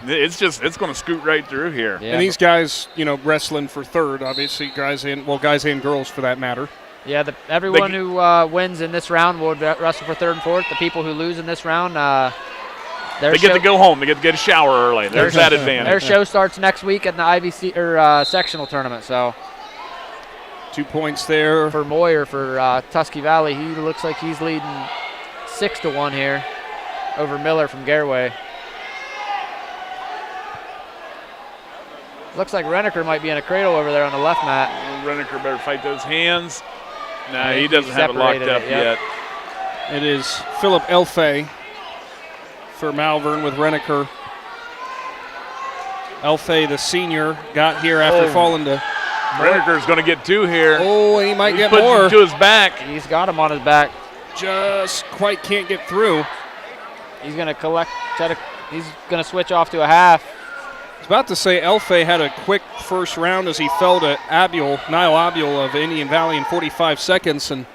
It's going to scoot right through here. Yeah. And these guys, wrestling for third, obviously, guys and girls for that matter. Yeah, everyone who wins in this round will wrestle for third and fourth. The people who lose in this round, they get to go home. They get to get a shower early. There's that advantage. Their show starts next week at the I.V.C. or sectional tournament. So 2 points there for Moyer for Tusky Valley. He looks like he's leading 6-1 here over Miller from Garraway. Looks like Renneker might be in a cradle over there on the left mat. Renneker better fight those hands. No, he doesn't have it locked up yet. It is Philip Elfay for Malvern with Renneker. Elfay, the senior, got here after falling to. Renneker's going to get two here. Oh, and he might get more. To his back. He's got him on his back. Just quite can't get through. He's going to he's going to switch off to a half. I was about to say Elfay had a quick first round as he fell to Niall Abiel of Indian Valley in 45 seconds, and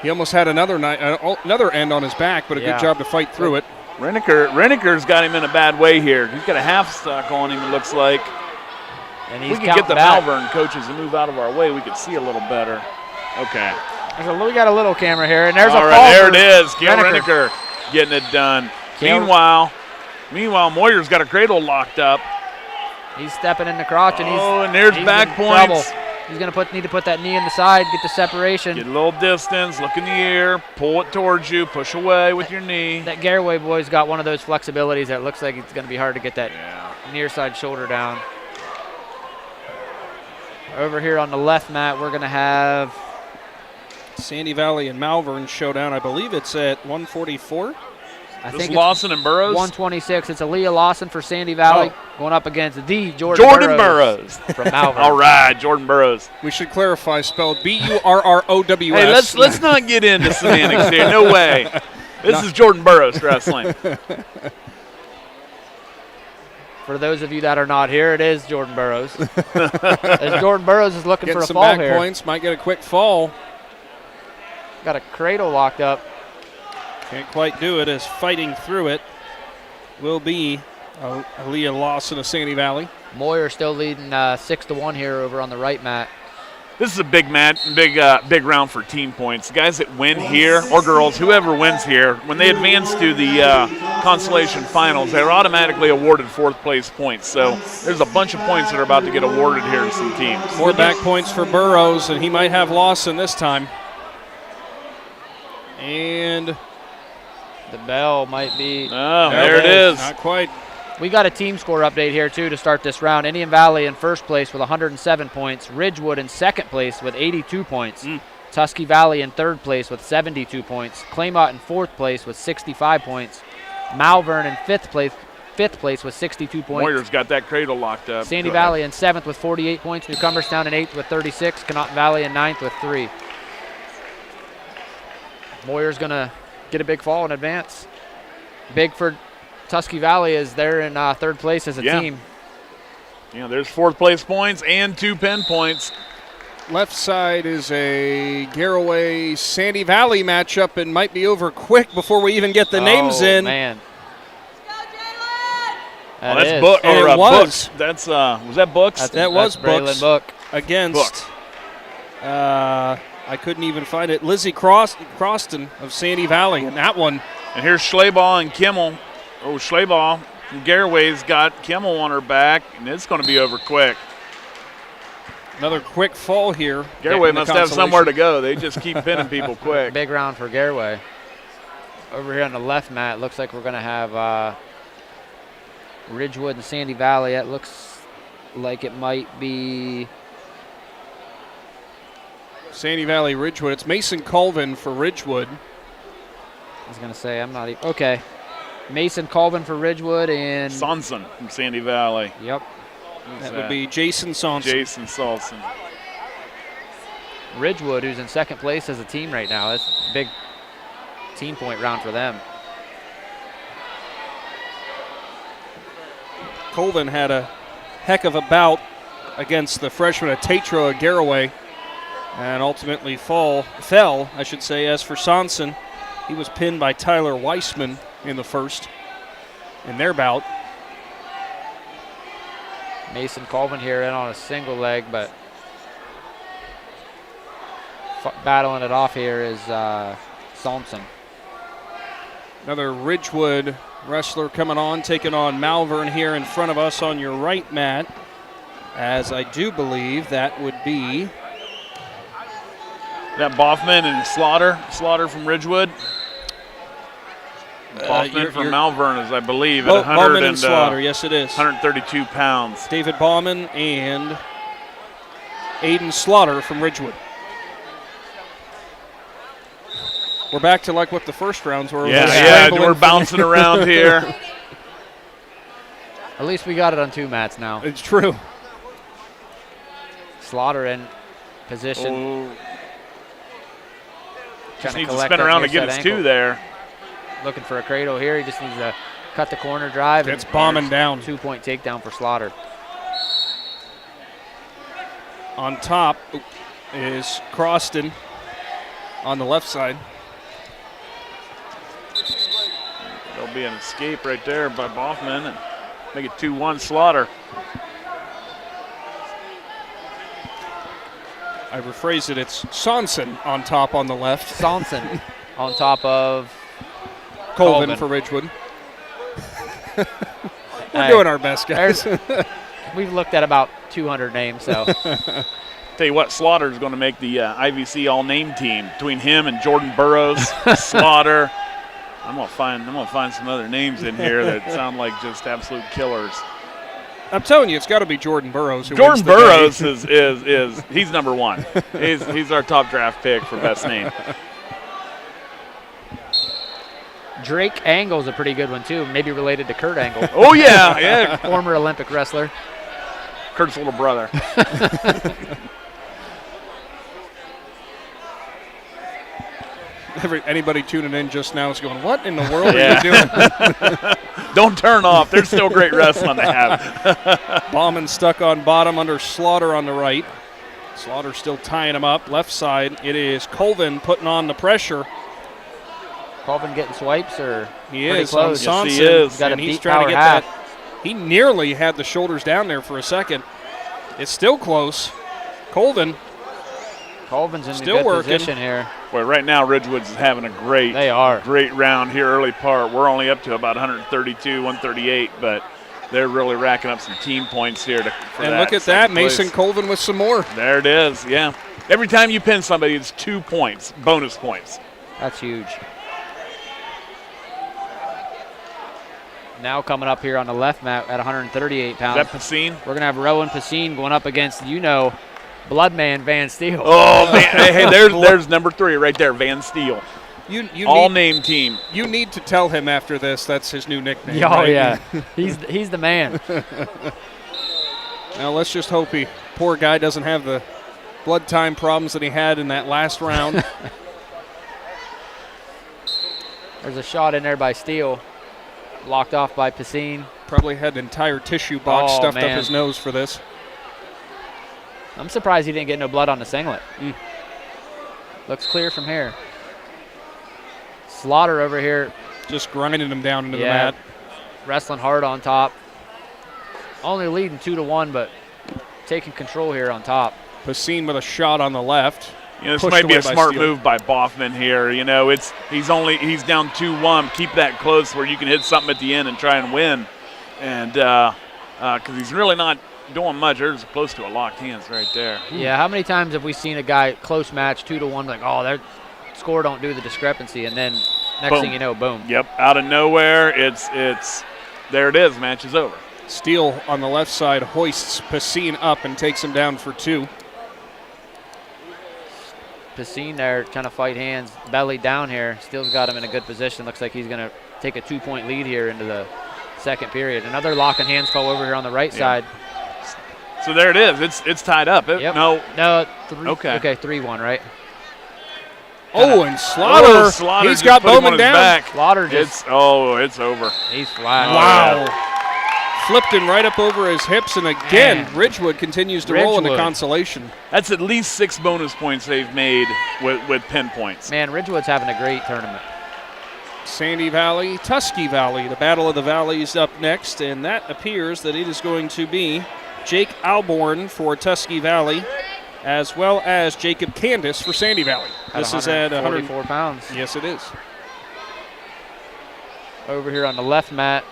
he almost had another end on his back, but a good job to fight through it. Renneker's got him in a bad way here. He's got a half stock on him, it looks like. And he's we could get the Malvern coaches to move out of our way. We could see a little better. Okay. We got a little camera here, and there's all a fall. There it is. Gail Renneker getting it done. Meanwhile, Moyer's got a cradle locked up. He's stepping in the crotch, and and there's back points. Trouble. He's going to need to put that knee in the side, get the separation. Get a little distance, look in the air, pull it towards you, push away with your knee. That Garraway boy's got one of those flexibilities that looks like it's going to be hard to get that near side shoulder down. Over here on the left mat, we're going to have Sandy Valley and Malvern showdown. I believe it's at 144. I think Lawson and Burroughs? 126. It's Aaliyah Lawson for Sandy Valley going up against the Jordan Burroughs from Malvern. All right, Jordan Burroughs. We should clarify, spelled B-U-R-R-O-W-S. Hey, let's not get into semantics here. No way. This is Jordan Burroughs wrestling. For those of you that are not here, it is Jordan Burroughs. As Jordan Burroughs is looking for a some fall back here. Points, might get a quick fall. Got a cradle locked up. Can't quite do it as fighting through it will be Aaliyah Lawson of Sandy Valley. Moyer still leading 6-1 here over on the right mat. This is a big round for team points. The guys that win here, or girls, whoever wins here, when they advance to the consolation finals, they're automatically awarded fourth place points. So there's a bunch of points that are about to get awarded here to some teams. More back points for Burroughs, and he might have Lawson this time. And the bell might be. Oh, there it is. Not quite. We got a team score update here, too, to start this round. Indian Valley in first place with 107 points. Ridgewood in second place with 82 points. Tusky Valley in third place with 72 points. Claymont in fourth place with 65 points. Malvern in fifth place with 62 points. Moyer's got that cradle locked up. Sandy Valley in seventh with 48 points. New Cumberstown in eighth with 36. Connaughton Valley in ninth with 3. Moyer's going to get a big fall in advance. Big for Tusky Valley as they're in third place as a team. Yeah, there's fourth place points and 2 pin points. Left side is a Garraway Sandy Valley matchup and might be over quick before we even get the names in. Man. That's Book. And it was. Book. That's was that Books? That was Braylon Books Book against. I couldn't even find it. Lizzie Croston of Sandy Valley, and that one. And here's Schleybaugh and Kimmel. Oh, Schleybaugh from Garraway's got Kimmel on her back, and it's going to be over quick. Another quick fall here. Garraway must have somewhere to go. They just keep pinning people quick. Big round for Garraway. Over here on the left mat, looks like we're going to have Ridgewood and Sandy Valley. It looks like it might be Sandy Valley, Ridgewood. It's Mason Colvin for Ridgewood. I was going to say, I'm not even. Okay. Mason Colvin for Ridgewood and Sonson from Sandy Valley. Yep. That would be Jason Sonson. Jason Sonson. Ridgewood, who's in second place as a team right now. That's a big team point round for them. Colvin had a heck of a bout against the freshman at Tatro at Garraway, and ultimately fell, I should say. As for Sonson, he was pinned by Tyler Weissman in the first in their bout. Mason Colvin here in on a single leg, but battling it off here is Thompson. Another Ridgewood wrestler coming on, taking on Malvern here in front of us on your right, Matt, as I do believe that would be that Boffman and Slaughter from Ridgewood. Boffman from Malvern is, I believe, at 100 Bauman and Slaughter, yes it is. 132 pounds. David Bauman and Aiden Slaughter from Ridgewood. We're back to like what the first rounds were. Yeah, we're bouncing around here. At least we got it on two mats now. It's true. Slaughter in position. Just needs to spin around to get his two there. Looking for a cradle here. He just needs to cut the corner drive. It's bombing down. 2-point takedown for Slaughter. On top is Croston on the left side. There'll be an escape right there by Boffman and make it 2-1 Slaughter. I rephrased it. It's Sonson on top on the left. Sonson on top of Colvin for Ridgewood. We're doing our best, guys. We've looked at about 200 names, so. Tell you what, Slaughter is going to make the I.V.C. all-name team between him and Jordan Burrows, Slaughter. I'm gonna find some other names in here that sound like just absolute killers. I'm telling you, it's got to be Jordan Burrows. Jordan Burrows is he's number one. He's our top draft pick for best name. Drake Angle's a pretty good one too. Maybe related to Kurt Angle. Oh yeah. Former Olympic wrestler. Kurt's little brother. Anybody tuning in just now is going, what in the world are you doing? Don't turn off. There's still great wrestling to have. Bauman stuck on bottom under Slaughter on the right. Slaughter still tying him up. Left side, it is Colvin putting on the pressure. Colvin getting swipes, or he is close. On Sonson, yes, he is. Got and a he's deep trying to get half. that. He nearly had the shoulders down there for a second. It's still close. Colvin's in still a good working. position here. Well, right now Ridgewood's having a great round here early part. We're only up to about 132, 138, but they're really racking up some team points here. And look at that, Mason Colvin with some more. There it is, yeah. Every time you pin somebody, it's 2 points, bonus points. That's huge. Now coming up here on the left mat at 138 pounds. Is that Pacine? We're going to have Rowan Pacine going up against, Bloodman Van Steele. Oh, man. Hey, there's number 3 right there, Van Steele. All-name team. You need to tell him after this that's his new nickname. Oh, right? yeah. He's the man. Now, let's just hope poor guy doesn't have the blood time problems that he had in that last round. There's a shot in there by Steele. Blocked off by Pacine. Probably had an entire tissue box stuffed up his nose for this. I'm surprised he didn't get no blood on the singlet. Looks clear from here. Slaughter over here. Just grinding him down into the mat. Wrestling hard on top. Only leading 2-1, but taking control here on top. Pacine with a shot on the left. This might be a smart move by Boffman here. He's down 2-1. Keep that close where you can hit something at the end and try and win. And because he's really not doing much. There's close to a locked hands right there. Yeah, how many times have we seen a guy close match 2-1 like, oh, their score don't do the discrepancy, and then next thing you know, boom. Yep, out of nowhere, it's there it is. Match is over. Steele on the left side hoists Pacine up and takes him down for 2. Pacine there trying to fight hands, belly down here. Steele's got him in a good position. Looks like he's going to take a 2-point lead here into the second period. Another lock and hands call over here on the right side. So there it is. It's tied up. Yep. No. Okay, 3-1, right? Oh, and Slaughter. He's got Bowman down. Back. Slaughter just. It's over. He's flat. Wow. Flipped him right up over his hips, and again, Ridgewood continues to roll into consolation. That's at least 6 bonus points they've made with pinpoints. Man, Ridgewood's having a great tournament. Sandy Valley, Tusky Valley, the Battle of the Valleys up next, and that appears that it is going to be Jake Alborn for Tusky Valley, as well as Jacob Candace for Sandy Valley. This is at 144 pounds. Yes, it is. Over here on the left mat,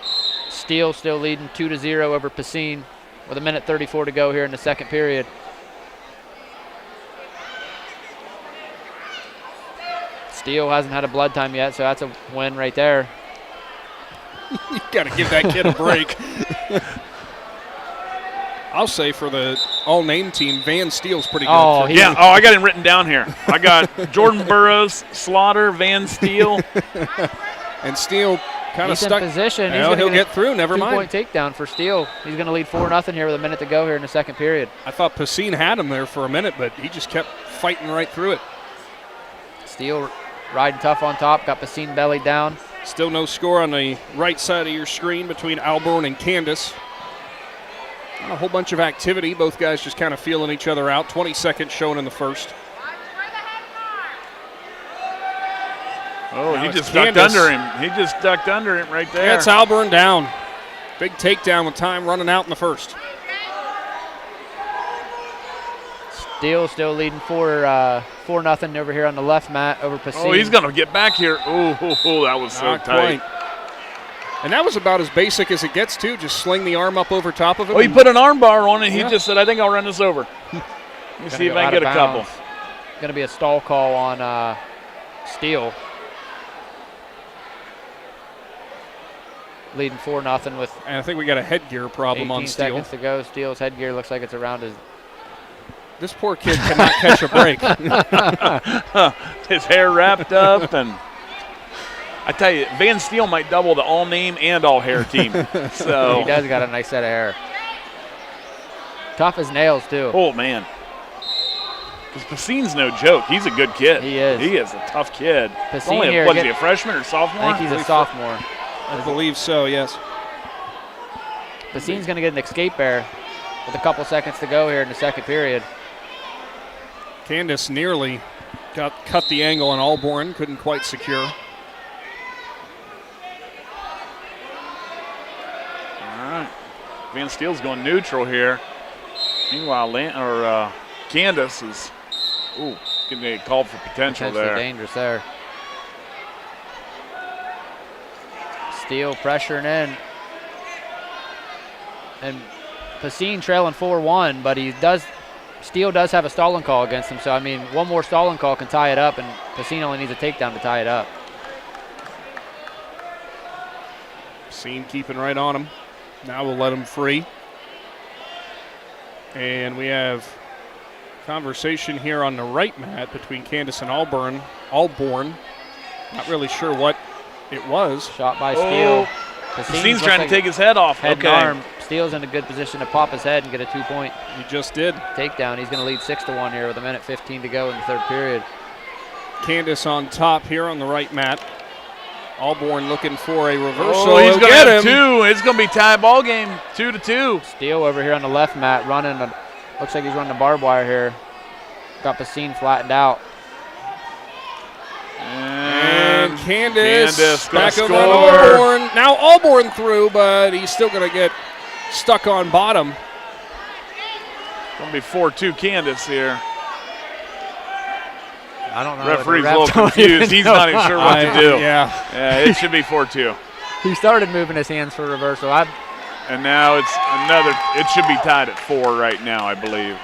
Steele still leading 2-0 over Pacine with 1:34 to go here in the second period. Steele hasn't had a blood time yet, so that's a win right there. You got to give that kid a break. I'll say for the all-name team, Van Steele's pretty good. I got him written down here. I got Jordan Burroughs, Slaughter, Van Steele. And Steele kind of stuck. In position. He'll get through, never mind. 2-point takedown for Steele. He's going to lead 4-0 here with 1 minute to go here in the second period. I thought Pacine had him there for a minute, but he just kept fighting right through it. Steele riding tough on top, got Pacine belly down. Still no score on the right side of your screen between Alborn and Candace. Not a whole bunch of activity. Both guys just kind of feeling each other out. 20 seconds shown in the first. Oh, he just ducked under him. He just ducked under him right there. That's Alborn down. Big takedown with time running out in the first. Steele still leading 4-0 over here on the left mat over Pacine. Oh, he's going to get back here. Oh, that was so tight. Quite. And that was about as basic as it gets, too. Just sling the arm up over top of him. Oh, he put an arm bar on it. He just said, I think I'll run this over. Let me see if I can get a couple. Going to be a stall call on Steele. Leading 4-0 with. And I think we got a headgear problem on Steele. 18 seconds to go. Steele's headgear looks like it's around his. This poor kid cannot catch a break. His hair wrapped up, and I tell you, Van Steele might double the all-name and all-hair team. So he does got a nice set of hair. Tough as nails, too. Oh, man. Because Pacine's no joke. He's a good kid. He is. He is a tough kid. Pacine Is he a freshman or sophomore? I think he's a sophomore. I believe so, yes. Pacine's going to get an escape bear with a couple seconds to go here in the second period. Candace nearly cut the angle on Alborn, couldn't quite secure. All right. Van Steele's going neutral here. Meanwhile, Candace is getting a call for potential there. Dangerous there. Steele pressuring in. And Pacine trailing 4-1, but Steele does have a stalling call against him. So, I mean, one more stalling call can tie it up, and Pacine only needs a takedown to tie it up. Pacine keeping right on him. Now we'll let him free. And we have conversation here on the right mat between Candace and Alborn. Not really sure what it was. Shot by Steele. Pacine's trying to take his head off. Head and arm. Steele's in a good position to pop his head and get a 2-point. He just did. Takedown. He's going to lead 6-1 here with 1:15 to go in the third period. Candace on top here on the right mat. Alborn looking for a reversal. Oh, he's going to have 2. It's going to be tie ball game, 2-2. Steele over here on the left mat running. Looks like he's running the barbed wire here. Got Pacine flattened out. And Candace back over on Alborn. Now Alborn through, but he's still going to get stuck on bottom. Going to be 4-2 Candace here. I don't know. Referee's a little confused. He's not even sure what to do. Yeah, it should be 4-2. He started moving his hands for reversal. And now it's another. It should be tied at 4 right now, I believe.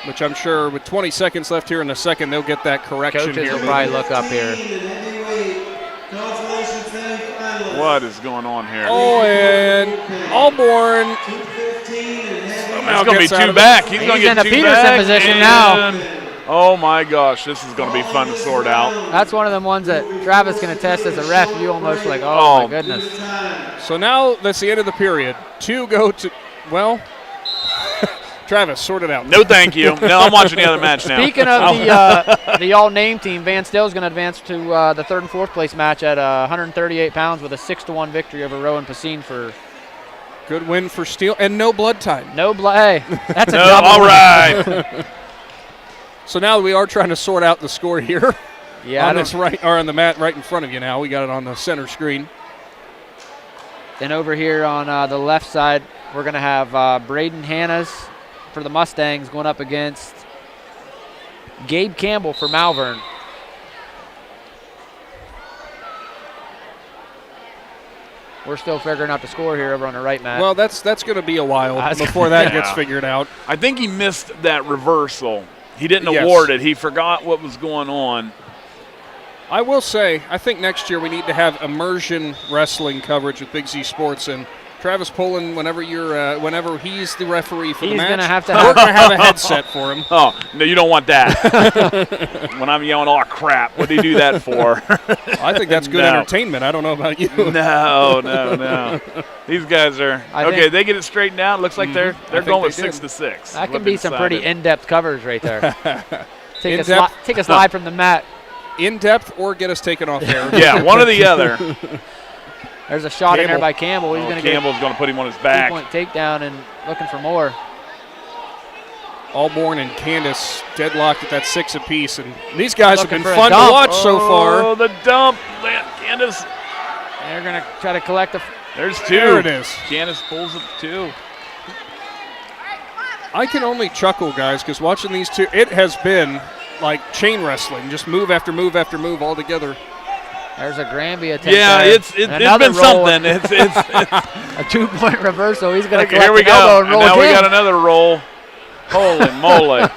Which I'm sure with 20 seconds left here in the second, they'll get that correction. Coaches here. will probably look up here. What is going on here? Oh, and Allborn. He's going to be 2 back. He's going to get in a 2 Peterson back. position now. Oh my gosh, this is going to be fun to sort out. That's one of them ones that Travis can attest as a ref. You almost like, oh my goodness. So now that's the end of the period. 2 go to, well, Travis, sort it out. No, thank you. No, I'm watching the other match now. Speaking of the all-name team, Van Still's going to advance to the 3rd and 4th place match at 138 pounds with a 6-1 victory over Rowan Pacine for. Good win for Steele, and no blood time. No blood. Hey, that's a no, double. All right. So now we are trying to sort out the score here. Yeah, on this right, or on the mat right in front of you now. We got it on the center screen. Then over here on the left side, we're going to have Braden Hannas for the Mustangs going up against Gabe Campbell for Malvern. We're still figuring out the score here over on the right, Matt. Well, that's going to be a while before that gets figured out. I think he missed that reversal. He didn't award it. He forgot what was going on. I will say, I think next year we need to have immersion wrestling coverage with Big Z Sports, and Travis Pullen, whenever he's the referee for the match, we're going to have a headset for him. Oh, no, you don't want that. When I'm yelling all crap, what do you do that for? I think that's good entertainment. I don't know about you. No. These guys are okay. They get it straightened out. Looks like they're going with 6-6. That can be some pretty in-depth coverage right there. Take us live from the mat. In-depth or get us taken off air. Yeah, one or the other. There's a shot in there by Campbell. He's going to Campbell's going to put him on his back. 2-point takedown and looking for more. Allborn and Candace deadlocked at that 6 apiece, and these guys have been fun to watch so far. Oh, the dump. Candace. They're going to try to collect the. There's 2. There it is. Candace pulls it 2. I can only chuckle, guys, because watching these two, it has been like chain wrestling, just move after move after move all together. There's a Granby attempt. Yeah, it's been something. It's a 2-point reversal. He's going to collect here we the elbow go. and roll now again. We got another roll. Holy moly!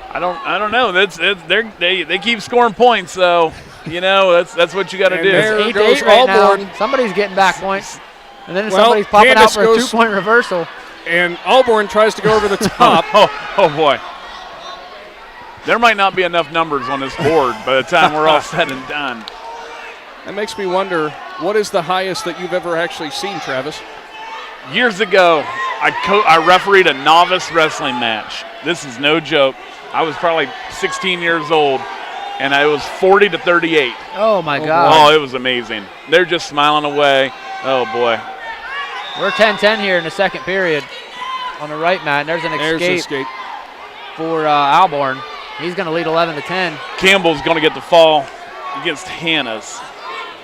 I don't know. They keep scoring points, so that's what you got to do. There It's 8-8 goes right Allborn. now. Somebody's getting back points, and then somebody's popping Candace out for a goes 2-point reversal. And Allborn tries to go over the top. oh boy! There might not be enough numbers on this board by the time we're all said and done. That makes me wonder, what is the highest that you've ever actually seen, Travis? Years ago, I refereed a novice wrestling match. This is no joke. I was probably 16 years old, and I was 40-38. Oh, my God. Oh, it was amazing. They're just smiling away. Oh, boy. We're 10-10 here in the second period on the right, Matt. And there's an escape for Allborn. He's going to lead 11-10. Campbell's going to get the fall against Hannas.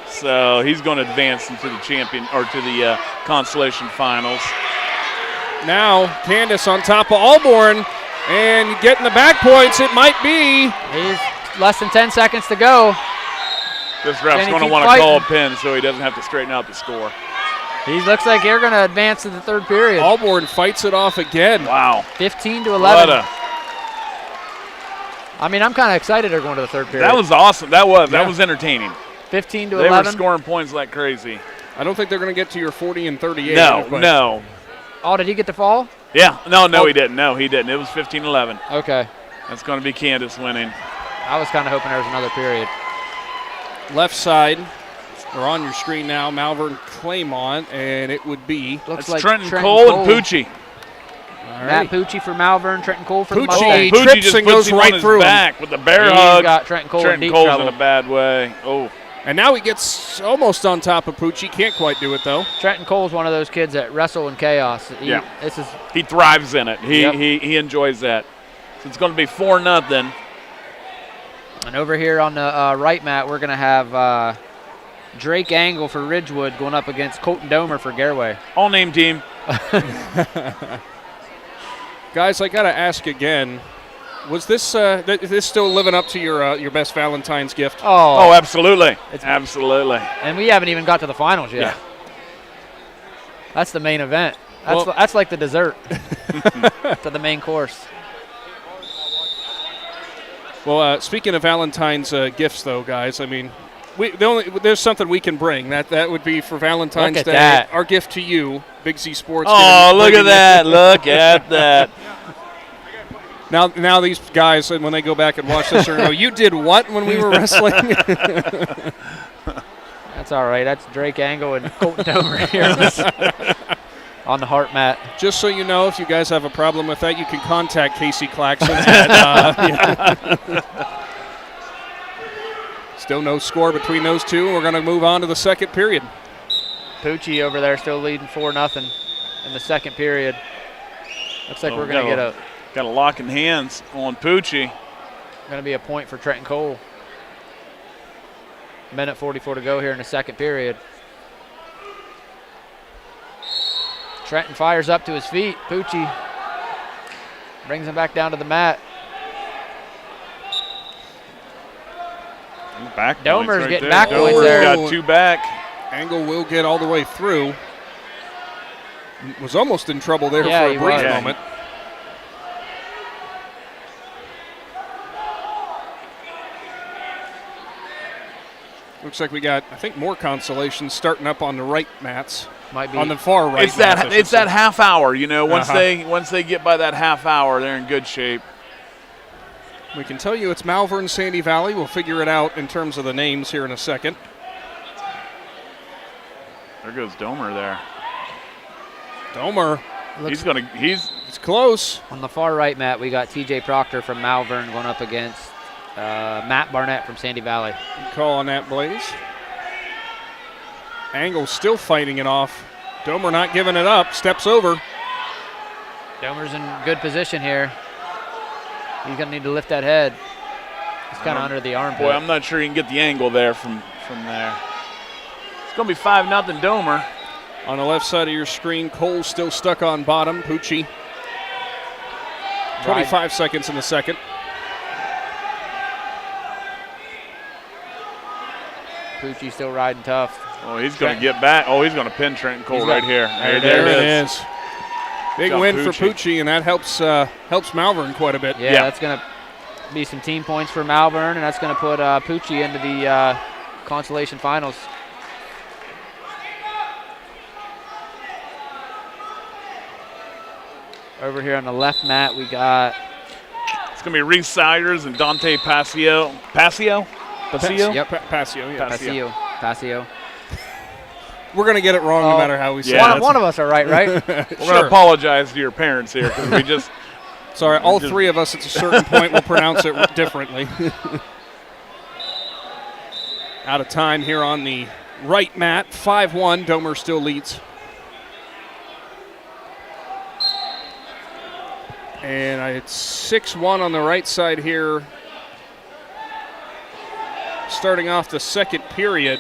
So he's going to advance into the the consolation finals. Now Candace on top of Allborn and getting the back points. It might be. He's less than 10 seconds to go. This ref's going to want to call a pin so he doesn't have to straighten out the score. He looks like they're going to advance to the third period. Allborn fights it off again. Wow. 15-11. I mean, I'm kind of excited they're going to the third period. That was awesome. That was entertaining. 15-11. They were scoring points like crazy. I don't think they're going to get to your 40 and 38. No. Oh, did he get the fall? Yeah. No, he didn't. No, he didn't. It was 15-11. Okay. That's going to be Candace winning. I was kind of hoping there was another period. Left side, we're on your screen now, Malvern Claymont, and it would be. Looks like Trenton Cole and Poochie. All Matt Poochie for Malvern, Trenton Cole for the Mustangs. Poochie Trips just and puts goes him right on through his him. back with the bear He's hug. got Trenton Cole in deep Cole's trouble. in a bad way. Oh. And now he gets almost on top of Poochie. Can't quite do it, though. Trenton Cole's one of those kids that wrestle in chaos. He thrives in it. He enjoys that. So it's going to be 4-0. And over here on the right mat, we're going to have Drake Angle for Ridgewood going up against Colton Domer for Gareway. All name team. Guys, I got to ask again. Was this this still living up to your best Valentine's gift? Oh, absolutely. Absolutely. And we haven't even got to the finals yet. Yeah. That's the main event. That's like the dessert to the main course. Well, speaking of Valentine's gifts, though, guys, I mean, there's something we can bring. That would be for Valentine's Day. That. Our gift to you, Big Z Sports. Oh, look at that! Look at that! Now these guys, when they go back and watch this, are going to go, you did what when we were wrestling? That's all right. That's Drake Angle and Colton Domer here on the heart mat. Just so you know, if you guys have a problem with that, you can contact Casey Claxon. Still no score between those two. We're going to move on to the second period. Pucci over there still leading 4-0 in the second period. Looks like we're going to get Got a lock in hands on Pucci. Going to be a point for Trenton Cole. Minute 44 to go here in the second period. Trenton fires up to his feet. Pucci brings him back down to the mat. Domer's getting back points there. Got two back. Angle will get all the way through. Was almost in trouble there for a brief moment. Looks like we got, I think, more consolations starting up on the right mats. Might be on the far right. It's that half hour, you know. Once they get by that half hour, they're in good shape. We can tell you it's Malvern Sandy Valley. We'll figure it out in terms of the names here in a second. There goes Domer there. Domer. He's close. On the far right mat, we got TJ Proctor from Malvern going up against Matt Barnett from Sandy Valley. Good call on that, Blaze. Angle still fighting it off. Domer not giving it up. Steps over. Domer's in good position here. He's going to need to lift that head. He's kind of under the armpit. Boy, I'm not sure you can get the angle there from there. It's going to be 5-0 Domer. On the left side of your screen, Cole's still stuck on bottom. Pucci. 25 seconds in the second. Pucci still riding tough. Oh, he's going to get back. Oh, he's going to pin Trenton Cole right here. There it is. Big win for Pucci, and that helps Malvern quite a bit. Yeah, that's going to be some team points for Malvern, and that's going to put Pucci into the consolation finals. Over here on the left mat, we got... It's going to be Reese Sayers and Dante Passio. Passio? Yep. Passio, yeah. Passio. We're going to get it wrong no matter how we say it. One of us are right? We're going to apologize to your parents here because we just... Sorry, all three of us at a certain point will pronounce it differently. Out of time here on the right mat. 5-1. Domer still leads. And it's 6-1 on the right side here. Starting off the second period.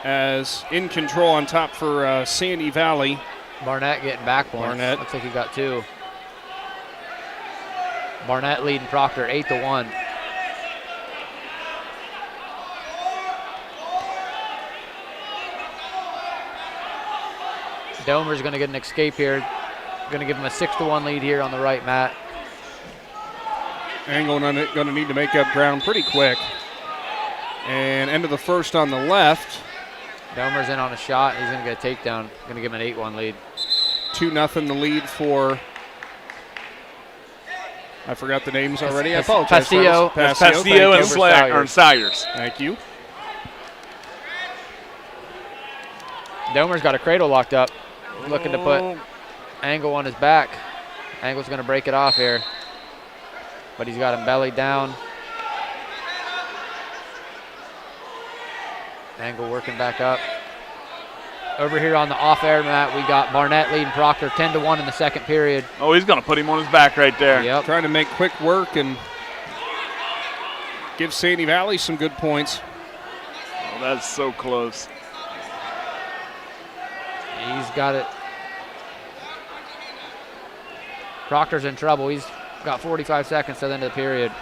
As in control on top for Sandy Valley. Barnett getting back points. Looks like he got two. Barnett leading Proctor 8-1. Domer's going to get an escape here. Going to give him a 6-1 lead here on the right mat. Angle going to need to make up ground pretty quick. And end of the first on the left. Domer's in on a shot. He's going to get a takedown. Going to give him an 8-1 lead. 2-0 the lead for... I forgot the names already. I apologize. Passio and Sayers. Thank you. Domer's got a cradle locked up. Looking to put Angle on his back. Angle's going to break it off here. But he's got him belly down. Angle working back up. Over here on the off-air mat, we got Barnett leading Proctor 10-1 in the second period. Oh, he's going to put him on his back right there. Yep. Trying to make quick work, and Give Sandy Valley some good points. Oh, that's so close. He's got it. Proctor's in trouble. He's got 45 seconds to the end of the period.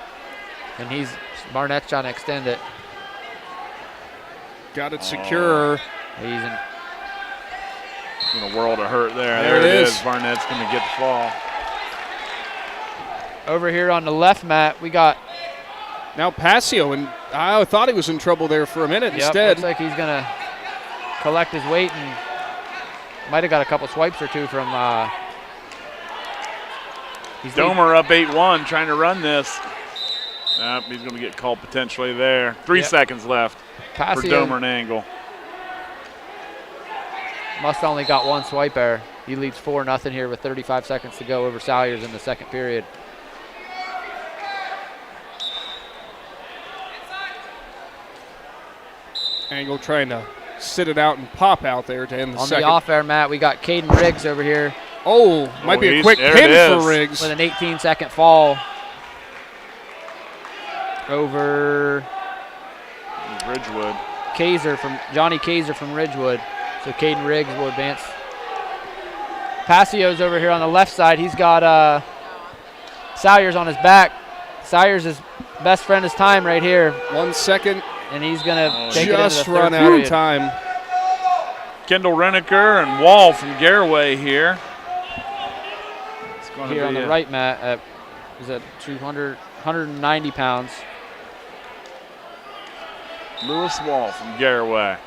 And Barnett's trying to extend it. Got it secure. He's in a world of hurt there. There it is. Barnett's going to get the fall. Over here on the left mat, we got now Passio, and I thought he was in trouble there for a minute. Instead, looks like he's going to collect his weight and might have got a couple swipes or two from. Domer up 8-1, trying to run this. Nope, he's going to get called potentially there. 3 seconds left for Domer and Angle. Must only got one swipe error. He leads 4-0 here with 35 seconds to go over Salyers in the second period. Angle trying to sit it out and pop out there to end the second. On the off-air mat, we got Caden Riggs over here. Oh, might be a quick pin for Riggs. With an 18-second fall over Ridgewood. Johnny Kaiser from Ridgewood. So Caden Riggs will advance. Passio's over here on the left side. He's got Salyers on his back. Salyers' his best friend is time right here. 1 second. And he's going to take it into the just run out of time. Kendall Reneker and Wall from Garraway here. Here on the right mat at, is that 190 pounds. Lewis Wall from Garraway.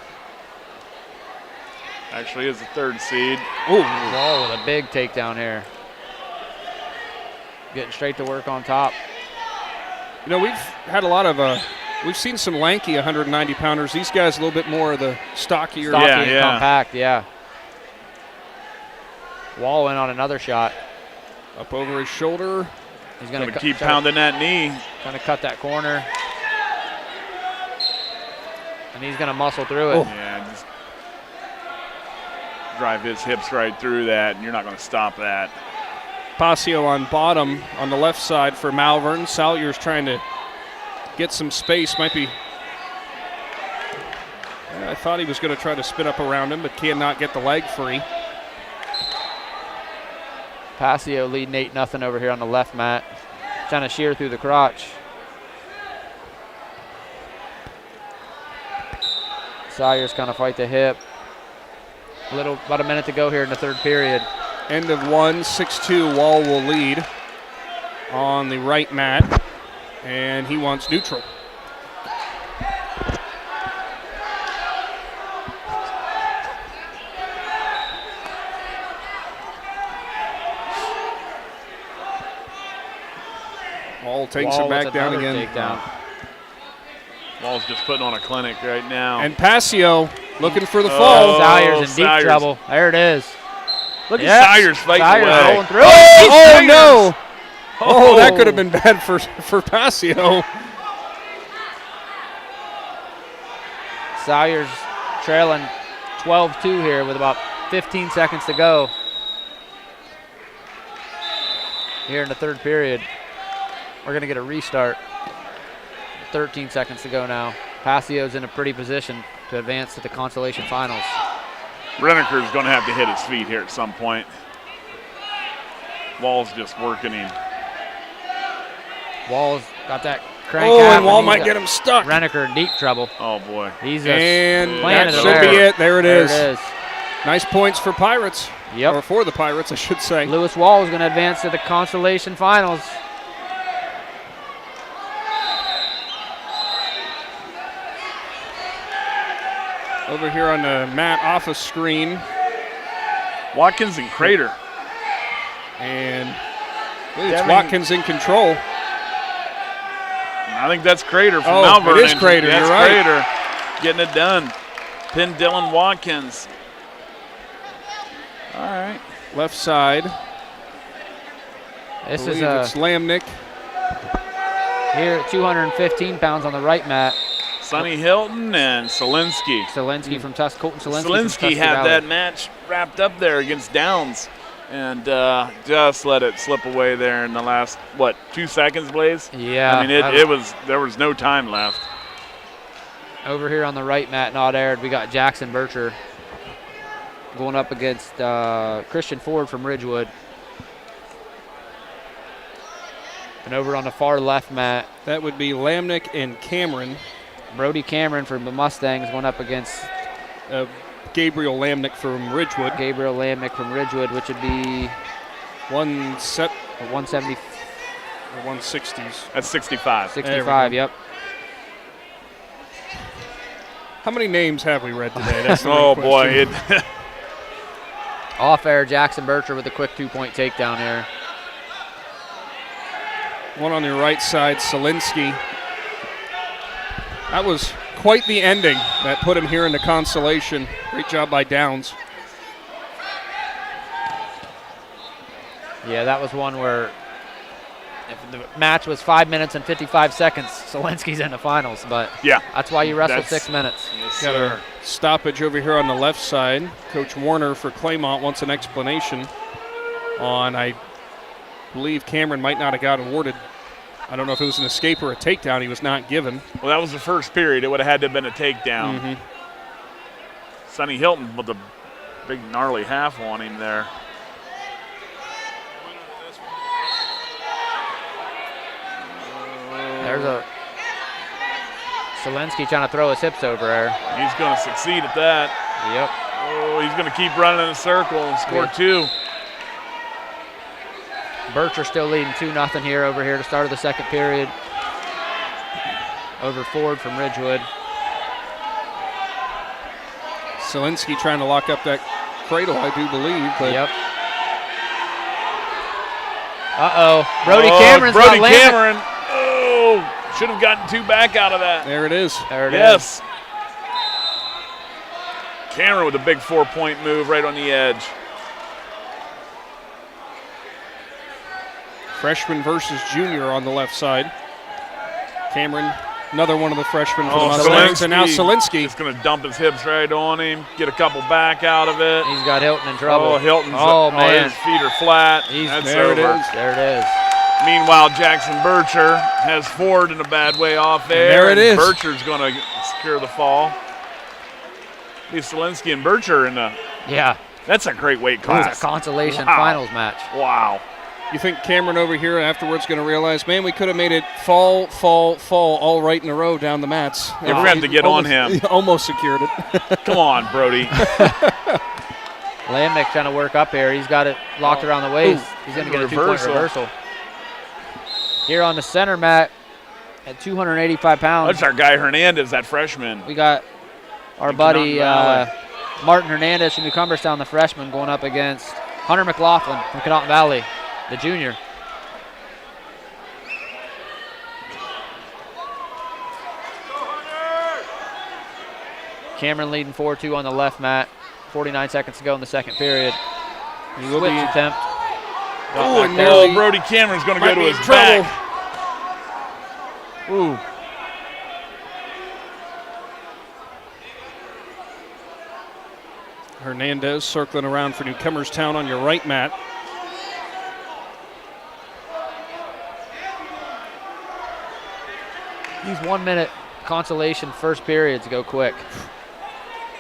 Actually is the third seed. Ooh, Wall with a big takedown here. Getting straight to work on top. You know, we've had a lot of, we've seen some lanky 190-pounders. These guys a little bit more of the stockier. And compact, yeah. Wall in on another shot. Up over his shoulder. He's going to keep pounding that knee. Trying to cut that corner. And he's going to muscle through it. Oh. Yeah, just drive his hips right through that, and you're not going to stop that. Passio on bottom on the left side for Malvern. Salyers trying to get some space. Might be. I thought he was going to try to spin up around him, but cannot get the leg free. Passio leading 8-0 over here on the left mat. Trying to shear through the crotch. Salyers kind of fight the hip. About a minute to go here in the third period. End of 1, 6-2. Wall will lead on the right mat, and he wants neutral. Wall takes it back down again. Wall's just putting on a clinic right now. And Passio looking for the fall. Salyers in deep trouble. There it is. Look at Salyers fighting away. Rolling through. Oh no! Oh, that could have been bad for Passio. Salyers trailing 12-2 here with about 15 seconds to go. Here in the third period. We're going to get a restart. 13 seconds to go now. Passio's in a pretty position to advance to the consolation finals. Reneker's going to have to hit his feet here at some point. Wall's just working him. Wall's got that crank. Oh, and Wall might get him stuck. Reneker in deep trouble. Oh, boy. He's and that should be it. There it is. There it is. Nice points for Pirates. Yep. Or for the Pirates, I should say. Lewis Wall is going to advance to the consolation finals. Over here on the mat off a screen. Watkins and Crater. And it's Watkins in control. I think that's Crater from Malvern. It is Crater, that's you're right. Crater getting it done. Pin Dylan Watkins. All right. Left side. This is it's Lamnick. Here at 215 pounds on the right mat. Sonny Hilton and Solinsky. Solinsky from Colton Solinsky. Solinsky had that match wrapped up there against Downs. And just let it slip away there in the last, 2 seconds, Blaze? Yeah. I mean, there was no time left. Over here on the right mat, not aired, we got Jackson Bircher going up against Christian Ford from Ridgewood. And over on the far left mat, that would be Lamnick and Cameron. Brody Cameron from the Mustangs going up against Gabriel Lamnick from Ridgewood. Gabriel Lamnick from Ridgewood, which would be 170 or 160s. That's 65. 65, yep. How many names have we read today? That's the oh, boy. Off air, Jackson Bircher with a quick 2-point takedown here. One on the right side, Solinsky. That was quite the ending that put him here in the consolation. Great job by Downs. Yeah, that was one where if the match was 5 minutes and 55 seconds, Solinsky's in the finals. But yeah, that's why you wrestle 6 minutes. Yes, got a stoppage over here on the left side. Coach Warner for Claymont wants an explanation on, I believe Cameron might not have got awarded. I don't know if it was an escape or a takedown. He was not given. Well, that was the first period. It would have had to have been a takedown. Mm-hmm. Sonny Hilton with a big gnarly half on him there. There's a Solinsky trying to throw his hips over there. He's going to succeed at that. Yep. Oh, he's going to keep running in a circle and score two. Bircher still leading 2-0 here over here to start of the second period. Over Ford from Ridgewood. Solinsky trying to lock up that cradle, I do believe. But yep. Uh-oh. Brody Cameron's Brody got Cameron. Oh, should have gotten two back out of that. There it is. There it is. is. Cameron with a big 4-point move right on the edge. Freshman versus junior on the left side. Cameron, another one of the freshmen for the Mustangs, and now Solinsky. He's going to dump his hips right on him, get a couple back out of it. He's got Hilton in trouble. Oh, Hilton's man. His feet are flat. That's there over. It is. There it is. Meanwhile, Jackson Bircher has Ford in a bad way off there. And there it is. Bircher's going to secure the fall. Be Solinsky and Bircher in the. Yeah. That's a great weight class. It's a consolation finals match. Wow. You think Cameron over here afterwards going to realize, man, we could have made it fall all right in a row down the mats. Yeah, we're going to have to get on him. He almost secured it. Come on, Brody. Lamnick trying to work up here. He's got it locked around the waist. He's going to get a 2-point reversal. Here on the center mat at 285 pounds. That's our guy Hernandez, that freshman. We got our buddy Martin Hernandez from New Cumberstown, the freshman, going up against Hunter McLaughlin from Connaughton Valley, the junior. Cameron leading 4-2 on the left mat. 49 seconds to go in the second period. Switch attempt. Oh, no, Brody Cameron's going to go to his back. Ooh. Hernandez circling around for Newcomerstown on your right, Matt. These 1 minute consolation first periods go quick.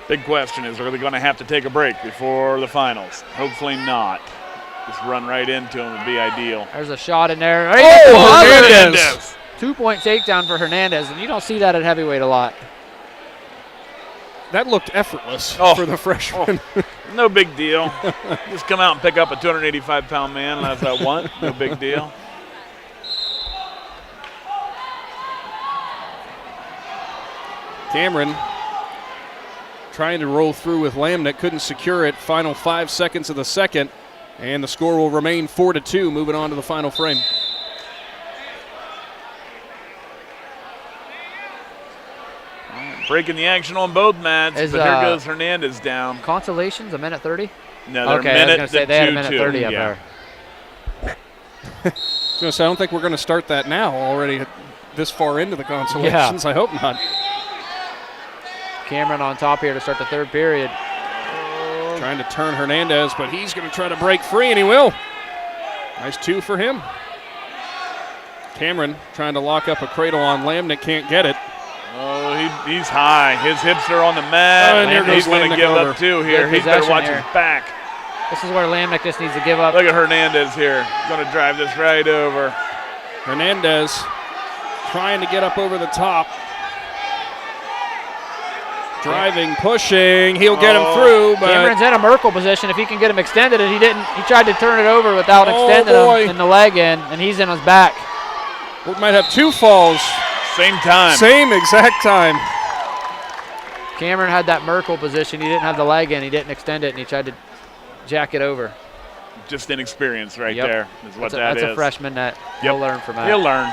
Big question is, are they going to have to take a break before the finals? Hopefully not. Just run right into them would be ideal. There's a shot in there. Oh, Hernandez. 2-point takedown for Hernandez, and you don't see that at heavyweight a lot. That looked effortless for the freshman. No big deal. Just come out and pick up a 285-pound man as I want. No big deal. Cameron trying to roll through with Lamnick, couldn't secure it. Final 5 seconds of the second, and the score will remain 4-2, moving on to the final frame. Breaking the action on both mats, but here goes Hernandez down. Consolation's a minute 30? No, they're okay, a minute. I was going to say they had a minute 30 up there. I don't think we're going to start that now already this far into the consolations. Yeah. I hope not. Cameron on top here to start the third period. Trying to turn Hernandez, but he's going to try to break free, and he will. Nice 2 for him. Cameron trying to lock up a cradle on Lamnick, can't get it. Oh, he's high. His hips are on the mat, and he's going to give up too here. He better watch his back. This is where Lamnick just needs to give up. Look at Hernandez here. Going to drive this right over. Hernandez trying to get up over the top. Driving, pushing. He'll get him through, but Cameron's in a Merkle position. If he can get him extended, and he didn't. He tried to turn it over without extending him in the leg in, and he's in his back. We might have 2 falls. Same time. Same exact time. Cameron had that Merkle position. He didn't have the leg in. He didn't extend it, and he tried to jack it over. Just inexperience right there is what that is. That's a freshman that he'll learn from that. He'll learn.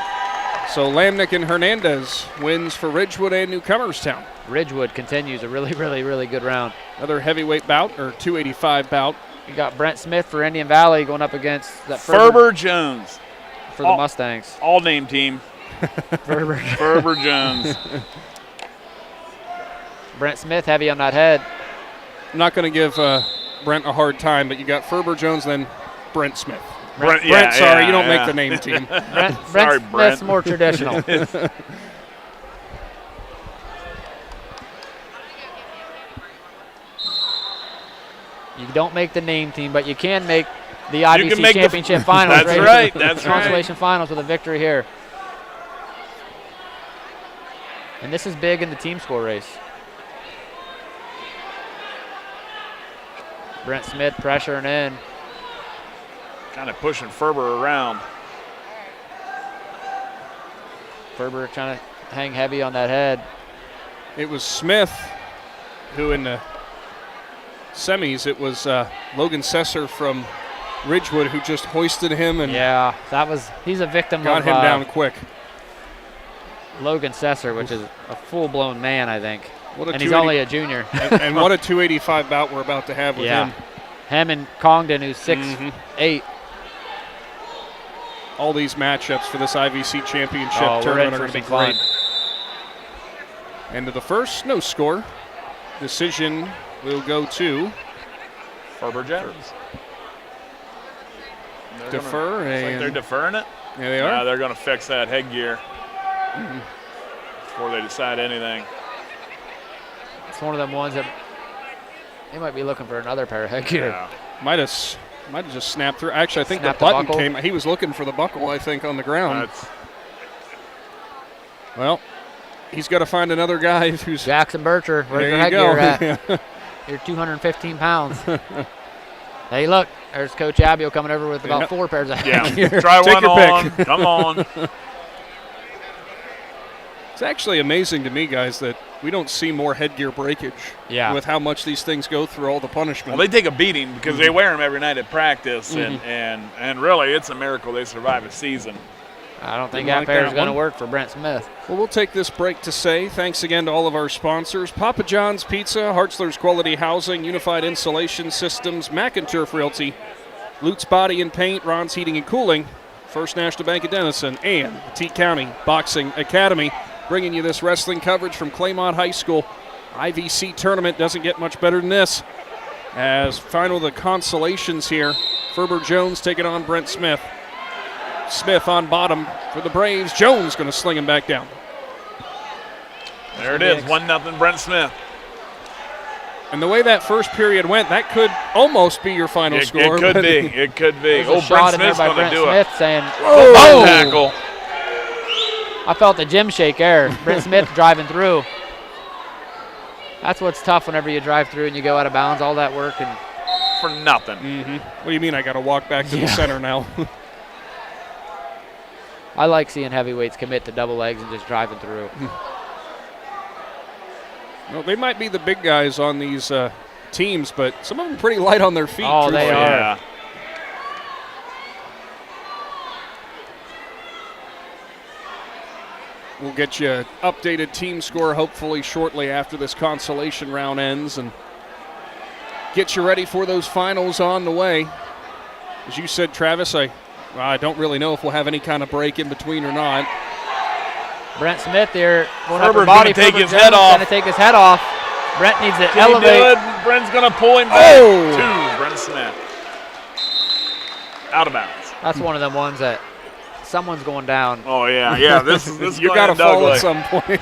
So Lamnick and Hernandez wins for Ridgewood and Newcomerstown. Ridgewood continues a really, really, really good round. Another heavyweight bout, or 285 bout. You got Brent Smith for Indian Valley going up against that Ferber Jones for the Mustangs. All name team. Ferber Jones. Brent Smith heavy on that head. I'm not going to give Brent a hard time, but you got Ferber Jones, then Brent Smith. Brent, you don't make the name team. Brent Smith's more traditional. You don't make the name team, but you can make the I.V.C. championship finals. That's right. That's right. Consolation finals with a victory here. And this is big in the team score race. Brent Smith pressuring in. Kind of pushing Ferber around. Ferber trying to hang heavy on that head. It was Smith who in the semis, it was Logan Sesser from Ridgewood who just hoisted him. And he's a victim got of him down quick. Logan Sesser, which is a full-blown man, I think. And he's only a junior. and what a 285 bout we're about to have with him. Him and Congdon, who's 6'8". All these matchups for this I.V.C. championship tournament are going to be great. End of the first, no score. Decision will go to Ferber Jones. Defer. They're deferring it? Yeah, they are. Yeah, they're going to fix that headgear before they decide anything. It's one of them ones that they might be looking for another pair of headgear. Yeah. Might have just snapped through. Actually, I think the button came. He was looking for the buckle, I think, on the ground. Well, he's got to find another guy who's Jackson Bircher. Where's your headgear at? You're 215 pounds. Hey, look, there's Coach Abio coming over with about 4 pairs of headgear. Try one on. Come on. It's actually amazing to me, guys, that we don't see more headgear breakage with how much these things go through all the punishment. Well, they take a beating because they wear them every night at practice, and really it's a miracle they survive a season. I don't think that pair is going to work for Brent Smith. Well, we'll take this break to say thanks again to all of our sponsors: Papa John's Pizza, Hartzler's Quality Housing, Unified Insulation Systems, McInturf Realty, Lutz Body and Paint, Ron's Heating and Cooling, First National Bank of Denison, and the T County Boxing Academy. Bringing you this wrestling coverage from Claymont High School. I.V.C. tournament doesn't get much better than this. As final the consolations here, Ferber Jones taking on Brent Smith. Smith on bottom for the Braves. Jones going to sling him back down. There it is, 1-0 Brent Smith. And the way that first period went, that could almost be your final score. It could be. It could be. Brent Smith's going to do it. Saying, "Oh, tackle!" I felt the gym shake there. Brent Smith driving through. That's what's tough whenever you drive through and you go out of bounds. All that work and for nothing. What do you mean? I got to walk back to the center now. I like seeing heavyweights commit to double legs and just driving through. Well, they might be the big guys on these teams, but some of them pretty light on their feet. Oh, they are. Yeah. We'll get you an updated team score hopefully shortly after this consolation round ends and get you ready for those finals on the way. As you said, Travis, I don't really know if we'll have any kind of break in between or not. Brent Smith there going Ferber's upper body. Gonna take his Jones head off. Going to take his head off. Brent needs to Can elevate. he do it? Brent's going to pull him back. Two, Brent Smith. Out of bounds. That's one of them ones that someone's going down. Oh, yeah. This is You got to fall at some point.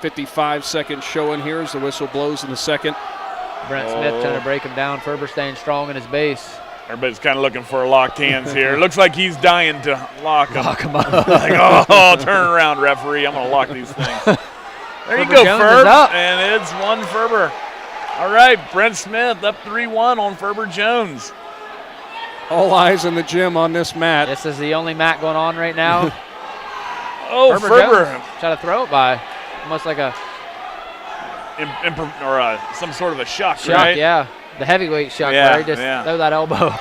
"55-second showing here as the whistle blows in the second." Brent Smith trying to break him down. Ferber staying strong in his base. Everybody's kind of looking for locked hands here. Looks like he's dying to lock him. Lock him up. Like, oh, turn around, referee. I'm going to lock these things. There you Ferber go, Jones Ferb. is up. And it's one Ferber. All right, Brent Smith up 3-1 on Ferber Jones. All eyes in the gym on this mat. This is the only mat going on right now. Oh, Ferber. Jones try to throw it by. Almost like a some sort of a shuck, shuck, right? yeah. The heavyweight shuck, Yeah, where he just throw that elbow.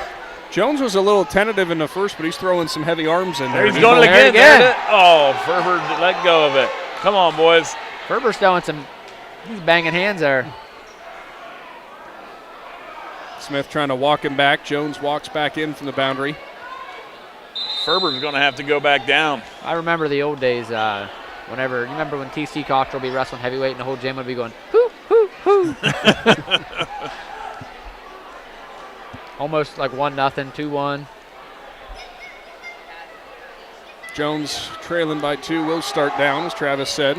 Jones was a little tentative in the first, but he's throwing some heavy arms in there. He's going again. There it is. Oh, Ferber let go of it. Come on, boys. Ferber's throwing he's banging hands there. Smith trying to walk him back. Jones walks back in from the boundary. Ferber's going to have to go back down. I remember the old days whenever, you remember when TC Cockrell would be wrestling heavyweight and the whole gym would be going, hoo, hoo, hoo. Almost like 1-0, 2-1. Jones trailing by 2 will start down, as Travis said.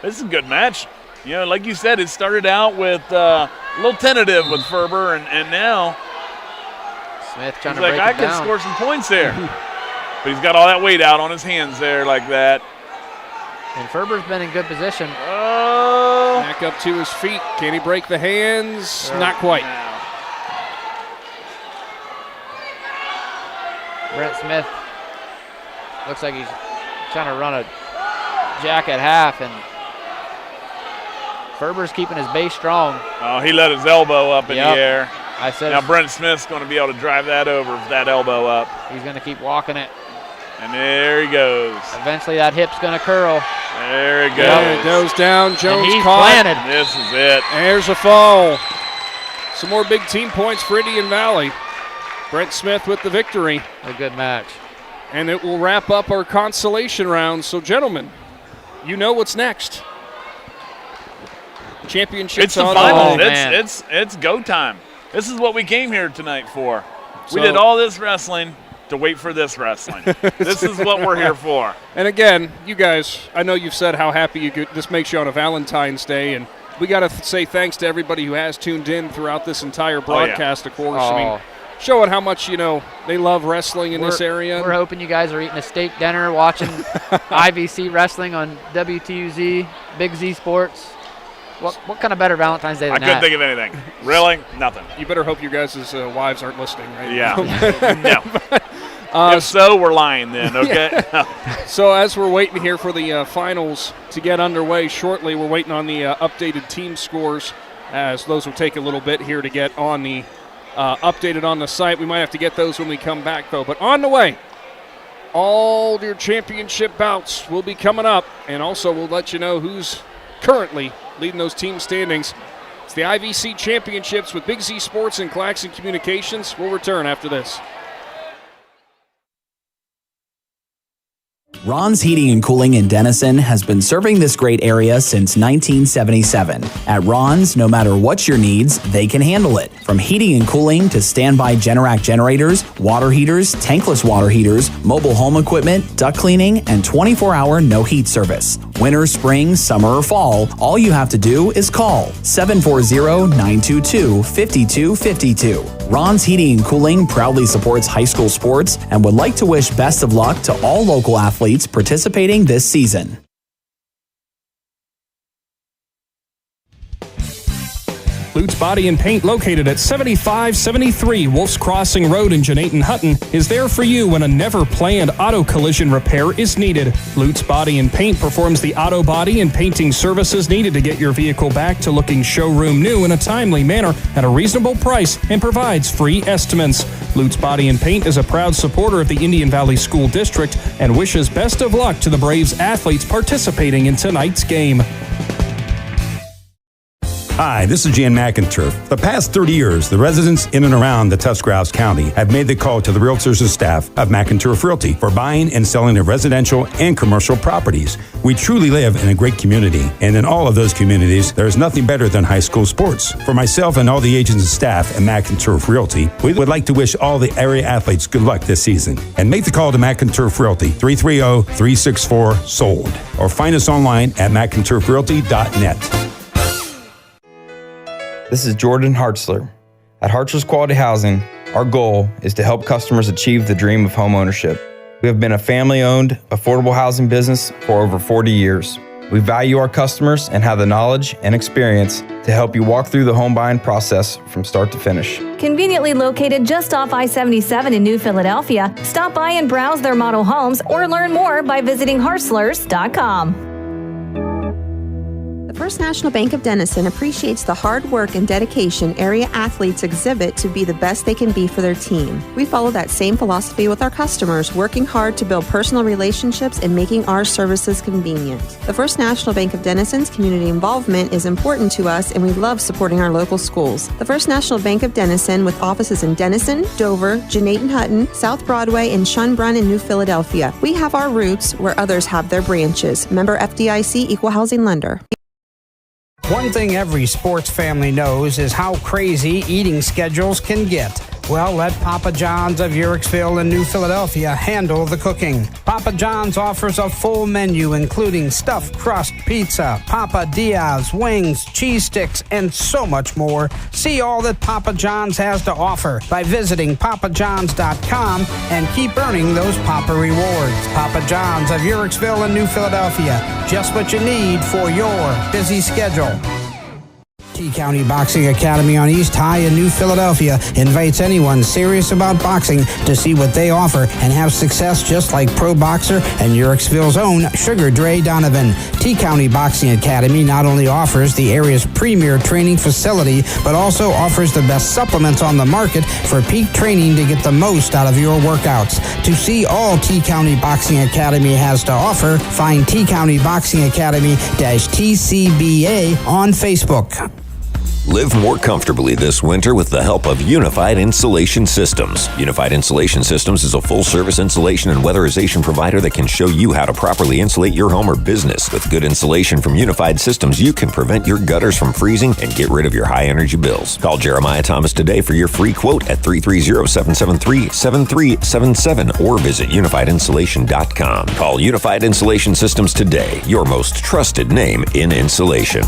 This is a good match. You know, like you said, it started out with a little tentative with Ferber, and now Smith trying he's to like, break I it can down. score some points there. But he's got all that weight out on his hands there like that. And Ferber's been in good position. Oh. Back up to his feet. Can he break the hands? Not quite. Brent Smith looks like he's trying to run a jack at half, and Ferber's keeping his base strong. Oh, he let his elbow up in the air. I said now Brent Smith's going to be able to drive that over with that elbow up. He's going to keep walking it. And there he goes. Eventually that hip's going to curl. There he goes. Yeah, it goes down. Jones and he's caught. planted. This is it. There's a fall. Some more big team points for Indian Valley. Brent Smith with the victory. A good match. And it will wrap up our consolation round. So, gentlemen, you know what's next. Championships It's the on final. the It's go time. This is what we came here tonight for. So, we did all this wrestling to wait for this wrestling. This is what we're here for. And again, you guys, I know you've said how happy this makes you on a Valentine's Day, and we got to say thanks to everybody who has tuned in throughout this entire broadcast, of course. I mean, showing how much, they love wrestling in this area. We're hoping you guys are eating a steak dinner, watching I.V.C wrestling on WTUZ, Big Z Sports. What kind of better Valentine's Day than that? I couldn't think of anything. Really? Nothing. You better hope your guys' wives aren't listening, right? Yeah. No. If so, we're lying then, okay? Yeah. So as we're waiting here for the finals to get underway shortly, we're waiting on the updated team scores, as those will take a little bit here to get on the updated on the site. We might have to get those when we come back, though. But on the way, all your championship bouts will be coming up, and also we'll let you know who's currently leading those team standings. It's the I.V.C Championships with Big Z Sports and Claxon Communications. We'll return after this. Ron's Heating and Cooling in Denison has been serving this great area since 1977. At Ron's, no matter what your needs, they can handle it. From heating and cooling to standby Generac generators, water heaters, tankless water heaters, mobile home equipment, duct cleaning, and 24-hour no heat service. Winter, spring, summer, or fall, all you have to do is call 740-922-5252. Ron's Heating and Cooling proudly supports high school sports and would like to wish best of luck to all local athletes participating this season. Bouts Body and Paint, located at 7573 Wolf's Crossing Road in Jeanette Hutton, is there for you when a never-planned auto collision repair is needed. Bouts Body and Paint performs the auto body and painting services needed to get your vehicle back to looking showroom new in a timely manner at a reasonable price and provides free estimates. Bouts Body and Paint is a proud supporter of the Indian Valley School District and wishes best of luck to the Braves athletes participating in tonight's game. Hi, this is Jan McInturf. The past 30 years, the residents in and around the Tuscarawas County have made the call to the realtors and staff of McInturf Realty for buying and selling of residential and commercial properties. We truly live in a great community, and in all of those communities, there is nothing better than high school sports. For myself and all the agents and staff at McInturf Realty, we would like to wish all the area athletes good luck this season. And make the call to McInturf Realty, 330-364-SOLD, or find us online at McInturfRealty.net. This is Jordan Hartzler. At Hartzler's Quality Housing, our goal is to help customers achieve the dream of home ownership. We have been a family-owned, affordable housing business for over 40 years. We value our customers and have the knowledge and experience to help you walk through the home buying process from start to finish. Conveniently located just off I-77 in New Philadelphia, stop by and browse their model homes or learn more by visiting Hartzlers.com. The First National Bank of Denison appreciates the hard work and dedication area athletes exhibit to be the best they can be for their team. We follow that same philosophy with our customers, working hard to build personal relationships and making our services convenient. The First National Bank of Denison's community involvement is important to us, and we love supporting our local schools. The First National Bank of Denison, with offices in Denison, Dover, Janayton Hutton, South Broadway, and Schunbrunn in New Philadelphia. We have our roots where others have their branches. Member FDIC, Equal Housing Lender. One thing every sports family knows is how crazy eating schedules can get. Well, let Papa John's of Uricksville and New Philadelphia handle the cooking. Papa John's offers a full menu including stuffed crust pizza, Papa Diaz, wings, cheese sticks, and so much more. See all that Papa John's has to offer by visiting papajohns.com and keep earning those Papa rewards. Papa John's of Uricksville and New Philadelphia. Just what you need for your busy schedule. T-County Boxing Academy on East High in New Philadelphia invites anyone serious about boxing to see what they offer and have success just like pro boxer and Uricksville's own Sugar Dre Donovan. T-County Boxing Academy not only offers the area's premier training facility, but also offers the best supplements on the market for peak training to get the most out of your workouts. To see all T-County Boxing Academy has to offer, find T-County Boxing Academy-TCBA on Facebook. Live more comfortably this winter with the help of Unified Insulation Systems. Unified Insulation Systems is a full-service insulation and weatherization provider that can show you how to properly insulate your home or business. With good insulation from Unified Systems, you can prevent your gutters from freezing and get rid of your high-energy bills. Call Jeremiah Thomas today for your free quote at 330-773-7377 or visit unifiedinsulation.com. Call Unified Insulation Systems today, your most trusted name in insulation.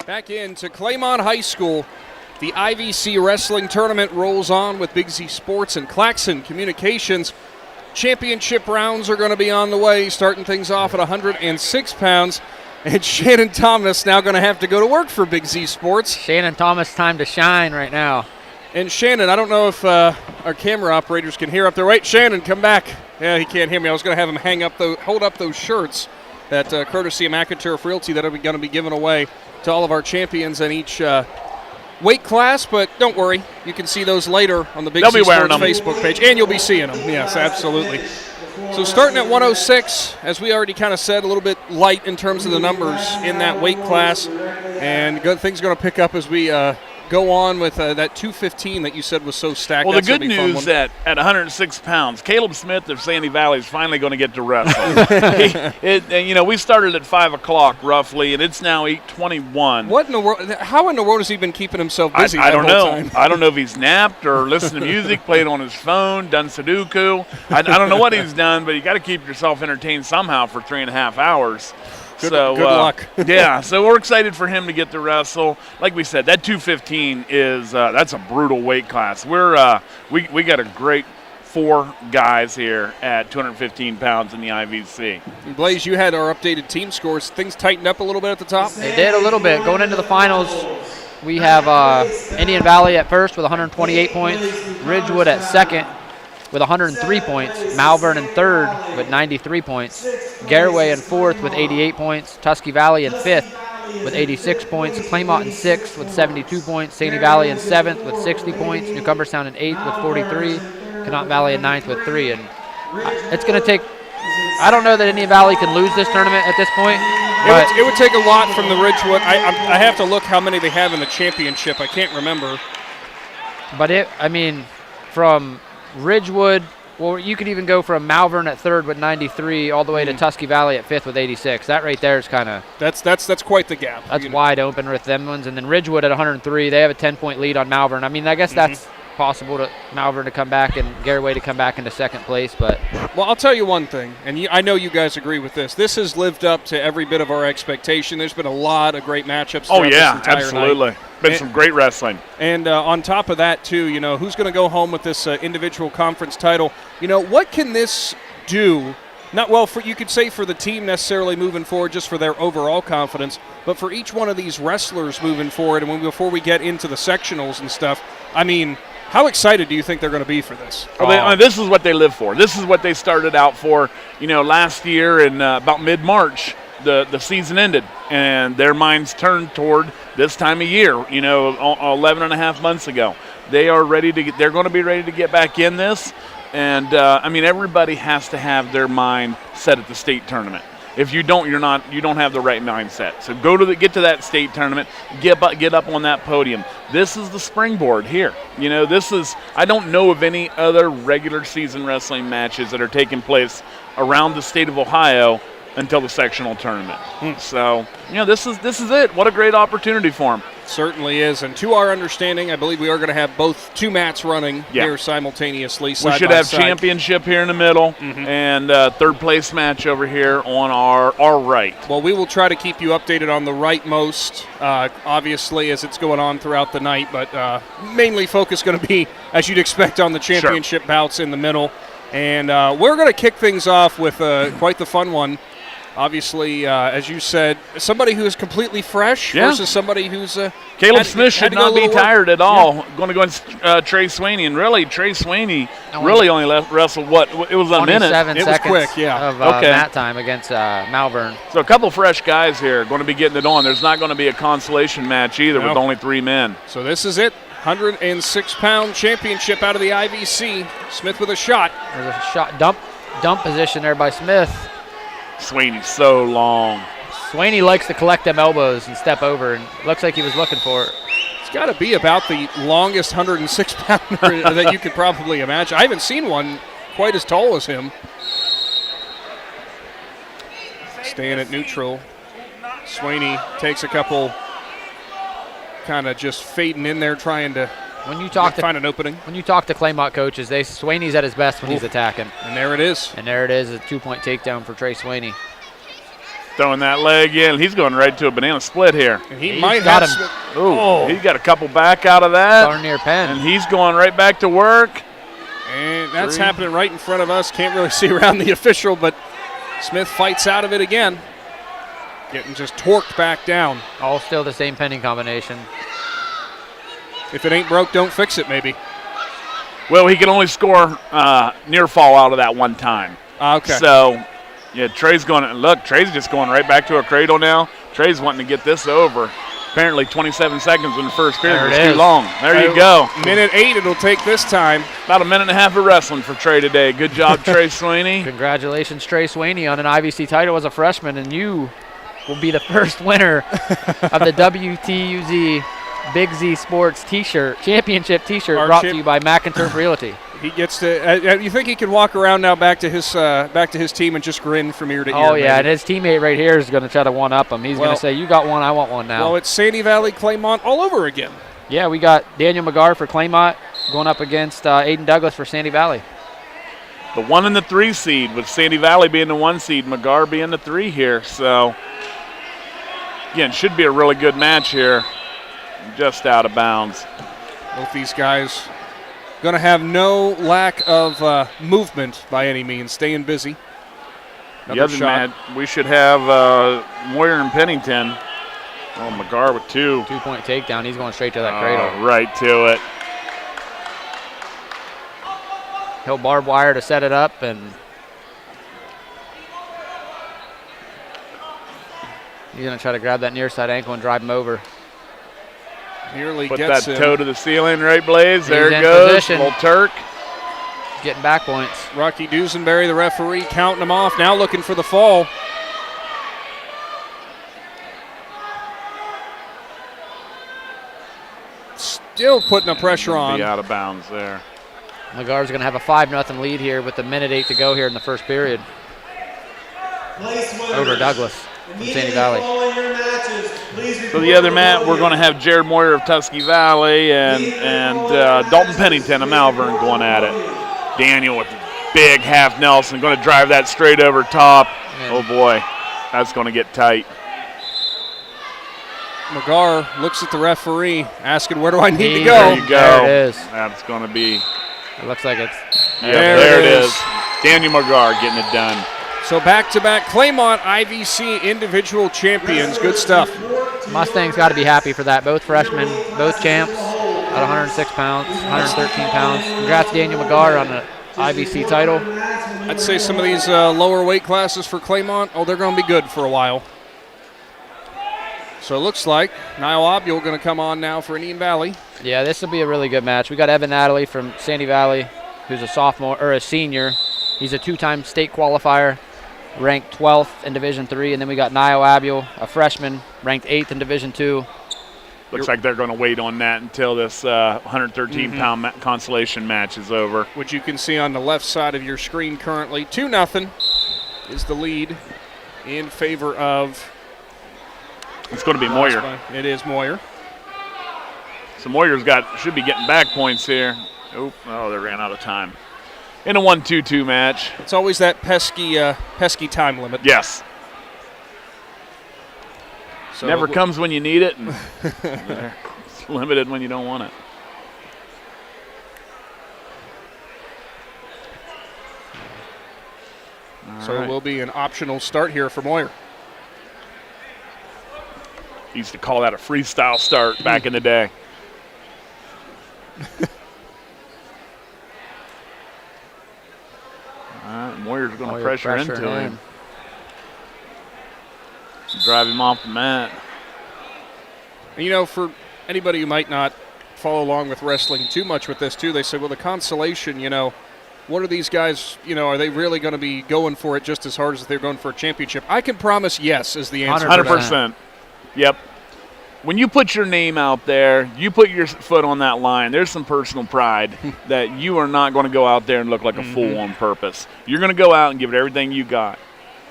Back into Claymont High School. The I.V.C. Wrestling Tournament rolls on with Big Z Sports and Claxon Communications. Championship rounds are going to be on the way, starting things off at 106 pounds. And Shannon Thomas now going to have to go to work for Big Z Sports. Shannon Thomas, time to shine right now. And Shannon, I don't know if our camera operators can hear up there. Wait, Shannon, come back. Yeah, he can't hear me. I was going to have him hold up those shirts that courtesy of McIntyre Realty that are going to be given away to all of our champions in each weight class, but don't worry. You can see those later on the Big Z Sports Facebook page, and you'll be seeing them. Yes, absolutely. So starting at 106, as we already kind of said, a little bit light in terms of the numbers in that weight class, and good things going to pick up as we go on with that 215 that you said was so stacked. Well, the good news at 106 pounds, Caleb Smith of Sandy Valley is finally going to get to wrestle. We started at 5 o'clock roughly, and it's now 8:21. What in the world? How in the world has he been keeping himself busy? I don't know. Time? I don't know if he's napped or listened to music, played on his phone, done Sudoku. I don't know what he's done, but you got to keep yourself entertained somehow for 3.5 hours. Good luck. Yeah, so we're excited for him to get to wrestle. Like we said, that 215 is that's a brutal weight class. We got a great 4 guys here at 215 pounds in the I.V.C. Blaze, you had our updated team scores. Things tightened up a little bit at the top? They did a little bit. Going into the finals, we have Indian Valley at first with 128 points, Ridgewood at second with 103 points, Malvern in third with 93 points, Garaway in fourth with 88 points, Tusky Valley in fifth with 86 points, Claymont in sixth with 72 points, Sandy Valley in seventh with 60 points, New Cumberstown in eighth with 43, Connaught Valley in ninth with 3. And it's going to take – I don't know that Indian Valley can lose this tournament at this point. It would take a lot from the Ridgewood. I have to look how many they have in the championship. I can't remember. But from Ridgewood, well, you could even go from Malvern at third with 93 all the way to Tusky Valley at fifth with 86. That right there is kind of that's quite the gap. That's wide open with them ones. And then Ridgewood at 103, they have a 10-point lead on Malvern. I mean, I guess that's possible to Malvern to come back and Garaway to come back into second place. But well, I'll tell you one thing, and I know you guys agree with this. This has lived up to every bit of our expectation. There's been a lot of great matchups. Oh yeah, this entire absolutely. Night. Been some great wrestling. And on top of that, too, who's going to go home with this individual conference title? What can this do? Not well for you could say for the team necessarily moving forward, just for their overall confidence, but for each one of these wrestlers moving forward. And before we get into the sectionals and stuff, I mean, how excited do you think they're going to be for this? Well, this is what they live for. This is what they started out for. Last year in about mid-March, the season ended, and their minds turned toward this time of year, 11 and a half months ago. They're going to be ready to get back in this. And everybody has to have their mind set at the state tournament. If you don't, you don't have the right mindset. So get to that state tournament, get up on that podium. This is the springboard here. I don't know of any other regular season wrestling matches that are taking place around the state of Ohio until the sectional tournament. So, this is it. What a great opportunity for them. Certainly is. And to our understanding, I believe we are going to have both 2 mats running here simultaneously. We should have championship here in the middle and third place match over here on our right. Well, we will try to keep you updated on the rightmost, obviously, as it's going on throughout the night. But mainly focus going to be, as you'd expect, on the championship bouts in the middle. And we're going to kick things off with quite the fun one. Obviously, as you said, somebody who is completely fresh versus somebody who's Caleb Smith should not be tired at all. Yeah. Going to go against Trey Sweeney, and really Trey Sweeney really only wrestled it was a minute. 27 seconds was quick, of mat time against Malvern. So a couple fresh guys here going to be getting it on. There's not going to be a consolation match either with only 3 men. So this is it. 106-pound championship out of the I.V.C. Smith with a shot. There's a shot dump position there by Smith. Sweeney's so long. Sweeney likes to collect them elbows and step over, and looks like he was looking for it. It's got to be about the longest 106-pounder that you could probably imagine. I haven't seen one quite as tall as him. Staying at neutral. Sweeney takes a couple, kind of just fading in there, trying to find an opening. When you talk to Claymont coaches, Sweeney's at his best when he's attacking. And there it is. And there it is, a 2-point takedown for Trey Sweeney. Throwing that leg in. He's going right to a banana split here. And he might have him. Oh, he got a couple back out of that. Darn near pen. And he's going right back to work. And that's happening right in front of us. Can't really see around the official, but Smith fights out of it again. Getting just torqued back down. All still the same penning combination. If it ain't broke, don't fix it, maybe. Well, he can only score near fall out of that one time. Okay. So, yeah, Trey's going to look. Trey's just going right back to a cradle now. Trey's wanting to get this over. Apparently 27 seconds in the first period was too long. There you go. Minute 8 it'll take this time. About a minute and a half of wrestling for Trey today. Good job, Trey Sweeney. Congratulations, Trey Sweeney, on an I.V.C title as a freshman, and you will be the first winner of the WTUZ Big Z Sports T-shirt, championship T-shirt, brought to you by McInturf Realty. He gets to. You think he can walk around now back to his team and just grin from ear to ear? Oh yeah, and his teammate right here is going to try to one-up him. He's going to say, "You got one, I want one now." Well, it's Sandy Valley, Claymont all over again. Yeah, we got Daniel McGar for Claymont going up against Aiden Douglas for Sandy Valley. The 1 and the 3 seed, with Sandy Valley being the 1 seed, McGar being the 3 here. So again, should be a really good match here. Just out of bounds. Both these guys going to have no lack of movement by any means, staying busy. The other match, we should have Moyer and Pennington. Oh, McGar with 2. 2-point takedown. He's going straight to that cradle. Right to it. He'll barbed wire to set it up, and he's going to try to grab that near side ankle and drive him over. Nearly put gets that him. Toe to the ceiling, right, Blaze? There He's it in goes. position. Little Turk. Getting back points. Rocky Dusenberry, the referee, counting him off. Now looking for the fall. Still putting the pressure on. Be out of bounds there. McGar's going to have a 5-0 lead here with a minute 8 to go here in the first period. Over Douglas from Sandy Valley. So the other mat, we're going to have Jared Moyer of Tusky Valley and Dalton Pennington of Malvern going at it. Daniel with big half Nelson, going to drive that straight over top. Oh boy, that's going to get tight. McGar looks at the referee, asking, where do I need to go? There you go. There it is. That's going to be. It looks like it's. Yeah, there it is. Daniel McGar getting it done. So back-to-back Claymont I.V.C. individual champions. Good stuff. Mustangs got to be happy for that. Both freshmen, both champs at 106 pounds, 113 pounds. Congrats, Daniel McGar, on the I.V.C. title. I'd say some of these lower weight classes for Claymont, they're going to be good for a while. So it looks like Niall Obule going to come on now for Indian Valley. Yeah, this will be a really good match. We got Evan Natalie from Sandy Valley, who's a sophomore or a senior. He's a 2-time state qualifier, ranked 12th in Division III, and then we got Niall Obule, a freshman, ranked 8th in Division II. Looks like they're going to wait on that until this 113-pound consolation match is over. Which you can see on the left side of your screen currently. 2-0 is the lead in favor of. It's going to be Moyer. It is Moyer. So Moyer's should be getting back points here. Oh, they ran out of time. In a 1-2-2 match. It's always that pesky time limit. Yes. So never comes when you need it, and it's limited when you don't want it. So it will be an optional start here for Moyer. Used to call that a freestyle start back in the day. Moyer's going to pressure into him. Drive him off the mat. You know, for anybody who might not follow along with wrestling too much with this, too, they say, well, the consolation, what are these guys, are they really going to be going for it just as hard as they're going for a championship? I can promise yes is the answer. 100%. Yep. When you put your name out there, you put your foot on that line, there's some personal pride that you are not going to go out there and look like a fool on purpose. You're going to go out and give it everything you got.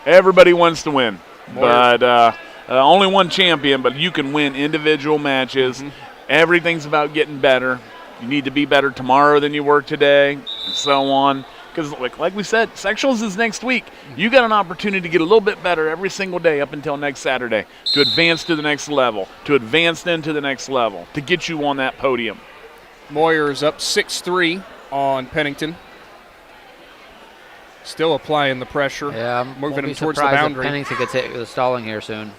Everybody wants to win, but only one champion, but you can win individual matches. Everything's about getting better. You need to be better tomorrow than you were today, and so on. Because like we said, sectionals is next week. You got an opportunity to get a little bit better every single day up until next Saturday to advance to the next level, to advance then to the next level, to get you on that podium. Moyer is up 6-3 on Pennington. Still applying the pressure. Yeah, moving him towards the surprised boundary. if Pennington gets hit with the stalling here soon.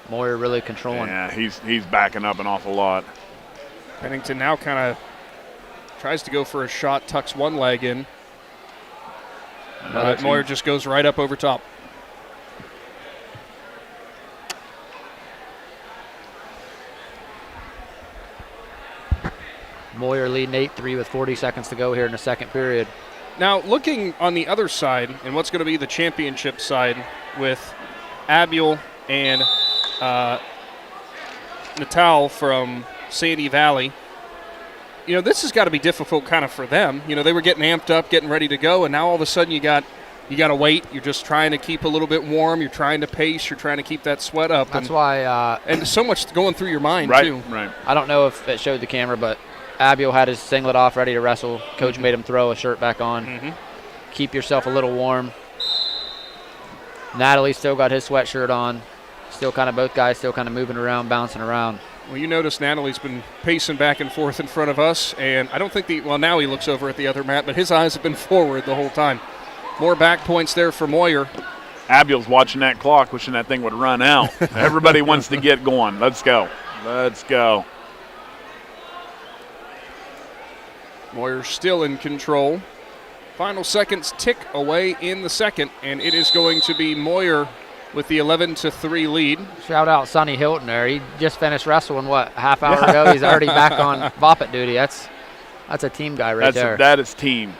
Moyer really controlling. Yeah, he's backing up an awful lot. Pennington now kind of tries to go for a shot, tucks one leg in. Moyer just goes right up over top. Moyer leading 8-3 with 40 seconds to go here in the second period. Now, looking on the other side, and what's going to be the championship side with Abiel and Natal from Sandy Valley, this has got to be difficult kind of for them. They were getting amped up, getting ready to go, and now all of a sudden you got to wait. You're just trying to keep a little bit warm. You're trying to pace. You're trying to keep that sweat up. That's why. And so much going through your mind, too. Right. I don't know if it showed the camera, but Abiel had his singlet off, ready to wrestle. Coach made him throw a shirt back on. Keep yourself a little warm. Natalie still got his sweatshirt on. Still both guys still moving around, bouncing around. Well, you notice Natalie's been pacing back and forth in front of us, and I don't think now he looks over at the other mat, but his eyes have been forward the whole time. More back points there for Moyer. Abiel's watching that clock, wishing that thing would run out. Everybody wants to get going. Let's go. Moyer still in control. Final seconds tick away in the second, and it is going to be Moyer with the 11-3 lead. Shout out Sonny Hilton there. He just finished wrestling, half hour ago? He's already back on Vopit duty. That's a team guy there. That is team.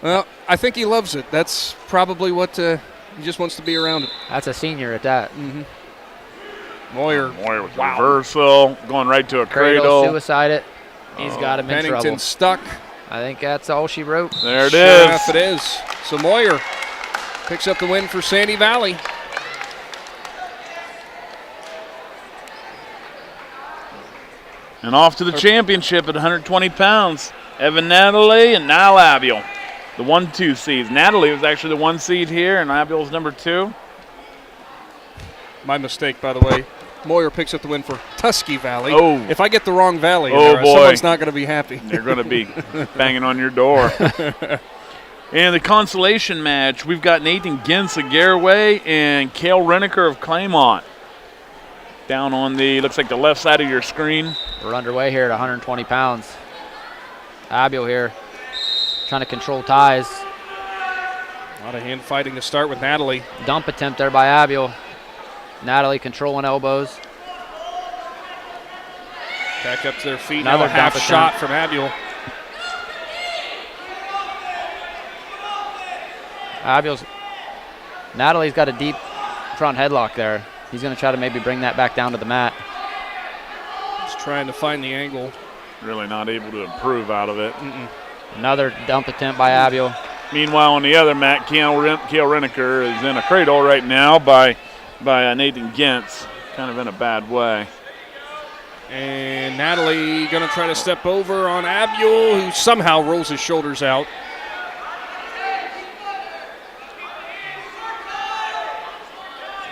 Well, I think he loves it. That's probably what he just wants to be around it. That's a senior at that. Moyer with reversal, going right to a cradle. Suicide it. He's got him in trouble. Pennington stuck. I think that's all she wrote. There it Sure is. enough it is. So Moyer picks up the win for Sandy Valley. And off to the championship at 120 pounds. Evan Natalie and Niall Abiel, the 1-2 seeds. Natalie was actually the 1 seed here, and Abiel's number 2. My mistake, by the way. Moyer picks up the win for Tusky Valley. Oh. If I get the wrong valley, boy. someone's not going to be happy. They're going to be banging on your door. And the consolation match, we've got Nathan Gintz of Garaway and Cale Reneker of Claymont. Down on looks like the left side of your screen. We're underway here at 120 pounds. Abiel here trying to control ties. A lot of hand fighting to start with Natalie. Dump attempt there by Abiel. Natalie controlling elbows. Back up to their feet. Another now a half dump shot attempt from Abiel. Natalie's got a deep front headlock there. He's going to try to maybe bring that back down to the mat. Just trying to find the angle. Really not able to improve out of it. Another dump attempt by Abiel. Meanwhile, on the other mat, Cale Reneker is in a cradle right now by Nathan Gintz, kind of in a bad way. And Natalie going to try to step over on Abiel, who somehow rolls his shoulders out.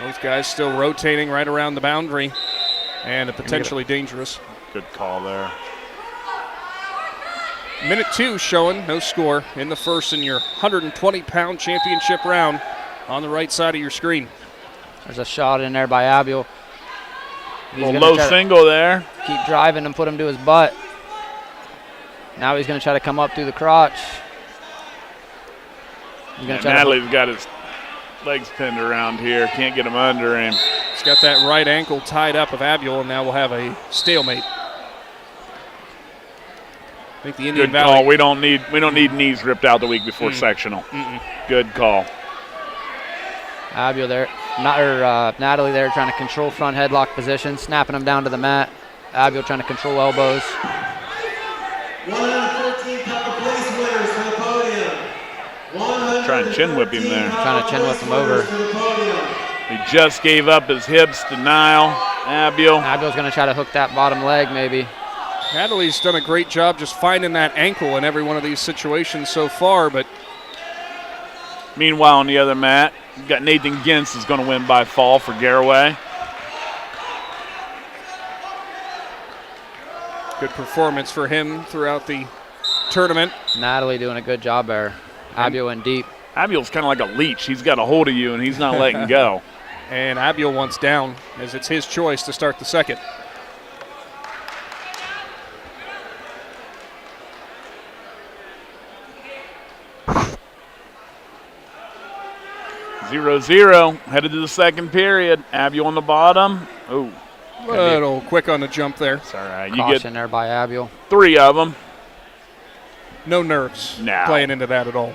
Both guys still rotating right around the boundary, and potentially dangerous. Good call there. Minute 2 showing, no score in the first in your 120-pound championship round on the right side of your screen. There's a shot in there by Abiel. A little low single there. Keep driving and put him to his butt. Now he's going to try to come up through the crotch. Natalie's got his legs pinned around here. Can't get him under him. He's got that right ankle tied up of Abiel, and now we'll have a stalemate. I think the Indian Good Valley. call. We don't need knees ripped out the week before sectional. Good call. Abiel there, Natalie there trying to control front headlock position, snapping him down to the mat. Abiel trying to control elbows. 114 pound place winners for the podium. Trying to chin whip him there. Trying to chin whip him over. He just gave up his hips to Niall. Abiel. Abiel's going to try to hook that bottom leg maybe. Natalie's done a great job just finding that ankle in every one of these situations so far, but meanwhile on the other mat, you've got Nathan Gintz is going to win by fall for Garaway. Good performance for him throughout the tournament. Natalie doing a good job there. Abiel in deep. Abiel's kind of like a leech. He's got a hold of you, and he's not letting go. And Abiel wants down, as it's his choice to start the second. Zero, headed to the second period. Abiel on the bottom. Oh, a little quick on the jump there. It's all right. You Caution get there by Abiel. 3 of them. No nerves playing into that at all.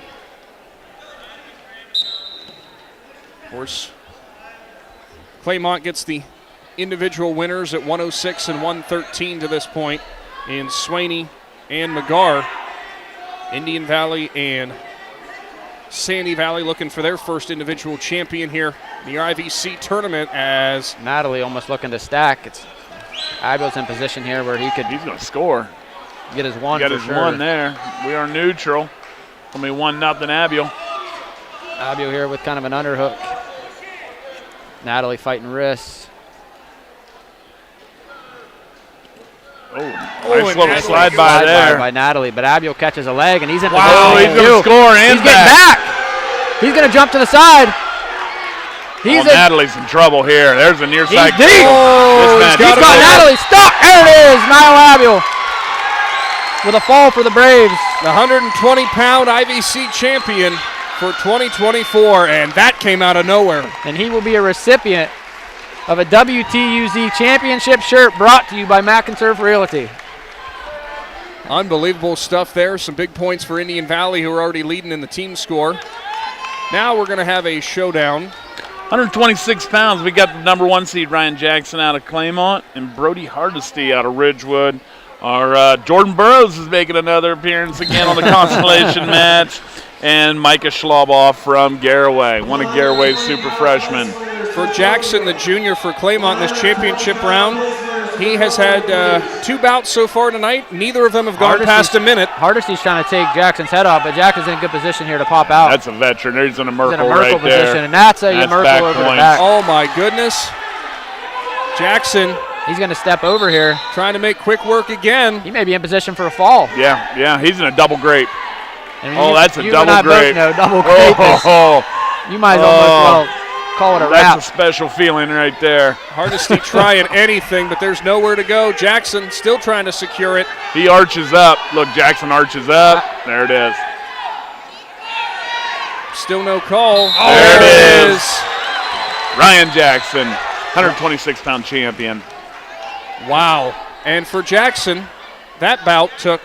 Of course, Claymont gets the individual winners at 106 and 113 to this point in Swaney and McGar. Indian Valley and Sandy Valley looking for their first individual champion here in the I.V.C. tournament as Natalie almost looking to stack. It's Abiel's in position here where he's going to score. Get his one. Got for his sure. one there. We are neutral. Only 1-0 Abiel. Abiel here with kind of an underhook. Natalie fighting wrists. Oh, nice little slide by there. By Natalie, but Abiel catches a leg, and he's in position. Wow, he's going to score and he's getting back. He's going to jump to the side. Natalie's in trouble here. There's a near side. He's deep. He's got Natalie. Stop. There it is. Niall Abiel with a fall for the Braves. The 120-pound I.V.C. champion for 2024, and that came out of nowhere. And he will be a recipient of a WTUZ championship shirt brought to you by McInturf Realty. Unbelievable stuff there. Some big points for Indian Valley, who are already leading in the team score. Now we're going to have a showdown. 126 pounds. We got the number 1 seed Ryan Jackson out of Claymont and Brody Hardesty out of Ridgewood. Our Jordan Burrows is making another appearance again on the consolation match. And Micah Schlaboff from Garaway, one of Garaway's super freshmen. For Jackson, the junior for Claymont in this championship round, he has had 2 bouts so far tonight. Neither of them have gone past a minute. Hardesty's trying to take Jackson's head off, but Jackson's in good position here to pop out. That's a veteran. There's an Merkel right position, there. And that's a Merkel over the back. Oh, my goodness. Jackson. He's going to step over here. Trying to make quick work again. He may be in position for a fall. Yeah, he's in a double grape. And that's a double grape. No, double grape. You might almost call it a wrap. That's a special feeling right there. Hardesty trying anything, but there's nowhere to go. Jackson still trying to secure it. He arches up. Look, Jackson arches up. There it is. Still no call. There it is. Ryan Jackson, 126-pound champion. Wow. And for Jackson, that bout took,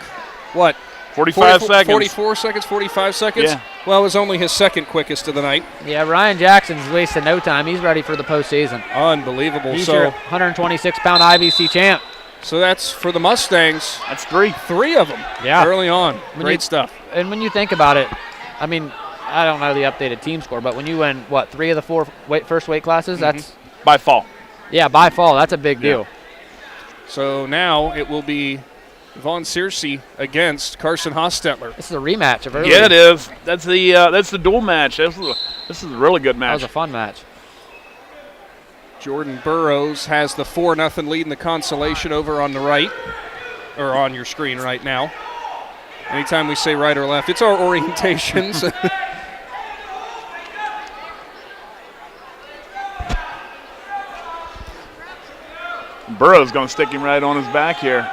what? 45 seconds. 44 seconds, 45 seconds? Yeah. Well, it was only his second quickest of the night. Yeah, Ryan Jackson's wasting no time. He's ready for the postseason. Unbelievable. He's your 126-pound I.V.C. champ. So that's for the Mustangs. That's 3. 3 of them early on. Great stuff. And when you think about it, I mean, I don't know the updated team score, but when you win, 3 of the 4 first weight classes, that's by fall. Yeah, by fall. That's a big deal. So now it will be Vaughn Searcy against Carson Hostetler. This is a rematch of earlier. Yeah, it is. That's the dual match. This is a really good match. That was a fun match. Jordan Burrows has the 4-0 lead in the consolation over on the right, or on your screen right now. Anytime we say right or left, it's our orientations. Burrows going to stick him right on his back here.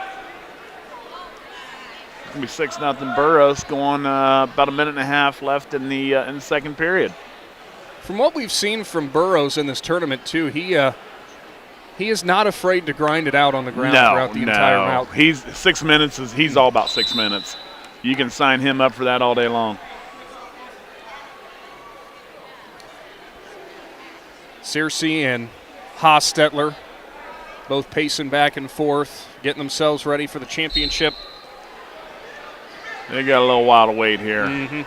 It's going to be 6-0 Burrows, going about a minute and a half left in the second period. From what we've seen from Burrows in this tournament, too, he is not afraid to grind it out on the ground throughout the entire route. He's 6 minutes. He's all about 6 minutes. You can sign him up for that all day long. Searcy and Hostetler both pacing back and forth, getting themselves ready for the championship. They got a little while to wait here. Mm-hmm.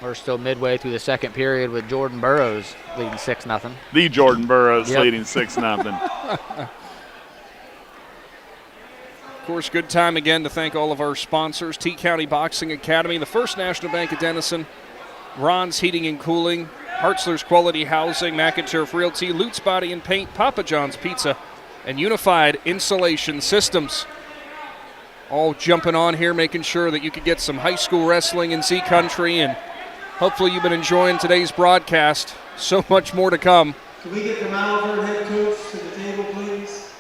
We're still midway through the second period with Jordan Burrows leading 6-0. The Jordan Burrows leading 6-0. Of course, good time again to thank all of our sponsors: T County Boxing Academy, the First National Bank of Denison, Ron's Heating and Cooling, Hartzler's Quality Housing, McInturf Realty, Lutz Body and Paint, Papa John's Pizza, and Unified Insulation Systems. All jumping on here, making sure that you could get some high school wrestling in Z Country, and hopefully you've been enjoying today's broadcast. So much more to come. Can we get the Malvern head coach to the table, please?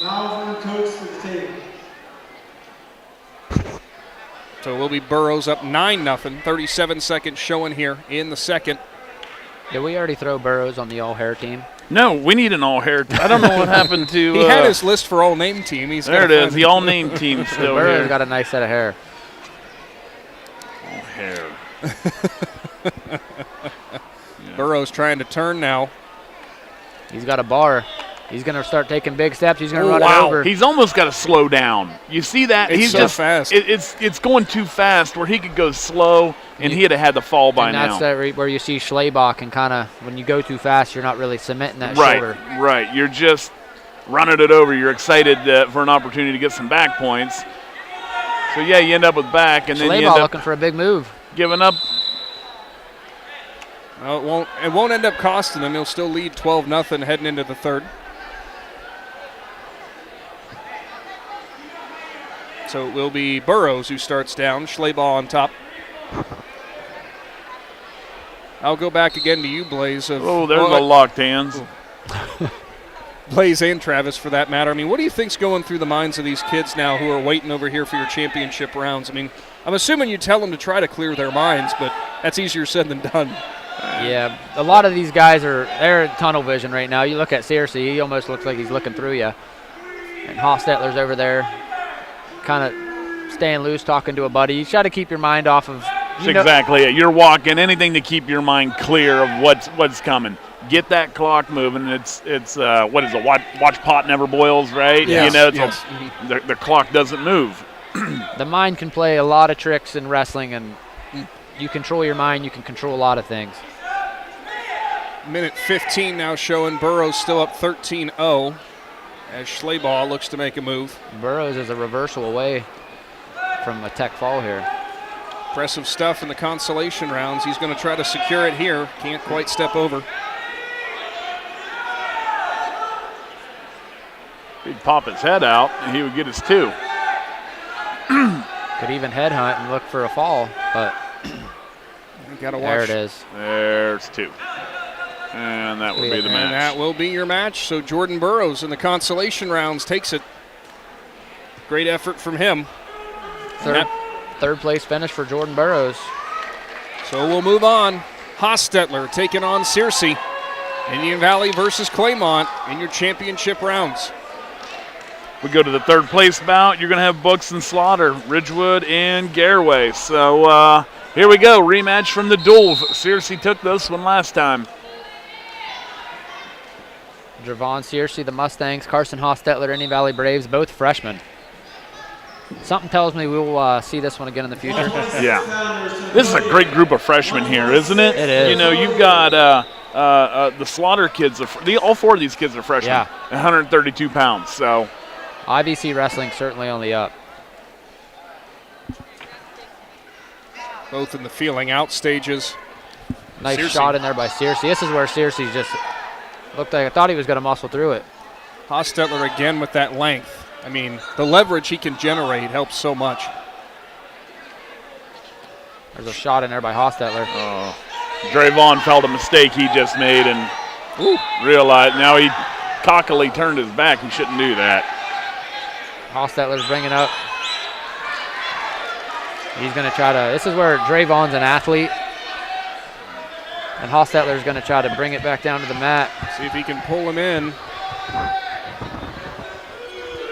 Malvern coach to the table. So it will be Burroughs up 9-0, 37 seconds showing here in the second. Did we already throw Burroughs on the all-hair team? No, we need an all-hair. I don't know what happened to. He had his list for all-name team. There it is. The all-name team still Burroughs here. got a nice set of hair. All-hair. Burroughs trying to turn now. He's got a bar. He's going to start taking big steps. He's going to run wow. it over. He's almost got to slow down. You see that? It's He's so just fast. It's going too fast where he could go slow, and he'd have had to fall by and that's now. where you see Schlabach and kind of when you go too fast, you're not really cementing that Right, shoulder. right. You're just running it over. You're excited for an opportunity to get some back points. So, yeah, you end up with back, and then you end Schlabach up looking for a big move. giving up. Well, it won't end up costing him. He'll still lead 12-0 heading into the third. So it will be Burroughs who starts down. Schlabach on top. I'll go back again to you, Blaze. There's the locked hands. Blaze and Travis, for that matter. I mean, what do you think's going through the minds of these kids now who are waiting over here for your championship rounds? I mean, I'm assuming you tell them to try to clear their minds, but that's easier said than done. Yeah, a lot of these guys they're in tunnel vision right now. You look at Searcy, he almost looks like he's looking through you. And Hostetler's over there kind of staying loose, talking to a buddy. You try to keep your mind off of Exactly it. You're walking anything to keep your mind clear of what's coming. Get that clock moving. It's what is it? Watch pot never boils, right? Yes. You know, the clock doesn't move. The mind can play a lot of tricks in wrestling, and you control your mind, you can control a lot of things. Minute 15 now showing Burroughs still up 13-0 as Schlabach looks to make a move. Burroughs is a reversal away from a tech fall here. Impressive stuff in the consolation rounds. He's going to try to secure it here. Can't quite step over. He'd pop his head out, and he would get his two. Could even headhunt and look for a fall, but gotta there watch. it is. There's two. And that would be the match. And that will be your match. So Jordan Burroughs in the consolation rounds takes it. Great effort from him. Third place finish for Jordan Burroughs. So we'll move on. Hostetler taking on Searcy. Indian Valley versus Claymont in your championship rounds. We go to the third place bout. You're going to have Books and Slaughter, Ridgewood and Garraway. So here we go. Rematch from the duels. Searcy took this one last time. Javon Searcy, the Mustangs, Carson Hostetler, Indian Valley Braves, both freshmen. Something tells me we will see this one again in the future. Yeah. This is a great group of freshmen here, isn't it? It is. You know, you've got the Slaughter kids. All four of these kids are freshmen. Yeah. 132 pounds. So I.V.C. wrestling certainly on the up. Both in the feeling out stages. Nice Searcy. shot in there by Searcy. This is where Searcy just looked like I thought he was going to muscle through it. Hostetler again with that length. I mean, the leverage he can generate helps so much. There's a shot in there by Hostetler. Drayvon felt a mistake he just made and realized now he cockily turned his back. He shouldn't do that. Hostetler's bringing up. He's going to try to, this is where Drayvon's an athlete. And Hostetler's going to try to bring it back down to the mat. See if he can pull him in.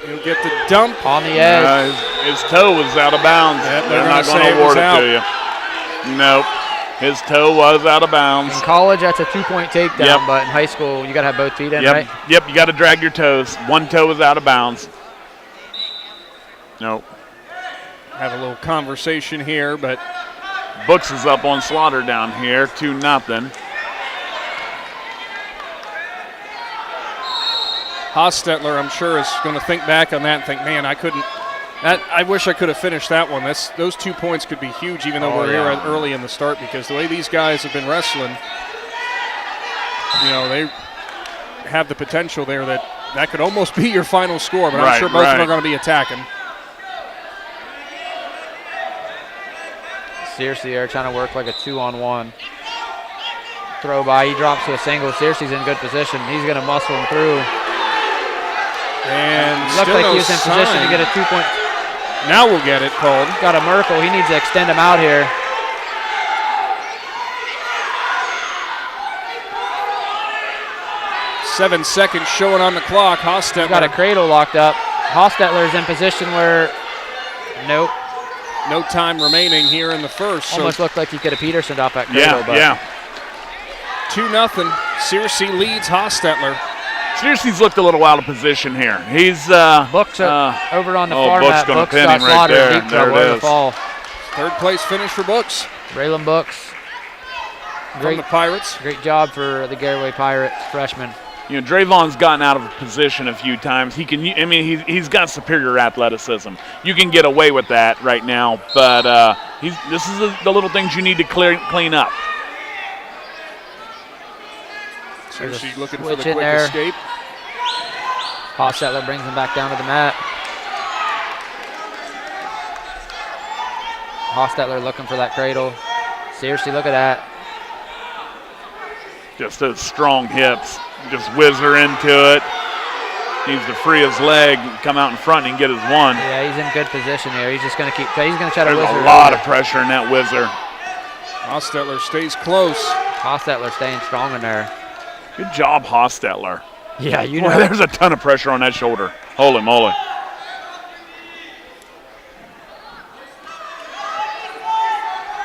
He'll get the dump. On the edge. His toe was out of bounds. They're not going to award it to you. Nope. His toe was out of bounds. In college, that's a 2-point takedown, Yep. but in high school, you got to have both feet in, Yep. right? Yep, you got to drag your toes. One toe was out of bounds. Nope. Have a little conversation here, but Books is up on Slaughter down here, 2-0. Hostetler, I'm sure, is going to think back on that and think, man, I wish I could have finished that one. Those 2 points could be huge, even though we're here early in the start, because the way these guys have been wrestling, they have the potential there that could almost be your final score, but I'm sure both of them are going to be attacking. Searcy there trying to work like a 2-on-1. Throw by, he drops to a single. Searcy's in good position. He's going to muscle him through. And looked like he was in position to get a 2-point. Now we'll get it called. Got a Merkel. He needs to extend him out here. Seven seconds showing on the clock. Hostetler got a cradle locked up. Hostetler's in position where, nope. No time remaining here in the first. Almost looked like he could have Petersoned off that cradle. Yeah. 2-0. Searcy leads Hostetler. Searcy's looked a little out of position here. He's Books are over on the far mat. Books Books got slaughtered. Right Deep trouble to fall. Third place finish for Books. Braylon Books. From the Pirates. Great job for the Garraway Pirates freshman. Drayvon's gotten out of position a few times. He's got superior athleticism. You can get away with that right now, but this is the little things you need to clean up. Searcy looking for the quick escape. Hostetler brings him back down to the mat. Hostetler looking for that cradle. Searcy, look at that. Just those strong hips. Just whizzer into it. Needs to free his leg, come out in front and get his one. Yeah, he's in good position here. He's just going to try to There's whizzer. A lot of pressure in that whizzer. Hostetler stays close. Hostetler staying strong in there. Good job, Hostetler. Yeah, there's a ton of pressure on that shoulder. Holy moly.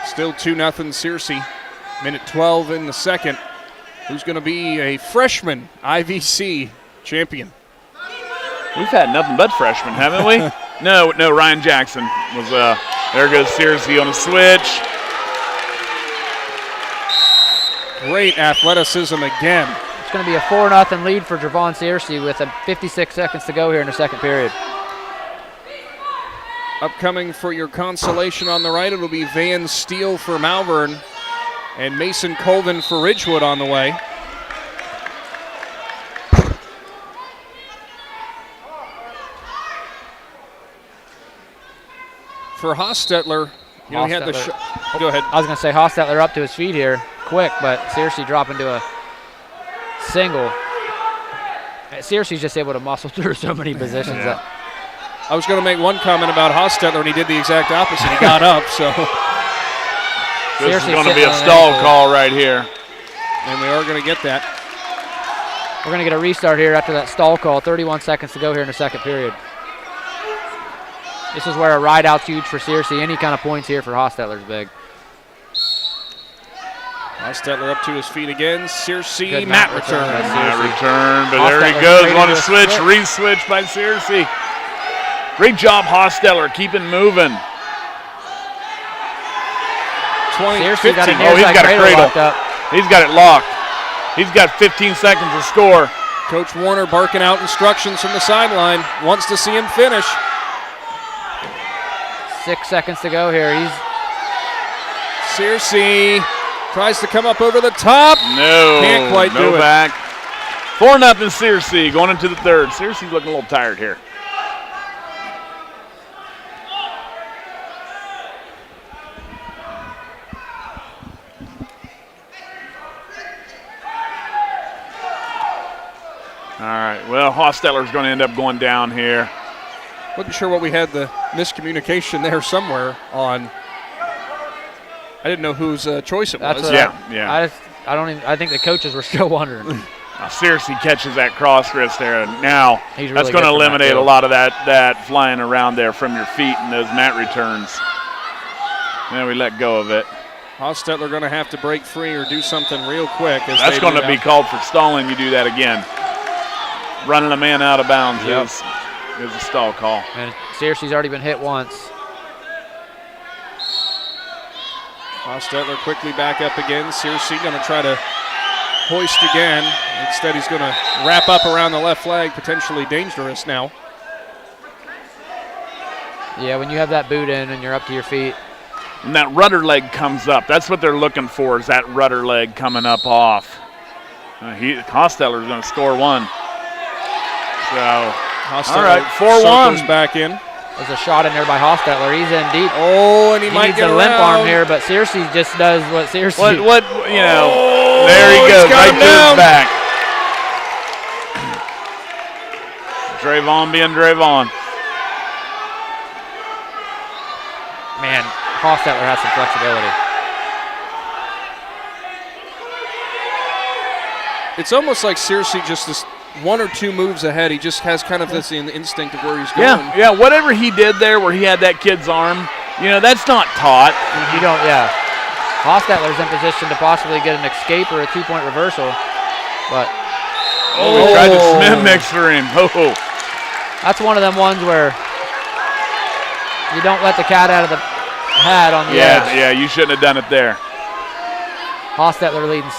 Still 2-0 Searcy. Minute 12 in the second. Who's going to be a freshman I.V.C. champion? We've had nothing but freshmen, haven't we? No, Ryan Jackson was there goes Searcy on a switch. Great athleticism again. It's going to be a 4-0 lead for Javon Searcy with 56 seconds to go here in the second period. Upcoming for your consolation on the right, it'll be Van Steele for Malvern and Mason Colvin for Ridgewood on the way. For Hostetler, he had the go ahead. I was going to say Hostetler up to his feet here quick, but Searcy dropping to a single. Searcy's just able to muscle through so many positions. Yeah. I was going to make one comment about Hostetler, and he did the exact opposite. He got up, so. This is going to be a stall call right here. And we are going to get that. We're going to get a restart here after that stall call. 31 seconds to go here in the second period. This is where a ride-out's huge for Searcy. Any kind of points here for Hostetler's big. Hostetler up to his feet again. Searcy, mat return. Mat return, but there he goes. On a switch, re-switch by Searcy. Great job, Hostetler, keeping moving. 15. Got he's got a cradle. He's got it locked. He's got 15 seconds to score. Coach Warner barking out instructions from the sideline. Wants to see him finish. 6 seconds to go here. Searcy tries to come up over the top. No, can't quite do it. Back. 4-0 Searcy going into the third. Searcy's looking a little tired here. All right, well, Hostetler's going to end up going down here. Wasn't sure what we had the miscommunication there somewhere on. I didn't know whose choice it was. Yeah. I think the coaches were still wondering. Searcy catches that cross wrist there, and now really that's going to eliminate a lot of that flying around there from your feet and those mat returns. And then we let go of it. Hostetler going to have to break free or do something real quick. That's going to be called for stalling. You do that again. Running a man out of bounds is a stall call. And Searcy's already been hit once. Hostetler quickly back up again. Searcy going to try to hoist again. Instead, he's going to wrap up around the left flag, potentially dangerous now. Yeah, when you have that boot in and you're up to your feet. And that rudder leg comes up. That's what they're looking for, is that rudder leg coming up off. Hostettler's going to score one. So, all right, 4-1. Back in. There's a shot in there by Hostettler. He's in deep. Oh, and he might needs get a limp arm here, but Searcy just does what Searcy. What you know? Oh, there he goes, right to his back. Drayvon being Drayvon. Man, Hostettler has some flexibility. It's almost like Searcy just is 1 or 2 moves ahead. He just has kind of this instinct of where he's going. Yeah, whatever he did there where he had that kid's arm, that's not taught. You don't, Hostettler's in position to possibly get an escape or a 2-point reversal, but. We tried to Smith mix for him. That's one of them ones where you don't let the cat out of the hat on the edge. Yeah, you shouldn't have done it there. Hostettler leading,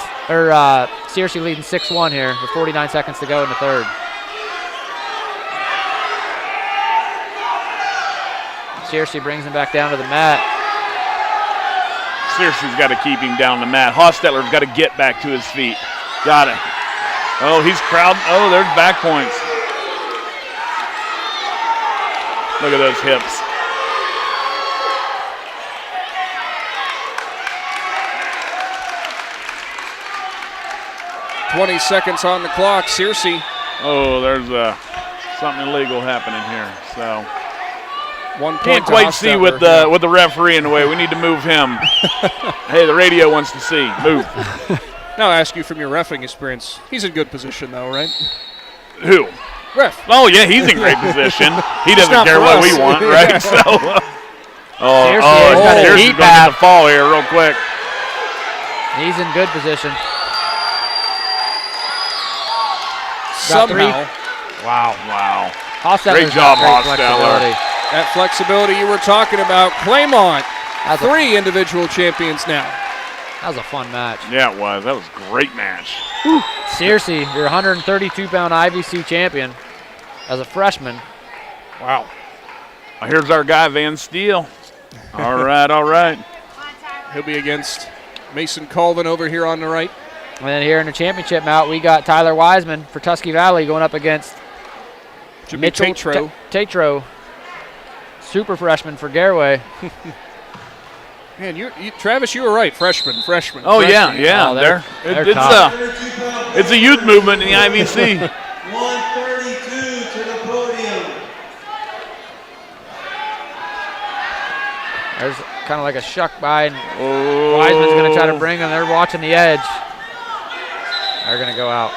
Searcy leading 6-1 here with 49 seconds to go in the third. Searcy brings him back down to the mat. Searcy's got to keep him down the mat. Hostettler's got to get back to his feet. Got it. Oh, he's crowding. Oh, there's back points. Look at those hips. "20 seconds on the clock. Searcy. Oh, there's something illegal happening here. So 1 point. Can't quite see with the referee in the way. We need to move him. Hey, the radio wants to see. Move. Now I'll ask you from your reffing experience. He's in good position, though, right? Who? Ref. Oh, yeah, he's in great position. He doesn't care what we want, right? So, Searcy's going to get the fall here real quick. He's in good position. Somehow. Wow. Hostettler's great job, Hostettler. That flexibility you were talking about. Claymont, 3 individual champions now. That was a fun match. Yeah, it was. That was a great match. Searcy, your 132-pound I.V.C. champion as a freshman. Wow. Here's our guy, Van Steele. All right. He'll be against Mason Colvin over here on the right. And then here in the championship bout, we got Tyler Wiseman for Tusky Valley going up against Mitchell Tatro, super freshman for Garraway. Man, Travis, you were right. Freshman. Oh, yeah. Oh, they're it's a youth movement in the I.V.C. 132 to the podium. There's kind of like a shuck by, and Wiseman's going to try to bring them. They're watching the edge. They're going to go out.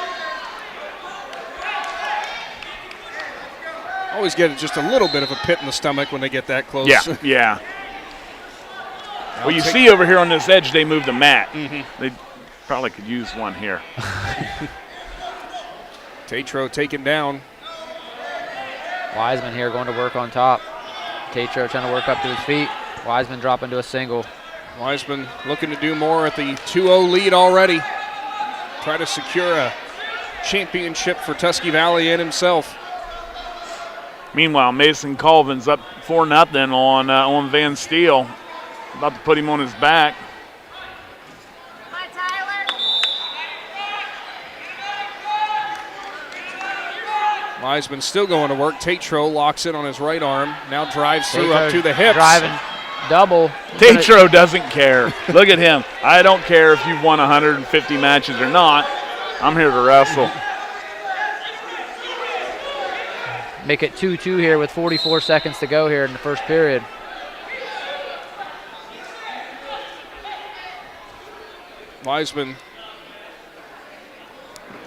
Always get just a little bit of a pit in the stomach when they get that close. Yeah. Well, you see over here on this edge, they moved the mat. Mm-hmm. They probably could use one here. Tatro taken down. Wiseman here going to work on top. Tatro trying to work up to his feet. Wiseman dropping to a single. Wiseman looking to do more at the 2-0 lead already. Try to secure a championship for Tusky Valley and himself. Meanwhile, Mason Colvin's up 4-0 on Van Steele. About to put him on his back. Wiseman still going to work. Tatro locks in on his right arm. Now drives through up to the hips. Driving double. Tatro doesn't care. Look at him. I don't care if you've won 150 matches or not. I'm here to wrestle. Make it 2-2 here with 44 seconds to go here in the first period. Wiseman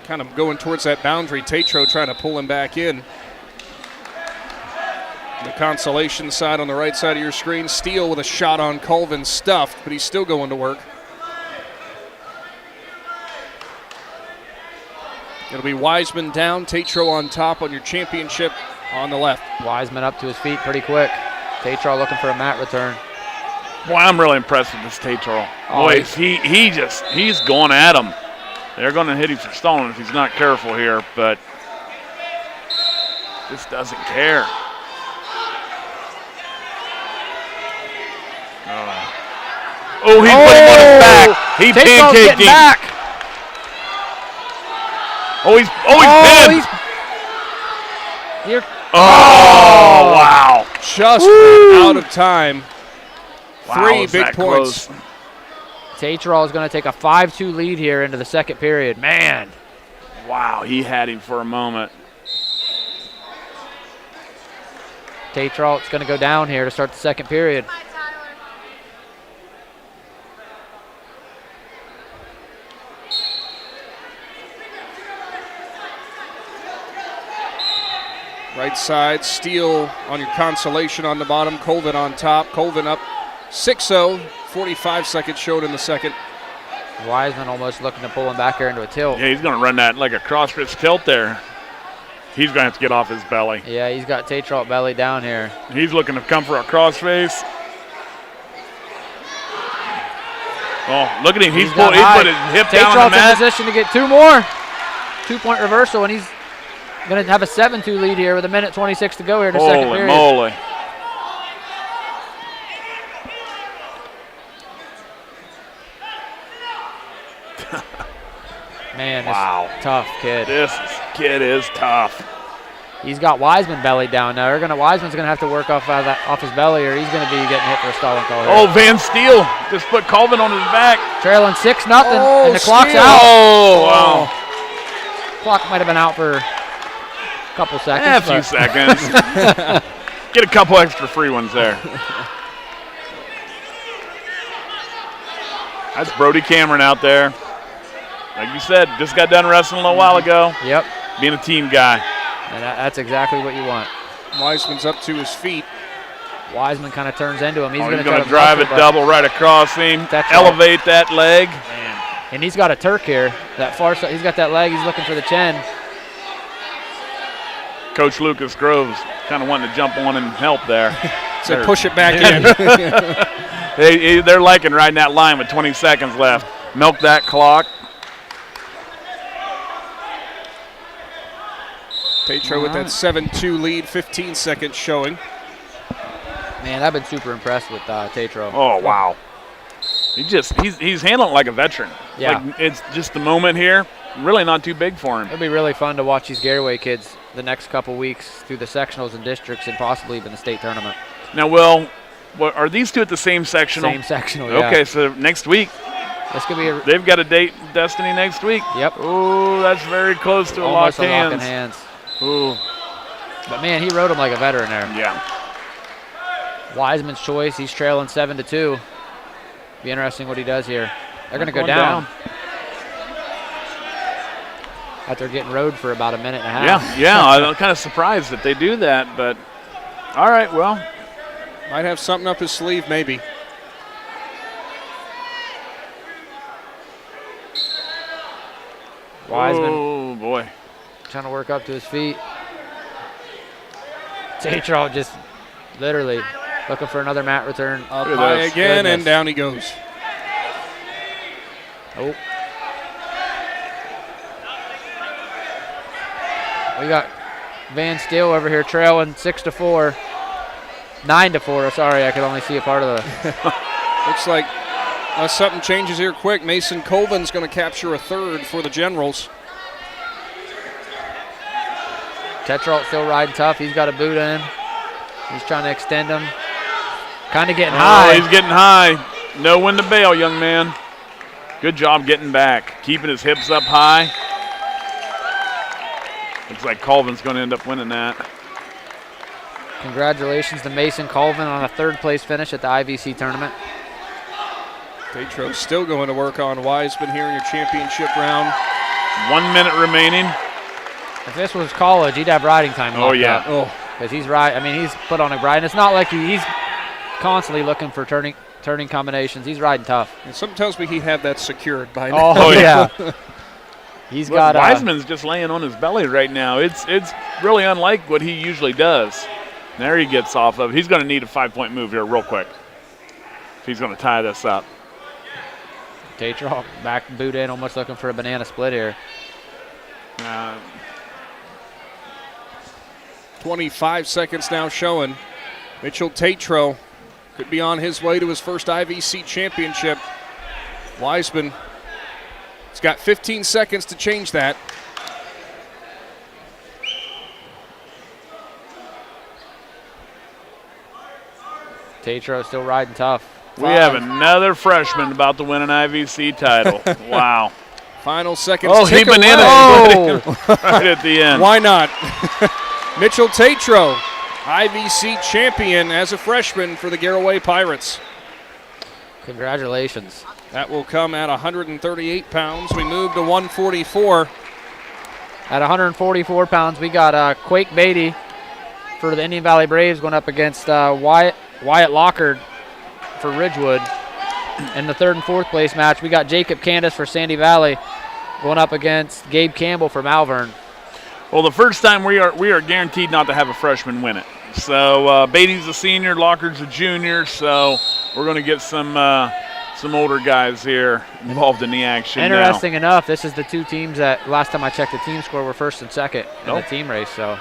kind of going towards that boundary. Tatro trying to pull him back in. The Consolation side on the right side of your screen. Steele with a shot on Colvin, stuffed, but he's still going to work. It'll be Wiseman down, Tatro on top on your championship on the left. Wiseman up to his feet pretty quick. Tatro looking for a mat return. Boy, I'm really impressed with this Tatro. Oh, Boy, he's going at him. They're going to hit him for stalling if he's not careful here, but just doesn't care. Oh, he put him on his back. He pancaked him. Back. He's pinned. Oh, wow. Just out of time. Wow, 3 big points. Close. Tatral is going to take a 5-2 lead here into the second period. Man. Wow, he had him for a moment. Tatral is going to go down here to start the second period. Right side, Steele on your Consolation on the bottom, Colvin on top. Colvin up 6-0, 45 seconds showed in the second. Wiseman almost looking to pull him back here into a tilt. Yeah, he's going to run that like a crossfit tilt there. He's going to have to get off his belly. Yeah, he's got Tatral belly down here. He's looking to come for a crossface. Oh, look at him. He put his hip down on the mat. In position to get 2 more. 2-point reversal, and he's going to have a 7-2 lead here with 1:26 to go here in the second period. Holy moly. Man, this tough kid. This kid is tough. He's got Wiseman belly down now. Wiseman's going to have to work off his belly, or he's going to be getting hit for a stalling call here. Oh, Van Steele just put Colvin on his back. Trailing 6-0, and the clock's out. Oh, wow. Clock might have been out for a couple seconds. A few seconds. Get a couple extra free ones there. That's Brody Cameron out there. Like you said, just got done wrestling a little while ago. Yep. Being a team guy. And that's exactly what you want. Wiseman's up to his feet. Wiseman kind of turns into him. He's going to to drive it double right across him. Elevate that leg. Man. And he's got a Turk here. That far side, he's got that leg. He's looking for the chin. Coach Lucas Groves kind of wanting to jump on and help there. So push it back in. They're liking riding that line with 20 seconds left. Milk that clock. Tatro with that 7-2 lead, 15 seconds showing. Man, I've been super impressed with Tatro. Oh, wow. He's handling it like a veteran. Yeah. Like it's just the moment here. Really not too big for him. It'll be really fun to watch these Garraway kids the next couple weeks through the sectionals and districts and possibly even the state tournament. Now, Will, are these two at the same sectional? Same sectional, yeah. Okay, so next week. This could be they've got a date with Destiny next week. Yep. Oh, that's very close to almost a locked hands. Ooh. But, man, he rode him like a veteran there. Yeah. Wiseman's choice. He's trailing 7-2. Be interesting what he does here. They're going to go down. After getting rode for about a minute and a half. Yeah, I'm kind of surprised that they do that, but all right, well. Might have something up his sleeve, maybe. Wiseman. Oh, boy. Trying to work up to his feet. Tatro just literally looking for another mat return. Up high again, and down he goes. Oh. We got Van Steele over here trailing 6-4. 9-4. Sorry, I could only see a part of the. Looks like unless something changes here quick, Mason Colvin's going to capture a third for the Generals. Tetralt still riding tough. He's got a boot in. He's trying to extend him. Kind of getting high. He's getting high. Know when to bail, young man. Good job getting back. Keeping his hips up high. Looks like Colvin's going to end up winning that. Congratulations to Mason Colvin on a third-place finish at the I.V.C tournament. Tatro still going to work on Wiseman here in your championship round. 1 minute remaining. If this was college, he'd have riding time. Oh, yeah. Oh, because he's right. I mean, he's put on a ride. And it's not like he's constantly looking for turning combinations. He's riding tough. And something tells me he'd have that secured by now. Oh, yeah. He's got Wiseman's just laying on his belly right now. It's really unlike what he usually does. There he gets off of. He's going to need a 5-point move here real quick if he's going to tie this up. Tatro back boot in, almost looking for a banana split here. 25 seconds now showing. Mitchell Tatro could be on his way to his first I.V.C. championship. Wiseman has got 15 seconds to change that. Tatro still riding tough. We have another freshman about to win an I.V.C. title. Wow. Final seconds. Oh, he banana right at the end. Why not? Mitchell Tatro, I.V.C. champion as a freshman for the Garraway Pirates. Congratulations. That will come at 138 pounds. We move to 144. At 144 pounds, we got Quake Beatty for the Indian Valley Braves going up against Wyatt Lockard for Ridgewood. In the third and fourth place match, we got Jacob Candace for Sandy Valley going up against Gabe Campbell for Malvern. Well, the first time we are guaranteed not to have a freshman win it. So Beatty's a senior, Lockard's a junior, so we're going to get some older guys here involved in the action. Interesting enough, this is the two teams that last time I checked the team score were first and second in the team race. So.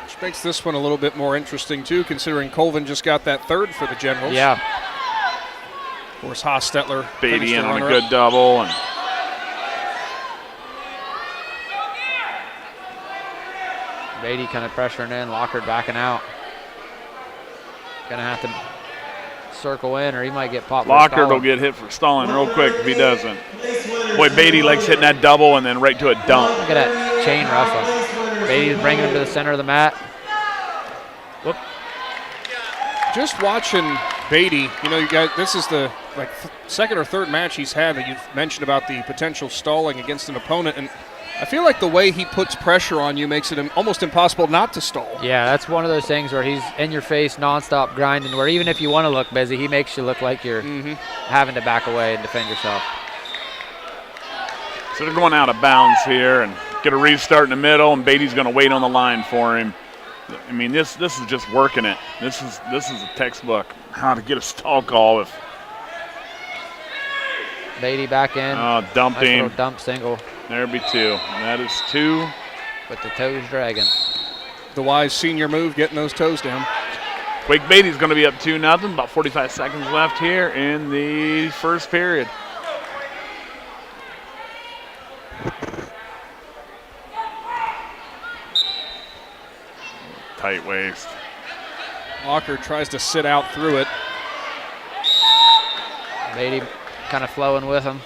Which makes this one a little bit more interesting, too, considering Colvin just got that third for the Generals. Yeah. Of course, Hostetler. Beatty in on a good double. And Beatty kind of pressuring in, Lockard backing out. Gonna have to circle in or he might get popped. Lockard will get hit for stalling real quick if he doesn't. Boy, Beatty likes hitting that double and then right to a dump. Look at that chain wrestling. Beatty's bringing him to the center of the mat. Whoop. Just watching Beatty, you know, you guys, this is the second or third match he's had that you've mentioned about the potential stalling against an opponent, and I feel like the way he puts pressure on you makes it almost impossible not to stall. Yeah, that's one of those things where he's in your face, nonstop grinding, where even if you want to look busy, he makes you look like you're having to back away and defend yourself. So they're going out of bounds here and get a restart in the middle, and Beatty's going to wait on the line for him. I mean, this is just working it. This is a textbook how to get a stall call. If Beatty back in. Oh, dumping. Nice dump single. There'll be two. That is two. With the toes dragging. The wise senior move, getting those toes down. Quake Beatty's going to be up 2-0. About 45 seconds left here in the first period. Tight waist. Walker tries to sit out through it. Beatty kind of flowing with him.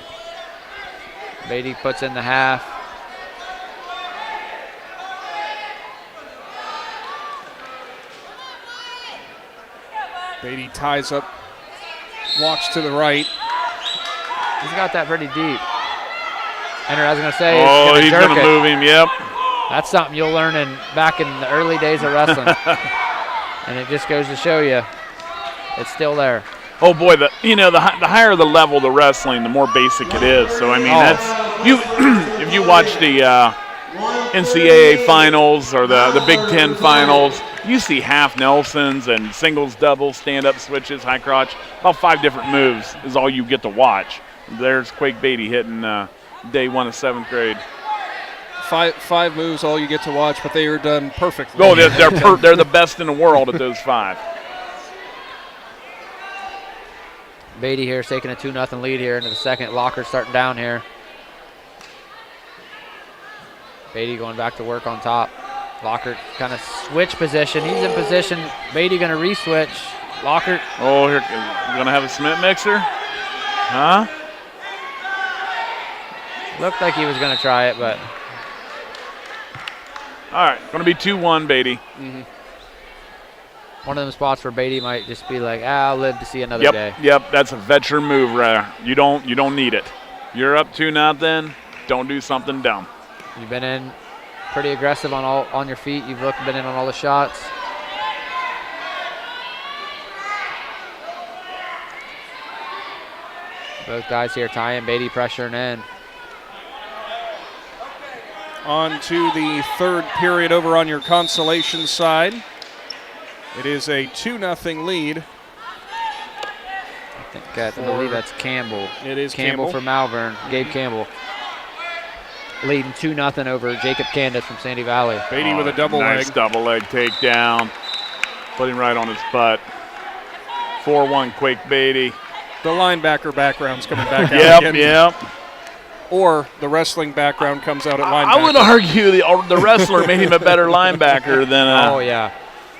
Beatty puts in the half. Beatty ties up, walks to the right. He's got that pretty deep. And I was going to say, he's going to move him, yep. That's something you'll learn back in the early days of wrestling. And it just goes to show you it's still there. Oh boy, the higher the level of the wrestling, the more basic it is. So I mean, that's you. If you watch the NCAA finals or the Big Ten finals, you see half Nelsons and singles, doubles, stand-up switches, high crotch. About 5 different moves is all you get to watch. There's Quake Beatty hitting day 1 of 7th grade. Five moves, all you get to watch, but they are done perfectly. Oh, they're the best in the world at those 5. Beatty here is taking a 2-0 lead here into the second. Locker starting down here. Beatty going back to work on top. Locker kind of switch position. He's in position. Beatty going to re-switch. Locker. Oh, here going to have a cement mixer? Huh? Looked like he was going to try it, but. All right, going to be 2-1, Beatty. One of them spots where Beatty might just be like, I'll live to see another day. Yep, that's a veteran move, right? You don't need it. You're up 2-0, don't do something dumb. You've been in pretty aggressive on your feet. You've been in on all the shots. Both guys here tying, Beatty pressuring in. On to the third period over on your Consolation side. It is a 2-0 lead. I believe that's Campbell. It is Campbell for Malvern. Gabe Campbell. Leading 2-0 over Jacob Candace from Sandy Valley. Beatty with a double leg. Nice double leg takedown. Put him right on his butt. 4-1 Quake Beatty. The linebacker background's coming back out again. Yep. Or the wrestling background comes out at linebacker. I would argue the wrestler made him a better linebacker than. Oh yeah.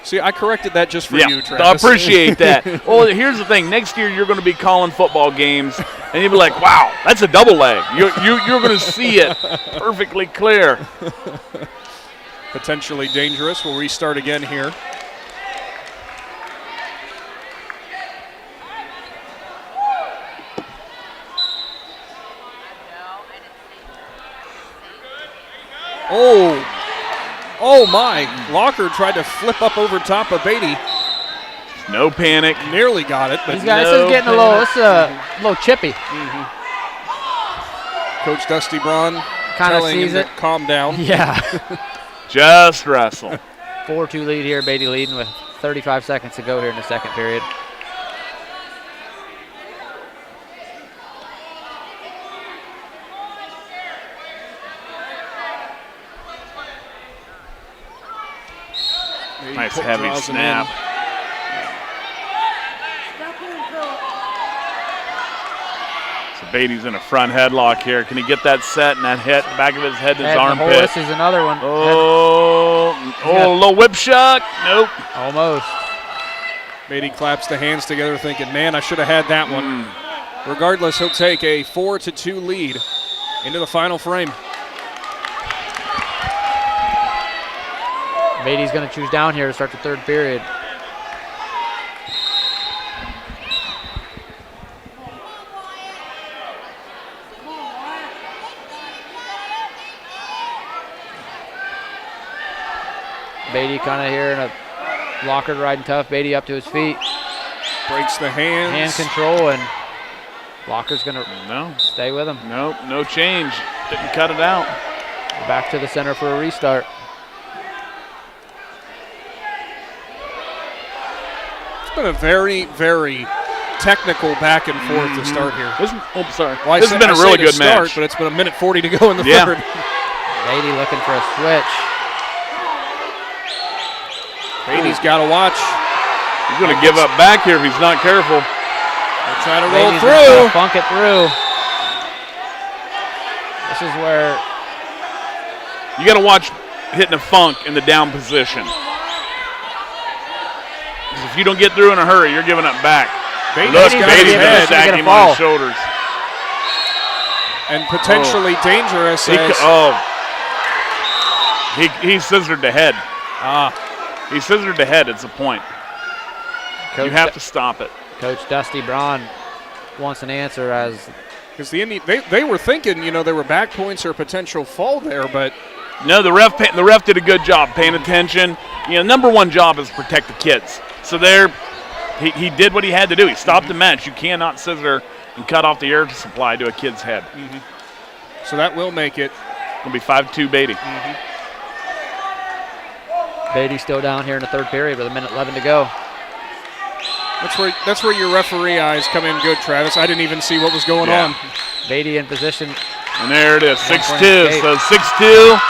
See, I corrected that just for you, Travis. I appreciate that. Well, here's the thing. Next year, you're going to be calling football games, and you'll be like, wow, that's a double leg. You're going to see it perfectly clear. Potentially dangerous. We'll restart again here. Oh my. Locker tried to flip up over top of Beatty. No panic. Nearly got it, but These guys is getting a little chippy. Coach Dusty Braun kind of telling sees him it. to calm down. Yeah. Just wrestle. 4-2 lead here. Beatty leading with 35 seconds to go here in the second period. Nice heavy snap. So Beatty's in a front headlock here. Can he get that set and that hit the back of his head, his armpit? This is another one. A little whip shot. Nope. Almost. Beatty claps the hands together thinking, man, I should have had that one. Regardless, he'll take a 4-2 lead into the final frame. Beatty's going to choose down here to start the third period. Beatty kind of here in a locker riding tough. Beatty up to his feet. Breaks the hands. Hand control, and Locker's going to stay with him. Nope, no change. Didn't cut it out. Back to the center for a restart. It's been a very, very technical back and forth to start here. This has been a really good match. But it's been a minute 40 to go in the third. Beatty looking for a switch. Beatty's got to watch. He's going to give up back here if he's not careful. They're trying to roll Beatty's through. Funk it through. This is where you got to watch hitting a funk in the down position. If you don't get through in a hurry, you're giving up back. Beatty's going to stack him on his shoulders. And potentially dangerous. He scissored the head. He scissored the head. It's a point. You have to stop it. Coach Dusty Braun wants an answer because the Indian they were thinking there were back points or potential fall there, but no, the ref did a good job paying attention. Number one job is protect the kids. So he did what he had to do. He stopped the match. You cannot scissor and cut off the air supply to a kid's head. So that will make it. It'll be 5-2 Beatty. Beatty still down here in the third period with 1:11 to go. That's where your referee eyes come in good, Travis. I didn't even see what was going on. Beatty in position. And there it is, 6-2. So 6-2.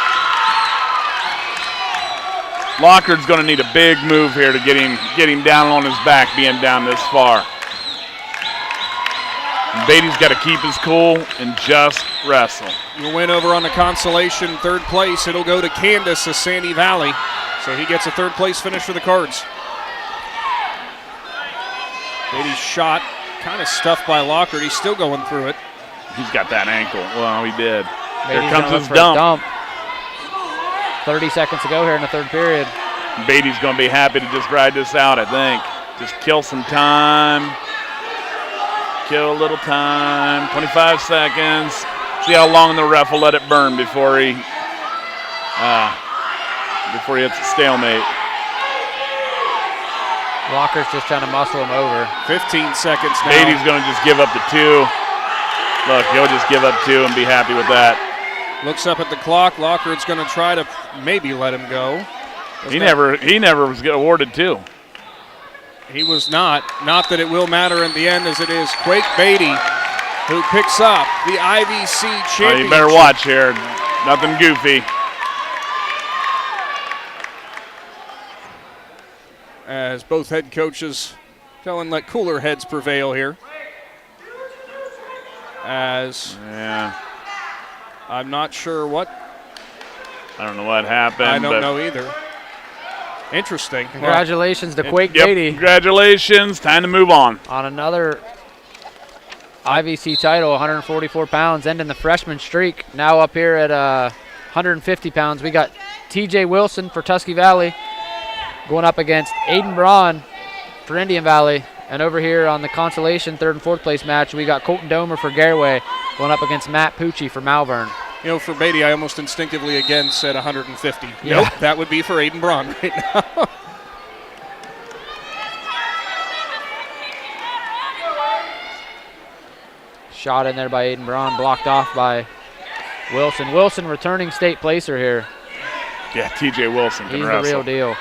Lockhard's going to need a big move here to get him down on his back, being down this far. And Beatty's got to keep his cool and just wrestle. You'll win over on the consolation third place. It'll go to Candace of Sandy Valley. So he gets a third place finish for the Cards. Beatty's shot, kind of stuffed by Lockhart. He's still going through it. He's got that ankle. Well, he did. Beatty's Here comes his for dump. 30 seconds to go here in the third period. Beatty's going to be happy to just ride this out, I think. Just kill some time. Kill a little time. 25 seconds. See how long the ref will let it burn before he hits a stalemate. Locker's just trying to muscle him over. 15 seconds now. Beatty's going to just give up the 2. Look, he'll just give up 2 and be happy with that. Looks up at the clock. Lockhart's going to try to maybe let him go. He never was awarded 2. He was not. Not that it will matter in the end, as it is Quake Beatty who picks up the I.V.C. championship. You better watch here. Nothing goofy. As both head coaches let cooler heads prevail here. As I'm not sure what. I don't know what happened. I don't know either. Interesting. Congratulations to Quake Beatty. Congratulations. Time to move on. On another I.V.C. title, 144 pounds, ending the freshman streak. Now up here at 150 pounds, we got T.J. Wilson for Tusky Valley going up against Aiden Braun for Indian Valley. And over here on the consolation third and fourth place match, we got Colton Domer for Garaway going up against Matt Pucci for Malvern. For Beatty, I almost instinctively again said 150. Yeah. Nope, that would be for Aiden Braun right now. Shot in there by Aiden Braun, blocked off by Wilson. Wilson returning state placer here. Yeah, T.J. Wilson can He's wrestle. the real deal.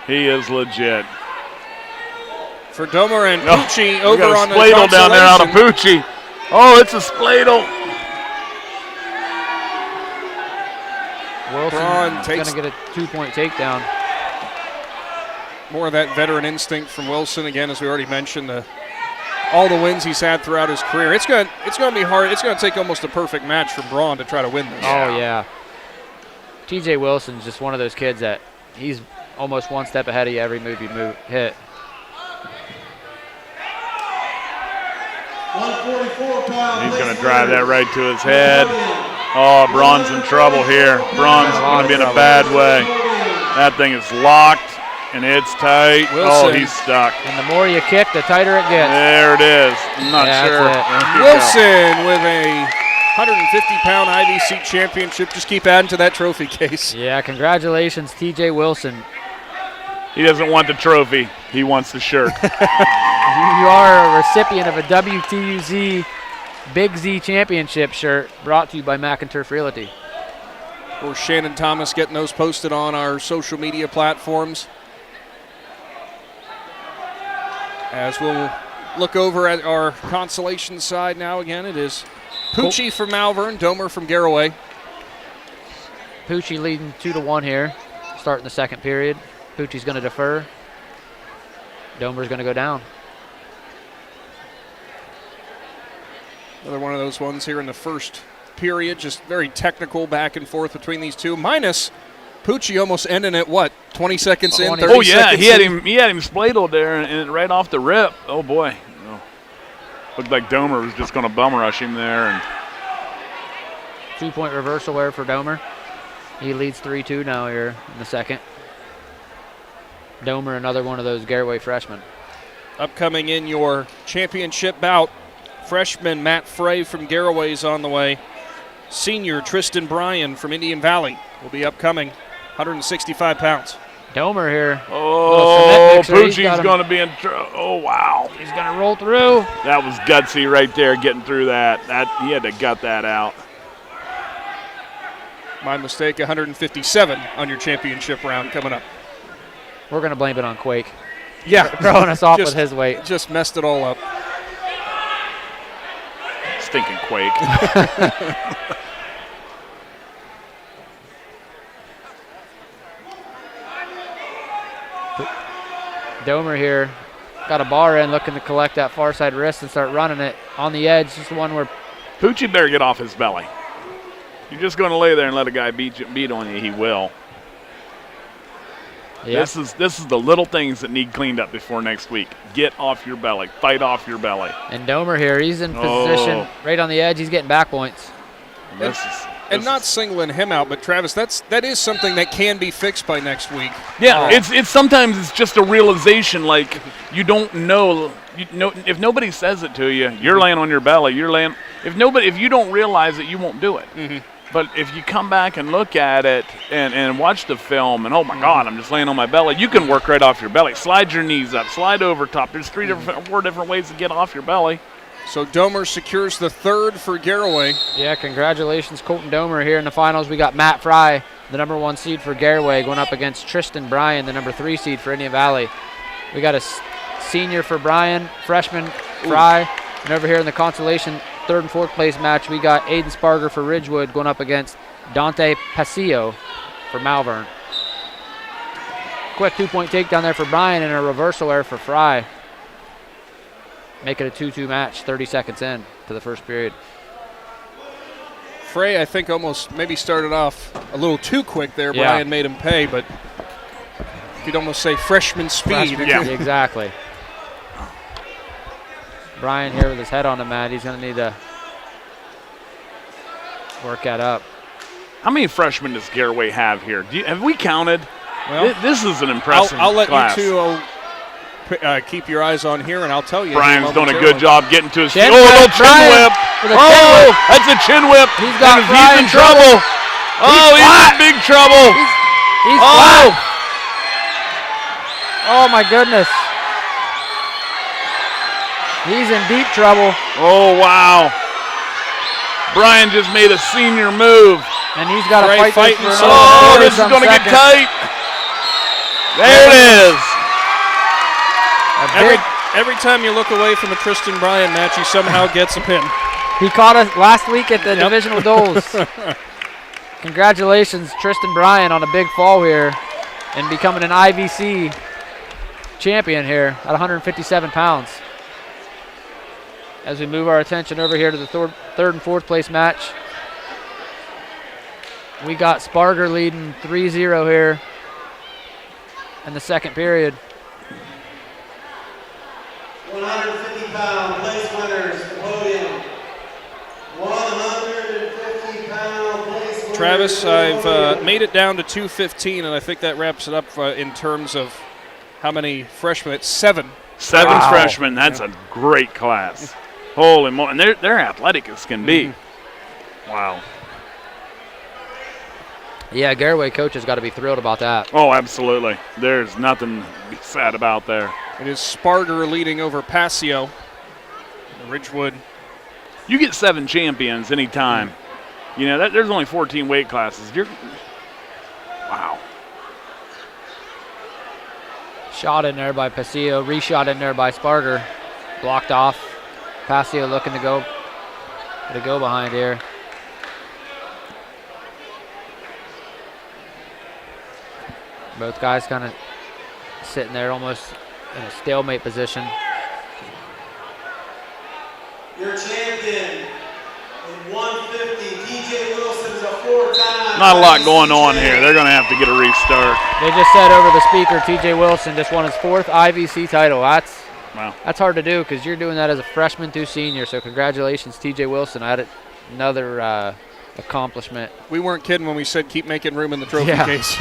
He is legit. For Domer and Pucci over on the spladle down there out of Pucci. Oh, it's a spladle. Wilson's going to get a 2-point takedown. More of that veteran instinct from Wilson again, as we already mentioned. All the wins he's had throughout his career. It's going to be hard. It's going to take almost a perfect match for Braun to try to win this. Oh yeah. T.J. Wilson's just one of those kids that he's almost one step ahead of you every move you hit. 144 pounds. He's going to drive that right to his head. Oh, Braun's in trouble here. Braun's going to be in a bad way. That thing is locked, and it's tight. Wilson. Oh, he's stuck. And the more you kick, the tighter it gets. There it is. I'm not sure. Wilson with a 150-pound I.V.C. championship. Just keep adding to that trophy case. Yeah, congratulations, T.J. Wilson. He doesn't want the trophy. He wants the shirt. You are a recipient of a WTUZ Big Z Championship shirt brought to you by McInturf Realty. Of course, Shannon Thomas getting those posted on our social media platforms. As we'll look over at our consolation side now again, it is Pucci from Malvern, Domer from Garaway. Pucci leading 2-1 here, starting the second period. Pucci's going to defer. Domer's going to go down. Another one of those ones here in the first period, just very technical back and forth between these two. Minus Pucci almost ending at 20 seconds in, 30 Oh yeah, seconds he had in. him spladled there and right off the rip. Oh boy. Looked like Domer was just going to bum rush him there. And 2-point reversal there for Domer. He leads 3-2 now here in the second. Domer, another one of those Garaway freshmen. Upcoming in your championship bout, freshman Matt Frey from Garaway is on the way. Senior Tristan Bryan from Indian Valley will be upcoming, 165 pounds. Domer here. Oh, Pucci's going to be in trouble. Oh, wow. He's going to roll through. That was gutsy right there, getting through that. He had to gut that out. My mistake, 157 on your championship round coming up. We're going to blame it on Quake. Yeah. Throwing us off with his weight. Just messed it all up. Stinking Quake. Domer here got a bar in, looking to collect that far side wrist and start running it on the edge. Just the one where Pucci better get off his belly. You're just going to lay there and let a guy beat on you. He will. Yep. This is the little things that need cleaned up before next week. Get off your belly. Fight off your belly. And Domer here, he's in position right on the edge. He's getting back points. And not singling him out, but Travis, that is something that can be fixed by next week. Yeah, it's sometimes it's just a realization, like you don't know. If nobody says it to you, you're laying on your belly. If you don't realize it, you won't do it. Mm-hmm. But if you come back and look at it and watch the film and, oh, my God, I'm just laying on my belly, you can work right off your belly. Slide your knees up. Slide over top. There's 4 different ways to get off your belly. So Domer secures the third for Garaway. Yeah, congratulations, Colton Domer. Here in the finals, we got Matt Fry, the number 1 seed for Garaway, going up against Tristan Bryan, the number 3 seed for Indian Valley. We got a senior for Bryan, freshman Fry. And over here in the consolation third and fourth place match, we got Aiden Sparger for Ridgewood going up against Dante Pasillo for Malvern. Quick 2-point takedown there for Bryan and a reversal error for Fry. Make it a 2-2 match, 30 seconds in to the first period. Frey, I think, almost maybe started off a little too quick there. Yeah. Bryan made him pay, but you'd almost say freshman speed. Yeah, exactly. Bryan here with his head on the mat. He's going to need to work that up. How many freshmen does Garraway have here? Have we counted? Well, this is an impressive I'll let class. you two keep your eyes on here, and I'll tell you. Bryan's doing a good job getting to his chin feet. Oh, no chin whip. Oh, that's a chin whip. He's got he's in trouble. Oh, he's in big trouble. He's flat. Oh, my goodness. He's in deep trouble. Oh, wow. Bryan just made a senior move. And he's got to fight this for Oh, this is going to get tight. There it is. Every time you look away from a Tristan Bryan match, he somehow gets a pin. He caught us last week at the divisional duels. Congratulations, Tristan Bryan, on a big fall here and becoming an I.V.C. champion here at 157 pounds. As we move our attention over here to the third and fourth place match, we got Sparger leading 3-0 here in the second period. 150-pound place winners, the podium. 150-pound place winners. Travis, I've made it down to 215, and I think that wraps it up in terms of how many freshmen. It's 7. 7 freshmen. That's a great class. Holy moly. And they're athletic as can be. Wow. Yeah, Garraway coach has got to be thrilled about that. Oh, absolutely. There's nothing to be sad about there. It is Sparger leading over Passio. Ridgewood. You get 7 champions anytime. You know, there's only 14 weight classes. Wow. Shot in there by Pasillo, reshot in there by Sparger. Blocked off. Pasillo looking to go behind here. Both guys kind of sitting there almost in a stalemate position. Your champion in 150, TJ Wilson is a 4-time. Not a lot going on here. They're going to have to get a restart. They just said over the speaker, TJ Wilson just won his 4th I.V.C. title. That's hard to do because you're doing that as a freshman through senior. So congratulations, TJ Wilson. I had another accomplishment. We weren't kidding when we said keep making room in the trophy case.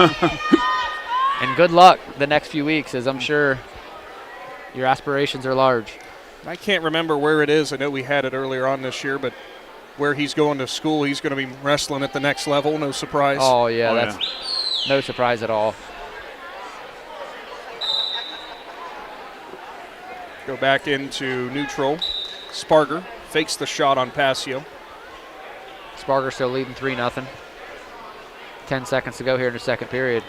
And good luck the next few weeks, as I'm sure your aspirations are large. I can't remember where it is. I know we had it earlier on this year, but where he's going to school, he's going to be wrestling at the next level. No surprise. Oh, yeah, that's no surprise at all. Go back into neutral. Sparger fakes the shot on Passio. Sparger still leading 3-0. 10 seconds to go here in the second period.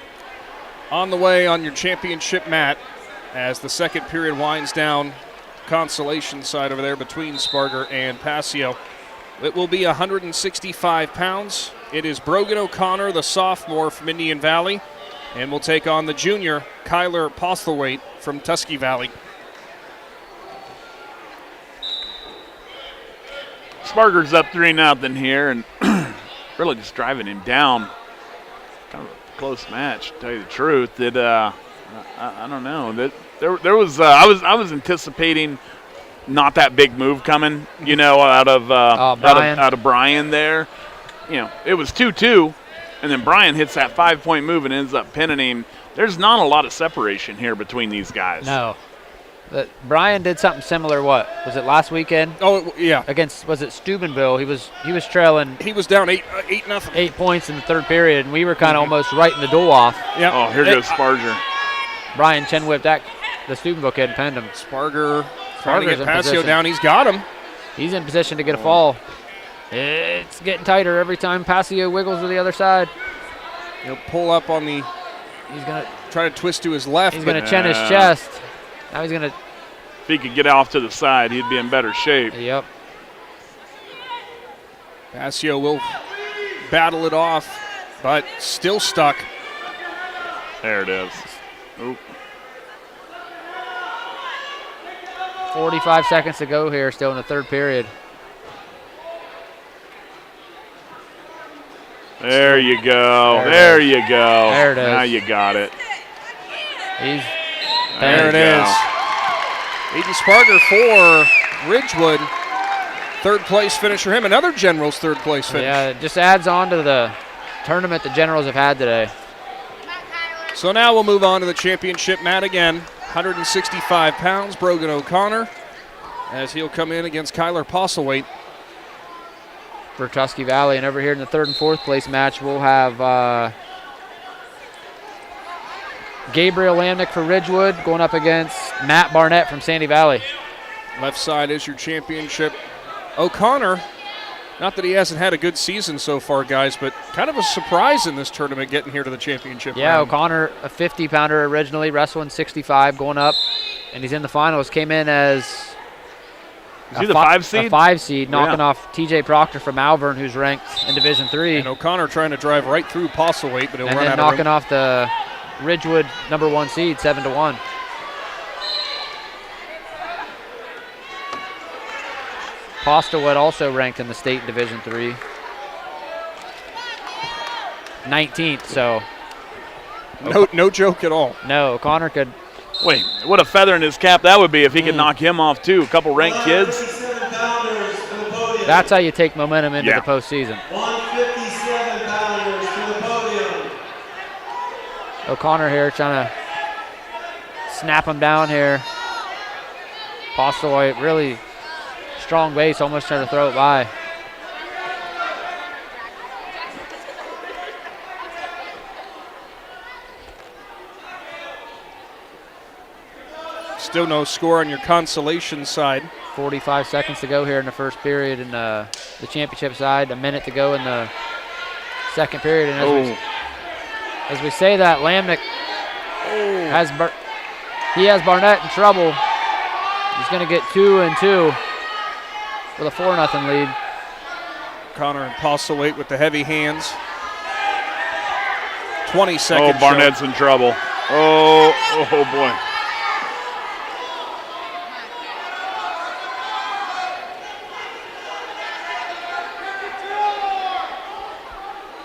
On the way on your championship mat as the second period winds down. Consolation side over there between Sparger and Passio. It will be 165 pounds. It is Brogan O'Connor, the sophomore from Indian Valley, and will take on the junior, Kyler Postlethwaite from Tusky Valley. Sparger's up 3-0 here, and really just driving him down. Kind of a close match, to tell you the truth. I don't know. There was I was anticipating not that big move coming, you know, out of Bryan there. You know, it was 2-2, and then Bryan hits that 5-point move and ends up pinning him. There's not a lot of separation here between these guys. No. Bryan did something similar. What was it last weekend? Oh yeah, against was it Steubenville? He was trailing. He was down 8-0. 8 points in the third period, and we were kind of almost writing the duel off. Yeah. Oh, here goes Sparger. Bryan chin whipped that the Steubenville kid and pinned him. Sparger trying to get Passio down. He's got him. He's in position to get a fall. It's getting tighter every time Passio wiggles to the other side. He'll pull up on the. He's gonna try to twist to his left. He's gonna chin his chest. Now he's gonna he could get off to the side, he'd be in better shape. Yep. Passio will battle it off, but still stuck. There it is. Oop. 45 seconds to go here, still in the third period. There you go. There you go. There it is. Now you got it. There it is. Aiden Sparger for Ridgewood. Third place finish for him. Another Generals third place finish. Yeah, it just adds on to the tournament the Generals have had today. So now we'll move on to the championship mat again. 165 pounds, Brogan O'Connor, as he'll come in against Kyler Postlethwaite. For Tusky Valley. And over here in the third and fourth place match, we'll have Gabriel Lamnick for Ridgewood going up against Matt Barnett from Sandy Valley. Left side is your championship. O'Connor, not that he hasn't had a good season so far, guys, but kind of a surprise in this tournament getting here to the championship Yeah, round. O'Connor, a 50-pounder originally, wrestling 65, going up, and he's in the finals. Came in as Is he the 5 seed? A 5 seed, knocking off TJ Proctor from Malvern, who's ranked in Division III. And O'Connor trying to drive right through Postlethwaite, but he'll and run then out of room. knocking off the Ridgewood number 1 seed, 7-1. Postlethwaite also ranked in the state Division III. 19th, so. No joke at all. No, O'Connor could. Wait, what a feather in his cap that would be if he could knock him off too. A couple ranked kids. That's how you take momentum into the postseason. 157 pounders to the podium. O'Connor here trying to snap him down here. Postlethwaite really strong base, almost trying to throw it by. Still no score on your consolation side. 45 seconds to go here in the first period, and the championship side, a minute to go in the second period. And as we say that, Lamnick has Barnett in trouble. He's going to get 2 and 2 with a 4-0 lead. Connor and Postlethwaite with the heavy hands. 20 seconds. Oh, Barnett's in trouble. Oh boy.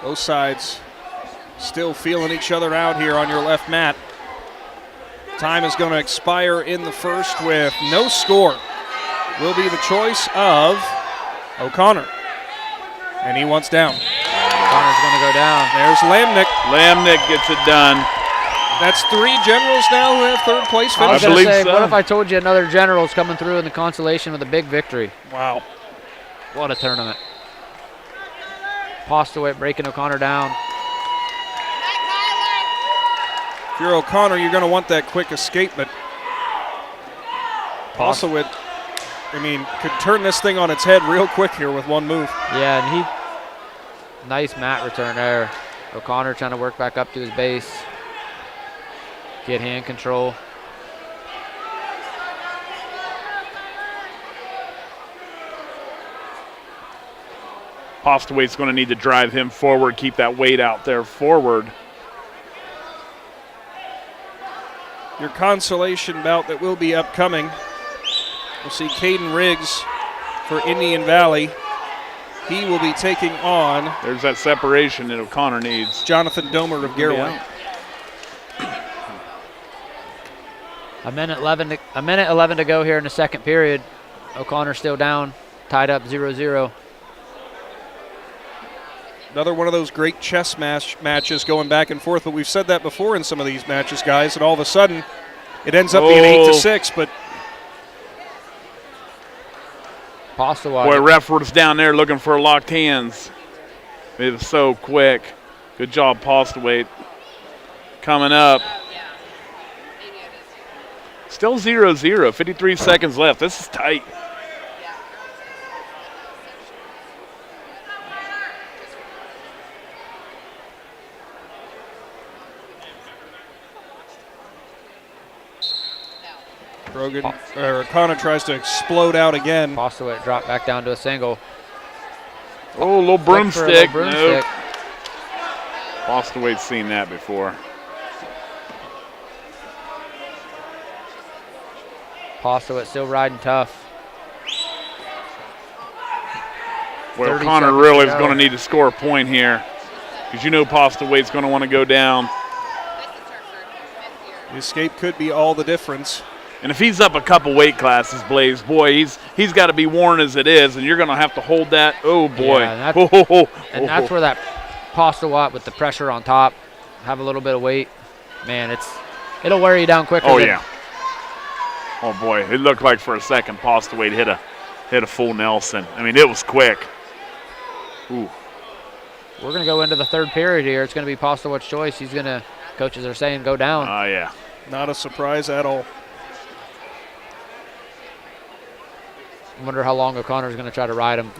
Both sides still feeling each other out here on your left mat. Time is going to expire in the first with no score. Will be the choice of O'Connor. And he wants down. O'Connor's going to go down. There's Lamnick. Lamnick gets it done. That's 3 Generals now who have third place I was finish. going to say, what if I told you another General's coming through in the consolation with a big victory? Wow. What a tournament. Postlethwaite breaking O'Connor down. If you're O'Connor, you're going to want that quick escape, but Postlethwaite, could turn this thing on its head real quick here with one move. Yeah, and nice mat return there. O'Connor trying to work back up to his base. Get hand control. Postlethwaite's going to need to drive him forward, keep that weight out there forward. Your consolation bout that will be upcoming. We'll see Caden Riggs for Indian Valley. He will be taking on. There's that separation that O'Connor needs. Jonathan Domer of Garraway. A minute 11 to go here in the second period. O'Connor still down, tied up 0-0. Another one of those great chess matches going back and forth, but we've said that before in some of these matches, guys, and all of a sudden it ends up being 8-6, but Postlethwaite. Boy, ref was down there looking for locked hands. It was so quick. Good job, Postlethwaite. Coming up. Still 0-0, 53 seconds left. This is tight. O'Connor tries to explode out again. Postlewaite dropped back down to a single. Oh, a little broomstick. Broomstick. Postlewaite's seen that before. Postlewaite still riding tough. Well, O'Connor really is going to need to score a point here because you know Postlewaite's going to want to go down. The escape could be all the difference. And if he's up a couple weight classes, Blaze, boy, he's got to be worn as it is, and you're going to have to hold that. Oh, boy. Yeah, and that's where that Postlewaite with the pressure on top, have a little bit of weight. Man, it'll wear you down quicker. Oh, yeah. Oh, boy. It looked like for a second Postlewaite hit a full Nelson. I mean, it was quick. Ooh. We're going to go into the third period here. It's going to be Postlewaite's choice. He's going to, coaches are saying, go down. Oh, yeah. Not a surprise at all. I wonder how long O'Connor's going to try to ride him.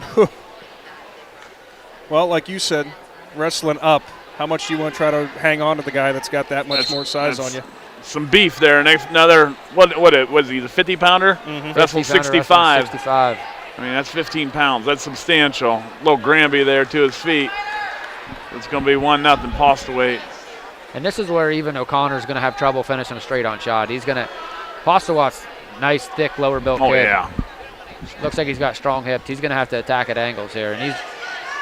Well, like you said, wrestling up, how much do you want to try to hang on to the guy that's got that much more size on you? Some beef there. Next, another, what was he, the 50-pounder? Mm-hmm. Wrestled 65. 65. I mean, that's 15 pounds. That's substantial. Little Granby there to his feet. It's going to be 1-0 Postlewaite. And this is where even O'Connor's going to have trouble finishing a straight-on shot. He's going to – Postlewaite's nice, thick, lower-built kid. Oh, yeah. Looks like he's got strong hips. He's going to have to attack at angles here. And he's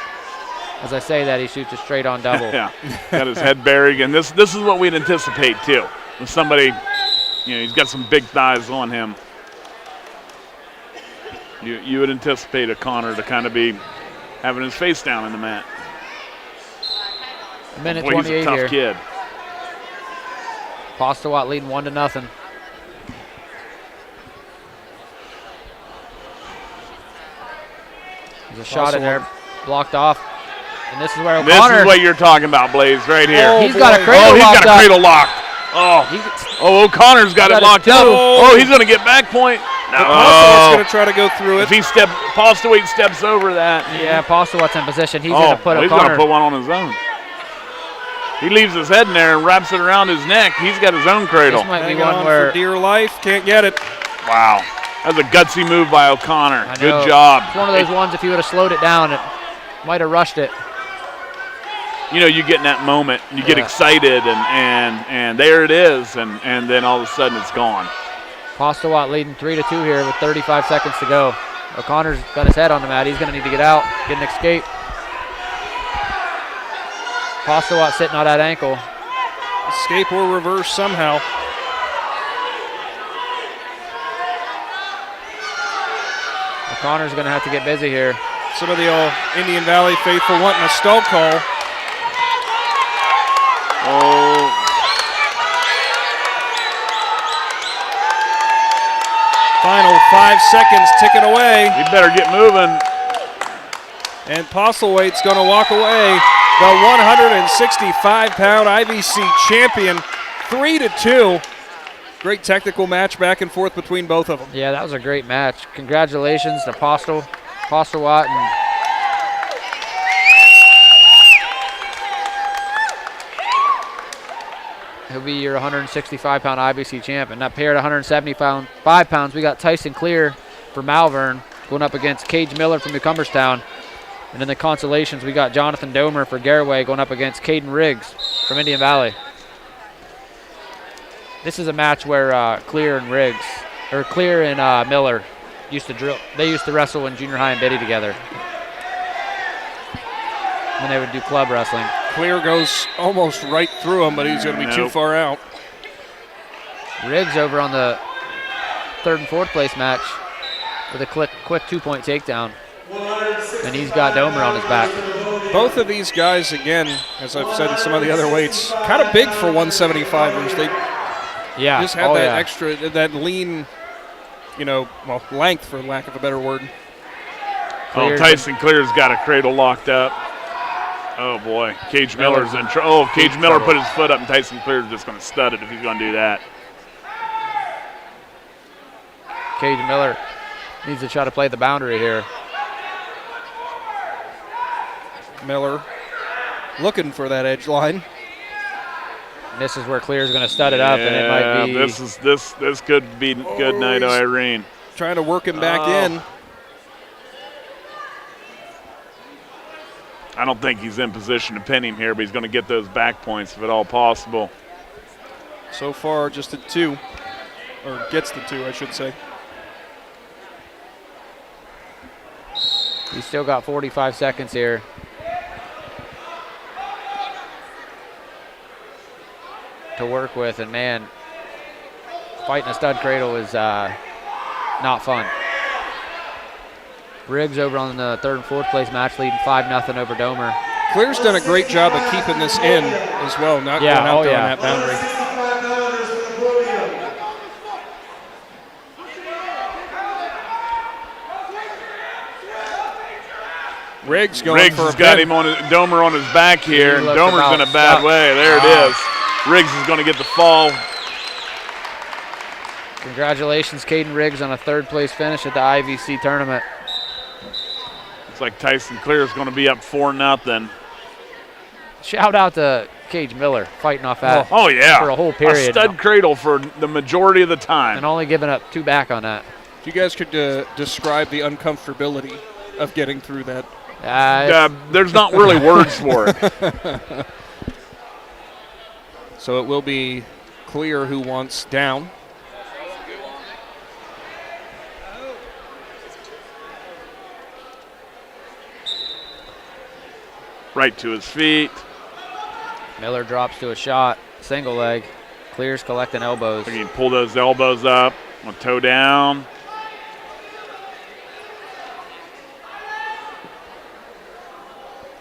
– as I say that, he shoots a straight-on double. Yeah, got his head buried. And this is what we'd anticipate, too. When somebody, he's got some big thighs on him. You would anticipate O'Connor to kind of be having his face down in the mat. A minute Boy, 28 he's a tough here. kid. Postlewaite leading 1-0. There's a shot in there, blocked off. And this is where O'Connor. This is what you're talking about, Blaze, right here. Oh, he's got a cradle locked. Oh, he's got a cradle locked. O'Connor's got it locked up. Oh, he's going to get back point. No. Postlewaite's going to try to go through it. If Postlewaite steps over that. Yeah, Postlewaite's in position. He's going to put O'Connor. He's going to put one on his own. He leaves his head in there and wraps it around his neck. He's got his own cradle. This might be Hang one on where for dear life, can't get it. Wow. That was a gutsy move by O'Connor. Good It's job. one of those ones, if he would have slowed it down, it might have rushed it. You get in that moment, and you get excited, and there it is, and then all of a sudden it's gone. Postlewaite leading 3-2 here with 35 seconds to go. O'Connor's got his head on the mat. He's going to need to get out, get an escape. Postlewaite sitting on that ankle. Escape or reverse somehow. O'Connor's going to have to get busy here. Some of the Indian Valley faithful wanting a stall call. Oh. Final 5 seconds ticking away. You better get moving. And Postlewaite's going to walk away. The 165-pound I.V.C. champion, 3-2. Great technical match back and forth between both of them. Yeah, that was a great match. Congratulations to Postlewaite and he'll be your 165-pound I.V.C. champ. And that pair at 175 pounds, we got Tyson Clear for Malvern going up against Cage Miller from Cumberstown. And in the consolations, we got Jonathan Domer for Garaway going up against Caden Riggs from Indian Valley. This is a match where Clear and Miller used to drill. They used to wrestle in junior high and Biddy together. When they would do club wrestling. Clear goes almost right through him, but he's going to be too far out. Riggs over on the third and fourth place match with a quick 2-point takedown. And he's got Domer on his back. Both of these guys, again, as I've said in some of the other weights, kind of big for 175ers. They just have that extra, that lean, length, for lack of a better word. Tyson Clear's got a cradle locked up. Oh, boy. Cage Miller's in trouble. Cage Miller put his foot up, and Tyson Clear's just going to stud it if he's going to do that. Cage Miller needs to try to play the boundary here. Miller looking for that edge line. And this is where Clear's going to stud it up, and it might be. This could be good night, Irene. Trying to work him back in. I don't think he's in position to pin him here, but he's going to get those back points if at all possible. So far, just a 2, or gets the 2, I should say. He's still got 45 seconds here. To work with, and man, fighting a stud cradle is not fun. Riggs over on the 3rd and 4th place match, leading 5-0 over Domer. Clear's done a great job of keeping this in as well, not going out there on that boundary. Riggs going for a Riggs got him on Domer on his back here, and Domer's in a bad way. There it is. Riggs is going to get the fall. Congratulations, Caden Riggs, on a 3rd place finish at the I.V.C tournament. Looks like Tyson Clear is going to be up 4-0. Shout out to Cage Miller fighting off that. Oh yeah, for a whole period. A stud cradle for the majority of the time, and only giving up 2 back on that. If you guys could describe the uncomfortability of getting through that. There's not really words for it. So it will be Clear who wants down. Right to his feet. Miller drops to a shot, single leg. Clear's collecting elbows. You can pull those elbows up, one toe down.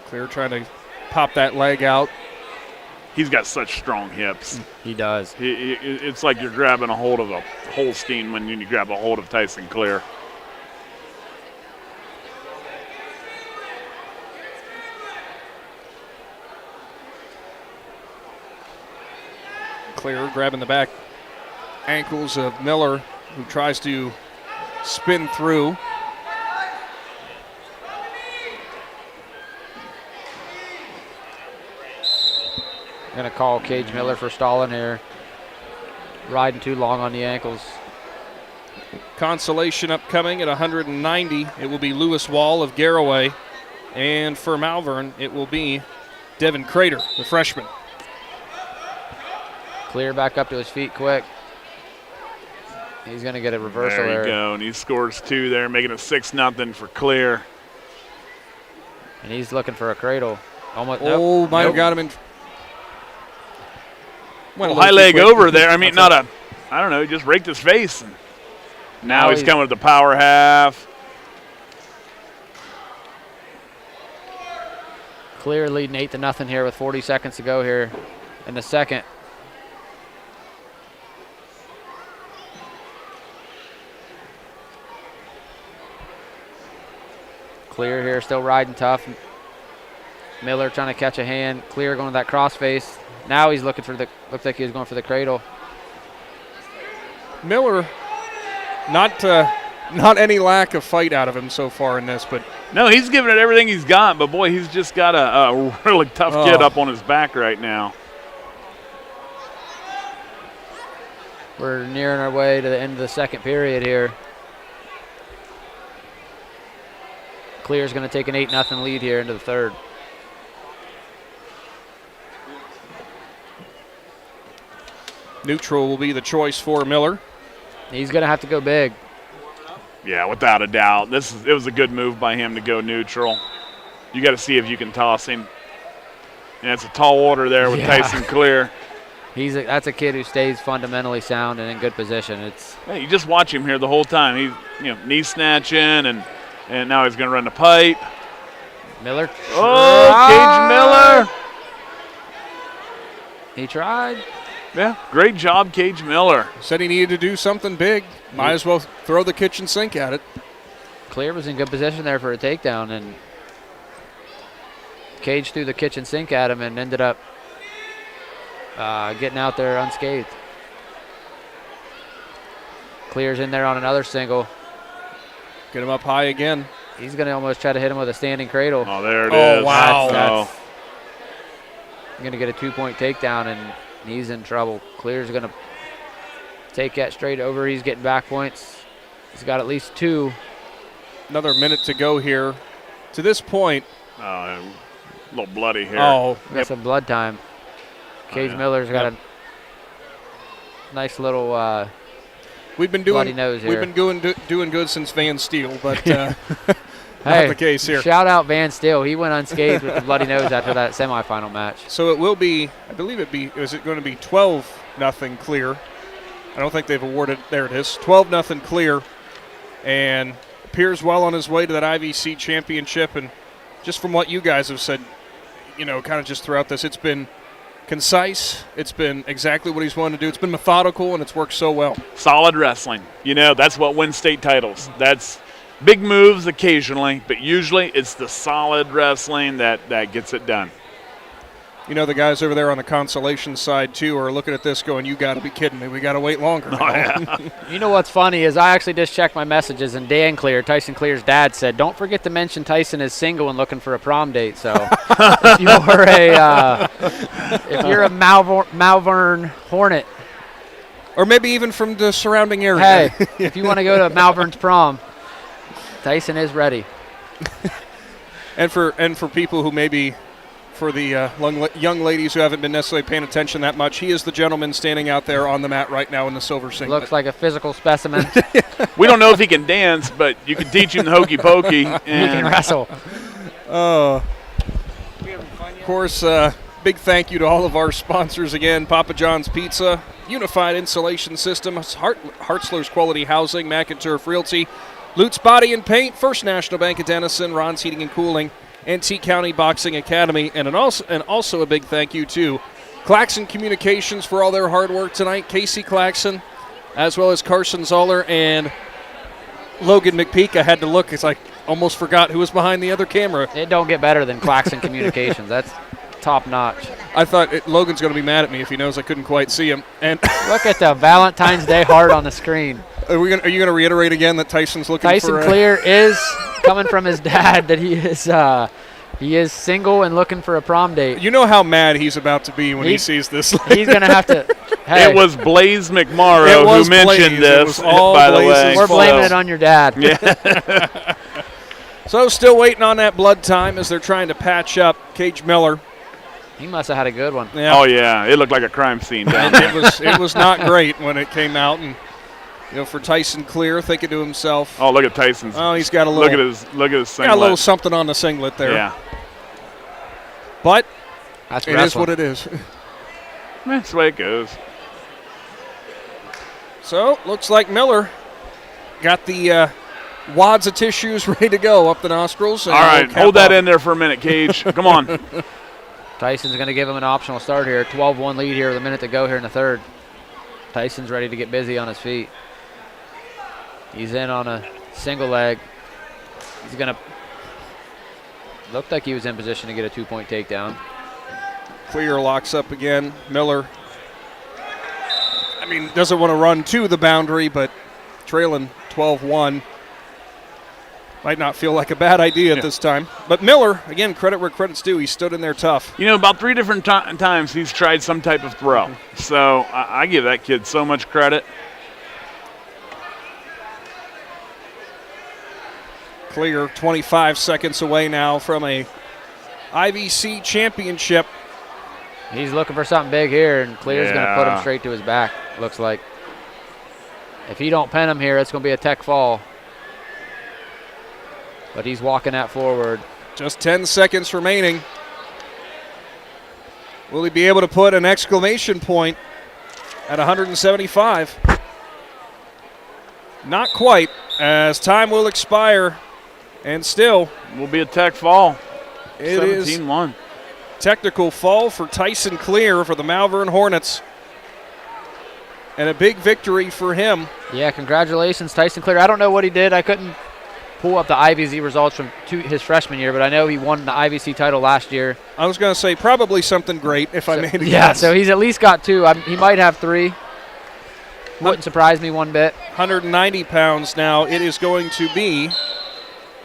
Clear trying to pop that leg out. He's got such strong hips. He does. It's like you're grabbing a hold of a Holstein when you grab a hold of Tyson Clear. Clear grabbing the back ankles of Miller, who tries to spin through. Going to call Cage Miller for stalling here. Riding too long on the ankles. Consolation upcoming at 190. It will be Lewis Wall of Garraway. And for Malvern, it will be Devin Crater, the freshman. Clear back up to his feet quick. He's going to get a reversal there. There you go, and he scores 2 there, making it 6-0 for Clear. And he's looking for a cradle. Almost. Oh, might have got him in. Well, high leg over there. I mean, I don't know, he just raked his face. And now he's coming with the power half. Clear leading 8-0 here with 40 seconds to go here in the second. Clear here, still riding tough. Miller trying to catch a hand. Clear going to that cross face. Now he's looking for looks like he was going for the cradle. Miller, not any lack of fight out of him so far in this, but. No, he's giving it everything he's got, but boy, he's just got a really tough kid up on his back right now. We're nearing our way to the end of the second period here. Clear's going to take an 8-0 lead here into the third. Neutral will be the choice for Miller. He's going to have to go big. Yeah, without a doubt. It was a good move by him to go neutral. You got to see if you can toss him. And it's a tall order there with Tyson Clear. That's a kid who stays fundamentally sound and in good position. Hey, you just watch him here the whole time. He's knee snatching and now he's going to run the pipe. Miller. Oh, Cage Miller. He tried. Yeah, great job, Cage Miller. Said he needed to do something big. Might as well throw the kitchen sink at it. Clear was in good position there for a takedown, and Cage threw the kitchen sink at him and ended up getting out there unscathed. Clear's in there on another single. Get him up high again. He's going to almost try to hit him with a standing cradle. Oh, there it is. Wow. That's going to get a 2-point takedown, and He's in trouble. Clear's going to take that straight over. He's getting back points. He's got at least 2. Another minute to go here. To this point. A little bloody here. Oh, got some blood time. Cage Miller's got a nice little we've been bloody nose here. We've been doing good since Van Steele, but not the case here. Shout out Van Steele. He went unscathed with the bloody nose after that semifinal match. So it will be, I believe is it going to be 12-0 Clear? I don't think they've awarded, there it is, 12-0 Clear, and appears well on his way to that I.V.C. championship. And just from what you guys have said, kind of just throughout this, it's been concise. It's been exactly what he's wanted to do. It's been methodical, and it's worked so well. Solid wrestling. That's what wins state titles. That's big moves occasionally, but usually it's the solid wrestling that gets it done. The guys over there on the Consolation side, too, are looking at this going, you got to be kidding me. We got to wait longer. Oh, yeah. You know what's funny is I actually just checked my messages, and Dan Clear, Tyson Clear's dad, said, don't forget to mention Tyson is single and looking for a prom date. So if you're a Malvern Hornet. Or maybe even from the surrounding area. Hey, if you want to go to Malvern's prom, Tyson is ready. And for people who maybe, for the young ladies who haven't been necessarily paying attention that much, he is the gentleman standing out there on the mat right now in the silver singlet. Looks like a physical specimen. We don't know if he can dance, but you can teach him the hokey pokey. He can wrestle. Of course, big thank you to all of our sponsors again: Papa John's Pizza, Unified Insulation Systems, Hartzler's Quality Housing, McInturf Realty, Lutz Body and Paint, First National Bank of Denison, Ron's Heating and Cooling, and T County Boxing Academy, and also a big thank you to Claxon Communications for all their hard work tonight. Casey Claxon, as well as Carson Zoller and Logan McPeek. I had to look. It's like almost forgot who was behind the other camera. It don't get better than Claxon Communications. That's top notch. I thought Logan's going to be mad at me if he knows I couldn't quite see him. And look at the Valentine's Day heart on the screen. Are you going to reiterate again that Tyson's looking for? Tyson Clear is coming from his dad that he is single and looking for a prom date. You know how mad he's about to be when he sees this. He's going to have to. Hey. It was Blaze McMorrow who mentioned this, by the way. We're blaming it on your dad. Yeah. So still waiting on that blood time as they're trying to patch up Cage Miller. He must have had a good one. Yeah. Oh, yeah. It looked like a crime scene down there. It was not great when it came out. And for Tyson Clear, thinking to himself. Oh, look at Tyson's. Oh, he's got a little. Look at his singlet. Got a little something on the singlet there. Yeah. But that's it is what it is. That's the way it goes. So looks like Miller got the wads of tissues ready to go up the nostrils. All right, hold that in there for a minute, Cage. Come on. Tyson's going to give him an optional start here. 12-1 lead here with a minute to go here in the third. Tyson's ready to get busy on his feet. He's in on a single leg. He's going to look like he was in position to get a 2-point takedown. Clear locks up again. Miller, doesn't want to run to the boundary, but trailing 12-1. Might not feel like a bad idea at this time. But Miller, again, credit where credit's due. He stood in there tough. About 3 different times he's tried some type of throw. So I give that kid so much credit. Clear 25 seconds away now from a I.V.C. championship. He's looking for something big here, and Clear's going to put him straight to his back, looks like. If he don't pin him here, it's going to be a tech fall. But he's walking that forward. Just 10 seconds remaining. Will he be able to put an exclamation point at 175? Not quite, as time will expire, and still will be a tech fall. It 17-1. is technical fall for Tyson Clear for the Malvern Hornets. And a big victory for him. Yeah, congratulations, Tyson Clear. I don't know what he did. I couldn't pull up the I.V.C. results from his freshman year, but I know he won the I.V.C. title last year. I was going to say probably something great if I made a guess. Yeah, so he's at least got 2. He might have 3. Wouldn't surprise me one bit. 190 pounds now. It is going to be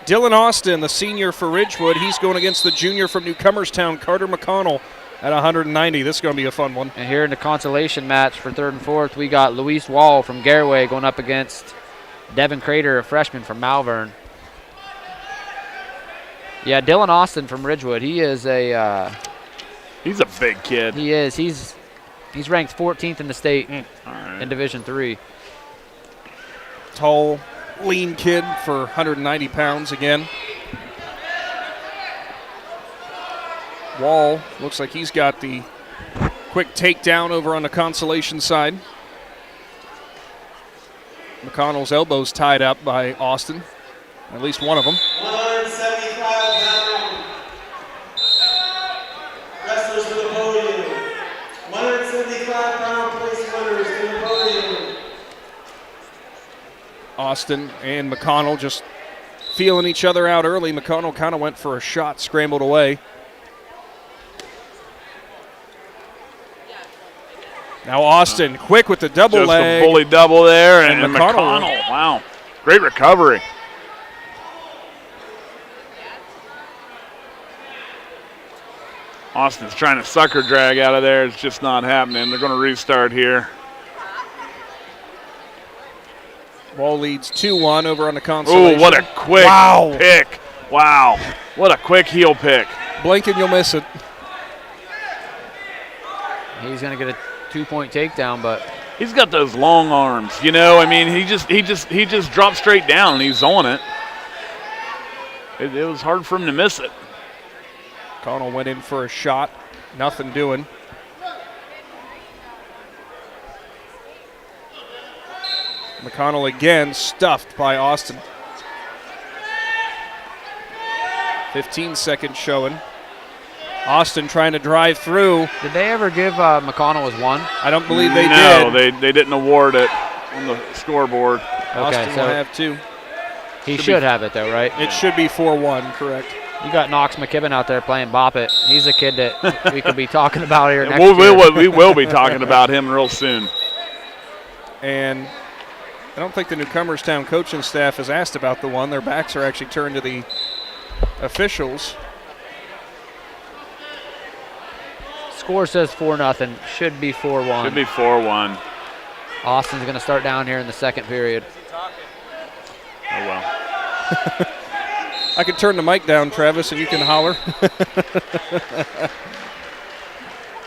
Dylan Austin, the senior for Ridgewood. He's going against the junior from Newcomerstown, Carter McConnell. at 190. This is going to be a fun one. And here in the consolation match for third and fourth, we got Luis Wall from Garraway going up against Devin Crater, a freshman from Malvern. Yeah, Dylan Austin from Ridgewood. He is a he's a big kid. He is. He's ranked 14th in the state in Division III. Tall, lean kid for 190 pounds again. Wall looks like he's got the quick takedown over on the Consolation side. McConnell's elbows tied up by Austin, at least one of them. 175-pound wrestlers to the podium. 175-pound place winners to the podium. Austin and McConnell just feeling each other out early. McConnell kind of went for a shot, scrambled away. Now Austin, quick with the double leg. Just a bully double there, and McConnell. Wow, great recovery. Austin's trying to sucker drag out of there. It's just not happening. They're going to restart here. Wall leads 2-1 over on the Consolation. Oh, what a quick pick. Wow, what a quick heel pick. Blink and you'll miss it. He's going to get a 2-point takedown, but he's got those long arms, you know. I mean, he just dropped straight down and he's on it. It was hard for him to miss it. Connell went in for a shot, nothing doing. McConnell again stuffed by Austin. 15-second showing. Austin trying to drive through. Did they ever give McConnell his one? I don't believe they did. No, they didn't award it on the scoreboard. Austin will have two. He should have it, though, right? It should be 4-1, correct. You got Knox McKibben out there playing Bop It. He's a kid that we could be talking about here next year. We will be talking about him real soon. And I don't think the Newcomerstown coaching staff has asked about the one. Their backs are actually turned to the officials. Score says 4-0. Should be 4-1. Should be 4-1. Austin's going to start down here in the second period. Oh, well. I could turn the mic down, Travis, and you can holler.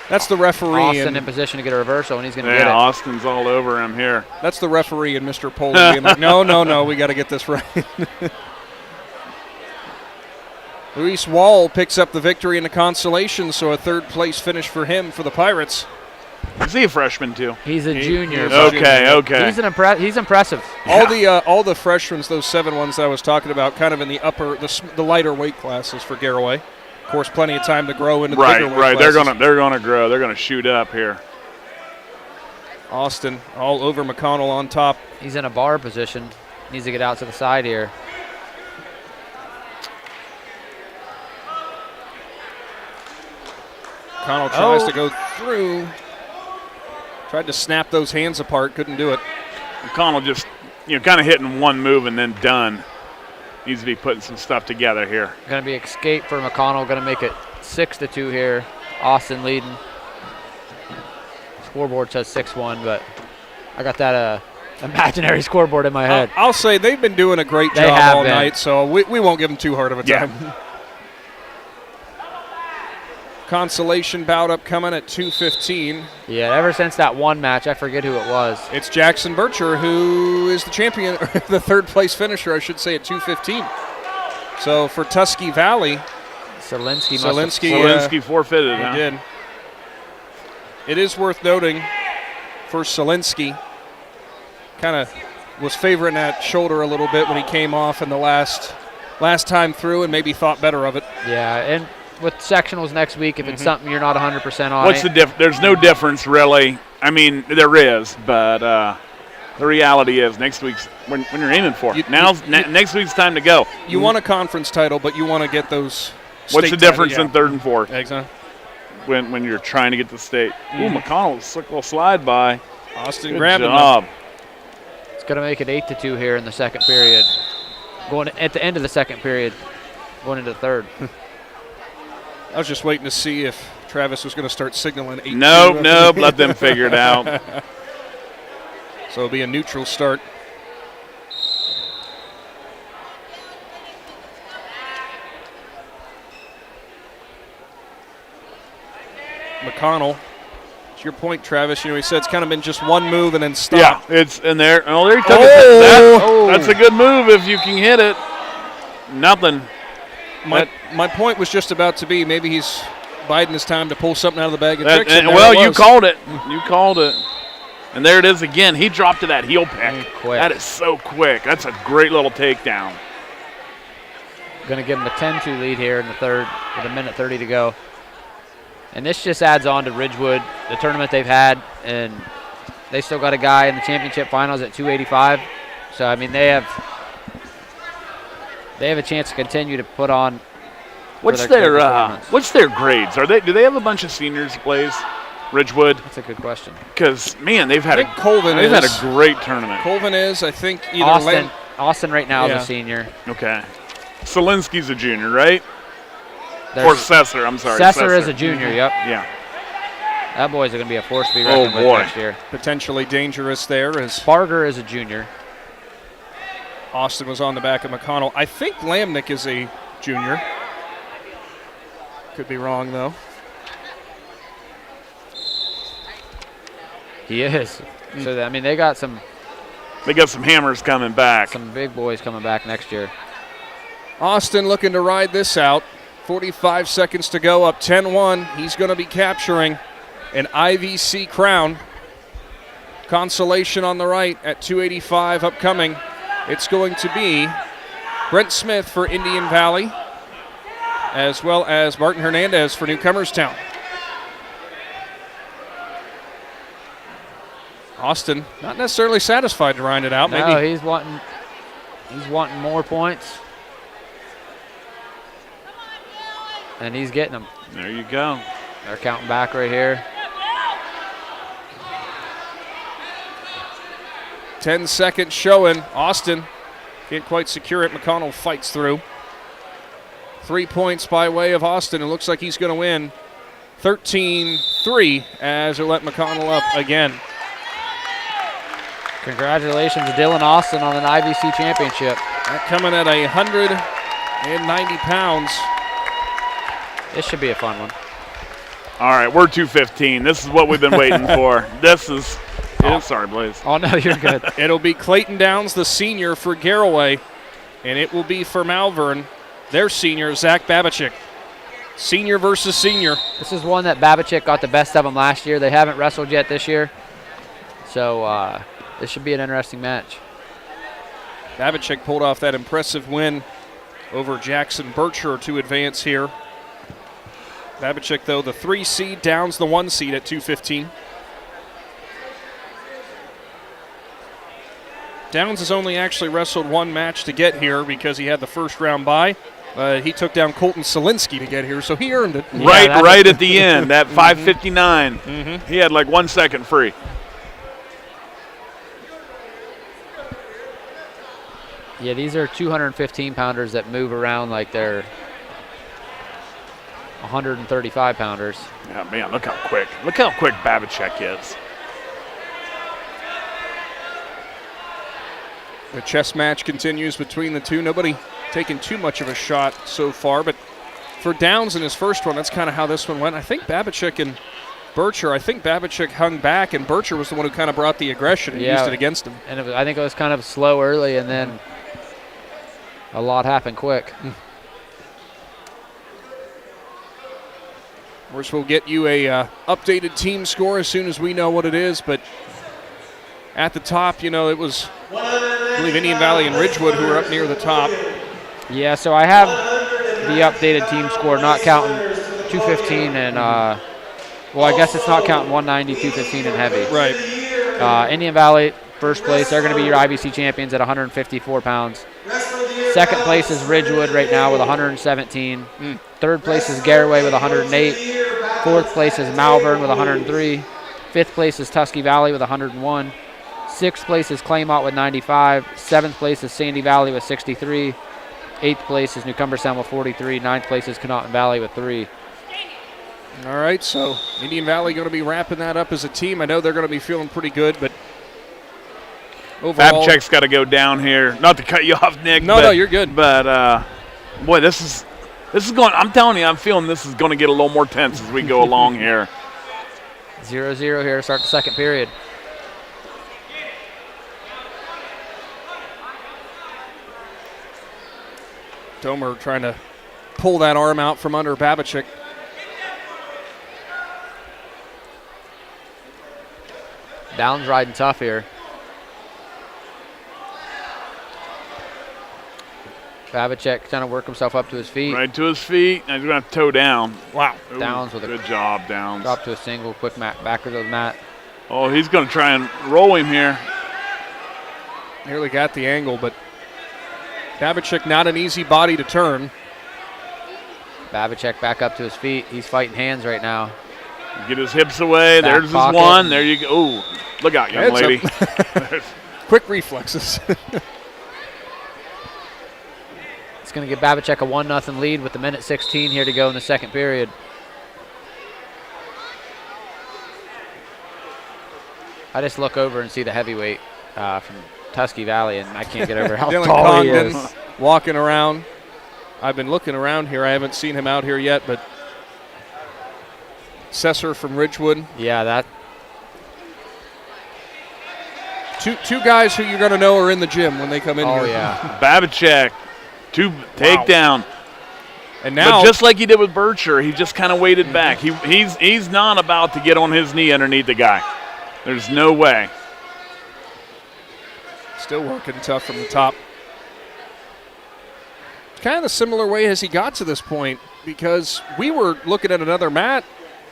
That's the referee. Austin in position to get a reversal, and he's going to get it. Austin's all over him here. That's the referee and Mr. Poland being like, no, we got to get this right. Luis Wall picks up the victory in the Consolation, so a third-place finish for him for the Pirates. Is he a freshman, too? He's a junior. Okay. He's impressive. All the freshmen, those 7 ones that I was talking about, kind of in the the lighter weight classes for Garraway. Of course, plenty of time to grow into the bigger weight classes. They're gonna grow. They're gonna shoot up here. Austin all over McConnell on top. He's in a bar position. Needs to get out to the side here. McConnell tries to go through. Tried to snap those hands apart, couldn't do it. McConnell just, kind of hitting one move and then done. Needs to be putting some stuff together here. Going to be escape for McConnell. Going to make it 6-2 here. Austin leading. Scoreboard says 6-1, but I got that imaginary scoreboard in my head. I'll say they've been doing a great job all night, so we won't give them too hard of a time. Yeah. Consolation bout upcoming at 2:15. Yeah, ever since that one match, I forget who it was. It's Jackson Bircher, who is the champion, the third-place finisher, I should say, at 2:15. So for Tusky Valley, Solinsky forfeited. He did. It is worth noting for Solinsky, kind of was favoring that shoulder a little bit when he came off in the last time through and maybe thought better of it. Yeah, and with sectionals next week, if it's something you're not 100% on. What's the difference? There's no difference, really. I mean, there is, but the reality is next week's when you're aiming for. Next week's time to go. You want a conference title, but you want to get those. What's the difference in third and fourth? Exactly. When you're trying to get the state. Ooh, McConnell's a little slide by. Austin Good grabbing job. It's going to make it 8-2 here in the second period. Going at the end of the second period, going into the third. I was just waiting to see if Travis was going to start signaling 8-2. Nope, let them figure it out. So it'll be a neutral start. McConnell, to your point, Travis, he said it's kind of been just one move and then stop. Yeah, it's in there. Oh, there he took it. That's a good move if you can hit it. Nothing. My point was just about to be maybe he's biding his time to pull something out of the bag and fix it. Well, you called it. You called it. And there it is again. He dropped to that heel pick. Quick. That is so quick. That's a great little takedown. Going to give him a 10-2 lead here in the third with 1:30 to go. And this just adds on to Ridgewood, the tournament they've had, and they still got a guy in the championship finals at 285. So, I mean, they have a chance to continue to put on. What's their grades? Do they have a bunch of seniors that plays Ridgewood? That's a good question. Because man, they've had had a great tournament. Colvin is, I think, either Austin right now is a senior. Okay. Solinsky's a junior, right? Or Sesser, I'm sorry. Sesser is a junior, yep. Yeah. That boy's going to be a force to be reckoned with next year. Potentially dangerous there. As Barger is a junior. Austin was on the back of McConnell. I think Lamnick is a junior. Could be wrong, though. He is. So, I mean, they got some hammers coming back. Some big boys coming back next year. Austin looking to ride this out. 45 seconds to go, up 10-1. He's going to be capturing an I.V.C. crown. Consolation on the right at 285 upcoming. It's going to be Brent Smith for Indian Valley, as well as Martin Hernandez for Newcomerstown. Austin not necessarily satisfied to round it out. No, maybe he's wanting more points. And he's getting them. There you go. They're counting back right here. 10 seconds showing. Austin can't quite secure it. McConnell fights through. 3 points by way of Austin. It looks like he's going to win 13-3 as they let McConnell up again. Congratulations to Dylan Austin on an I.V.C. championship. That coming at 190 pounds. This should be a fun one. All right, we're 215. This is what we've been waiting for. Sorry, Blaze. Oh, no, you're good. It'll be Clayton Downs, the senior, for Garraway, and it will be for Malvern, their senior, Zach Babachik. Senior versus senior. This is one that Babachik got the best of them last year. They haven't wrestled yet this year. So this should be an interesting match. Babachik pulled off that impressive win over Jackson Bircher to advance here. Babachik, though, the 3 seed, Downs the 1 seed at 215. Downs has only actually wrestled one match to get here because he had the first round bye. He took down Colton Solinsky to get here, so he earned it. Right at the end, that 5:59. Mm-hmm. He had like 1 second free. Yeah, these are 215-pounders that move around like they're 135-pounders. Yeah, man, look how quick. Look how quick Babachek is. The chess match continues between the two. Nobody taking too much of a shot so far, but for Downs in his first one, that's kind of how this one went. I think Babachik and Bircher, Babachik hung back, and Bircher was the one who kind of brought the aggression and used it against him. And I think it was kind of slow early, and then a lot happened quick. Of course, we'll get you a updated team score as soon as we know what it is, but at the top, it was, I believe, Indian Valley and Ridgewood who were up near the top. Yeah, so I have the updated team score, not counting 215 and, I guess it's not counting 190, 215 and heavy. Right. Indian Valley, first place. They're going to be your I.V.C. champions at 154 pounds. Second place is Ridgewood right now with 117. Third place is Garraway with 108. Fourth place is Malvern with 103. Fifth place is Tusky Valley with 101. Sixth place is Claymont with 95. Seventh place is Sandy Valley with 63. Eighth place is Newcomerstown with 43. Ninth place is Connaughton Valley with 3. All right, so Indian Valley going to be wrapping that up as a team. I know they're going to be feeling pretty good, but overall, Babchick's got to go down here. Not to cut you off, Nick. No, you're good. But boy, this is going. I'm telling you, I'm feeling this is going to get a little more tense as we go along here. 0-0 here to start the second period. Domer trying to pull that arm out from under Babchick. Downs riding tough here. Babchick trying to work himself up to his feet. Right to his feet. Now he's going to have to toe down. Wow. Downs with a good job, Downs. Drop to a single, quick back of the mat. Oh, he's going to try and roll him here. Nearly got the angle, but Babchick not an easy body to turn. Babchick back up to his feet. He's fighting hands right now. Get his hips away. Back There's pocket. his one. There you go. Ooh, look out, young lady. Quick reflexes. It's going to give Babchick a 1-0 lead with the minute 16 here to go in the second period. I just look over and see the heavyweight from Tusky Valley, and I can't get over how Dylan tall Congdon he is. walking around. I've been looking around here. I haven't seen him out here yet, but Cesar from Ridgewood. Yeah, that. Two guys who you're going to know are in the gym when they come in here. Oh, yeah. Babchick, takedown. And now, but just like he did with Bircher, he just kind of waited back. He's not about to get on his knee underneath the guy. There's no way. Still working tough from the top. Kind of the similar way as he got to this point, because we were looking at another mat,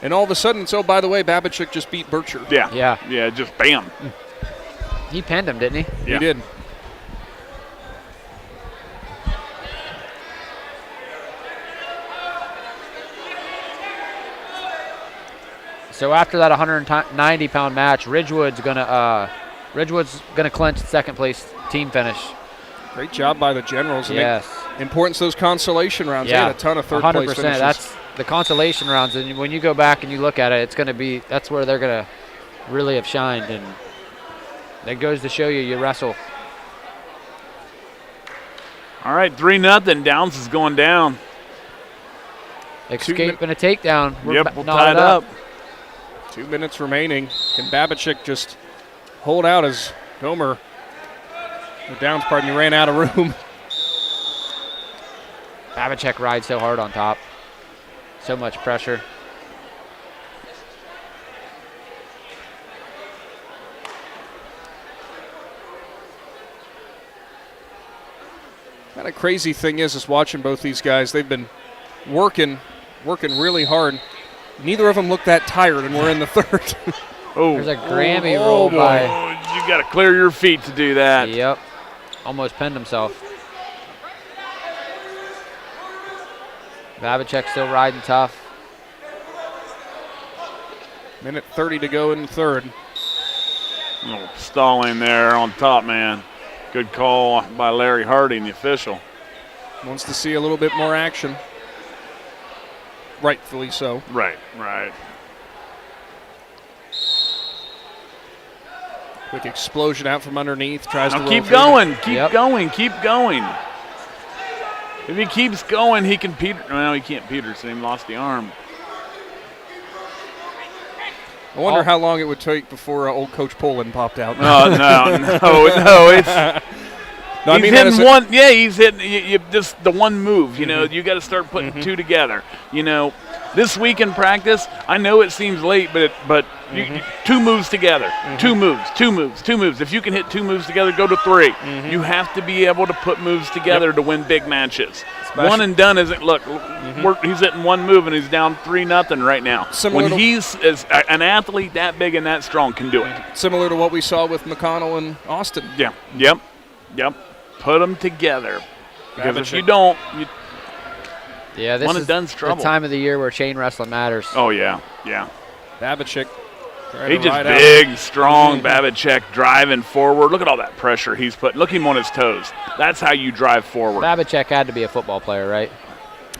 and all of a sudden, by the way, Babchick just beat Bircher. Yeah, just bam. He pinned him, didn't he? He did. So after that 190-pound match, Ridgewood's gonna clinch the second place team finish. Great job by the Generals. Yes. Importance of those consolation rounds. Yeah. They had a ton of third place 100%. finishes. That's the consolation rounds, and when you go back and you look at it, that's where they're gonna really have shined, and that goes to show you wrestle. All right, 3-0. Downs is going down. Escaping a takedown. We'll tie it up. 2 minutes remaining. Can Babchick just hold out as Domer, Downs, ran out of room. Babchick rides so hard on top. So much pressure. Kind of crazy thing is watching both these guys. They've been working really hard. Neither of them look that tired, and we're in the third. There's a Grammy roll by. You got to clear your feet to do that. Yep. Almost pinned himself. Babchick still riding tough. Minute 30 to go in the third. Oh, stalling there on top, man. Good call by Larry Harding, the official. Wants to see a little bit more action. Rightfully so. Right. Quick explosion out from underneath. Tries to keep going. Keep going. If he keeps going, he can Peter. No, he can't Peterson. He lost the arm. I wonder how long it would take before old Coach Poland popped out. No. It's. No, he's hitting one. Yeah, he's hitting you just the one move. You know, you got to start putting two together. You know, this week in practice, I know it seems late, but you, 2 moves together, 2 moves. If you can hit 2 moves together, go to 3. You have to be able to put moves together to win big matches. One and done isn't. Look, he's hitting 1 move and he's down 3-0 right now. He's an athlete that big and that strong can do it. Similar to what we saw with McConnell and Austin. Yeah. Yep. Put them together. Because if you don't, this one is and done's trouble. The time of the year where chain wrestling matters. Oh, yeah. Babchick. He's just big, strong Babchick driving forward. Look at all that pressure he's putting. Look at him on his toes. That's how you drive forward. Babchick had to be a football player, right?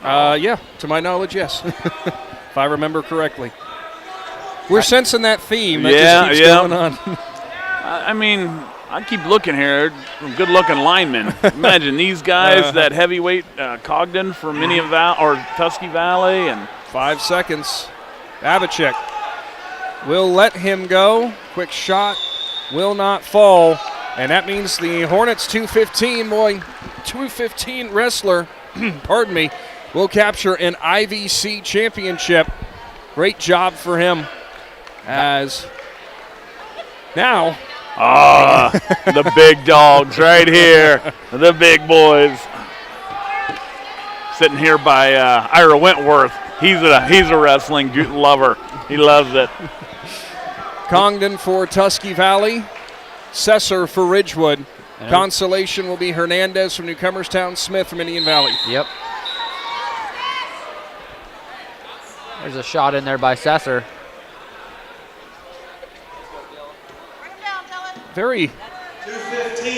Yeah, to my knowledge, yes. if I remember correctly. We're sensing that theme that just keeps going on. I mean, I keep looking here. Good-looking linemen. Imagine these guys, that heavyweight Cogden from Tusky Valley. And 5 seconds. Babicek will let him go. Quick shot will not fall. And that means the Hornets 215 wrestler, pardon me, will capture an I.V.C. championship. Great job for him. As now. The big dogs right here. The big boys. Sitting here by Ira Wentworth. He's a wrestling lover. He loves it. Congdon for Tusky Valley. Sesser for Ridgewood. Consolation will be Hernandez from Newcomerstown, Smith from Indian Valley. Yep. There's a shot in there by Sesser. Very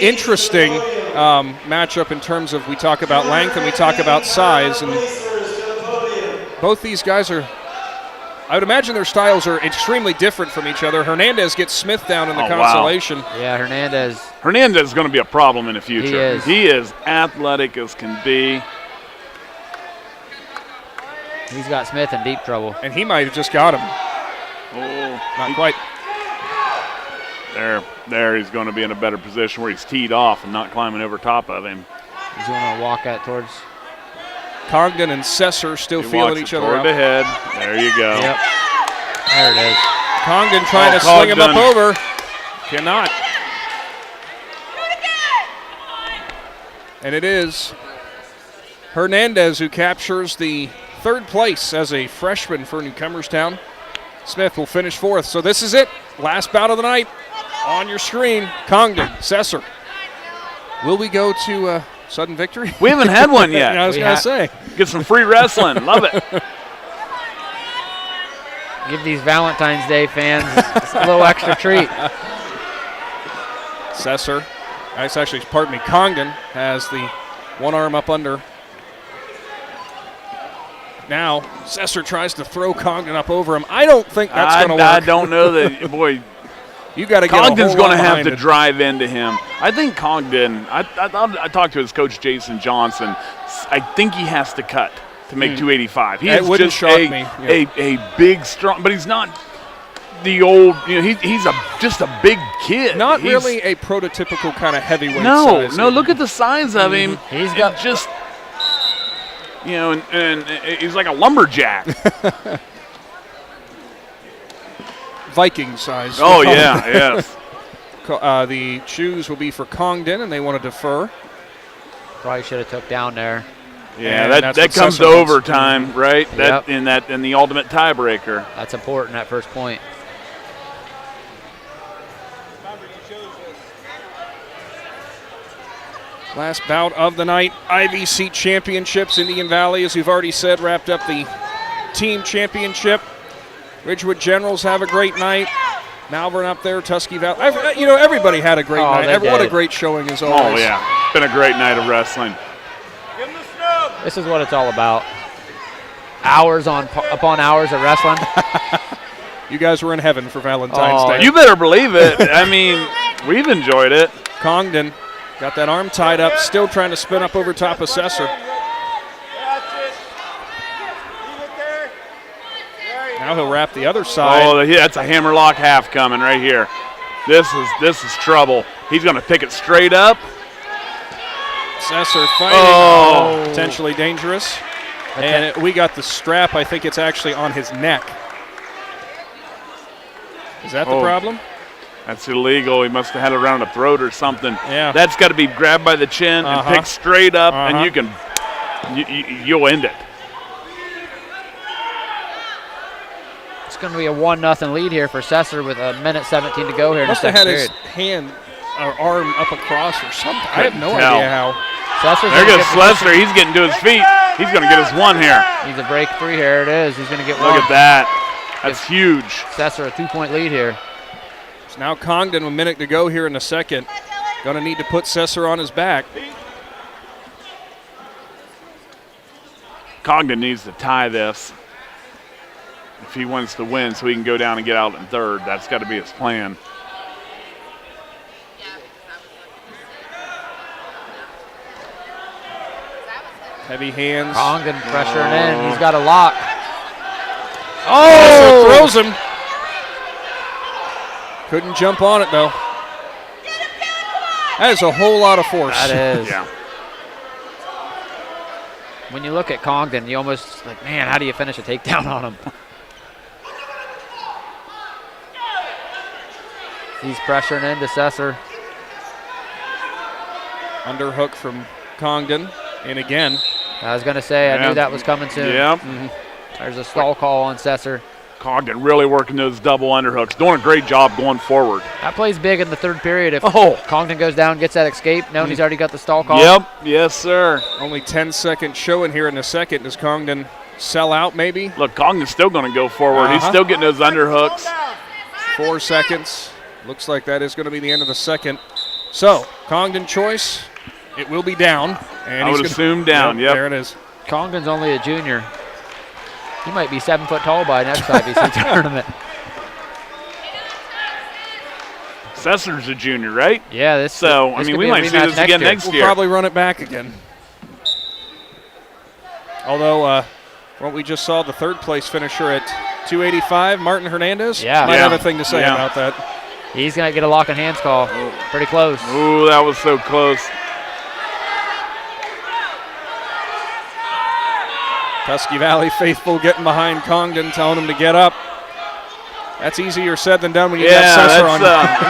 interesting matchup in terms of we talk about length and we talk about size. And both these guys are, I would imagine their styles are extremely different from each other. Hernandez gets Smith down in the Consolation. Wow. Yeah, Hernandez is going to be a problem in the future. He is athletic as can be. He's got Smith in deep trouble. And he might have just got him. Not quite. There he's going to be in a better position where he's teed off and not climbing over top of him. He's going to walk that towards. Congdon and Sesser still feeling each other out. The head. There you go. Yep. There it is. Congdon trying to sling him up over. Cannot. And it is Hernandez who captures the 3rd place as a freshman for Newcomerstown. Smith will finish 4th. So this is it. Last bout of the night. On your screen, Congdon, Sesser. Will we go to sudden victory? We haven't had one yet. I was going to say. Get some free wrestling. Love it. Give these Valentine's Day fans a little extra treat. Sesser. Congdon has the one arm up under. Now, Sesser tries to throw Congdon up over him. I don't think that's going to work. I don't know that, boy. You got to get Congdon's going to have to drive into him. I think Congdon, I talked to his coach, Jason Johnson. I think he has to cut to make 285. He is just shock me. A big, strong, but he's not the old, he's just a big kid. Not really a prototypical kind of heavyweight size. No, look at the size of him. He's got just, and he's like a lumberjack. Viking size. Oh, yeah, yes. The choose will be for Congdon, and they want to defer. Probably should have took down there. Yeah, that comes to overtime, right? Yep. In the ultimate tiebreaker. That's important, that first point. Last bout of the night, I.V.C. Championships. Indian Valley, as we've already said, wrapped up the team championship. Ridgewood Generals have a great night. Malvern up there, Tusky Valley. Everybody had a great night. What a great showing as always. Oh, yeah. Been a great night of wrestling. This is what it's all about. Hours upon hours of wrestling. You guys were in heaven for Valentine's Day. You better believe it. I mean, we've enjoyed it. Congdon got that arm tied up, still trying to spin up over top of Sesser. Now he'll wrap the other side. Oh, that's a hammerlock half coming right here. This is trouble. He's going to pick it straight up. Sesser fighting. Potentially dangerous. And we got the strap. I think it's actually on his neck. Is that the problem? That's illegal. He must have had it around the throat or something. Yeah. That's got to be grabbed by the chin and picked straight up, and you'll end it. It's going to be a 1-0 lead here for Sesser with 1:17 to go here. Must have had his hand or arm up across or something. I have no idea how. There goes Slessor. He's getting to his feet. He's going to get his one here. He's a break free here. It is. He's going to get one. Look at that. That's huge. Sesser a 2-point lead here. So now Congdon, a minute to go here in the second. Going to need to put Sesser on his back. Congdon needs to tie this. if he wants to win so he can go down and get out in third. That's got to be his plan. Heavy hands. Congdon pressuring in. He's got a lock. Oh! Throws him. Couldn't jump on it, though. That is a whole lot of force. That is. Yeah. When you look at Congdon, you almost like, man, how do you finish a takedown on him? He's pressuring into Sesser. Underhook from Congdon. And again. I was going to say, I knew that was coming soon. Yep. There's a stall call on Sesser. Congdon really working those double underhooks. Doing a great job going forward. That plays big in the third period. If Congdon goes down, gets that escape, knowing he's already got the stall call. Yep. Yes, sir. Only 10 seconds showing here in the second. Does Congdon sell out maybe? Look, Congdon's still going to go forward. He's still getting those underhooks. 4 seconds. Looks like that is going to be the end of the second. So, Congdon choice. It will be down. And I would assume down, yep. There it is. Congdon's only a junior. He might be 7 foot tall by next I.V.C. tournament. Sesser's a junior, right? Yeah, this. So, I mean, we might see this again next year. We'll probably run it back again. Although, what we just saw, the third place finisher at 285, Martin Hernandez. Yeah. Might have a thing to say about that. He's going to get a lock and hands call. Pretty close. Ooh, that was so close. Tusky Valley faithful getting behind Congdon, telling him to get up. That's easier said than done when you got Sesser on.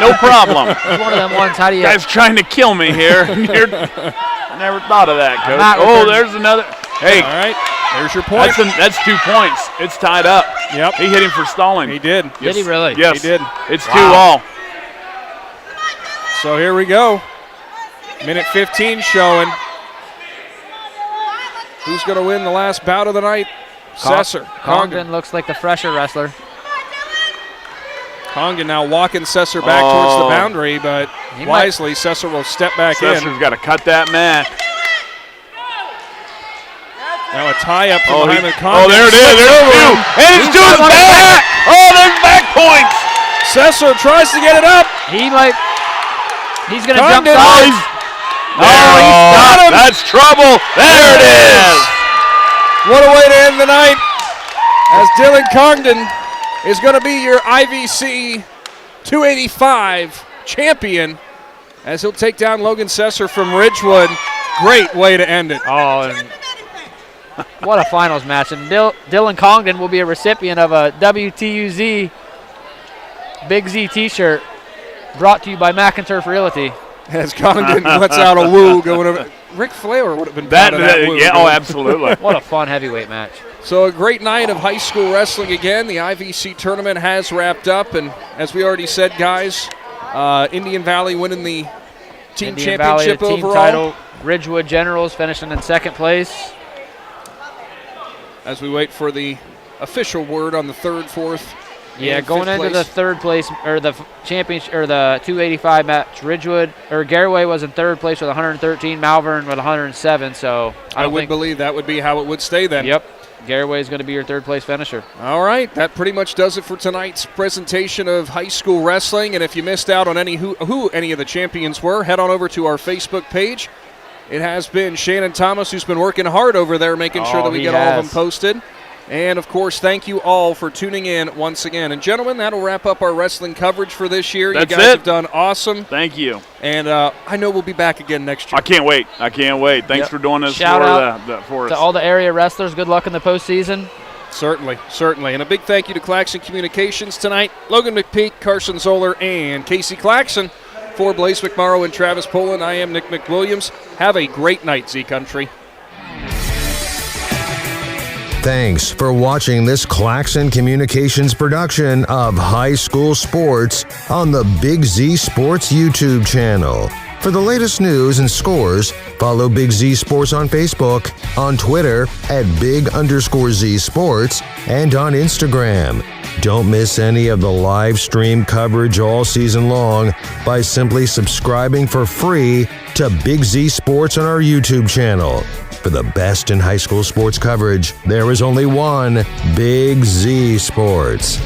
No problem. It's one of them ones. How do you? Guys trying to kill me here. I never thought of that, Coach. Oh, there's another. Hey. All right. There's your point. That's 2 points. It's tied up. Yep. He hit him for stalling. He did. Yes. Did he really? Yes. He did. It's 2-all. So here we go. Minute 15 showing. Who's going to win the last bout of the night? Sesser. Congdon looks like the fresher wrestler. Congdon now walking Sesser back towards the boundary, but wisely, Sesser will step back in. Sesser's got to cut that mat. Now a tie-up from behind the Congdon. Oh, there it is. There's 2. And it's 2 is back. Oh, there's back points. Sesser tries to get it up. He's going to jump Congdon. sides. Oh, he's got him. That's trouble. There it is. What a way to end the night, as Dylan Congdon is going to be your I.V.C. 285 champion, as he'll take down Logan Sesser from Ridgewood. Great way to end it. Oh, and what a finals match. And Dylan Congdon will be a recipient of a WTUZ Big Z t-shirt brought to you by McInturf Realty. As Congdon lets out a woo going over. Ric Flair would have been proud of that woo. Yeah, oh, absolutely. What a fun heavyweight match. So a great night of high school wrestling again. The I.V.C. tournament has wrapped up, and as we already said, guys, Indian Valley winning the team Indian championship Valley, the team overall. title. Ridgewood Generals finishing in second place. As we wait for the official word on the third, fourth. Yeah, going into the third place, or the championship, or the 285 match, Ridgewood, or Garraway was in third place with 113, Malvern with 107, so I would believe that would be how it would stay then. Yep. Garraway is going to be your third place finisher. All right, that pretty much does it for tonight's presentation of high school wrestling, and if you missed out on who any of the champions were, head on over to our Facebook page. It has been Shannon Thomas who's been working hard over there, making sure that we get all of them posted. And, of course, thank you all for tuning in once again. And, gentlemen, that'll wrap up our wrestling coverage for this year. That's you guys it. have done awesome. Thank you. And I know we'll be back again next year. I can't wait. Thanks for doing this Shout out for us. to all the area wrestlers. Good luck in the postseason. Certainly. And a big thank you to Claxon Communications tonight. Logan McPeek, Carson Zoller, and Casey Claxon. For Blaze McMorrow and Travis Poland, I am Nick McWilliams. Have a great night, Z Country. Thanks for watching this Claxon Communications production of high school sports on the Big Z Sports YouTube channel. For the latest news and scores, follow Big Z Sports on Facebook, on Twitter @Big_Z Sports, and on Instagram. Don't miss any of the live stream coverage all season long by simply subscribing for free to Big Z Sports on our YouTube channel. For the best in high school sports coverage, there is only one Big Z Sports.